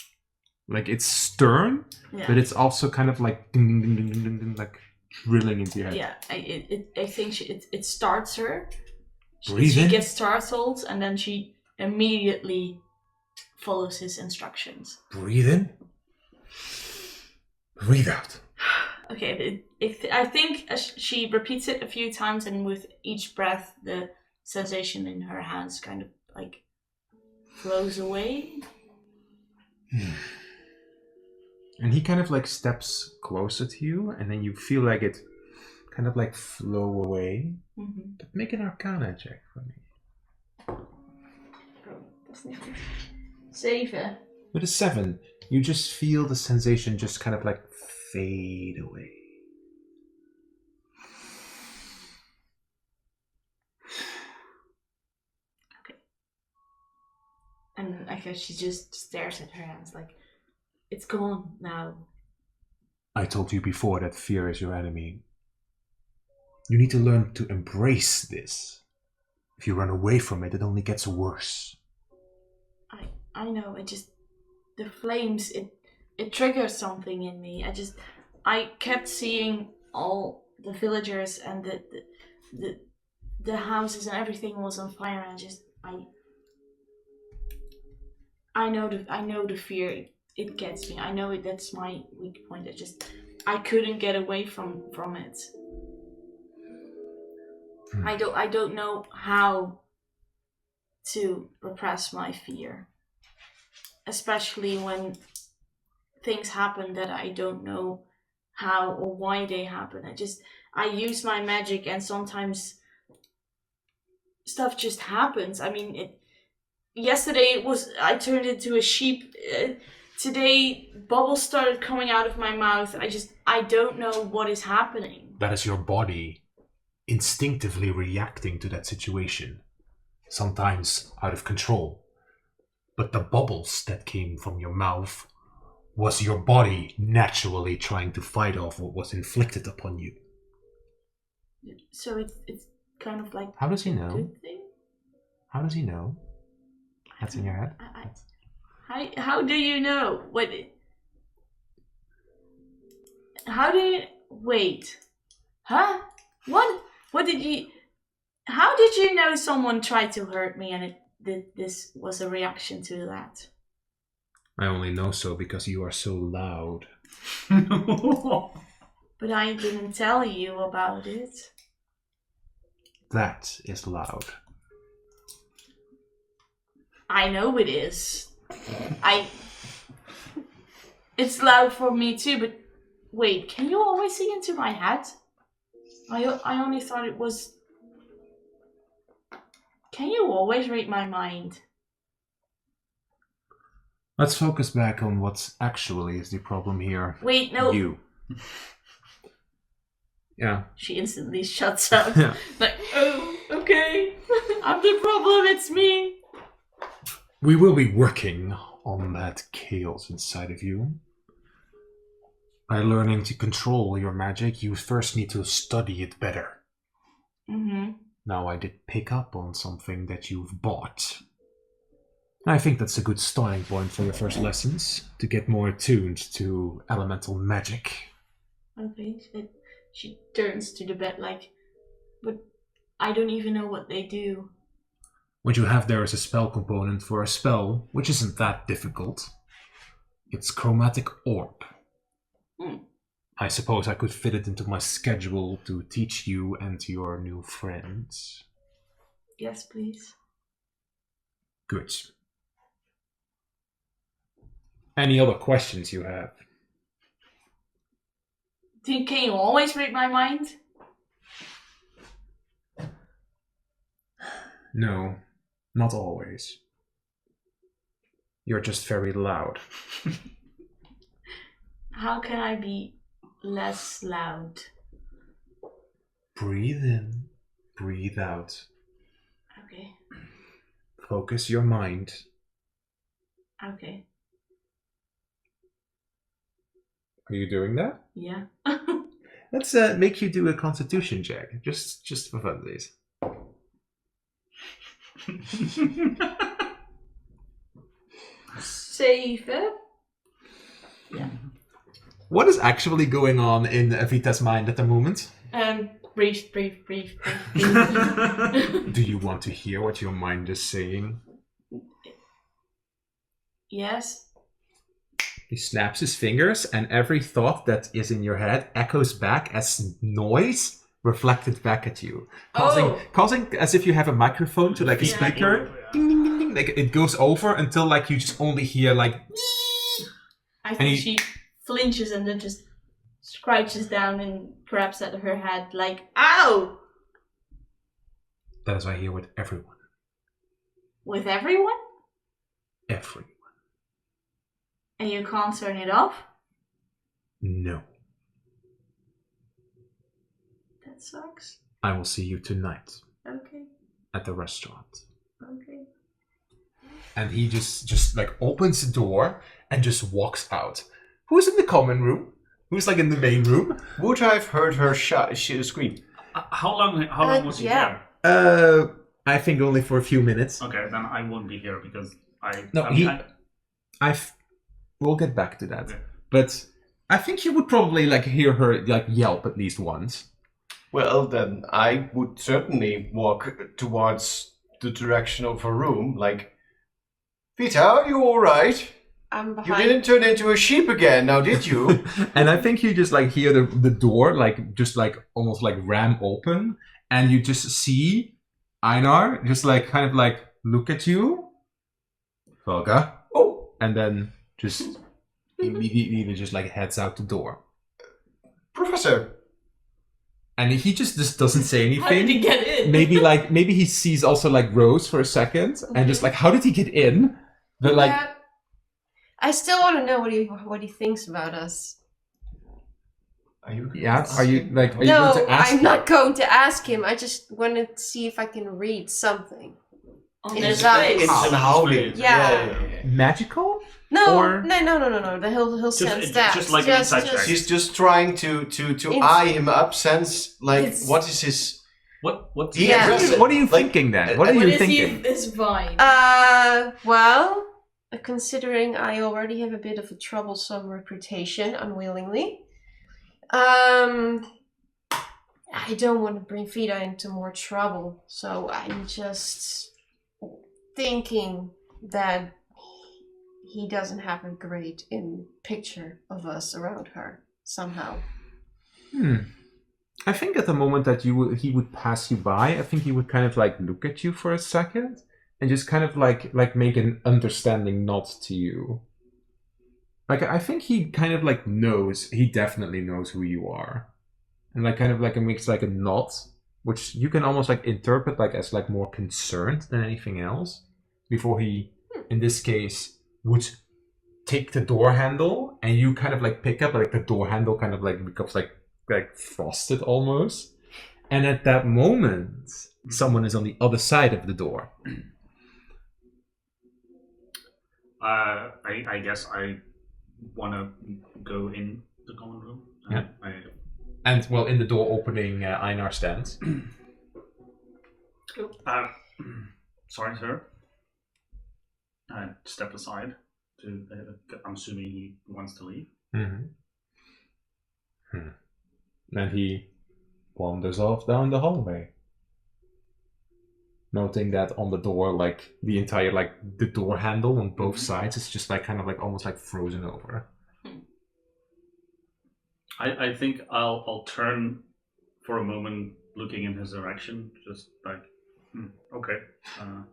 Like it's stern, but it's also kind of like ding, ding, ding, ding, ding, ding, like drilling into your head. Yeah, I think it starts her. Breathe she in. gets startled and then she immediately follows his instructions. Breathe in. Breathe out. Okay, I think as she repeats it a few times, and with each breath, the sensation in her hands kind of like flows away. And he kind of like steps closer to you, and then you feel like it kind of like flow away. Mm-hmm. But make an Arcana check for me. Save it. With a 7, you just feel the sensation just kind of like fade away. And I guess she just stares at her hands like, it's gone now. I told you before that fear is your enemy. You need to learn to embrace this. If you run away from it, it only gets worse. I know, the flames, it triggers something in me. I kept seeing all the villagers and the houses and everything was on fire, and I know the fear, it gets me. I know it, that's my weak point. I couldn't get away from it. I don't know how to repress my fear. Especially when things happen that I don't know how or why they happen. I use my magic and sometimes stuff just happens. I mean, yesterday I turned into a sheep. Today bubbles started coming out of my mouth. I don't know what is happening. That is your body instinctively reacting to that situation. Sometimes out of control. But the bubbles that came from your mouth was your body naturally trying to fight off what was inflicted upon you. So it's kind of like How does he a know? good thing? How does he know? That's in your head? How do you know? How do you... Wait. Huh? What? How did you know someone tried to hurt me and this was a reaction to that? I only know so because you are so loud. But I didn't tell you about it. That is loud. I know it is. It's loud for me too, but wait, can you always see into my head? I only thought it was... Can you always read my mind? Let's focus back on what actually is the problem here. Wait, no. You. Yeah. She instantly shuts up. Yeah. Like, oh, okay. I'm the problem, it's me. We will be working on that chaos inside of you. By learning to control your magic, you first need to study it better. Mm-hmm. Now, I did pick up on something that you've bought. I think that's a good starting point for your first lessons, to get more attuned to elemental magic. Okay, she turns to the bed like, but I don't even know what they do. What you have there is a spell component for a spell, which isn't that difficult. It's Chromatic Orb. I suppose I could fit it into my schedule to teach you and your new friends. Yes, please. Good. Any other questions you have? Can you always read my mind? No, not always. You're just very loud. How can I be less loud? Breathe in, breathe out. Okay. Focus your mind. Okay. Are you doing that? Yeah. Let's make you do a constitution check. Just for fun, please. Save it. Yeah. What is actually going on in Evita's mind at the moment? Breathe. Do you want to hear what your mind is saying? Yes. He snaps his fingers, and every thought that is in your head echoes back as noise reflected back at you, causing as if you have a microphone to like a speaker. Ding, ding, ding, ding. Like it goes over until like you just only hear like. I think she flinches and then just crouches down and grabs at her head like, ow! That is what I hear with everyone. With everyone? Everyone. And you can't turn it off? No. That sucks. I will see you tonight Okay. at the restaurant. Okay. And he just like opens the door and just walks out. Who's in the common room? Who's like in the main room? Would I have heard her scream? How long was he yeah. there? I think only for a few minutes. Okay, then I won't be here because We'll get back to that. Okay. But I think you would probably like hear her like yelp at least once. Well, then I would certainly walk towards the direction of her room, like, Vita, are you alright? I'm You behind. didn't turn into a sheep again, now did you? And I think you just like hear the door like just like almost like ram open, and you just see Einar just like kind of like look at you, Volga, Oh, and then just immediately just like heads out the door. Professor. And he just doesn't say anything. How did he get in? maybe he sees also like Rose for a second, and just like, how did he get in? But like, Yeah. I still want to know what he thinks about us. Are you are you No, going to ask I'm him? not going to ask him. I just want to see if I can read something. On In his his eyes. face. It's an howling. Yeah. Magical? No, Or- no. He'll sense that. just like an inside check. She's just trying to eye him up, sense, like, It's- what is his... What? He Yeah. addresses- What are you like, thinking then? What are What you is thinking? his vibe? Well, considering I already have a bit of a troublesome reputation, unwillingly, I don't want to bring Vida into more trouble, so I'm just thinking that he doesn't have a great picture of us around her somehow. I think at the moment that he would pass you by, I think he would kind of like look at you for a second and just kind of like make an understanding nod to you. Like I think he kind of like knows, he definitely knows who you are. And like kind of like makes like a nod, which you can almost like interpret like as like more concerned than anything else. Before he, in this case, would take the door handle, and you kind of like pick up like the door handle kind of like becomes like frosted almost. And at that moment, someone is on the other side of the door. I guess I want to go in the common room. Yeah. And well, in the door opening, Einar stands. Sorry, sir. I step aside. I'm assuming he wants to leave. Mm-hmm. And he wanders off down the hallway. Noting that on the door, like the entire like the door handle on both sides is just like kind of like almost like frozen over. I think I'll turn for a moment, looking in his direction, just like, okay.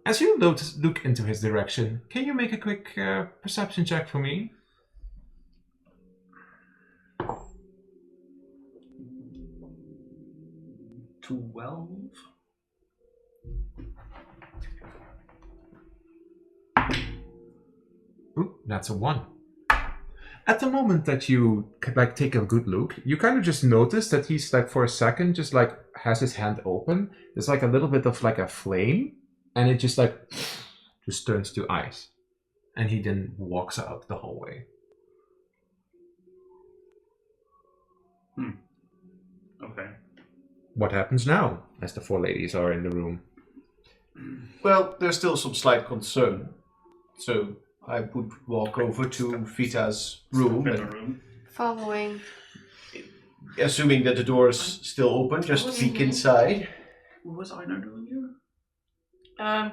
As you look into his direction, can you make a quick perception check for me? 12. Ooh, that's a 1. At the moment that you like take a good look, you kind of just notice that he's like for a second just like has his hand open. There's like a little bit of like a flame, and it just like just turns to ice, and he then walks out the hallway. Okay. What happens now, as the 4 ladies are in the room? Well, there's still some slight concern, so I would walk over to Vita's room, and Following. assuming that the door is still open, just peek inside. What was Einar doing here?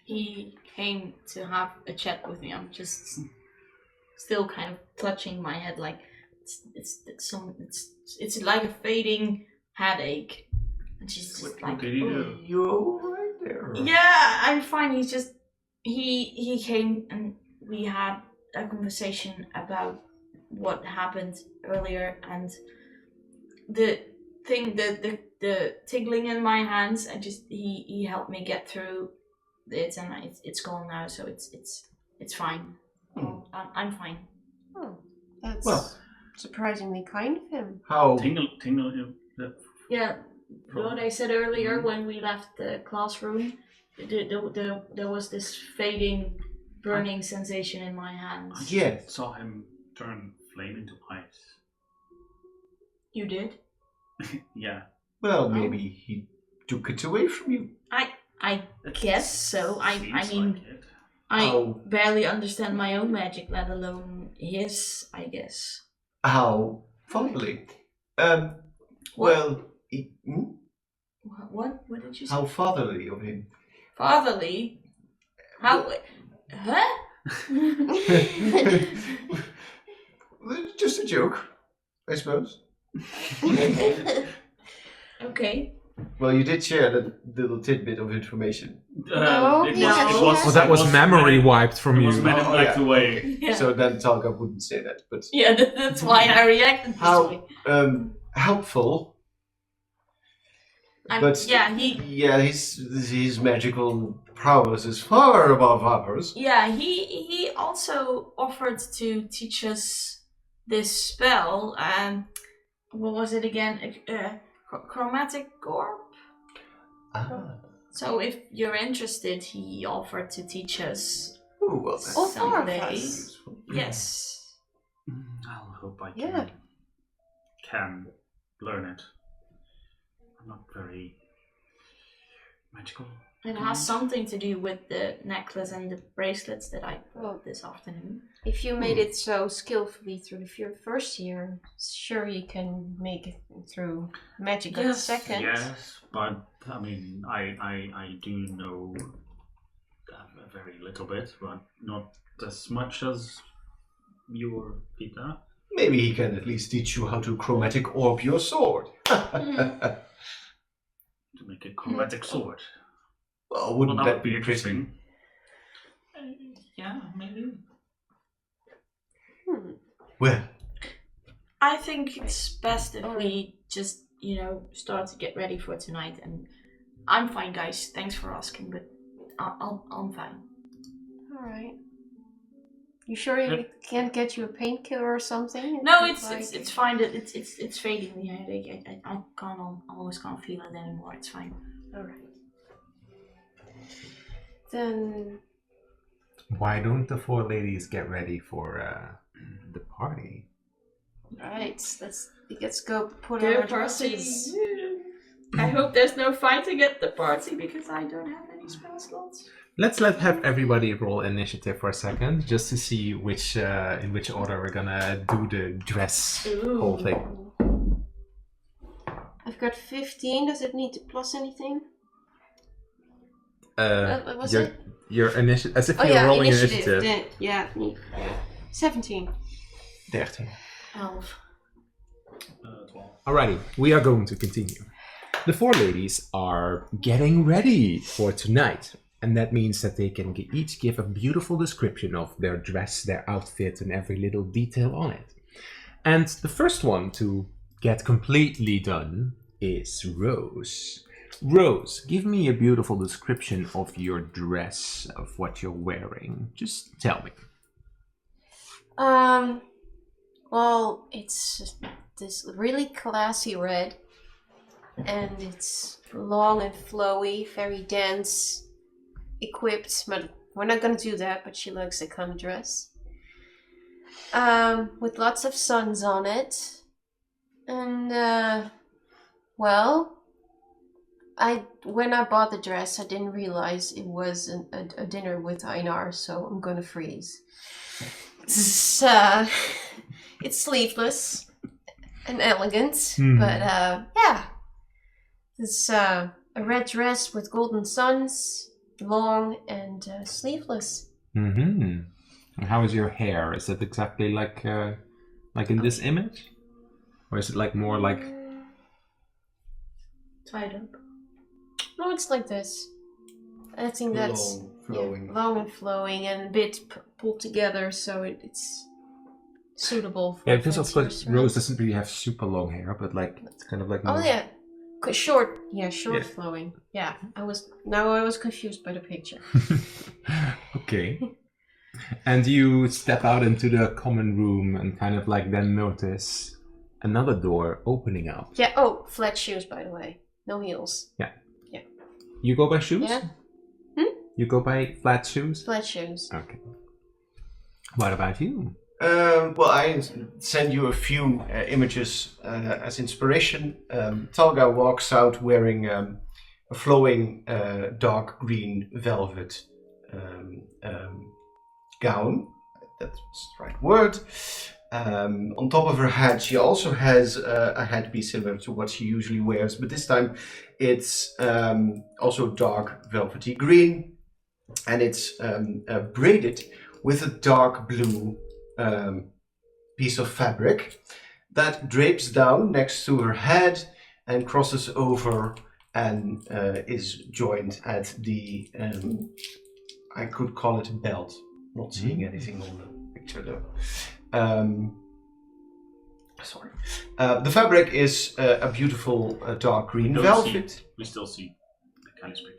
He came to have a chat with me. I'm just still kind of touching my head, like it's like a fading headache, and she's just What like, did he do? You alright there? yeah, I'm fine. He's just he came and we had a conversation about what happened earlier, and the thing, the tingling in my hands, and just he helped me get through it, and it's gone now, so it's fine. I'm fine. That's Well. surprisingly kind of him. How? Tingle. Yeah, what I said earlier when we left the classroom, there was this fading, burning sensation in my hands. Yes. Saw him turn flame into ice. You did? Yeah. Well, maybe he took it away from you. I guess so. I Seems mean, like it. I How? barely understand my own magic, let alone his, I guess. How? Fatherly. Well, What? What did you say? how fatherly of him. Fatherly? How? Huh? Just a joke, I suppose. Okay. Well, you did share that little tidbit of information. No, It no. was, Well, that was memory wiped from It you. was Men in Oh, Black yeah. away. Yeah. So then Talga wouldn't say that, but Yeah, that's why I reacted this way. how helpful. But his magical prowess is far above ours. Yeah, he also offered to teach us this spell. What was it again? Chromatic orb. Ah. So if you're interested, he offered to teach us. Oh, well, that's All four of someday. us. useful. Yes. I'll hope I Yeah. can learn it. I'm not very magical. It has something to do with the necklace and the bracelets that I bought this afternoon. If you made it so skillfully through the first year, sure you can make it through magic at the second. Yes, but I mean, I do know a very little bit, but not as much as your Peter. Maybe he can at least teach you how to chromatic orb your sword. To make a chromatic sword. Well, wouldn't Well, that be interesting? pretty? Yeah, maybe. Well, I think it's best if we just, start to get ready for tonight. And I'm fine, guys. Thanks for asking, but I'm fine. All right. You sure we can't get you a painkiller or something? No, it's fine. It's fading the headache. I almost can't feel it anymore. It's fine. All right. Then Why don't the four ladies get ready for the party? right, let's go put Go on our party. dresses. I hope there's no fighting at the party because I don't have any spell slots. Let's have everybody roll initiative for a second, just to see which in which order we're gonna do the dress whole thing. I've got 15. Does it need to plus anything? What was your it? your initiative, as if you're rolling initiative. Yeah. 17. 13. 12. 12. Alrighty, we are going to continue. The four ladies are getting ready for tonight, and that means that they can each give a beautiful description of their dress, their outfit, and every little detail on it. And the first one to get completely done is Rose. Rose, give me a beautiful description of your dress, of what you're wearing. Just tell me. Well, it's this really classy red, and it's long and flowy, very dense, equipped, but we're not gonna do that, but she likes that kind of dress. With lots of suns on it. And, when I bought the dress, I didn't realize it was a dinner with Einar, so I'm gonna freeze. It's sleeveless and elegant, but yeah. It's a red dress with golden suns, long and sleeveless. Mm-hmm. And how is your hair? Is it exactly like in this image? Or is it like more like... Tied up. No, it's like this. I think that's Long, flowing. long and flowing and a bit pulled together, so it's suitable for Yeah, because of course fancier Rose dress. doesn't really have super long hair, but like it's kind of like Oh more... yeah, short. Yeah, short Yeah. flowing. Yeah, I was confused by the picture. Okay. And you step out into the common room and kind of like then notice another door opening up. Yeah. Oh, flat shoes, by the way. No heels. You go by shoes? Yeah. You go by flat shoes? Flat shoes. Okay. What about you? Well, I send you a few images as inspiration. Talga walks out wearing a flowing dark green velvet gown. That's the right word. On top of her head, she also has a headpiece similar to what she usually wears, but this time it's also dark velvety green, and it's braided with a dark blue piece of fabric that drapes down next to her head and crosses over and is joined at the, I could call it a belt. Not seeing anything on the picture though. Sorry. The fabric is a beautiful dark green velvet. We still see the kind of picture.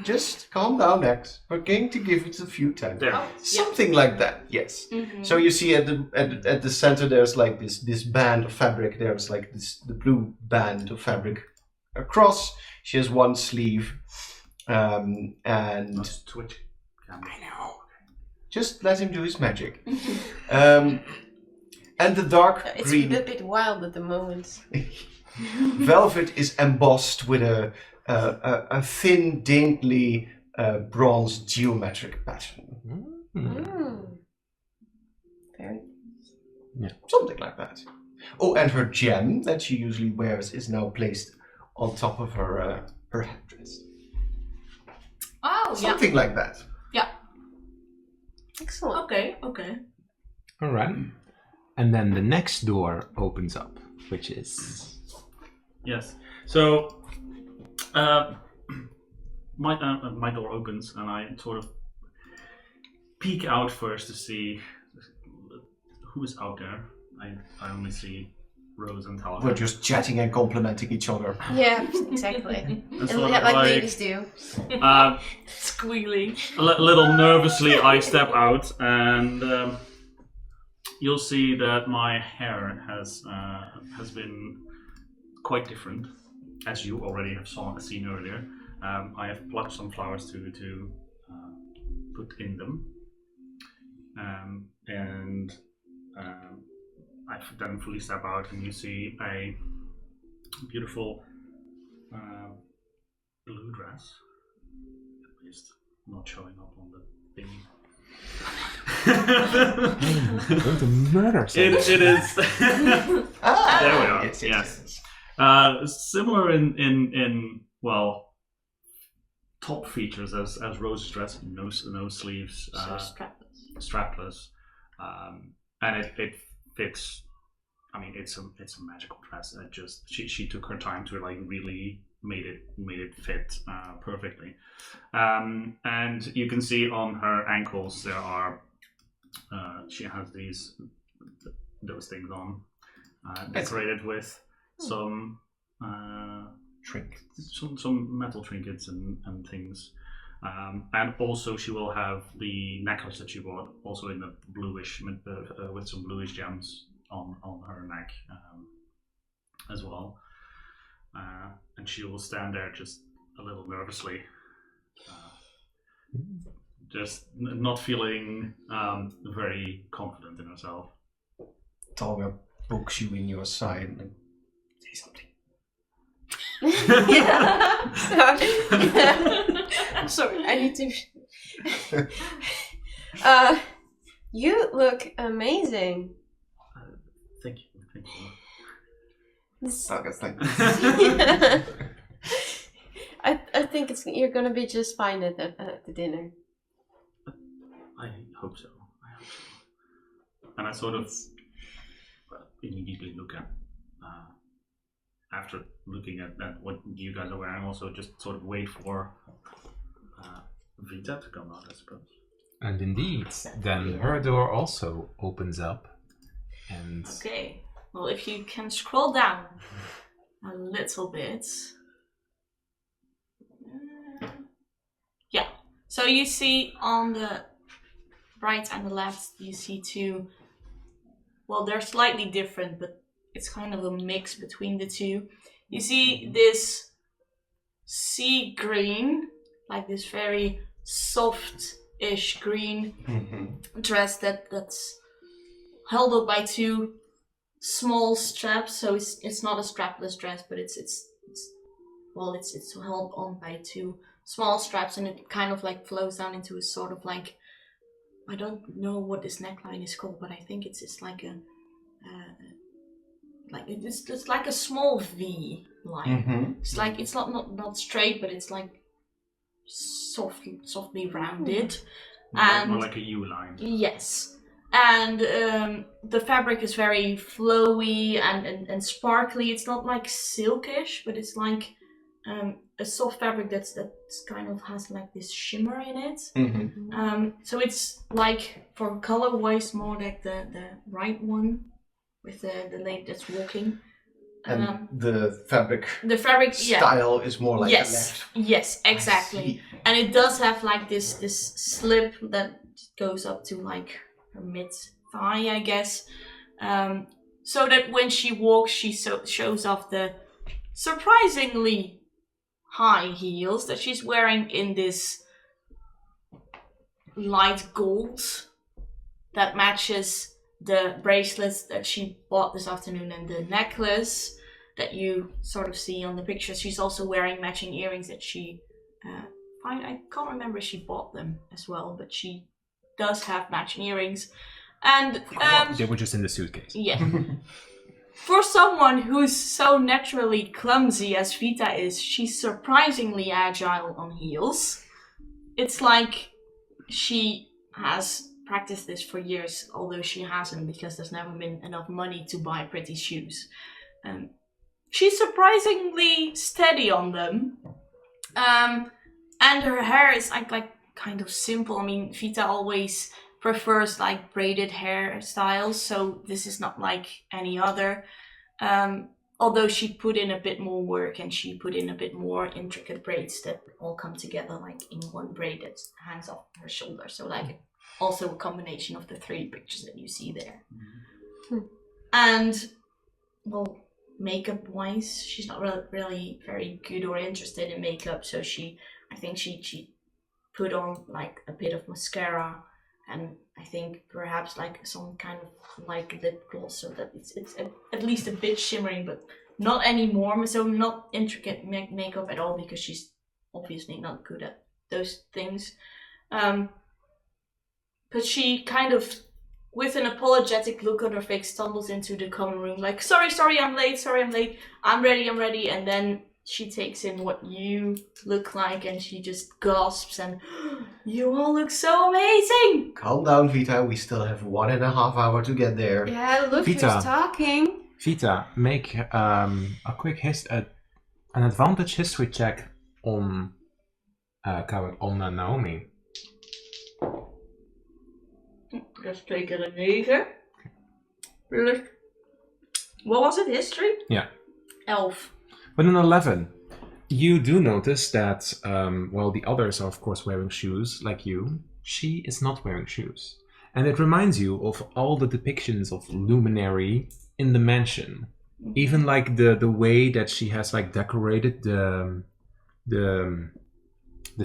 Just calm down, X. We're going to give it a few times. There. Something like that, yes. So you see at the center there's like this band of fabric. There's like the blue band of fabric across. She has one sleeve, and Twitch camera. I know. just let him do his magic. And the dark It's green a bit wild at the moment. velvet is embossed with a thin, daintily bronze geometric pattern. Very. Something like that. Oh, and her gem that she usually wears is now placed on top of her headdress. Oh, Something like that. Excellent. Okay. All right. And then the next door opens up, which is... Yes. So, my door opens and I sort of peek out first to see who is out there. I only see Rose and Talga. We're just chatting and complimenting each other. Yeah, exactly. And sort of like ladies do. Squealing. A little nervously, I step out, and you'll see that my hair has been quite different, as you already have seen earlier. I have plucked some flowers to put in them, and I then fully step out, and you see a beautiful blue dress. At least not showing up on the thing. going to murder someone. It is. There we are. Yes. Similar in well, top features as Rose's dress. No sleeves. So strapless. And it fits. I mean, it's a magical dress. It just she took her time to like really made it fit perfectly. And you can see on her ankles there are she has those things on, decorated with some Trinkets. some metal trinkets and things. And also she will have the necklace that she bought, also in the bluish, with some bluish gems on her neck as well. And she will stand there just a little nervously, just not feeling very confident in herself. Talga pokes you in your side and say something. I'm sorry, I need to. You look amazing. Thank you. Talga's like, I think you're gonna be just fine at the dinner. I hope so. And I sort of immediately look at, after looking at what you guys are wearing, also just sort of wait for Vita to come out, I suppose. And indeed, then her door also opens up. And Okay. Well, if you can scroll down a little bit. Yeah. So you see on the right and the left, you see two. Well, they're slightly different, but it's kind of a mix between the two. You see this sea green, like this very soft-ish green dress that's held up by two small straps. So it's not a strapless dress, but it's held on by two small straps, and it kind of like flows down into a sort of like, I don't know what this neckline is called, but I think it's like a it's like a small V line. It's like it's not straight, but it's like softly rounded, and more like a U line. Yes, and the fabric is very flowy and sparkly. It's not like silkish, but it's like a soft fabric that's kind of has like this shimmer in it. So it's like, for color wise, more like the right one with the lady that's walking. And the fabric style is more like yes, the left. Yes, exactly. And it does have like this slip that goes up to like her mid thigh, I guess. So that when she walks, she shows off the surprisingly high heels that she's wearing in this light gold that matches the bracelets that she bought this afternoon and the necklace that you sort of see on the picture. She's also wearing matching earrings that she I can't remember if she bought them as well, but she does have matching earrings. And they were just in the suitcase. Yeah. For someone who's so naturally clumsy as Vita is, she's surprisingly agile on heels. It's like she has practiced this for years, although she hasn't, because there's never been enough money to buy pretty shoes. She's surprisingly steady on them. And her hair is like kind of simple. I mean, Vita always prefers like braided hairstyles, so this is not like any other. Although she put in a bit more work and she put in a bit more intricate braids that all come together like in one braid that hangs off her shoulder. So like also a combination of the three pictures that you see there. And well, makeup wise, she's not really very good or interested in makeup, so I think she put on like a bit of mascara, and I think perhaps like some kind of like lip gloss, so that it's at least a bit shimmering, but not anymore. So not intricate makeup at all, because she's obviously not good at those things. But she kind of, with an apologetic look on her face, stumbles into the common room like, sorry, I'm late, I'm ready, and then she takes in what you look like and she just gasps and, you all look so amazing! Calm down, Vita, we still have 1.5 hours to get there. Yeah, look Vita. who's talking. Vita, make a quick an advantage history check on Naomi. Let's take it a 9. What was it, history? Yeah. 11. With an 11, you do notice that, while the others are of course wearing shoes like you, she is not wearing shoes. And it reminds you of all the depictions of Luminary in the mansion. Even like the way that she has like decorated the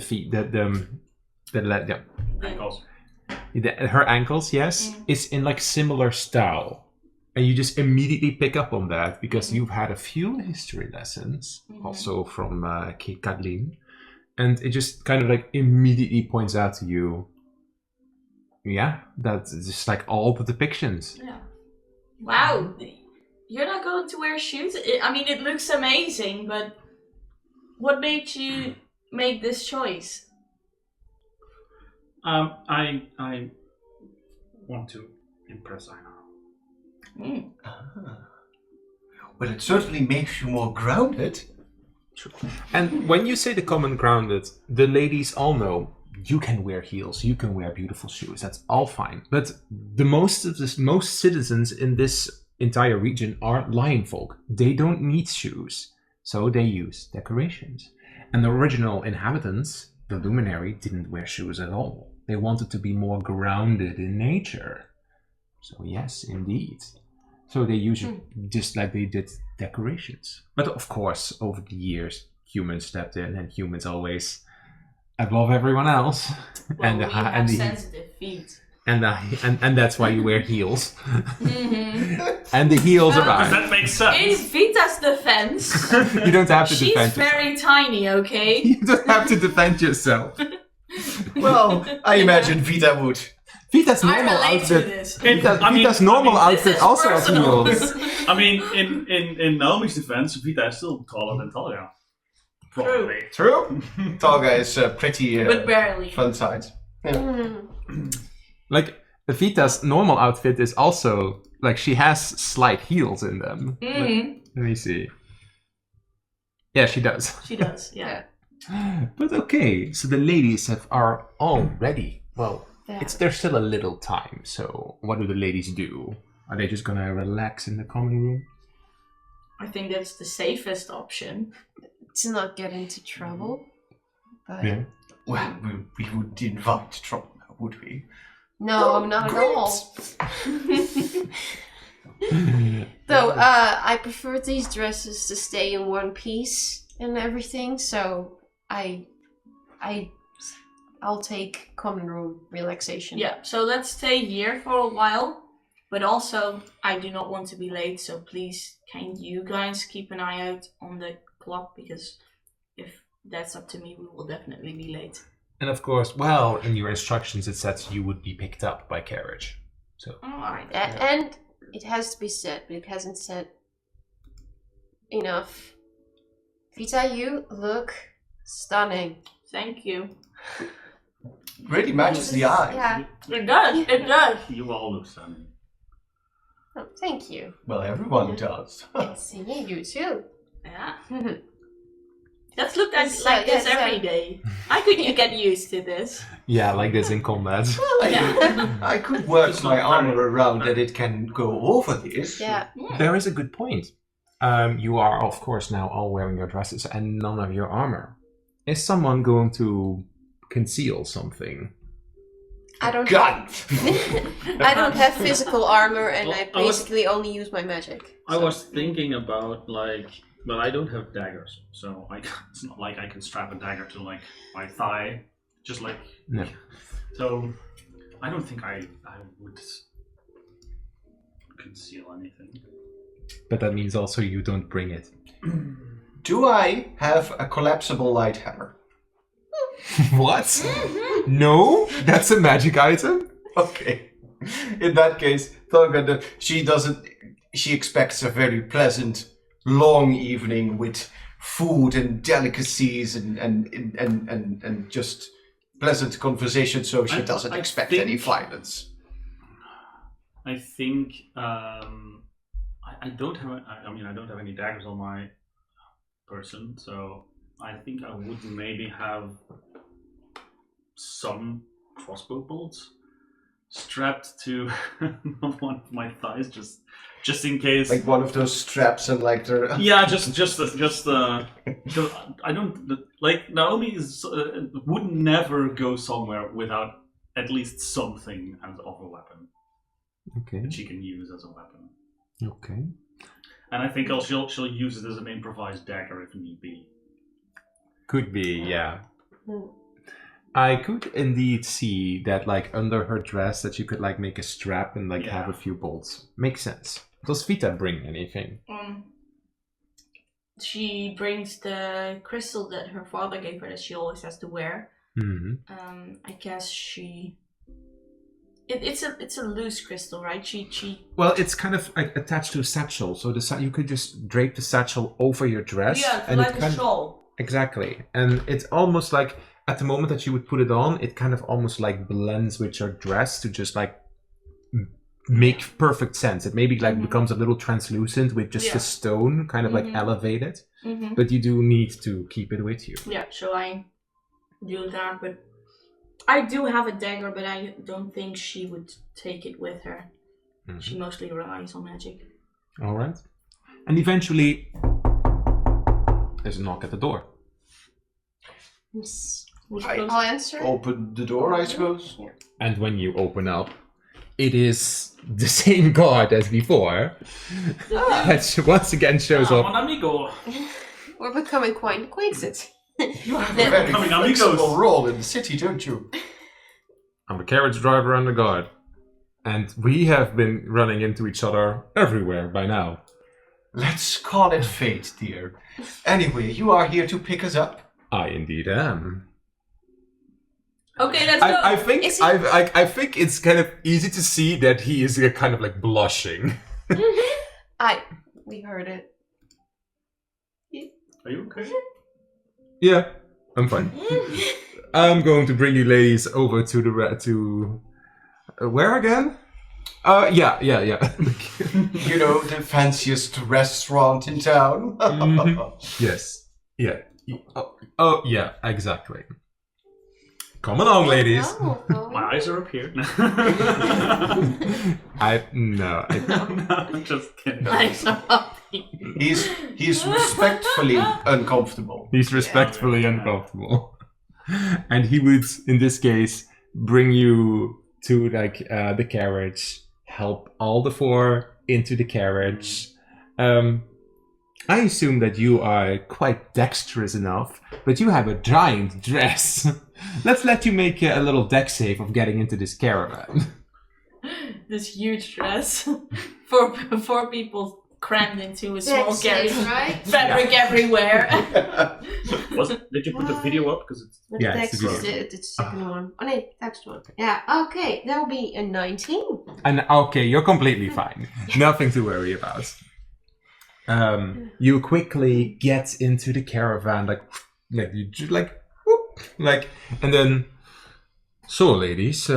feet, Ankles. her ankles, yes, is in like similar style. And you just immediately pick up on that because you've had a few history lessons also from Kathleen, and it just kind of like immediately points out to you, yeah, that's just like all the depictions. Yeah. Wow, you're not going to wear shoes? I mean, it looks amazing, but what made you make this choice? I want to impress Einar. Well, it certainly makes you more grounded. True. And when you say the common grounded, the ladies all know you can wear heels, you can wear beautiful shoes, that's all fine. But most citizens in this entire region are lion folk. They don't need shoes, so they use decorations. And the original inhabitants, the Luminary, didn't wear shoes at all. They wanted to be more grounded in nature. So yes, indeed. So they use it just like they did decorations. But of course, over the years, humans stepped in, and humans always above everyone else. Well, we have the sensitive feet. and that's why you wear heels. And the heels Does are that make In sense? Vita's defense, you don't have to she's defend very tiny, okay? yourself. You don't have to defend yourself. Well, I imagine Vita would. Vita's I normal relate to outfit. this. Vita's normal This outfit is also has personal. heels. I mean, in Naomi's defense, Vita is still taller than Talia. Probably. True. Tolga is pretty But barely. fun size. Like Vita's normal outfit is also like she has slight heels in them. Let me see. Yeah, she does. She does, yeah. But okay, so the ladies are all ready. Well, Yeah. there's still a little time. So what do the ladies do? Are they just gonna relax in the common room? I think that's the safest option. To not get into trouble. But Yeah. Well, we wouldn't invite trouble, now, would we? no, not at all. Though I prefer these dresses to stay in one piece and everything, so I'll take common room relaxation. Yeah, so let's stay here for a while. But also, I do not want to be late, so please, can you guys keep an eye out on the clock? Because if that's up to me, we will definitely be late. And of course, well, in your instructions it says you would be picked up by carriage. So Alright. And it has to be said, but it hasn't said enough. Vita, you look stunning. Thank you. Really matches the eye. Yeah. It does, it does. You all look stunning. Oh, thank you. Well, everyone does. Seeing you too. Yeah. Let's look at So, like this yes, every day. How could you get used to this? yeah, like this in combat. I could work my armor around that it can go over this. Yeah. There is a good point. You are, of course, now all wearing your dresses and none of your armor. Is someone going to conceal something? I don't God! I don't have physical armor and Well, I I was- basically only use my magic. I was thinking about but I don't have daggers, so it's not like I can strap a dagger to like my thigh, just like. No. So, I don't think I would conceal anything. But that means also you don't bring it. Do I have a collapsible light hammer? What? No? That's a magic item? Okay. In that case, Tolga, she expects a very pleasant, long evening with food and delicacies and just pleasant conversation, so she doesn't I expect think- any violence. I think I don't have. I mean, I don't have any daggers on my person, so I think I would maybe have some crossbow bolts strapped to one of my thighs, just in case. Like one of those straps and like they're... Yeah, just I don't like Naomi would never go somewhere without at least something as of a weapon Okay. that she can use as a weapon. Okay. And I think she'll use it as an improvised dagger if need be. Could be, yeah. Hmm. I could indeed see that, like, under her dress, that you could, like, make a strap and, like, have a few bolts. Makes sense. Does Vita bring anything? She brings the crystal that her father gave her that she always has to wear. Mm-hmm. I guess she. It's a loose crystal, right? She. Well, it's kind of like attached to a satchel, so you could just drape the satchel over your dress. Yeah, and like it a kind of, shawl. exactly, and it's almost like at the moment that you would put it on, it kind of almost like blends with your dress to just like make perfect sense. It maybe like becomes a little translucent with just the stone kind of like elevated, but you do need to keep it with you. Yeah, so I do that, but I do have a dagger, but I don't think she would take it with her. She mostly relies on magic. All right, and eventually there's a knock at the door. Who's I- close? I'll answer. Open the door, I suppose. Yeah. And when you open up, it is the same god as before. That once again shows Mon up. amigo. We're becoming quite acquainted. Very Coming flexible amigos. role in the city, don't you? I'm the carriage driver and the guard. And we have been running into each other everywhere by now. Let's call it fate, dear. Anyway, you are here to pick us up. I indeed am. Okay, let's go. I think Is he- I think it's kind of easy to see that he is kind of like blushing. We heard it. Are you okay? Yeah, I'm fine. I'm going to bring you ladies over to the where again? Yeah. You know, the fanciest restaurant in town. Yes. Yeah. Oh, yeah, exactly. Come along, ladies. Oh, My eyes are up here. No, I'm just kidding. Nice. He's respectfully uncomfortable. he's respectfully uncomfortable. And he would, in this case, bring you to the carriage, help all the four into the carriage. I assume that you are quite dexterous enough, but you have a giant dress. Let's let you make a little dex save of getting into this caravan. This huge dress. Four people crammed into a small carriage. right? Fabric everywhere. Did you put the video up? Because it's But Yeah, that's it's a video. the second one. Oh, no, next one. Yeah, okay, that'll be a 19. And okay, you're completely fine. Nothing to worry about. You quickly get into the caravan, and then. So, ladies,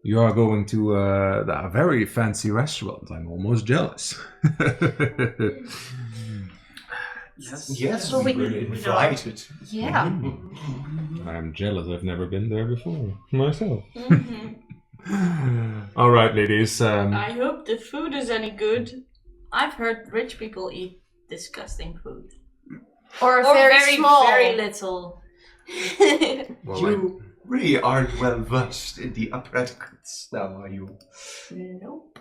you are going to a very fancy restaurant. I'm almost jealous. Yes, Well, we we- were invited. Yeah. I'm jealous. I've never been there before myself. Mhm. All right, ladies. I hope the food is any good. I've heard rich people eat disgusting food. Or, Or very, small. very little. well, You really aren't well versed in the upper etiquettes now, are you? Nope.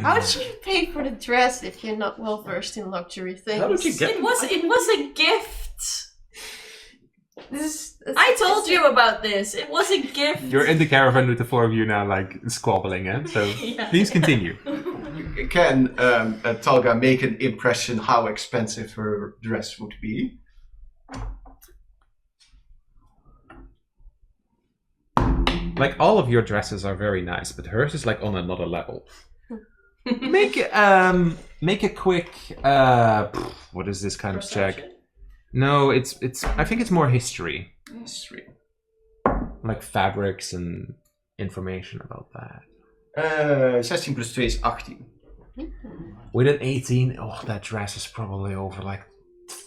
How did you pay for the dress if you're not well versed in luxury things? How did you get? It was a gift. This? I told you about this. It was a gift. You're in the caravan with the four of you now, squabbling, eh? So Yeah. please continue. Can Talga make an impression how expensive her dress would be? Like all of your dresses are very nice, but hers is like on another level. Make a quick what is this kind of check? No, it's I think it's more history. History. Like fabrics and information about that. 16 plus 2 is 18. With an 18, oh, that dress is probably over like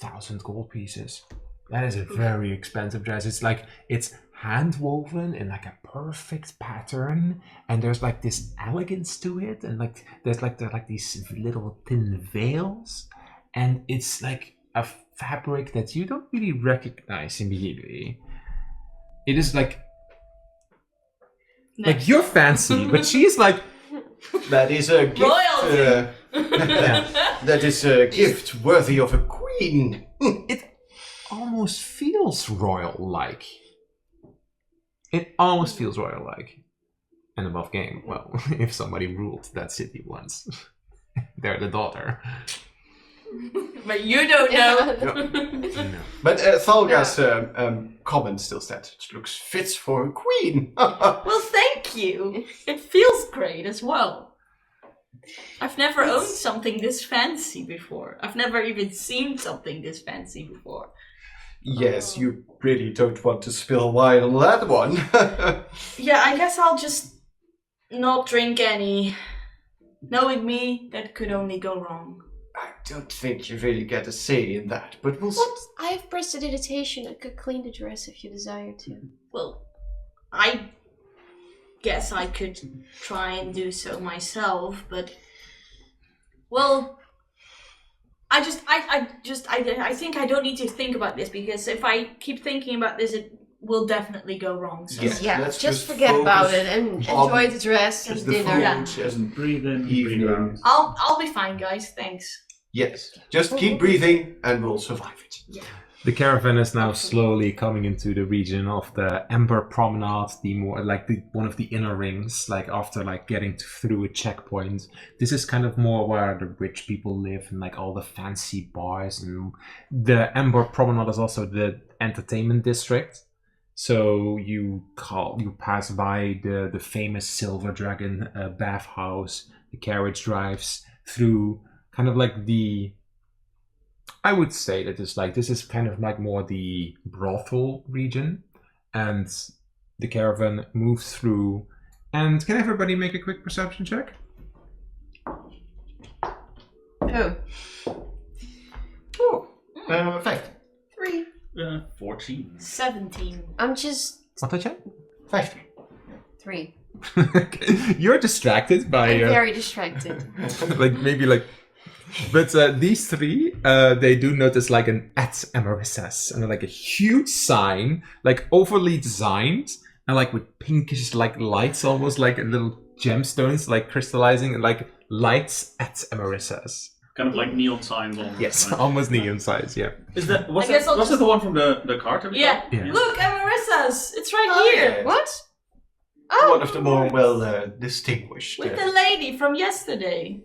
1,000 gold pieces. That is a very expensive dress. It's hand woven in like a perfect pattern, and there's like this elegance to it, and there are like these little thin veils, and it's like a fabric that you don't really recognize immediately. It is like you're fancy, but she's like. That is a gift. Royalty. That is a gift worthy of a queen. It almost feels royal-like. It almost feels royal-like. And above game, well, if somebody ruled that city once, they're the daughter. But you don't know. No. But Thalga's comment still stands. It looks fit for a queen. Well, thank you. It feels great as well. I've never owned something this fancy before. I've never even seen something this fancy before. Yes, you really don't want to spill wine on that one. Yeah, I guess I'll just not drink any. Knowing me, that could only go wrong. I don't think you really get a say in that, but we'll What? I have prestidigitation. I could clean the dress if you desire to. Well, I guess I could try and do so myself, but... Well, I think I don't need to think about this, because if I keep thinking about this, it will definitely go wrong. So. Yes. Yeah, let's just just forget about focus it and on enjoy the dress and Just the dinner. food and Breathe in, breathe out. evening. I'll be fine, guys. Thanks. Yes. Just keep breathing and we'll survive it. The caravan is now slowly coming into the region of the Ember Promenade, the more like one of the inner rings. Like after getting through a checkpoint, this is kind of more where the rich people live and like all the fancy bars. And the Ember Promenade is also the entertainment district. So you pass by the famous Silver Dragon bathhouse. The carriage drives through kind of like the. I would say that this is kind of like more the brothel region, and the caravan moves through. And can everybody make a quick perception check? Oh. Oh, 5. 3. 14. 17. I'm just What did you 5. 3. Okay. You're distracted by I'm very distracted. But these three, they do notice like an at Amarissas and like a huge sign, like overly designed and like with pinkish like lights, almost like little gemstones, like crystallizing and like lights at Amarissas. Kind of like neon signs on. Yes, almost neon size. Yeah. Is that was I guess I'll that just- the one from the cart? that we Yeah. got? Yeah. Look, Amarissa's. It's right Oh, here. yeah. What? Oh, One of the more well distinguished. With the lady from yesterday.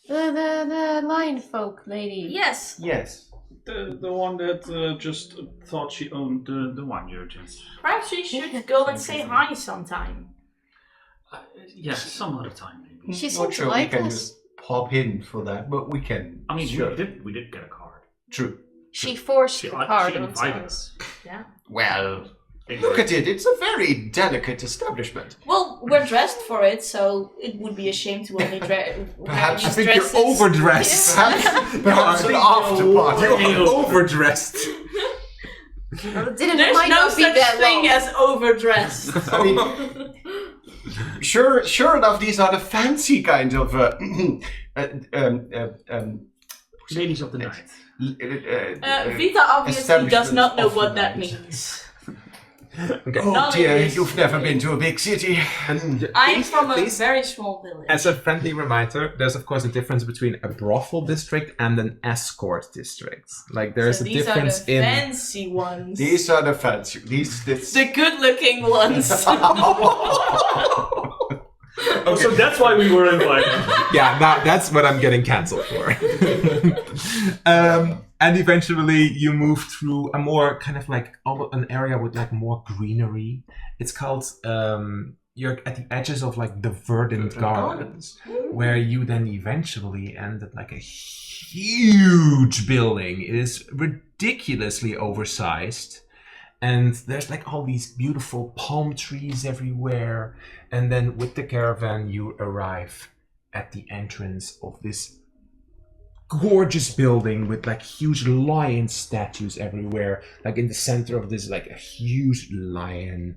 the lion folk lady. Yes. Yes. The one that just thought she owned the wine urchins. Perhaps we should go and say hi sometime. Yes, some other time maybe. She Not seems sure to we like can us. just pop in for that, but we can. I mean, sure. we did get a card. True. She forced She- the card she on invited us. Yeah. Well, look at it. It's a very delicate establishment. Well, we're dressed for it, so it would be a shame to only dress. Perhaps- I think you're overdressed. Perhaps an after party. You're overdressed. Well, it There's might no not be such that thing long. as overdressed. I mean, sure enough, these are the fancy kind of Ladies of the night. Vita obviously does not know what that establishment means. Okay. Oh Not dear, English. you've never been to a big city. I'm from a Please. very small village. As a friendly reminder, there's of course a difference between a brothel district and an escort district. Like there's So a these difference are the in. fancy ones. These are the fancy. This. The good-looking ones. Oh, so that's why we were invited. Yeah, now that's what I'm getting cancelled for. And eventually you move through a more kind of like an area with like more greenery. It's called you're at the edges of like the verdant gardens, where you then eventually end at like a huge building. It is ridiculously oversized. And there's like all these beautiful palm trees everywhere. And then with the caravan, you arrive at the entrance of this gorgeous building with like huge lion statues everywhere. Like in the center of this, like a huge lion.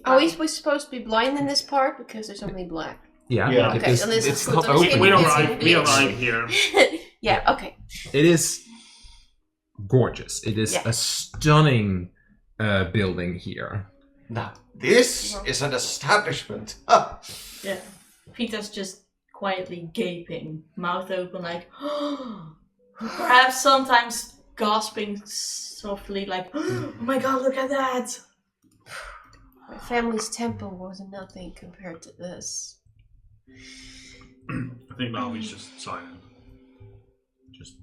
Are we supposed to be blind in this part because there's only black? Yeah, Yeah. it Okay, is- so this it's is not good. open. We It's arrived. We English. arrived here. Yeah. Okay. It is gorgeous. It is Yeah. a stunning building here. Now, this is an establishment. Ah, Yeah. Vita's just quietly gaping, mouth open, like, perhaps sometimes gasping softly, like, oh my god, look at that! My family's temple was nothing compared to this. I think now he's just silent. Just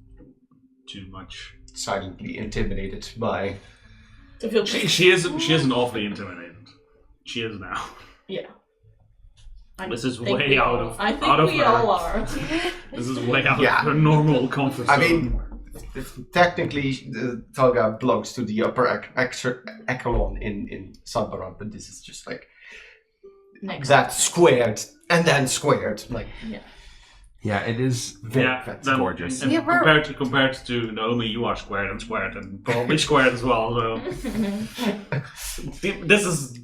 too much. silently intimidated by. To feel She isn't awfully intimidated. She is now. Yeah. I This is think way we out all- of- I think out of we her. all are. This is way out Yeah. of her normal comfort zone. I mean, technically, Tolga belongs to the upper echelon in Sanbaran, but this is just like Next. that squared and then squared. Like, Yeah, it is yeah, that's then- gorgeous. And Yeah, we're- compared to Naomi, you are squared and probably squared as well. So this is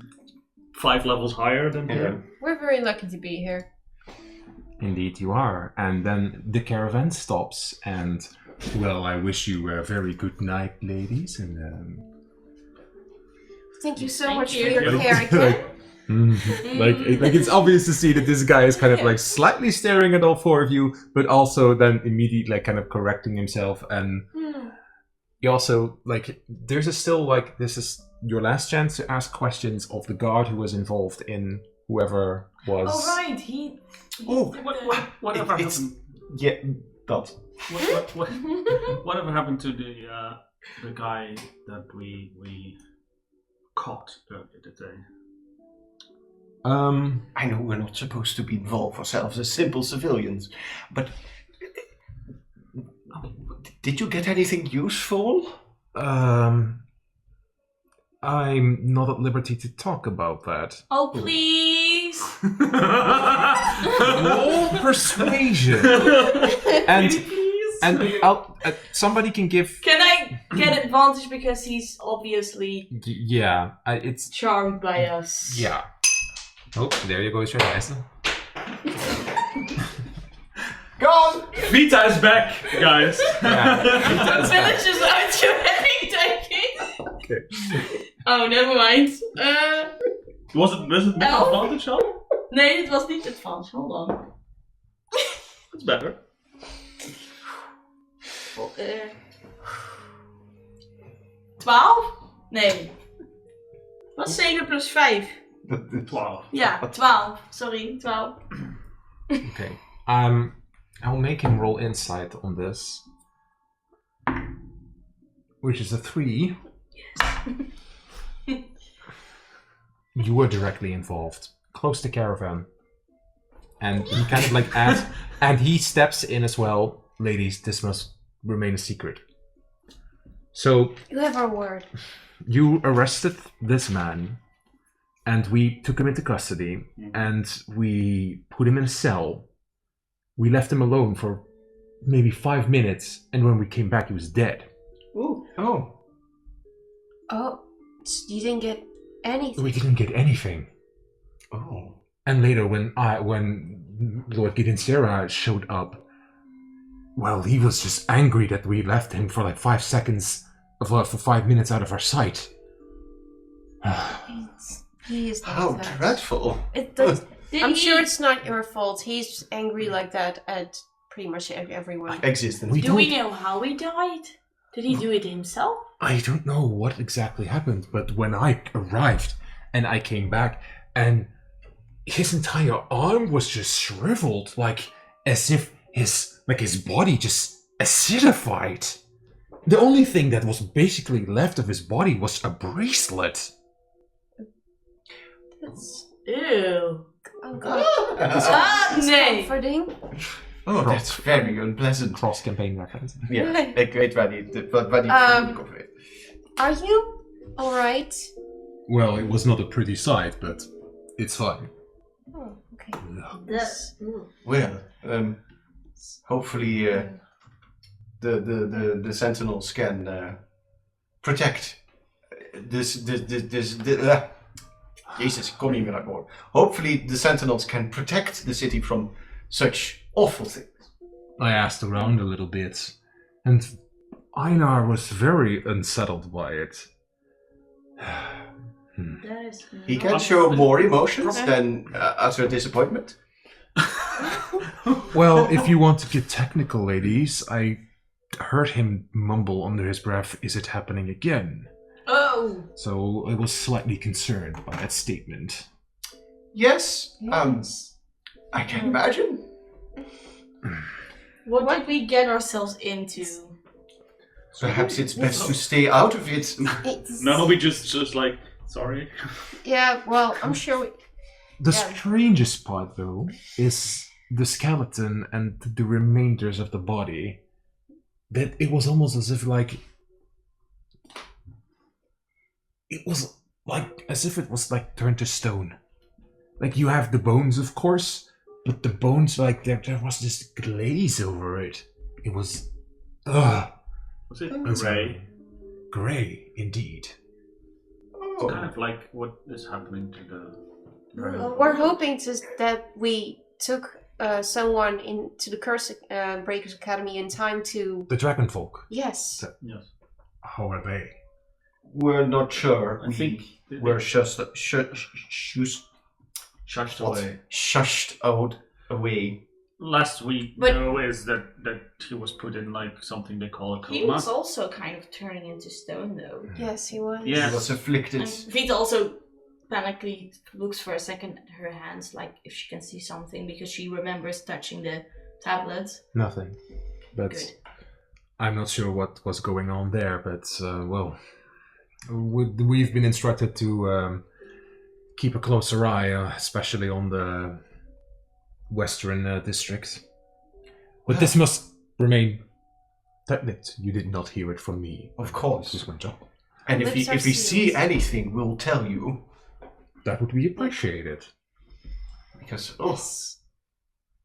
5 levels higher than yeah. We're very lucky to be here. Indeed you are. And then the caravan stops and, well, I wish you a very good night, ladies. And Thank you so Thank much you. for your care again. like it's obvious to see that this guy is kind of like slightly staring at all four of you, but also then immediately like kind of correcting himself. And he also like this is your last chance to ask questions of the guard who was involved in whoever was. Oh right, he Oh, Whatever it's happened? yeah, that. Whatever happened to the guy that we caught earlier today? I know we're not supposed to involve ourselves as simple civilians, but did you get anything useful? I'm not at liberty to talk about that. Oh please! Roll persuasion, and somebody can give. Can I get advantage because he's obviously Yeah, it's charmed by us? yeah. Oh, there you go, your dice. Gone! Vita is back, guys. Yeah. Villagers out your heading taking. Okay. Oh, never mind. Was it with advantage on? Nee, dit was niet advantage. Hold on. It's better. 12? Nee. Was 7 plus 5? 12. Ja, 12. Sorry, 12. Okay. I'll make him roll insight on this, which is a 3. You were directly involved, close to caravan, and he kind of like adds, and he steps in as well. Ladies, this must remain a secret. So You have our word. you arrested this man, and we took him into custody, and we put him in a cell. We left him alone for maybe 5 minutes, and when we came back, he was dead. Ooh. Oh. Oh, you didn't get anything. We didn't get anything. Oh. And later, when Lord Gideon Sarah showed up, well, he was just angry that we left him for like 5 seconds, for 5 minutes out of our sight. He is like How that. dreadful. It does, Did I'm he- sure it's not your fault. He's angry like that at pretty much everyone. Existence. We Do we don't- know how he died? Did he do it himself? I don't know what exactly happened, but when I arrived and I came back, and his entire arm was just shriveled, like as if his body just acidified. The only thing that was basically left of his body was a bracelet. That's Ew. Nee. comforting. Oh, that's very unpleasant. Cross-campaign reference. Ja, ik weet waar die op weet. Are you alright? Well, it was not a pretty sight, but it's fine. Oh, okay. Well, hopefully the sentinels can protect this. Jesus, ik kom niet meer uit woord. Hopefully the sentinels can protect the city from such awful things. I asked around a little bit, and Einar was very unsettled by it. That is He can show more emotions than utter disappointment. Well, if you want to get technical, ladies, I heard him mumble under his breath, "Is it happening again?" Oh. So I was slightly concerned by that statement. Yes, I can imagine. What did we get ourselves into? Perhaps it's best to stay out of it. No, we just like, sorry. Yeah, well, I'm sure The Yeah. strangest part, though, is the skeleton and the remainders of the body. That it was almost as if it was like turned to stone. Like you have the bones, of course, but the bones, like there was this glaze over it. It was, Was it unsettling. gray? Gray, indeed. It's kind of like what is happening to the. we're hoping that we took someone into the Cursebreakers Academy in time to... The dragon folk. Yes. Yes. How are they? We're not sure. I think We're shushed away. shushed out away. Last we But- know is that he was put in like something they call a He coma. was also kind of turning into stone, though. Yes, he was. Yeah. He was afflicted. And Vita also panically looks for a second at her hands, like if she can see something, because she remembers touching the tablet. Nothing. But Good. I'm not sure what was going on there, but, well, we've been instructed to keep a closer eye, especially on the western district. But this must remain tight-knit. You did not hear it from me. Of This course. was my job. And if Lips are we see sealed. anything, we'll tell you. That would be appreciated. Because, Yes.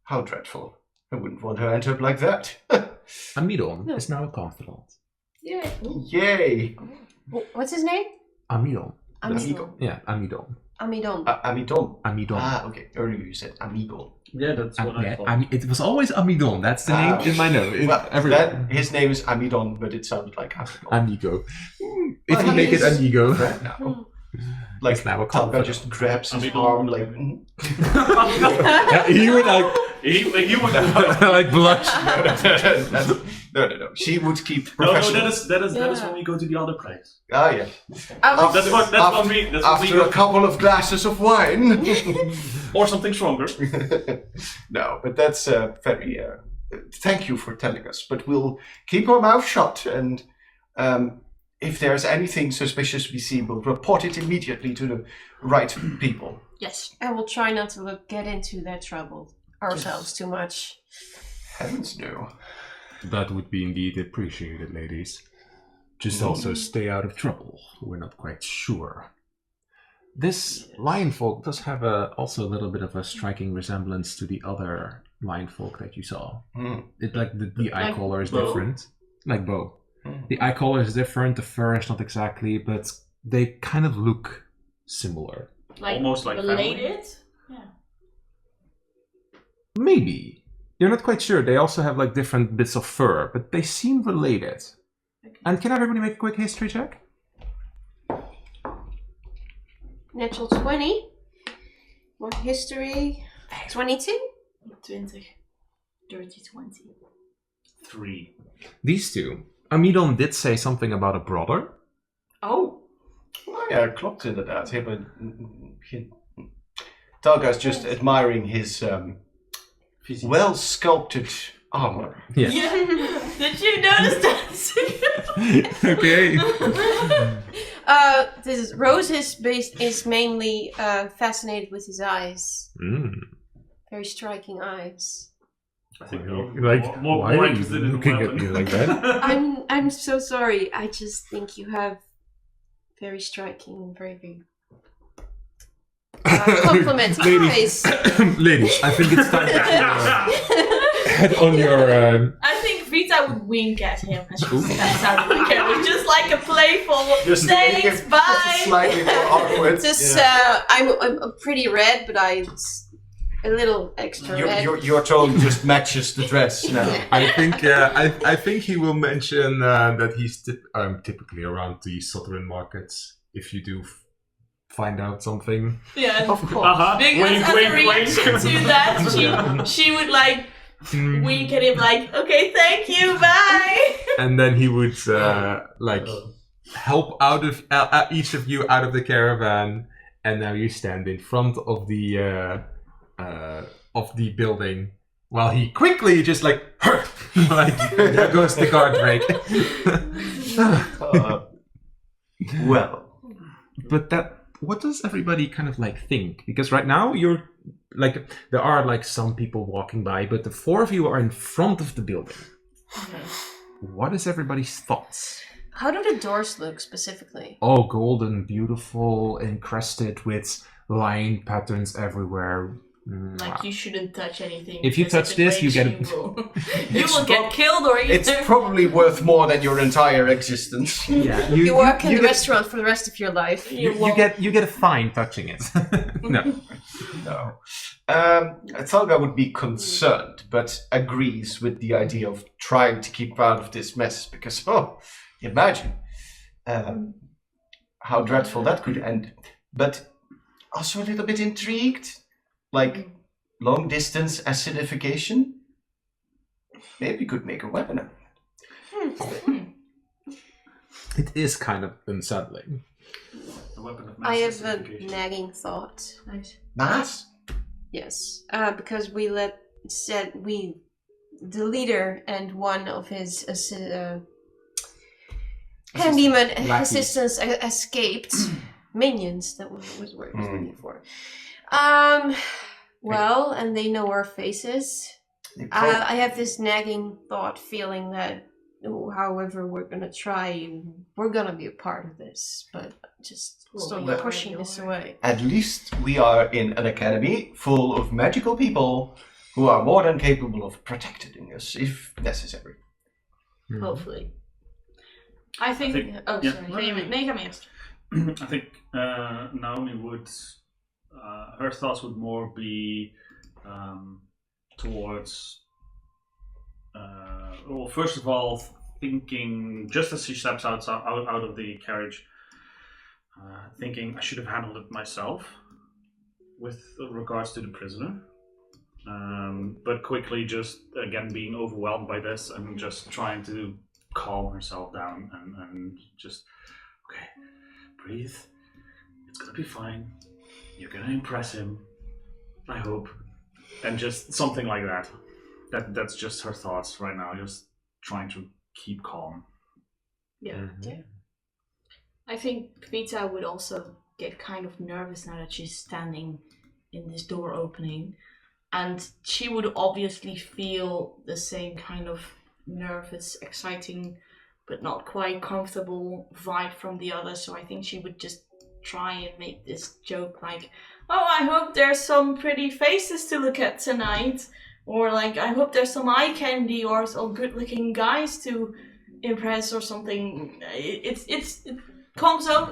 how dreadful. I wouldn't want to end up like that. Amidon No. is now a confidant. Yeah. Yay! What's his name? Amidon. Amidon. Yeah, Amidon. Amidon. Amidon. Amidon. Ah, okay. Earlier you said amigo. Yeah, that's what I Yeah, thought. it was always Amidon. That's the Ah. name in my note. Well, his name is Amidon, but it sounded like Amidon. Amigo. If Well, you make it he's- Amigo, Right now. Like, it's now a Talga confidant. just grabs his Amigo. arm like... Yeah, he would like he would like blush. No. She would keep No, professional. that is Yeah. when we go to the other place. Ah, yeah. That's what we After a couple of glasses of wine. or something stronger. No, but that's very... thank you for telling us. But we'll keep our mouth shut, and if there's anything suspicious we see, we'll report it immediately to the right people. Yes. And we'll try not to get into that trouble ourselves too much. Heavens no. That would be indeed appreciated, ladies. Just also stay out of trouble. We're not quite sure. This lion folk does have also a little bit of a striking resemblance to the other lion folk that you saw. It like the eye Like color is Bo? different. Like Bo. Mm. The eye color is different, the fur is not exactly, but they kind of look similar. Like Almost like family. related. Yeah. Maybe. You're not quite sure. They also have like different bits of fur, but they seem related. Okay. And can everybody make a quick history check? Natural 20. What history? 22? 20. Dirty 20. 3. These two. Amidon did say something about a brother. Oh. Oh, yeah, klopt inderdaad. Talga's just admiring his well-sculpted armor. Yeah. Did you notice that? Okay. Rose is mainly fascinated with his eyes. Very striking eyes. I think Like, why are you interested in looking at me like that? I'm so sorry. I just think you have very striking and very complimenting Ladies. eyes. Ladies, I think it's time to head on your... I think Vita would wink at him as she steps out of the carriage, just like a playful thanks, bye. Slightly more awkward. Just Yeah. I'm pretty red, but a little extra red. Your tone just matches the dress now. I think he will mention that he's typically around the southern markets if you do find out something. Yeah. Of course. Uh-huh. Because Wink, as a wink, reaction wink. to that, Yeah. she would like wink at him like, okay, thank you, bye. And then he would help out of each of you out of the caravan, and now you stand in front of the building while he quickly just like there goes the guard brake. Well, But what does everybody kind of like think? Because right now you're like, there are like some people walking by, but the four of you are in front of the building. What is everybody's thoughts? How do the doors look specifically? Oh, golden, beautiful, encrusted with line patterns everywhere. Like you shouldn't touch anything. If you because touch this, you get you will get killed or It's either. probably worth more than your entire existence. Yeah, You work in the restaurant for the rest of your life. you get a fine touching it. No. No. Thalga would be concerned, but agrees with the idea of trying to keep out of this mess because, imagine how dreadful that could end. But also a little bit intrigued, like long distance acidification. Maybe we could make a weapon out of it. It is kind of unsettling. A weapon of mass I have a acidification. nagging thought. Nice. Mass? Yes, because the leader and one of his handyman assistants escaped. Minions, that was the word I was looking for. Well, and they know our faces. I have this nagging thought, feeling that however we're gonna try, we're gonna be a part of this, but just stop well, pushing this away. At least we are in an academy full of magical people who are more than capable of protecting us if necessary. Hopefully. I think. Oh, yeah. sorry. Nee, ga maar eerst. I think Naomi would. Her thoughts would more be towards. Well, first of all, thinking just as she steps out of the carriage, thinking I should have handled it myself with regards to the prisoner. But quickly, just again being overwhelmed by this and just trying to calm herself down and just okay, breathe. It's gonna be fine. You're gonna impress him. I hope, and just something like that. That's just her thoughts right now. Just trying to keep calm. Yeah. I think Pepita would also get kind of nervous now that she's standing in this door opening. And she would obviously feel the same kind of nervous, exciting, but not quite comfortable vibe from the others. So I think she would just try and make this joke like, oh, I hope there's some pretty faces to look at tonight. Or like, I hope there's some eye candy or some good looking guys to impress or something. It comes off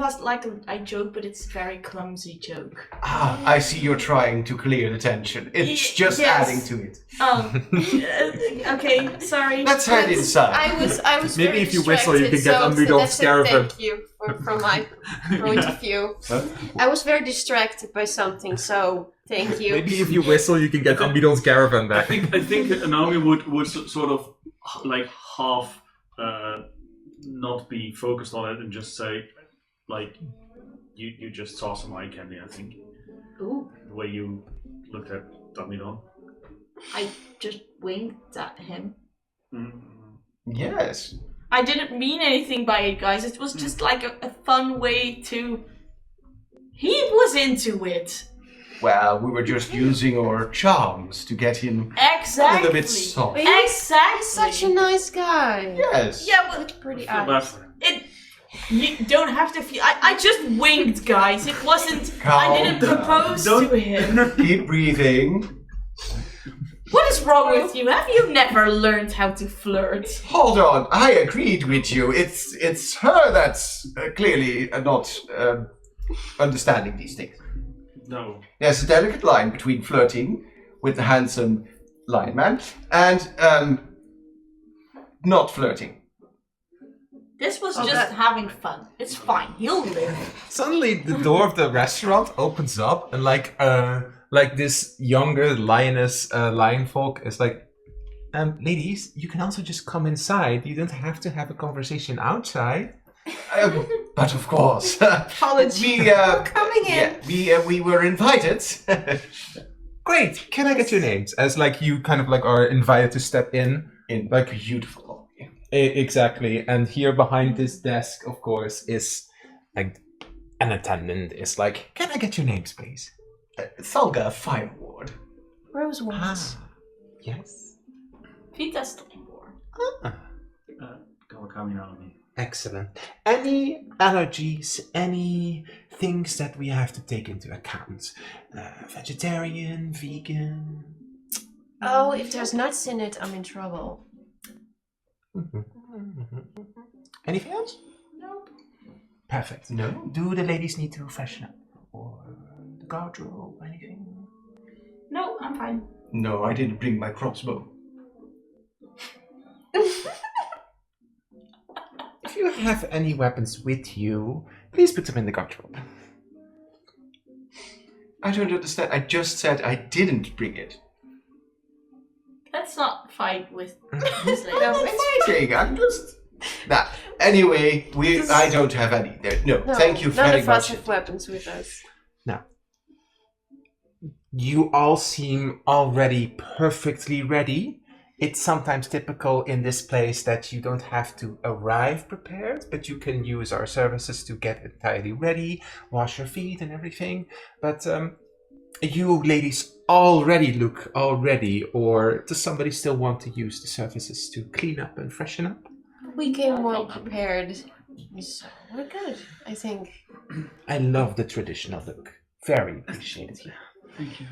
as like a joke, but it's a very clumsy joke. Ah, I see you're trying to clear the tension. It's just yes. adding to it. Okay, sorry. Let's head inside. I was Maybe very if you whistle, you distracted, can get so Underdog's that's a caravan. Thank you from my point of view. Huh? I was very distracted by something, so thank you. Maybe if you whistle, you can get Amidon's caravan I back. think Naomi would sort of like half not be focused on it and just say like you just saw some eye candy. I think Ooh, the way you looked at Damidon. I just winked at him. Yes. I didn't mean anything by it, guys. It was just like a fun way to... He was into it. Well, we were just using our charms to get him Exactly. a little bit soft. Exactly. He's such a nice guy. Yes. Yeah, well, Pretty Feel bad eyes. for him. you don't have to feel... I just winked, guys. It wasn't... I didn't Calm propose down. to him. Keep breathing. What is wrong with you? Have you never learned how to flirt? Hold on, I agreed with you. It's her that's clearly not understanding these things. No. There's a delicate line between flirting with the handsome lineman and not flirting. This was just having fun. It's fine. He'll live. Suddenly, the door of the restaurant opens up, and like this younger lioness lion folk is like, ladies, you can also just come inside. You don't have to have a conversation outside. But of course, Apology we for coming in. yeah, we were invited. Great. Can I get your names? As like you kind of like are invited to step in. In like a beautiful lobby. Exactly. And here behind this desk, of course, is like an attendant. Is like, can I get your names, please? Thalga Fireward. Rose once. Yes. Vita's Stormborn. Kawakami Naomi. Excellent. Any allergies, any things that we have to take into account? Vegetarian, vegan? Oh, if there's nuts in it, I'm in trouble. Anything else? Nope. Perfect. No. Do the ladies need to freshen up? Or the wardrobe, anything? No, I'm fine. No, I didn't bring my crossbow. If you have any weapons with you, please put them in the wardrobe. I don't understand. I just said I didn't bring it. Let's not fight with this lady. No, it's Fighting. I'm just. Nah. Anyway, I don't have any. No, thank you none very of us much. have weapons with us. You all seem already perfectly ready. It's sometimes typical in this place that you don't have to arrive prepared, but you can use our services to get entirely ready, wash your feet and everything. But you ladies already look all ready, or does somebody still want to use the services to clean up and freshen up? We came well prepared. So we're good, I think. I love the traditional look. Very appreciated. Thank you.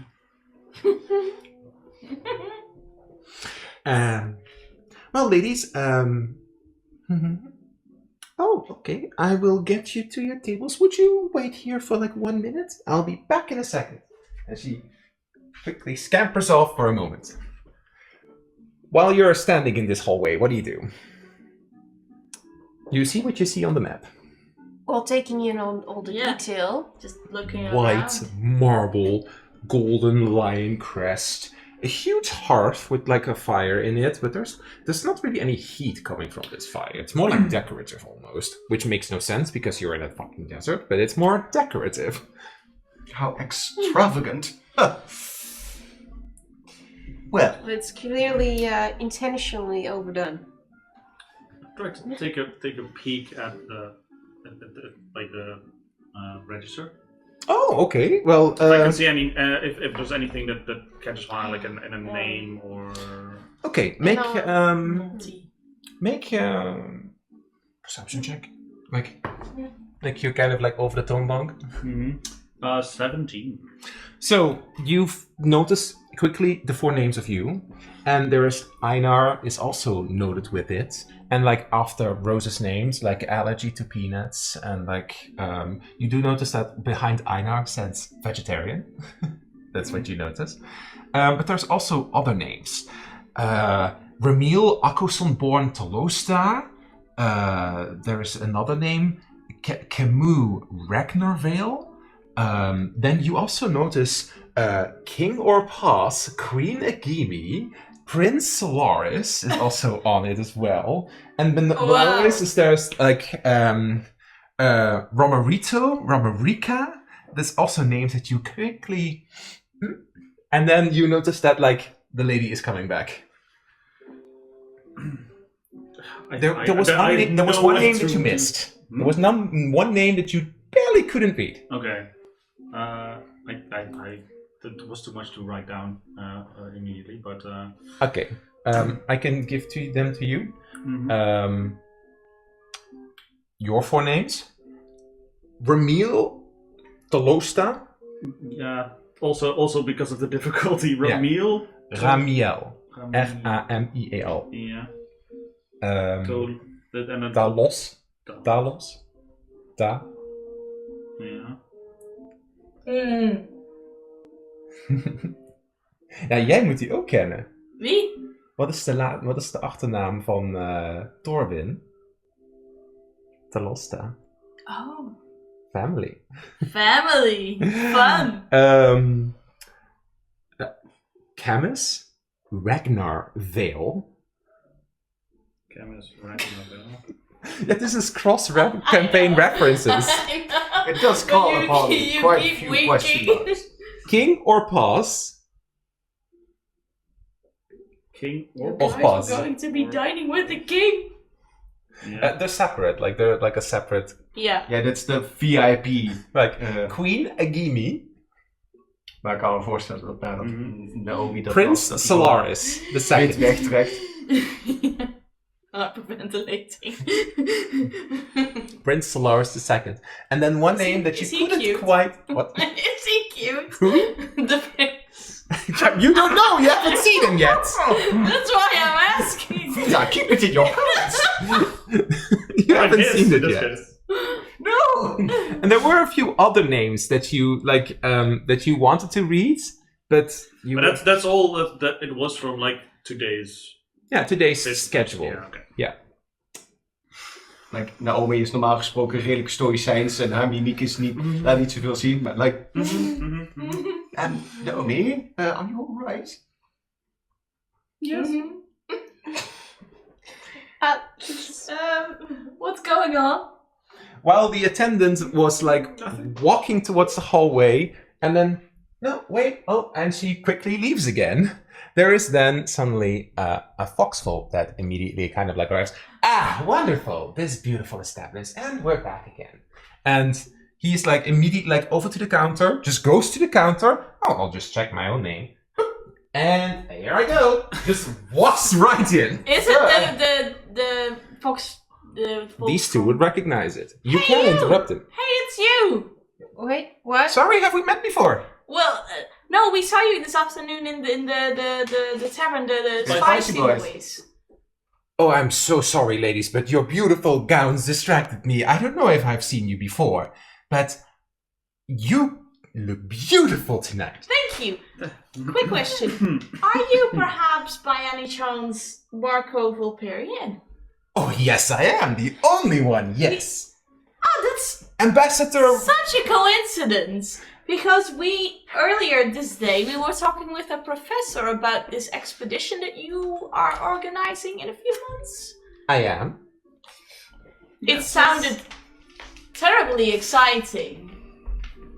Well, ladies, oh, okay. I will get you to your tables. Would you wait here for like 1 minute? I'll be back in a second. And she quickly scampers off for a moment. While you're standing in this hallway, what do? You see what you see on the map. Well, taking in on all the detail. Just looking White around. marble, golden lion crest, a huge hearth with like a fire in it, but there's not really any heat coming from this fire. It's more like decorative almost, which makes no sense because you're in a fucking desert, but it's more decorative. How extravagant. Well, It's clearly intentionally overdone. Try to take a peek at the register. Oh, okay. Well, If I can see any if there's anything that catches my eye, like in a name or. okay. Make Multi. make perception check. Like you're kind of like over the tone bunk. 17. So you've noticed quickly the 4 names of you, and there is Einar is also noted with it, and like after Rose's names, like allergy to peanuts, and like you do notice that behind Einar says vegetarian. That's what you notice. But there's also other names. Ramil Akosonborn Talosta. There is another name, Camus Ragnarvale. Then you also notice King Orpas, Queen Agimi, Prince Solaris is also on it as well. And below this there's like Romarika. There's also names that you quickly. And then you notice that like the lady is coming back. There was one name that you missed. There was one name that you barely couldn't read. Okay. It was too much to write down immediately, but. Okay. I can give them to you. Your 4 names. Ramil Talosta. Yeah. Also because of the difficulty, Ramil. Ramiel. Ramiel. Yeah. Dalos. Da. Ja. Ja, jij moet die ook kennen. Wie? Wat is de achternaam van Torwin? Talosta. Oh. Family. Family. Fun. Camus Ragnarvale. Camus Ragnarvale. Yeah, this is cross-campaign references. it does call upon you quite a keep few winking. question marks. King or Paz? King or Of Guys, Paz. we're going to be dining with the king. Yeah. They're separate, like they're like a separate. Yeah. Ja, dat is de VIP. Like Queen Agimi, Maar ik kan me voorstellen dat bij Naomi dat Prince was, dat Solaris, the second. wegtrekt. hyperventilating. Prince Solaris II. And then one name that you is he couldn't cute? quite... What? Is he cute? Who? The prince. You don't know, you haven't seen him yet. That's why I'm asking. Yeah, keep it in your pants. You haven't Yes, seen it this yet. is. No. And there were a few other names that you that you wanted to read, but you But that's all that it was from like today's today's business. schedule. Yeah, okay. Yeah. Like, Naomi is normaal gesproken redelijk stoïcijns en haar mimiek is niet, laat niet zoveel zien, maar like... Naomi, are you alright? Yes. What's going on? While the attendant was like walking towards the hallway, and then and she quickly leaves again. There is then suddenly a foxhole that immediately kind of like arrives. Ah, wonderful! This beautiful establishment, and we're back again. And he's like immediately like over to the counter, just goes to the counter. Oh, I'll just check my own name. And here I go. Just walks right in. Is it the fox? The fox These two would recognize it. You Hey, can you! interrupt him. Hey, it's you. Wait, what? Sorry, have we met before? Well, no, we saw you this afternoon in the tavern, the By spicy Spicy Boys. boys. Oh, I'm so sorry, ladies, but your beautiful gowns distracted me. I don't know if I've seen you before, but you look beautiful tonight. Thank you. Quick question: Are you perhaps, by any chance, Marco Vulperian? Oh, yes, I am. The only one, yes. Oh, that's Ambassador... such a coincidence. Because earlier this day, we were talking with a professor about this expedition that you are organizing in a few months. I am. It sounded terribly exciting.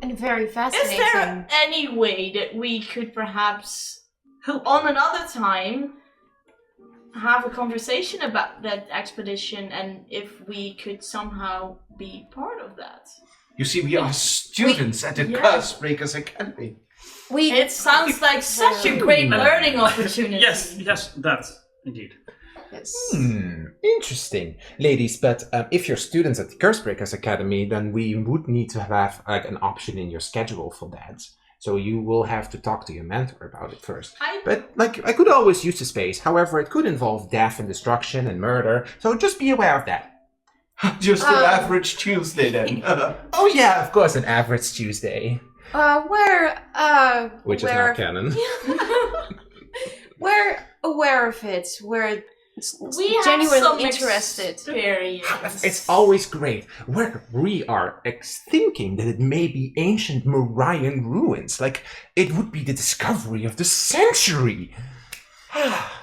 And very Is fascinating. there any way that we could perhaps, on another time, have a conversation about that expedition and if we could somehow be part of that? You see, we are students at the Yeah. Cursebreakers Academy. It sounds like such a great learning opportunity. Yes, that indeed. Yes. Interesting. Ladies, but if you're students at the Cursebreakers Academy, then we would need to have like an option in your schedule for that. So you will have to talk to your mentor about it first. But like, I could always use the space. However, it could involve death and destruction and murder. So just be aware of that. Just an average Tuesday then. Oh yeah, of course, an average Tuesday. Which is not canon. We're aware of it. We're We have genuinely some interested. experience. It's always great. We are thinking that it may be ancient Mauryan ruins. Like, it would be the discovery of the century.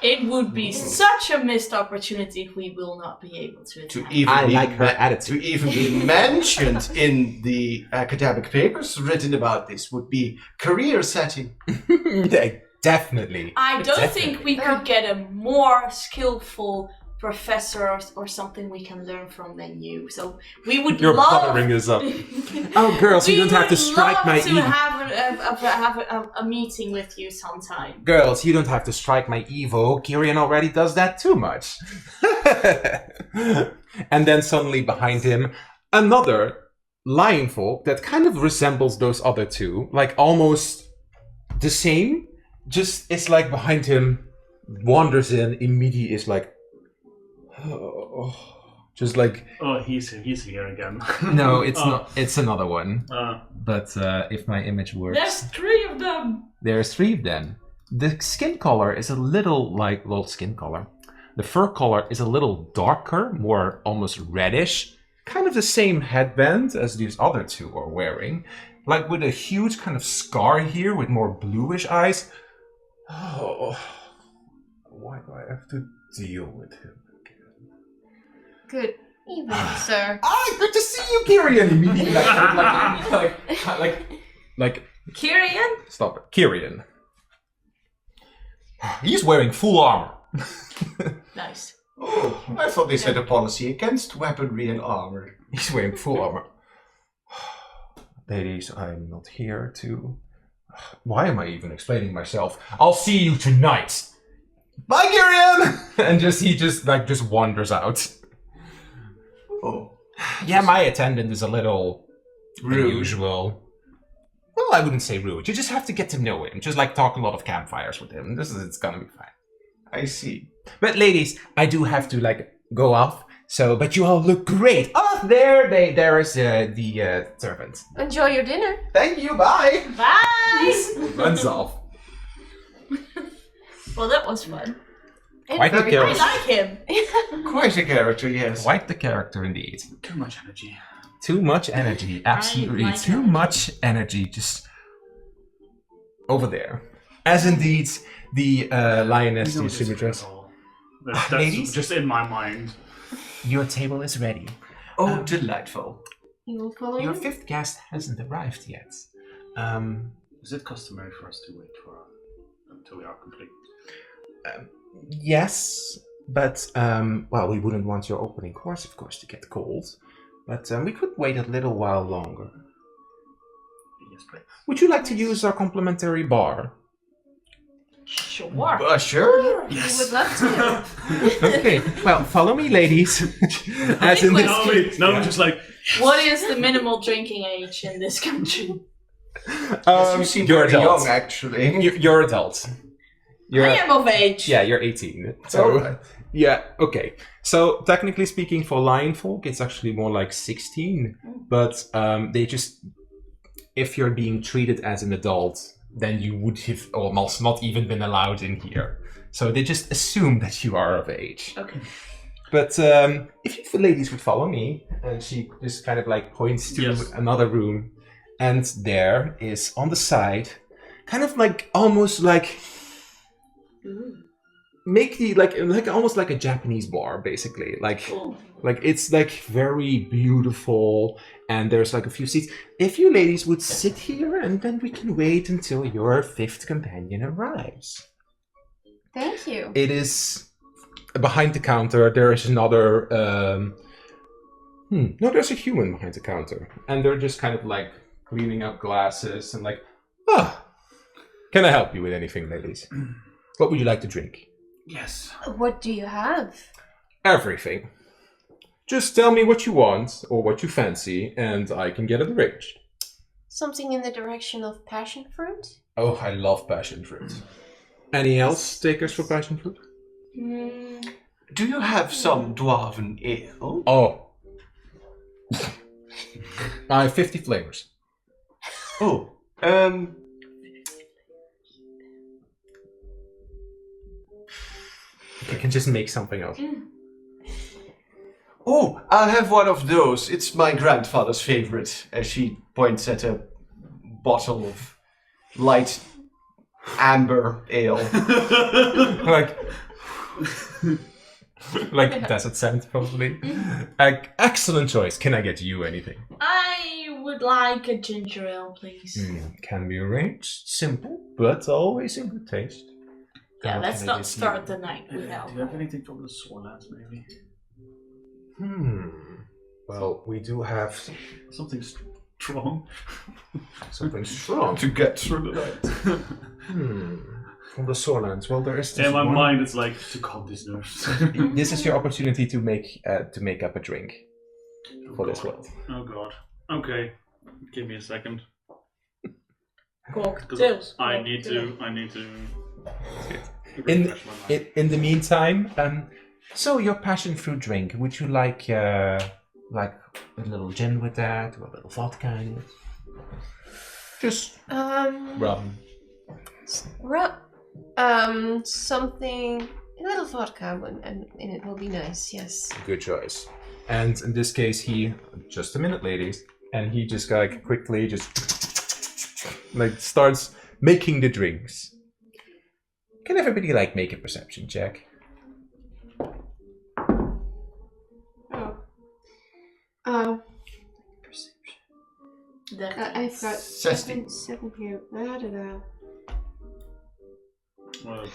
It would be such a missed opportunity if we will not be able to To attend. even I be like her to attitude. even be mentioned in the academic papers written about this would be career setting. Definitely. I don't Definitely. think we could get a more skillful professor or something we can learn from than you. So we would You're love... buttering us up. Oh, girls, you don't have to strike my We would ego. love to have a meeting with you sometime. Girls, you don't have to strike my ego. Kyrian already does that too much. And then suddenly behind him, another lion folk that kind of resembles those other two. Like almost the same. Just, it's like behind him, wanders in, immediately is like... Oh, just like... Oh, he's here again. No, it's Oh. not. It's another one. Uh, But if my image works... There's 3 of them! There's 3 of them. The skin color is a little like... Well, skin color. The fur color is a little darker, more almost reddish. Kind of the same headband as these other 2 are wearing. Like with a huge kind of scar here with more bluish eyes. Oh, why do I have to deal with him again? Good evening, sir. Ah, good to see you, Kyrian! Immediately, like, Kyrian? stop it. Kyrian. He's wearing full armor. Nice. Oh, I thought they set a policy against weaponry and armor. He's wearing full armor. Ladies, I'm not here to... Why am I even explaining myself? I'll see you tonight! Bye, Giriam! And he just wanders out. Oh, Yeah, my attendant is a little rude. unusual. Well, I wouldn't say rude. You just have to get to know him. Just like talk a lot of campfires with him. It's gonna be fine. I see. But ladies, I do have to go off. So, but you all look great. Oh, there is the servant. Enjoy your dinner. Thank you. Bye. Bye! Runs off. Well, that was fun. Quite the Very I character. like him. Quite a character, yes. Quite the character indeed. Too much energy. Too much energy. Absolutely. like Too energy. much energy. Just over there. As indeed the lioness You to don't disagree Sumitra's. at all. That's Ladies? just in my mind. Your table is ready. Oh, delightful. You will follow Your you? fifth guest hasn't arrived yet. Is it customary for us to wait until we are complete? Yes, but well, we wouldn't want your opening course, of course, to get cold. But we could wait a little while longer. Yes, please. Would you like to use our complimentary bar? Sure. Sure. We would love to. Okay, well, follow me, ladies. As in this No, I'm just like, What is the minimal drinking age in this country? Yes, you seem you're very adult. young, actually. You're adult. You're, I am of age. yeah, you're 18. So, Alright. yeah, okay. So, technically speaking, for lion folk, it's actually more like 16. But they just, if you're being treated as an adult, then you would have almost not even been allowed in here. So they just assume that you are of age. Okay. But if you ladies would follow me, and she just kind of points to Yes. another room, and there is on the side, kind of almost Ooh, make the almost like a Japanese bar, basically. cool. It's very beautiful, and there's a few seats. If you ladies would sit here, and then we can wait until your fifth companion arrives. Thank you. It is behind the counter. There is another. No, there's a human behind the counter, and they're just kind of cleaning up glasses and can I help you with anything, ladies? What would you like to drink? yes. What do you have? Everything. Just tell me what you want or what you fancy, and I can get it arranged. Something in the direction of passion fruit? Oh, I love passion fruit. Any else takers for passion fruit? Mm, Do you have some dwarven ale? Oh. I have 50 flavors. Oh, I can just make something up. oh, I'll have one of those. It's my grandfather's favorite. As she points at a bottle of light amber ale. Like desert scent, probably. Excellent choice. Can I get you anything? I would like a ginger ale, please. Can be arranged. Simple, but always in good taste. Yeah, What let's can I not get start you? the night Do you without. have anything from the Swarlands, maybe? Well, we do have Something strong. something strong. to get through the night. From the Sorlands. Well, there is this In my one- mind, it's like to calm these nerves. This is your opportunity to make up a drink for this world. Oh god. Okay. Give me a second. Cocktails. I need to In refresh my mind. in the meantime, so your passion fruit drink. Would you like a little gin with that, or a little vodka in it? Just rum. Something, a little vodka and it will be nice, yes. Good choice. And in this case, just a minute, ladies, and he just quickly starts making the drinks. Can everybody make a perception check? I've got 16. seven here.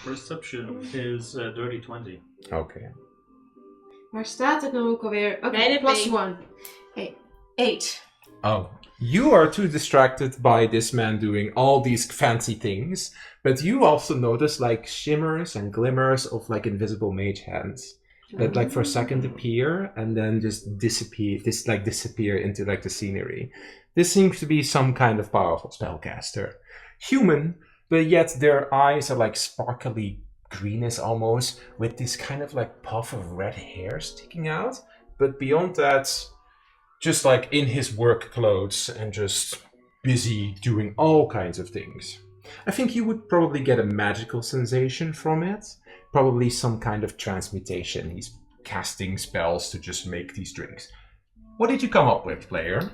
Perception is dirty 20. Okay. Waar staat het nou ook alweer? Oké, Bij de plus P. 1. Hey, 8. Oh, You are too distracted by this man doing all these fancy things, but you also notice like shimmers and glimmers of like invisible mage hands that like for a second appear and then just disappear into like the scenery. This seems to be some kind of powerful spellcaster. Human, but yet their eyes are like sparkly greenish almost, with this kind of like puff of red hair sticking out. But beyond that, just like in his work clothes and just busy doing all kinds of things. I think you would probably get a magical sensation from it. Probably some kind of transmutation. He's casting spells to just make these drinks. What did you come up with, player?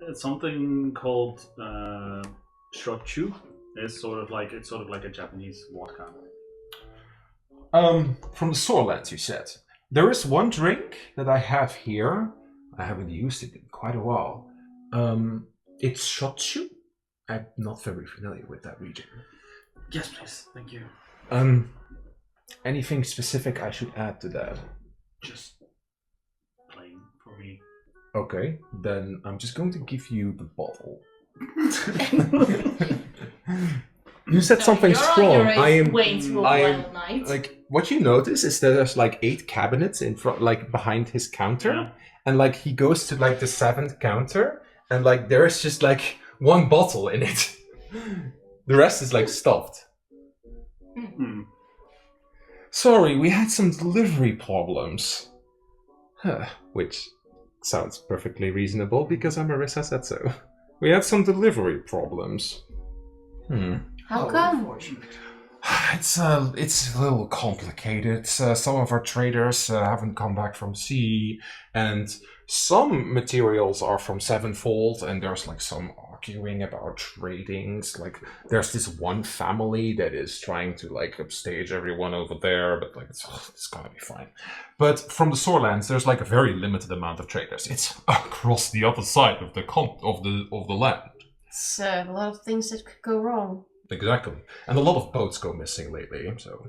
It's something called shochu. It's sort of like a Japanese vodka. From the Soarlands, you said. There is one drink that I have here. I haven't used it in quite a while. It's shochu. I'm not very familiar with that region. Yes, please. Thank you. Anything specific I should add to that? Just plain for me. Okay, then I'm just going to give you the bottle. You said something strong. I am way too wild night. like what you notice is that there's like 8 cabinets in front, like behind his counter, Yeah. and like he goes to like the 7th counter, and like there's just like 1 bottle in it. The rest is like stuffed. Hmm. Sorry, we had some delivery problems. Which sounds perfectly reasonable because Amarissa said so. We had some delivery problems. How come? Unfortunate. It's a little complicated. Some of our traders haven't come back from sea, and some materials are from Sevenfold, and there's like some arguing about tradings. Like there's this one family that is trying to like upstage everyone over there, but like it's gonna be fine. But from the Soarlands, there's like a very limited amount of traders. It's across the other side of the of the land. It's a lot of things that could go wrong. Exactly, and a lot of boats go missing lately. So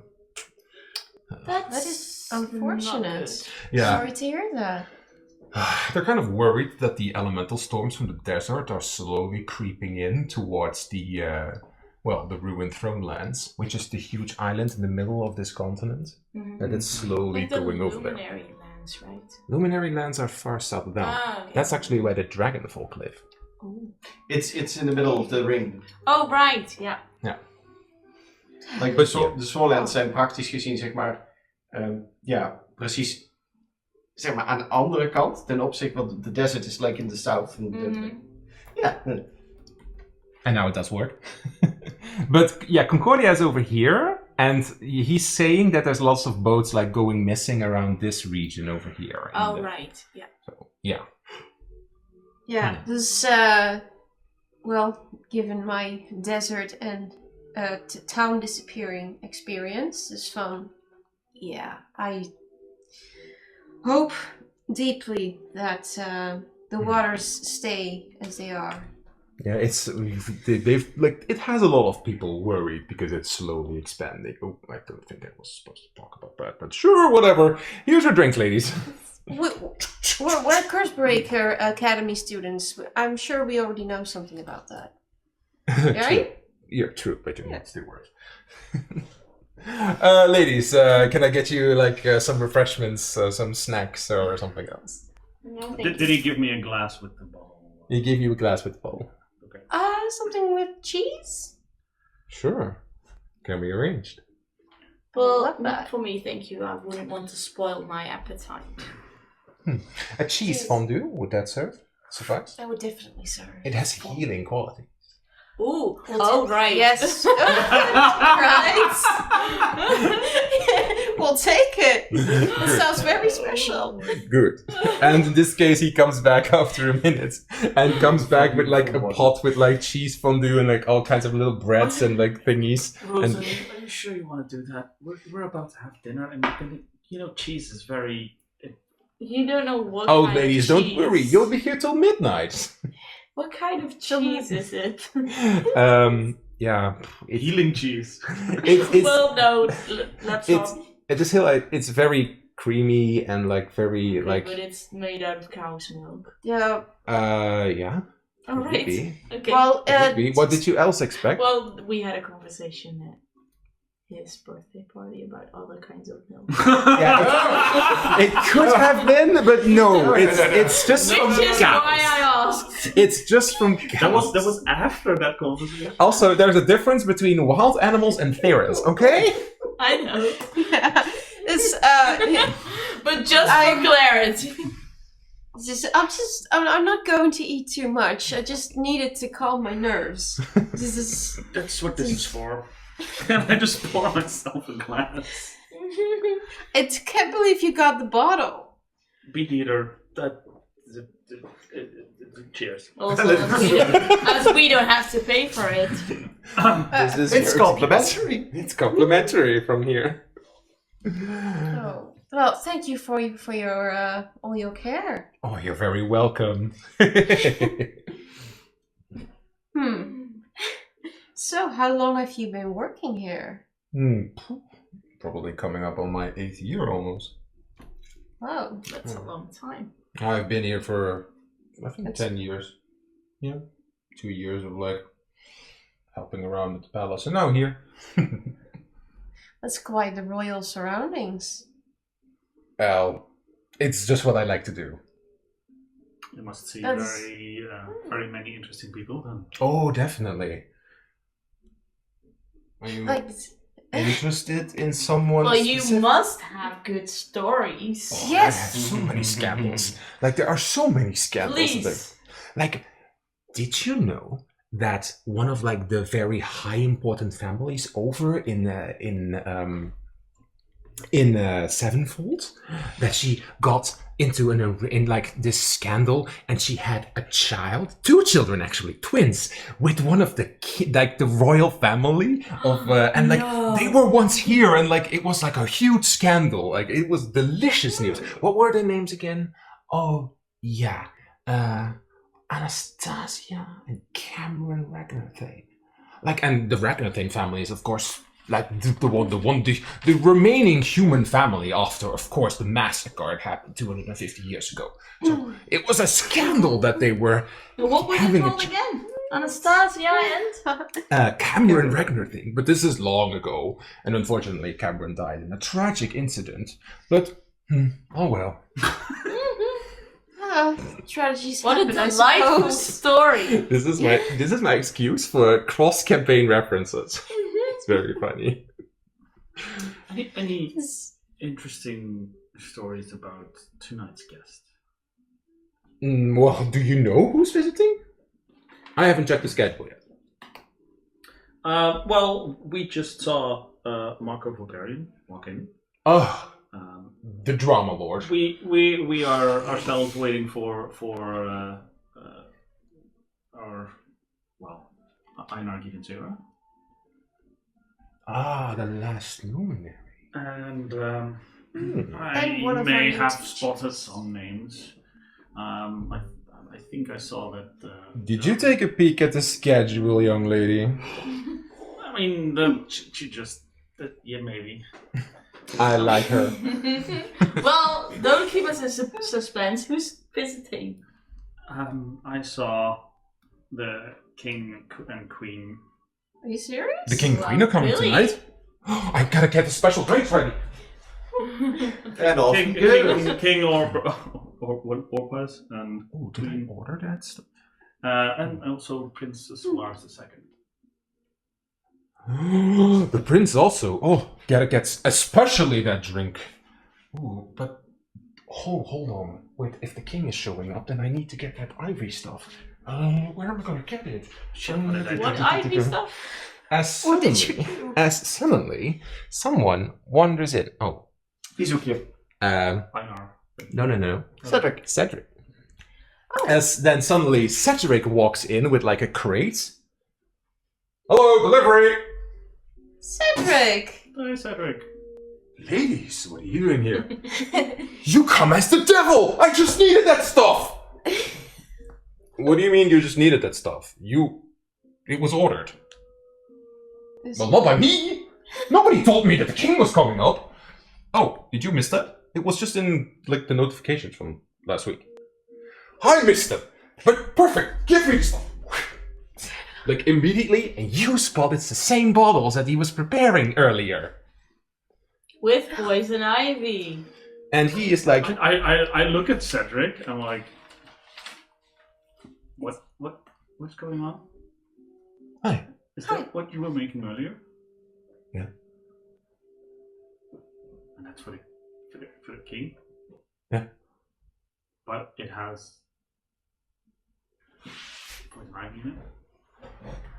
That is unfortunate. yeah. Sorry to hear that. They're kind of worried that the elemental storms from the desert are slowly creeping in towards the ruined Thronelands, which is the huge island in the middle of this continent. That it's slowly Like the going over there. luminary lands, right? Luminary lands are far south down. Ah, okay. That's actually where the Dragonfall live. Ooh. It's in the middle of the ring. Oh, right, yeah. Like But de Soarlands zijn praktisch gezien, zeg maar, precies, zeg maar, aan de andere kant ten opzichte van de desert is like in the south. Yeah. And now it does work. But yeah, Concordia is over here, and he's saying that there's lots of boats like going missing around this region over here. Oh, right, yeah. So, yeah. Yeah, this, given my desert and town disappearing experience this fun, I hope deeply that the waters stay as they are. Yeah, they've like it has a lot of people worried because it's slowly expanding. Oh, I don't think I was supposed to talk about that, but sure, whatever. Here's your drinks, ladies. We're Cursebreaker Academy students. I'm sure we already know something about that. Right? You're true, but you're not Stewards. Ladies, can I get you like some refreshments, some snacks, or something else? No, Did he give me a glass with the bottle? He gave you a glass with the bowl. Something with cheese? Sure. Can be arranged. Well, Love not that. for me, thank you. I wouldn't want to spoil my appetite. A cheese fondue, would that suffice? I would definitely serve. It has healing quality. Ooh, oh, right. Yes. Right. We'll take it. That sounds very special. Good. And in this case, he comes back after a minute and comes back with like a pot with like cheese fondue and like all kinds of little breads and like thingies. Rosalie, are you sure you want to do that? We're about to have dinner, and cheese is very. You don't know what Oh, kind ladies, of don't cheese. worry. You'll be here till midnight. What kind of cheese is it? Yeah. Healing cheese. It's well, no, let's not. it's very creamy and like very like. But it's made out of cow's milk. Yeah. Yeah. All right. Maybe. Okay. Well, Maybe. What did you else expect? Well, we had a conversation at his birthday party about other kinds of milk. It could have been, but no. It's just Which from is cows. why I asked. It's just from cows. that was after that conversation. Also, there's a difference between wild animals and therans, okay? I know. Yeah. It's But just for clarity. I'm not going to eat too much. I just needed to calm my nerves. This is. That's what this is for. And I just pour myself a glass. I can't believe you got the bottle. Beat eater. Cheers. Also, as we don't have to pay for it. It's complimentary. It's complimentary from here. Oh. Well, thank you for your all your care. Oh, you're very welcome. So, how long have you been working here? Probably coming up on my 8th year almost. Wow. That's a long time. I've been here for, I think, 10 years. Yeah. 2 years of like helping around at the palace, and now here. That's quite the royal surroundings. Well, it's just what I like to do. You must see That's- very many interesting people then. Oh, definitely. Are you Like, interested in someone? Well, you specific? must have good stories. Oh, Yes. I have so many scandals. Like, there are so many scandals. Please. Like, did you know that one of like the very high important families over in Sevenfold, that she got into in like this scandal, and she had a child, 2 children actually, twins, with one of the like the royal family of and like No. they were once here, and like it was like a huge scandal. Like it was delicious news. What were their names again? Oh yeah, Anastasia and Cameron Ragnarsson. Like, and the Ragnarsson family is of course like the remaining human family after, of course, the massacre that happened 250 years ago. So it was a scandal that they were What were they having called again? Anastasia and? Cameron Ragnarsson. But this is long ago, and unfortunately Cameron died in a tragic incident. But oh well. Strategies What a happen, I delightful suppose. story. This is my excuse for cross-campaign references. It's very funny. Any interesting stories about tonight's guest? Well, do you know who's visiting? I haven't checked the schedule yet. Well, we just saw Marco Vulgarian walk in. Oh, the drama lord. We are ourselves waiting for our Einar Giganzera. Ah, the last luminary. And And I one of may our have teachers. spotted some names. I think I saw that. Did you take a peek at the schedule, young lady? I mean, she just. Yeah, maybe. I like her. Well, don't keep us in suspense. Who's visiting? I saw the king and queen. Are you serious? The king and queen are coming Really? tonight? I gotta get the special drinks ready. And off King, he goes. king Orpaz and Oh, did I order that stuff? and also Princess Lars II. The prince also. Oh, gotta get especially that drink. Ooh, but hold on. Wait, if the king is showing up, then I need to get that ivy stuff. Where am I gonna get it? What ivy stuff? As suddenly, someone wanders in. Oh, Vizukje. Einar. no. Cedric. Cedric. As then suddenly Cedric walks in with like a crate. Hello, delivery! Cedric! Hi, Cedric. Ladies, what are you doing here? You come as the devil! I just needed that stuff! What do you mean you just needed that stuff? It was ordered. Well, not by me! Nobody told me that the king was coming up! Oh, did you miss that? It was just in, like, the notifications from last week. I missed them! But perfect! Give me the stuff! Like, immediately, and you spotted the same bottles that he was preparing earlier. With poison ivy. And he is like... I look at Cedric, I'm like... What's going on? Hi. Is that what you were making earlier? Yeah. And that's for the king? Yeah. But it has poison ivy in it?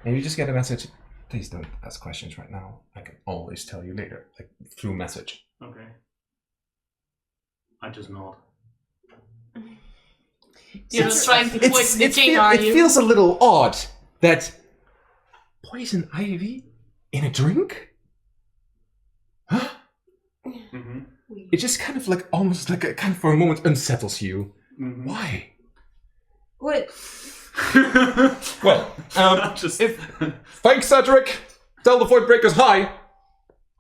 And you just get a message. Please don't ask questions right now. I can always tell you later. Like, through message. Okay. I just nod. You're not trying to poison the king, are you? It feels a little odd that poison ivy in a drink? Huh? Mm-hmm. It just kind of like almost like for a moment unsettles you. Mm-hmm. Why? What? Well, just... thanks, Cedric. Tell the Void Breakers hi.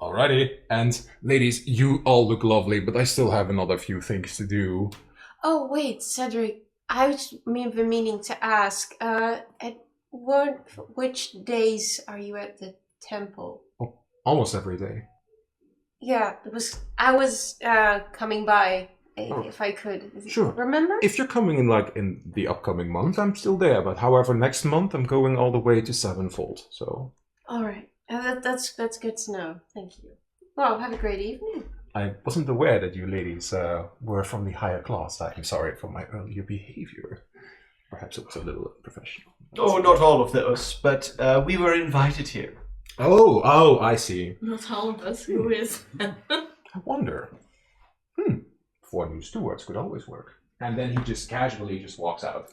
Alrighty. And ladies, you all look lovely, but I still have another few things to do. Oh wait, Cedric. I was been meaning to ask. At which days are you at the temple? Oh, almost every day. Yeah, I was coming by if I could. Sure. Remember? If you're coming in the upcoming month, I'm still there. But however, next month I'm going all the way to Sevenfold. So. All right. That's good to know. Thank you. Well, have a great evening. I wasn't aware that you ladies were from the higher class. I'm sorry for my earlier behavior. Perhaps it was a little unprofessional. Oh, not all of those, but we were invited here. Oh, I see. Not all of us. Who is? I wonder. 4 new stewards could always work. And then he just casually just walks out.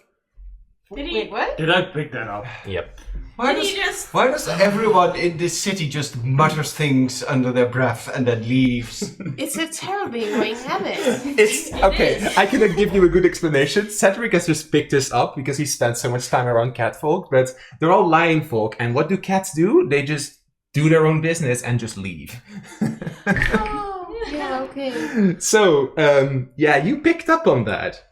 Wait, what? Did I pick that up? Yep. Why does everyone in this city just mutters things under their breath and then leaves? It's a terribly annoying habit. It's okay. is. I can give you a good explanation. Cedric has just picked this up because he spent so much time around catfolk, but they're all lion folk. And what do cats do? They just do their own business and just leave. Oh, yeah, okay. So, yeah, you picked up on that.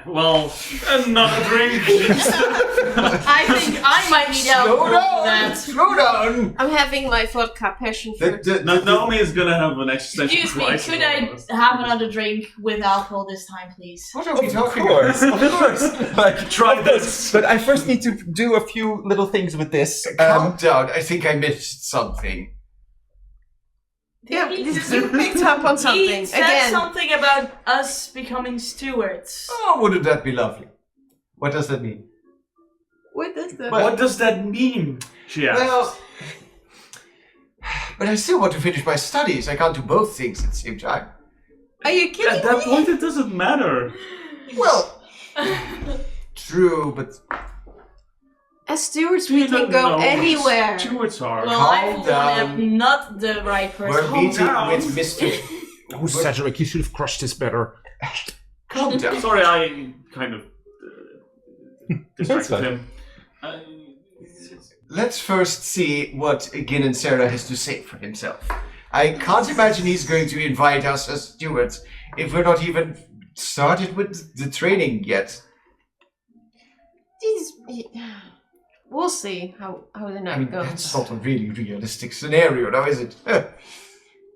Well, another drink. I think I might need help with that. Slow down! I'm having my vodka passion fruit. Naomi is gonna have an existential Excuse me, crisis. could I have another drink with alcohol this time, please? What are we Of talking course, about? of course. Like, Try this. But I first need to do a few little things with this. Calm down, I think I missed something. Yeah, you picked up on something He said again. something about us becoming stewards. Oh, wouldn't that be lovely? What does that mean? What does that? What does that mean? She asked. Well, but I still want to finish my studies. I can't do both things at the same time. Are you kidding At that me? point, it doesn't matter. Well, true, but As stewards, we can go anywhere. Stewards are. Well, I Calm for one down. am not the right person. we're meeting down. with Mr. Oh, Cedric, you should have crushed this better. Calm down. Sorry, I kind of distracted fine. him. Let's first see what Gin and Sarah has to say for himself. I can't imagine he's going to invite us as stewards if we're not even started with the training yet. We'll see how the night I mean, goes. that's not a really realistic scenario, now is it?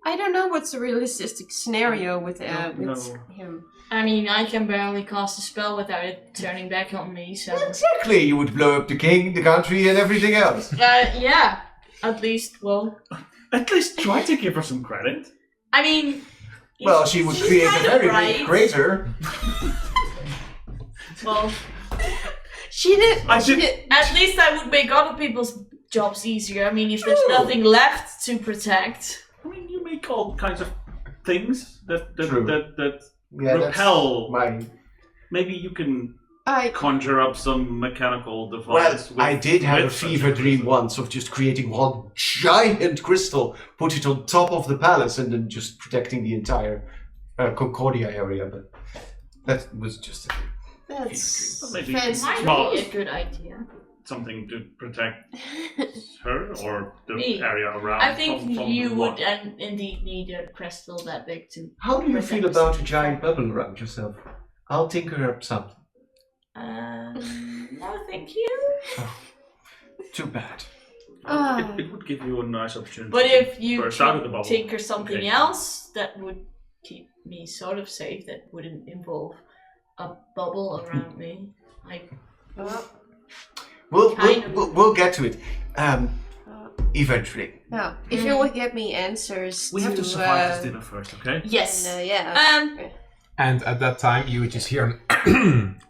I don't know what's a realistic scenario with No. him. I mean, I can barely cast a spell without it turning back on me, so... Exactly, you would blow up the king, the country, and everything else. Yeah. At least, well... At least try to give her some credit. I mean... Well, she would he's create a kind of very right. big crater. Well, She did. at least I would make other people's jobs easier. I mean, if there's nothing left to protect... I mean, you make all kinds of things that True. Yeah, repel. that's my... Maybe you can I conjure up some mechanical Well, device. I did have a with such fever dream crystal. once of just creating one giant crystal, put it on top of the palace, and then just protecting the entire Concordia area. But that was just a that's Maybe fancy. Might Small. be a good idea. something to protect her or the Me? area around? I think from you what? would indeed need a crystal that big to. How do you protect feel about a yourself. giant bubble around yourself? I'll tinker up something. No, thank you. Too bad. Oh. It would give you a nice opportunity. But if you burst out of the bubble. tinker something Okay. else that would keep me sort of safe, that wouldn't involve a bubble around me, We'll get to it. Eventually. Now, if you would get me answers We have to survive this dinner first, okay? yes. And, yeah. And at that time, you would just hear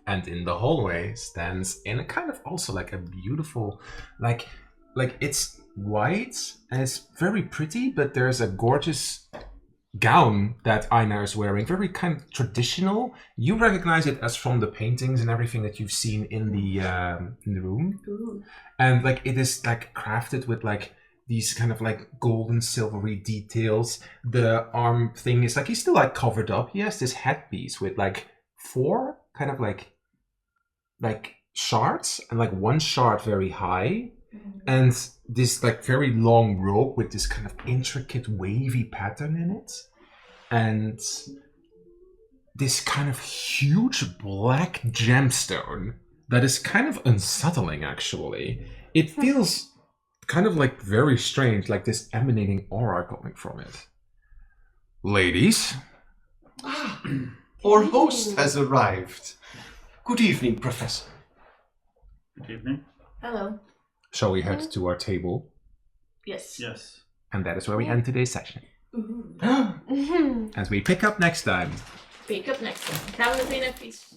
and in the hallway stands in a kind of also like a beautiful, like it's white and it's very pretty, but there's a gorgeous gown that Einar is wearing, very kind of traditional. You recognize it as from the paintings and everything that you've seen in the room. Ooh. And like it is like crafted with like these kind of like golden silvery details. The arm thing is like he's still like covered up. He has this headpiece with like 4 kind of like shards, and like 1 shard very high, and this like very long rope with this kind of intricate wavy pattern in it, and this kind of huge black gemstone that is kind of unsettling actually. It feels kind of like very strange, like this emanating aura coming from it. Ladies, Our host has arrived. Good evening, Professor. Good evening. Hello. shall we head to our table? Yes. Yes. And that is where we end today's session. Ooh. As we pick up next time. Pick up next time. Have a peace.